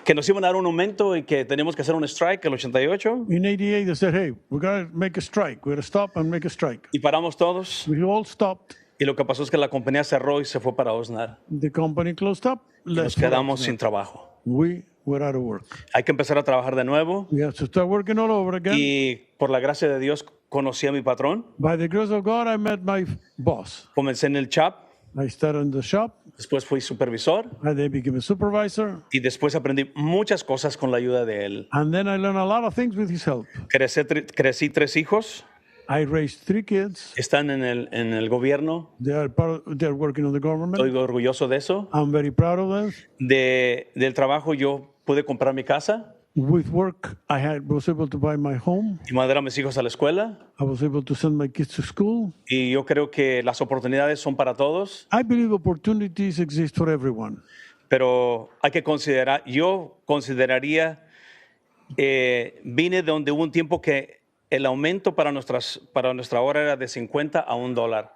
Que nos iban a dar un aumento y que teníamos que hacer un strike el 88. In 88 they said, hey, we got to make a strike. We got to stop and make a strike. Y paramos todos. We all stopped. Y lo que pasó es que la compañía cerró y se fue para Osnar. The company closed up. Y nos quedamos sin trabajo. We were out of work. Hay que empezar a trabajar de nuevo. We have to start working all over again. Y por la gracia de Dios conocí a mi patrón. By the grace of God, I met my boss. Comencé en el CHAP. I started in the shop. Después fui supervisor. I then became a supervisor. Y después aprendí muchas cosas con la ayuda de él. And then I learned a lot of things with his help. Crecí 3 hijos. I raised 3 kids. Están en el gobierno. They're working on the government. Estoy orgulloso de eso. I'm very proud of them. Del trabajo yo pude comprar mi casa. With work, was able to buy my home. Y mandar a mis hijos a la escuela. I was able to send my kids to school. Y yo creo que las oportunidades son para todos. I believe opportunities exist for everyone. Pero hay que considerar, yo consideraría, vine de donde hubo un tiempo que el aumento para nuestra hora era de 50 a $1.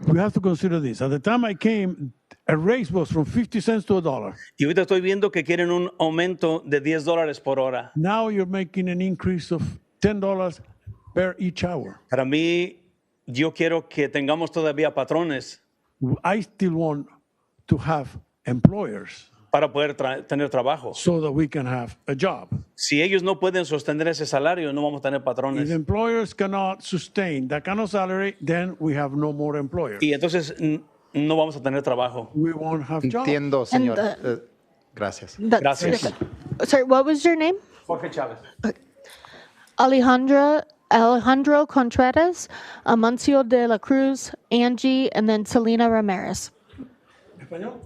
We have to consider this. At the time I came, a raise was from 50 cents to $1. Y ahorita estoy viendo que quieren un aumento de $10 por hora. Now you're making an increase of $10 per each hour. Para mí, yo quiero que tengamos todavía patrones. I still want to have employers. Para poder tener trabajo. So that we can have a job. Si ellos no pueden sostener ese salario, no vamos a tener patrones. If employers cannot sustain that kind of salary, then we have no more employers. Y entonces no vamos a tener trabajo. We won't have jobs. Entiendo, señor. Gracias. Gracias. Sorry, what was your name? Jorge Chávez. Alejandro Contreras, Amancio de la Cruz, Angie, and then Selena Ramirez. ¿Español?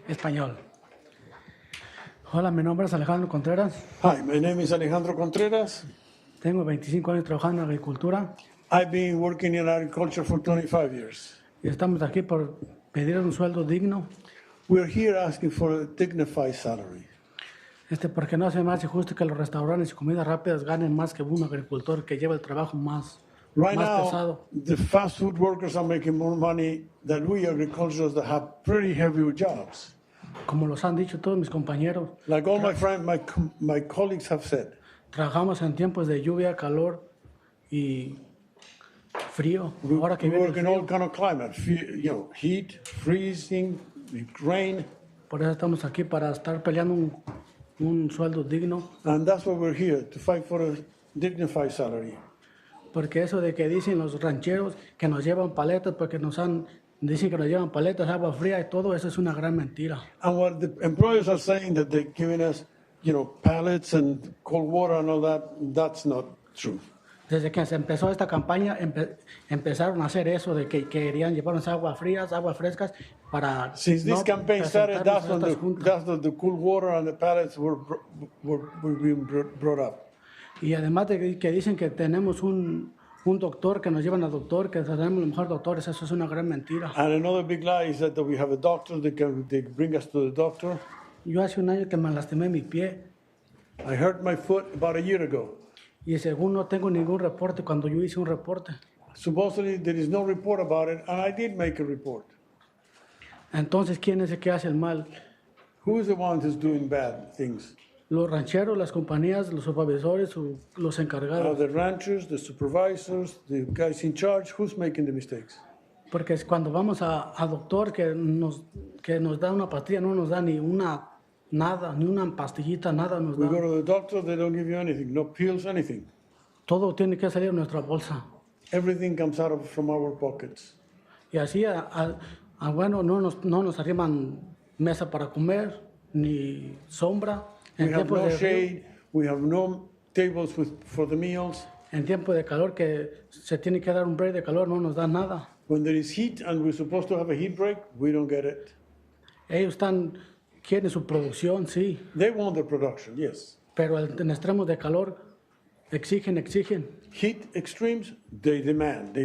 Español. Hola, mi nombre es Alejandro Contreras. Hi, my name is Alejandro Contreras. Tengo 25 años trabajando en agricultura. I've been working in agriculture for 25 years. Y estamos aquí por pedir un sueldo digno. We're here asking for a dignified salary. Porque no se me hace justo que los restaurantes y comidas rápidas ganen más que un agricultor que lleva el trabajo más pesado. The fast food workers are making more money than we agriculturists that have pretty heavy jobs. Como los han dicho todos mis compañeros. Like all my friends, my colleagues have said. Trabajamos en tiempos de lluvia, calor y frío. We work in all kind of climate, heat, freezing, rain. Por eso estamos aquí para estar peleando un sueldo digno. And that's why we're here, to fight for a dignified salary. Porque eso de que dicen los rancheros que nos llevan paletas porque dicen que nos llevan paletas, agua fría y todo eso es una gran mentira. And what the employers are saying that they're giving us, pallets and cold water and all that, that's not true. Desde que se empezó esta campaña, empezaron a hacer eso de que querían llevarnos agua frías, aguas frescas para. Since this campaign started, that's when the cool water and the pallets were being brought up. Y además de que dicen que tenemos un doctor, que nos llevan al doctor, que tenemos los mejores doctores, eso es una gran mentira. And another big lie is that we have a doctor, they bring us to the doctor. Yo hace un año que me lastimé mi pie. I hurt my foot about a year ago. Y según no tengo ningún reporte cuando yo hice un reporte. Supposedly there is no report about it, and I did make a report. Entonces, ¿quién es el que hace el mal? Who is the one who's doing bad things? Los rancheros, las compañías, los supervisores, los encargados. The ranchers, the supervisors, the guys in charge. Who's making the mistakes? Porque es cuando vamos a doctor que nos da una pastilla, no nos da ni nada, ni una pastillita, nada nos da. We go to the doctor, they don't give you anything, no pills, anything. Todo tiene que salir de nuestra bolsa. Everything comes out from our pockets. Y así, bueno, no nos arriman mesa para comer, ni sombra. We have no shade, we have no tables for the meals. En tiempo de calor que se tiene que dar un break de calor, no nos dan nada. When there is heat and we're supposed to have a heat break, we don't get it. Ellos quieren su producción, sí. They want the production, yes. Pero en extremos de calor exigen. Heat extremes, they demand.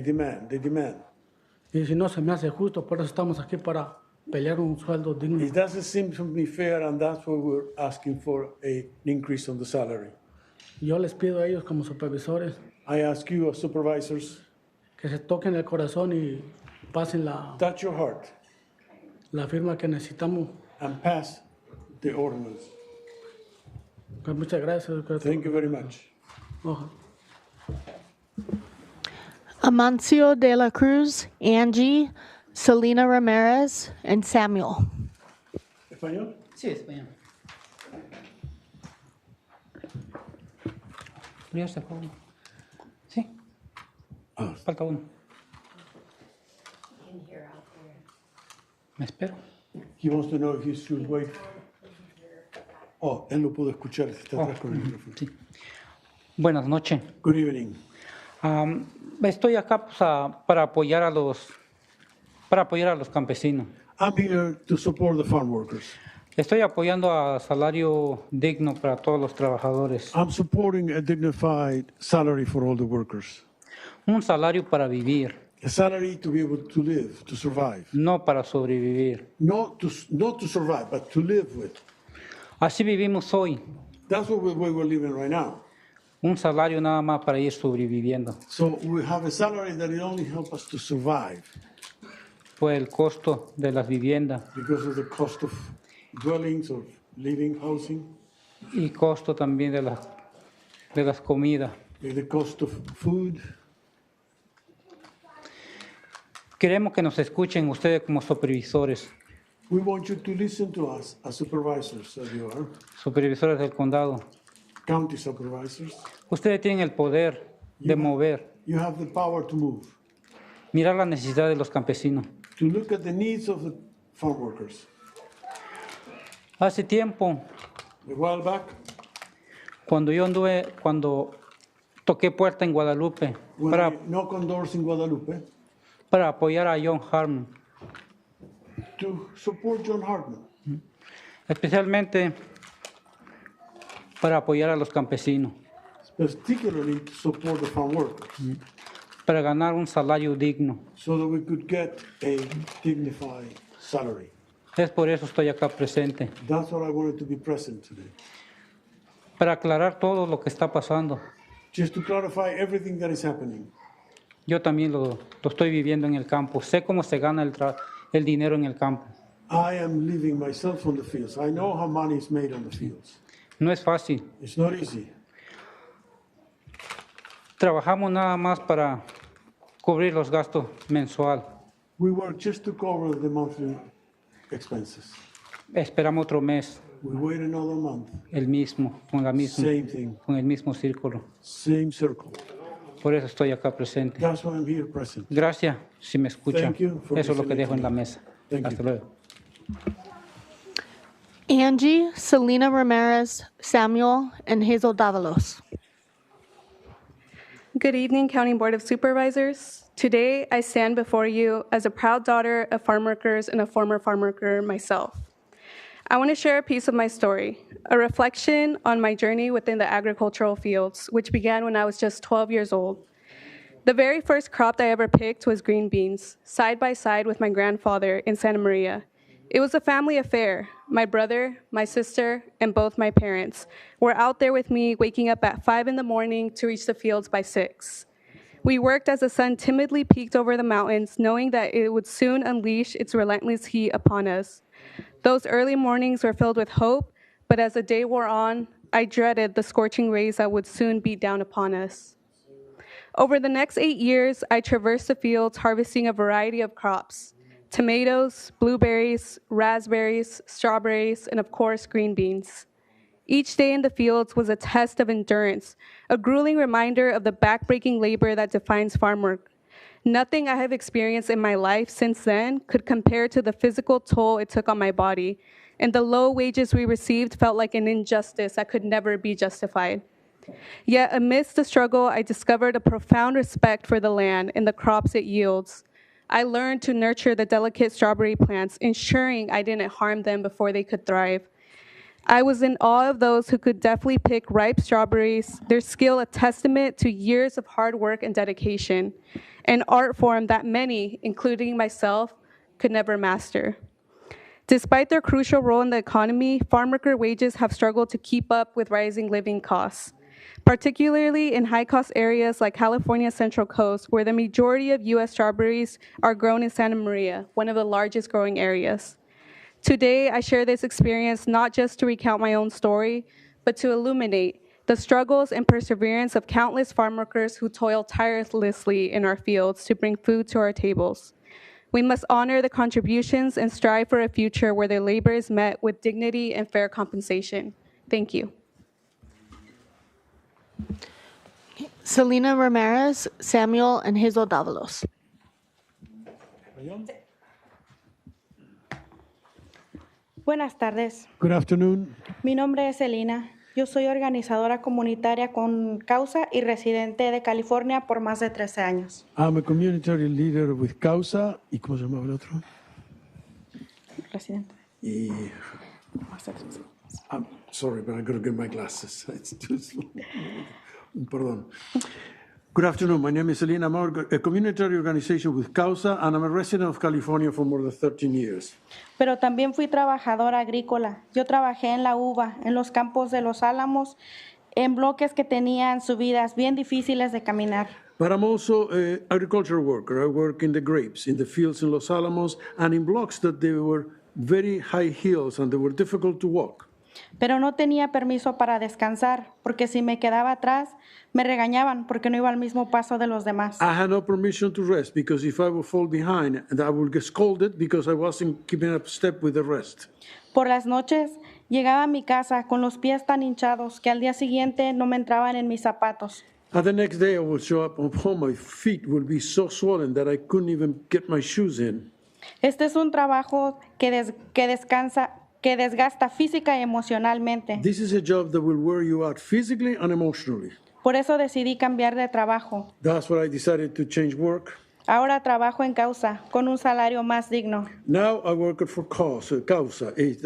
Y si no se me hace justo, por eso estamos aquí para pelear un sueldo digno. It doesn't seem to be fair, and that's why we're asking for an increase on the salary. Yo les pido a ellos como supervisores. I ask you as supervisors. Que se toquen el corazón y pasen touch your heart. La firma que necesitamos. And pass the ordinance. Pues muchas gracias. Thank you very much. Amancio de la Cruz, Angie, Selena Ramirez, and Samuel. ¿Español? Sí, español. Ya está, sí. Falta uno. Me espero. He wants to know if you should wait. Oh, él lo pudo escuchar, está atrás con el micrófono. Sí. Buenas noches. Good evening. Estoy acá pues, para apoyar a los campesinos. I'm here to support the farm workers. Estoy apoyando a salario digno para todos los trabajadores. I'm supporting a dignified salary for all the workers. Un salario para vivir. A salary to be able to live, to survive. No para sobrevivir. Not to survive, but to live with. Así vivimos hoy. That's what we're living right now. Un salario nada más para ir sobreviviendo. So we have a salary that it only helps us to survive. Por el costo de las viviendas. Because of the cost of dwellings, of living, housing. Y costo también de las comidas. The cost of food. Queremos que nos escuchen ustedes como supervisores. We want you to listen to us as supervisors, as you are. Supervisores del condado. County supervisors. Ustedes tienen el poder de mover. You have the power to move. Mirar la necesidad de los campesinos. To look at the needs of the farm workers. Hace tiempo, a while back, cuando toqué puerta en Guadalupe I knock on doors in Guadalupe, para apoyar a John Harmon. To support John Hartman. Especialmente para apoyar a los campesinos. Particularly to support the farm workers. Para ganar un salario digno. So that we could get a dignified salary. Es por eso estoy acá presente. That's what I wanted to be present today. Para aclarar todo lo que está pasando. Just to clarify everything that is happening. Yo también lo estoy viviendo en el campo. Sé cómo se gana el dinero en el campo. I am living myself on the fields. I know how money is made on the fields. No es fácil. It's not easy. Trabajamos nada más para cubrir los gastos mensual. We work just to cover the monthly expenses. Esperamos otro mes. We wait another month. El mismo, Same thing. con el mismo círculo. Same circle. Por eso estoy acá presente. That's why I'm here present. Gracias, si me escuchan. Thank you for Eso es lo que listening dejo en to la me. mesa. Thank Hasta you. luego. Angie, Selena Ramirez, Samuel, and Hazel Davalos. Good evening, County Board of Supervisors. Today, I stand before you as a proud daughter of farm workers and a former farm worker myself. I want to share a piece of my story, a reflection on my journey within the agricultural fields, which began when I was just 12 years old. The very first crop I ever picked was green beans, side by side with my grandfather in Santa Maria. It was a family affair. My brother, my sister, and both my parents were out there with me, waking up at 5 in the morning to reach the fields by 6. We worked as the sun timidly peeked over the mountains, knowing that it would soon unleash its relentless heat upon us. Those early mornings were filled with hope, but as the day wore on, I dreaded the scorching rays that would soon beat down upon us. Over the next 8 years, I traversed the fields harvesting a variety of crops: tomatoes, blueberries, raspberries, strawberries, and of course, green beans. Each day in the fields was a test of endurance, a grueling reminder of the backbreaking labor that defines farm work. Nothing I have experienced in my life since then could compare to the physical toll it took on my body, and the low wages we received felt like an injustice that could never be justified. Yet amidst the struggle, I discovered a profound respect for the land and the crops it yields. I learned to nurture the delicate strawberry plants, ensuring I didn't harm them before they could thrive. I was in awe of those who could deftly pick ripe strawberries, their skill a testament to years of hard work and dedication, an art form that many, including myself, could never master. Despite their crucial role in the economy, farm worker wages have struggled to keep up with rising living costs, particularly in high-cost areas like California's Central Coast, where the majority of U.S. strawberries are grown in Santa Maria, one of the largest growing areas. Today, I share this experience not just to recount my own story, but to illuminate the struggles and perseverance of countless farm workers who toil tirelessly in our fields to bring food to our tables. We must honor the contributions and strive for a future where their labor is met with dignity and fair compensation. Thank you. Selena Ramirez, Samuel, and Hazel Davalos. Buenas tardes. Good afternoon. Mi nombre es Elina. Yo soy organizadora comunitaria con causa y residente de California por más de 13 años. I'm a community leader with Causa. ¿Y cómo se llama el otro? Residente. Y, I'm sorry, but I got to get my glasses. It's too slow. Pardon. Good afternoon. My name is Elena. I'm a community organization with Causa, and I'm a resident of California for more than 13 years. Pero también fui trabajadora agrícola. Yo trabajé en la uva, en los campos de los álamos, en bloques que tenían subidas bien difíciles de caminar. But I'm also an agricultural worker. I work in the grapes, in the fields in Los Alamos, and in blocks that they were very high hills and they were difficult to walk. Pero no tenía permiso para descansar, porque si me quedaba atrás, me regañaban porque no iba al mismo paso de los demás. I had no permission to rest because if I would fall behind, I would get scolded because I wasn't keeping up step with the rest. Por las noches, llegaba a mi casa con los pies tan hinchados que al día siguiente no me entraban en mis zapatos. And the next day I would show up home, my feet would be so swollen that I couldn't even get my shoes in. Este es un trabajo que desgasta física y emocionalmente. This is a job that will wear you out physically and emotionally. Por eso decidí cambiar de trabajo. That's why I decided to change work. Ahora trabajo en causa, con un salario más digno. Now I work for Causa,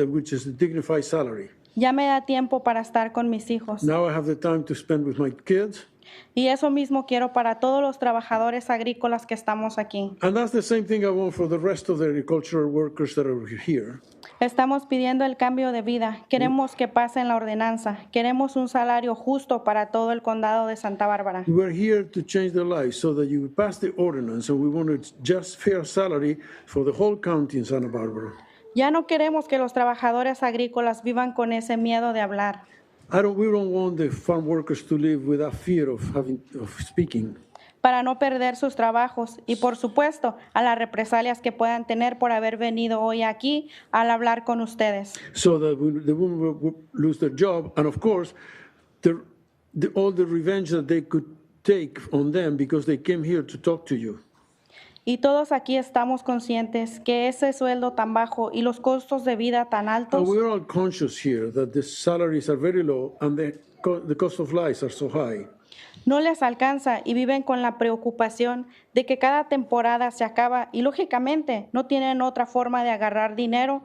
which is a dignified salary. Ya me da tiempo para estar con mis hijos. Now I have the time to spend with my kids. Y eso mismo quiero para todos los trabajadores agrícolas que estamos aquí. And that's the same thing I want for the rest of the agricultural workers that are here. Estamos pidiendo el cambio de vida. Queremos que pase en la ordenanza. Queremos un salario justo para todo el condado de Santa Bárbara. We're here to change their lives so that you pass the ordinance, and we want a just fair salary for the whole county in Santa Barbara. Ya no queremos que los trabajadores agrícolas vivan con ese miedo de hablar. We don't want the farm workers to live without fear of speaking. Para no perder sus trabajos y, por supuesto, a las represalias que puedan tener por haber venido hoy aquí al hablar con ustedes. So that they won't lose their job, and of course, all the revenge that they could take on them because they came here to talk to you. Y todos aquí estamos conscientes que ese sueldo tan bajo y los costos de vida tan altos And we're all conscious here that the salaries are very low and the cost of lives are so high. no les alcanza y viven con la preocupación de que cada temporada se acaba y, lógicamente, no tienen otra forma de agarrar dinero.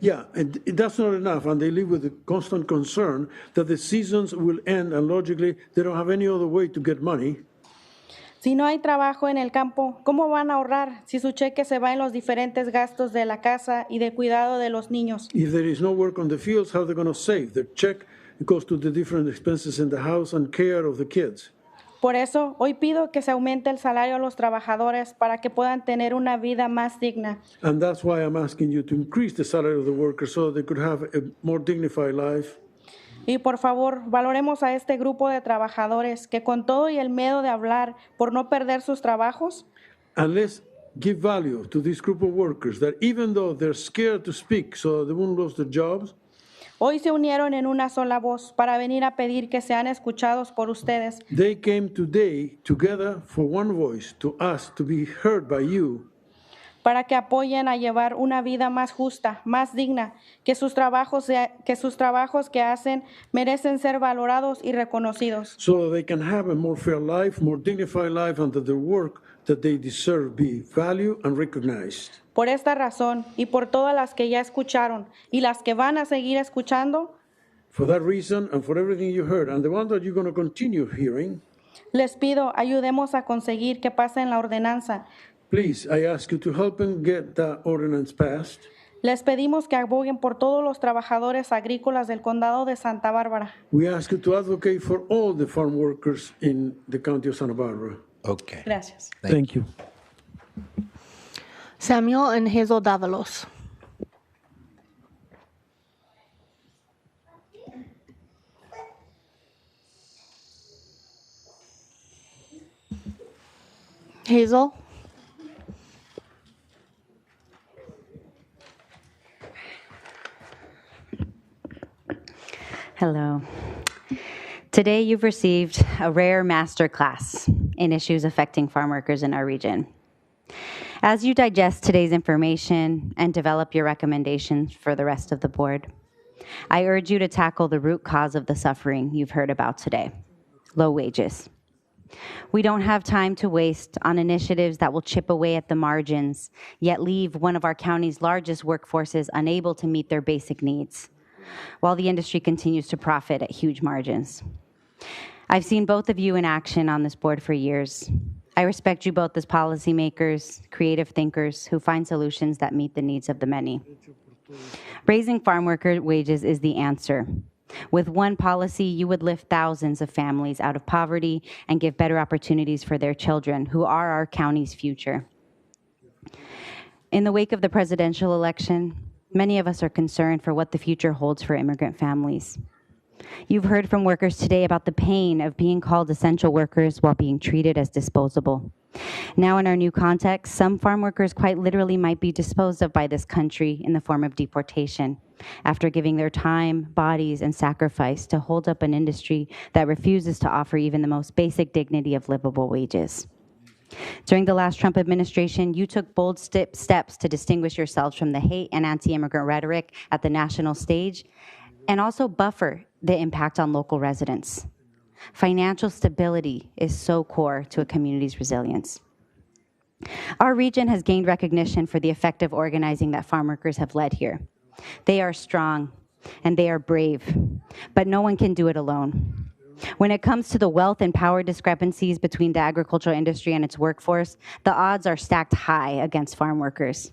Yeah, and that's not enough, and they live with the constant concern that the seasons will end, and logically, they don't have any other way to get money. Si no hay trabajo en el campo, ¿cómo van a ahorrar si su cheque se va en los diferentes gastos de la casa y de cuidado de los niños? If there is no work on the fields, how are they going to save? Their check goes to the different expenses in the house and care of the kids. Por eso, hoy pido que se aumente el salario a los trabajadores para que puedan tener una vida más digna. And that's why I'm asking you to increase the salary of the workers so they could have a more dignified life. Y por favor, valoremos a este grupo de trabajadores que con todo y el miedo de hablar por no perder sus trabajos, And let's give value to this group of workers that even though they're scared to speak so they won't lose their jobs, hoy se unieron en una sola voz para venir a pedir que sean escuchados por ustedes. they came today together for one voice to ask to be heard by you, Para que apoyen a llevar una vida más justa, más digna, que sus trabajos que hacen merecen ser valorados y reconocidos. so that they can have a more fair life, more dignified life, and that their work that they deserve be valued and recognized. Por esta razón y por todas las que ya escucharon y las que van a seguir escuchando, For that reason and for everything you heard, and the one that you're going to continue hearing, les pido ayudemos a conseguir que pasen la ordenanza. please, I ask you to help them get that ordinance passed. Les pedimos que aboguen por todos los trabajadores agrícolas del condado de Santa Bárbara. We ask you to advocate for all the farm workers in the county of Santa Barbara. Okay. Gracias. Thank you. Samuel and Hazel Davalos. Hazel? Hello. Today you've received a rare master class in issues affecting farm workers in our region. As you digest today's information and develop your recommendations for the rest of the board, I urge you to tackle the root cause of the suffering you've heard about today: low wages. We don't have time to waste on initiatives that will chip away at the margins, yet leave one of our county's largest workforces unable to meet their basic needs, while the industry continues to profit at huge margins. I've seen both of you in action on this board for years. I respect you both as policymakers, creative thinkers who find solutions that meet the needs of the many. Raising farm worker wages is the answer. With one policy, you would lift thousands of families out of poverty and give better opportunities for their children, who are our county's future. In the wake of the presidential election, many of us are concerned for what the future holds for immigrant families. You've heard from workers today about the pain of being called essential workers while being treated as disposable. Now, in our new context, some farm workers quite literally might be disposed of by this country in the form of deportation, after giving their time, bodies, and sacrifice to hold up an industry that refuses to offer even the most basic dignity of livable wages. During the last Trump administration, you took bold steps to distinguish yourselves from the hate and anti-immigrant rhetoric at the national stage, and also buffer the impact on local residents. Financial stability is so core to a community's resilience. Our region has gained recognition for the effective organizing that farm workers have led here. They are strong and they are brave, but no one can do it alone. When it comes to the wealth and power discrepancies between the agricultural industry and its workforce, the odds are stacked high against farm workers.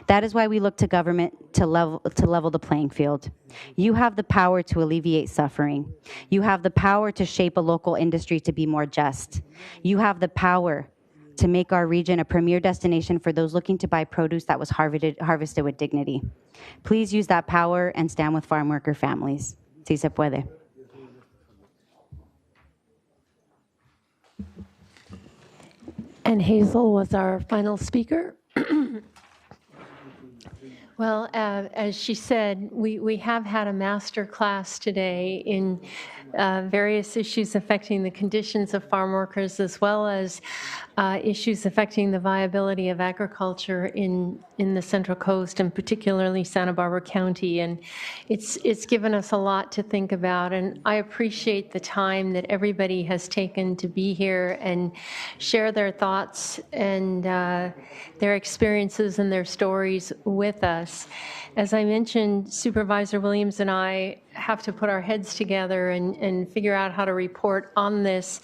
That is why we look to government to level the playing field. You have the power to alleviate suffering. You have the power to shape a local industry to be more just. You have the power to make our region a premier destination for those looking to buy produce that was harvested with dignity. Please use that power and stand with farm worker families. Si se puede. And Hazel was our final speaker. Well, as she said, we have had a master class today in various issues affecting the conditions of farm workers, as well as issues affecting the viability of agriculture in the Central Coast, and particularly Santa Barbara County. And it's given us a lot to think about, and I appreciate the time that everybody has taken to be here and share their thoughts and their experiences and their stories with us. As I mentioned, Supervisor Williams and I have to put our heads together and figure out how to report on this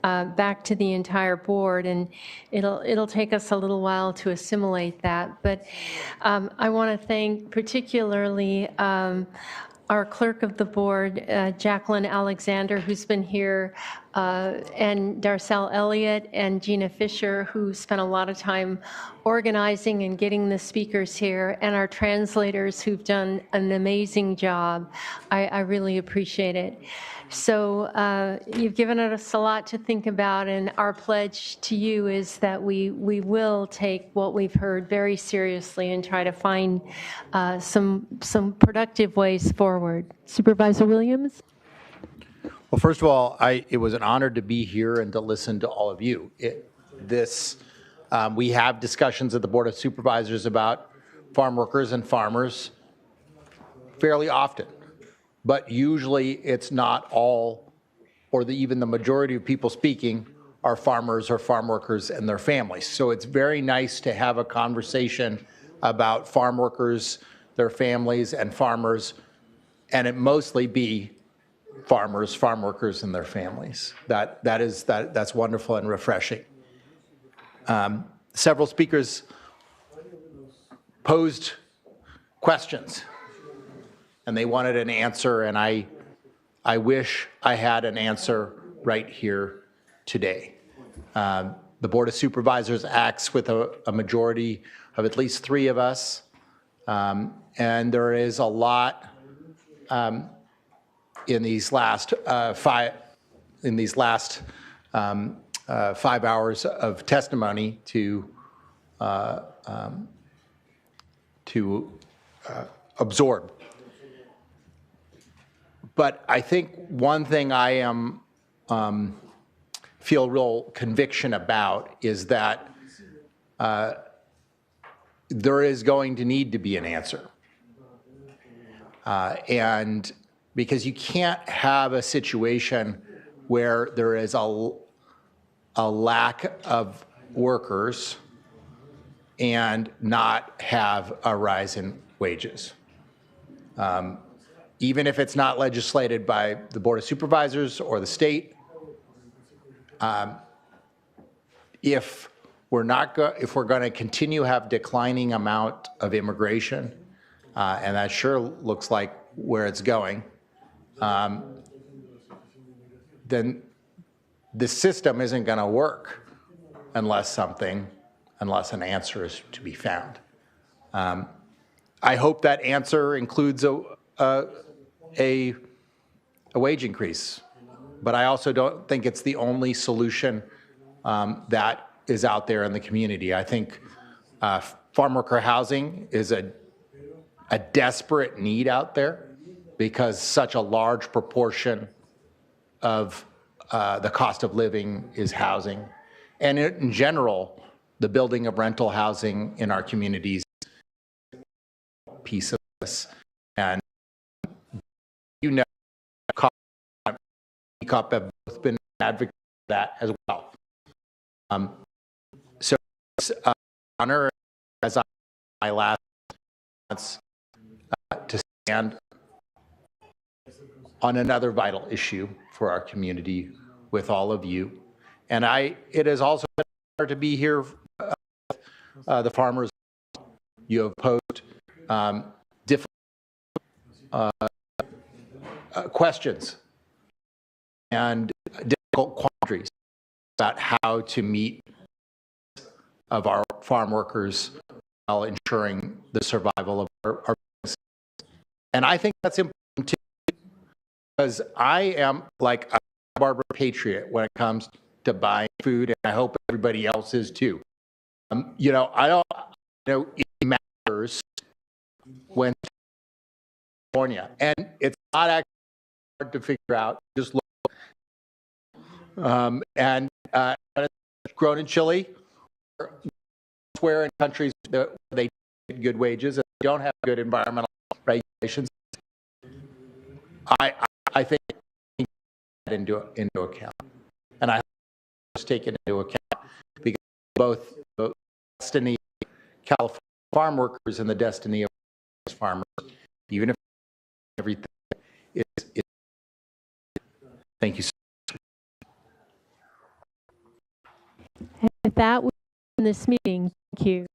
back to the entire board, and it'll take us a little while to assimilate that. But I want to thank particularly our clerk of the board, Jacqueline Alexander, who's been here, and Darcel Elliott and Gina Fisher, who spent a lot of time organizing and getting the speakers here, and our translators who've done an amazing job. I really appreciate it. So you've given us a lot to think about, and our pledge to you is that we will take what we've heard very seriously and try to find some productive ways forward. Supervisor Williams? Well, first of all, it was an honor to be here and to listen to all of you. We have discussions at the Board of Supervisors about farm workers and farmers fairly often, but usually it's not all, or even the majority of people speaking are farmers or farm workers and their families. So it's very nice to have a conversation about farm workers, their families, and farmers, and it mostly be farmers, farm workers, and their families. That's wonderful and refreshing. Several speakers posed questions, and they wanted an answer, and I wish I had an answer right here today. The Board of Supervisors acts with a majority of at least 3 of us, and there is a lot in these last 5 hours of testimony to absorb. But I think one thing I am, feel real conviction about is that there is going to need to be an answer. And because you can't have a situation where there is a lack of workers and not have a rise in wages. Even if it's not legislated by the Board of Supervisors or the state, if we're going to continue to have declining amount of immigration, and that sure looks like where it's going, then the system isn't going to work unless an answer is to be found. I hope that answer includes a wage increase, but I also don't think it's the only solution that is out there in the community. I think farm worker housing is a desperate need out there because such a large proportion of the cost of living is housing. And in general, the building of rental housing in our communities is a piece of this. And you know, COP have both been advocating for that as well. So it's an honor as my last chance to stand on another vital issue for our community with all of you. And it is also an honor to be here with the farmers. You have posed different questions and difficult quandaries about how to meet of our farm workers while ensuring the survival of our business. And I think that's important too, because I am like a Barbara patriot when it comes to buying food, and I hope everybody else is too. You know, it matters when California, and it's not actually hard to figure out. Just look, and it's grown in Chile, or elsewhere in countries where they get good wages and don't have good environmental regulations. I think that into account, and I hope it's taken into account because both the destiny of California farm workers and the destiny of farmers, even if everything is. Thank you so much. And with that, we end this meeting. Thank you.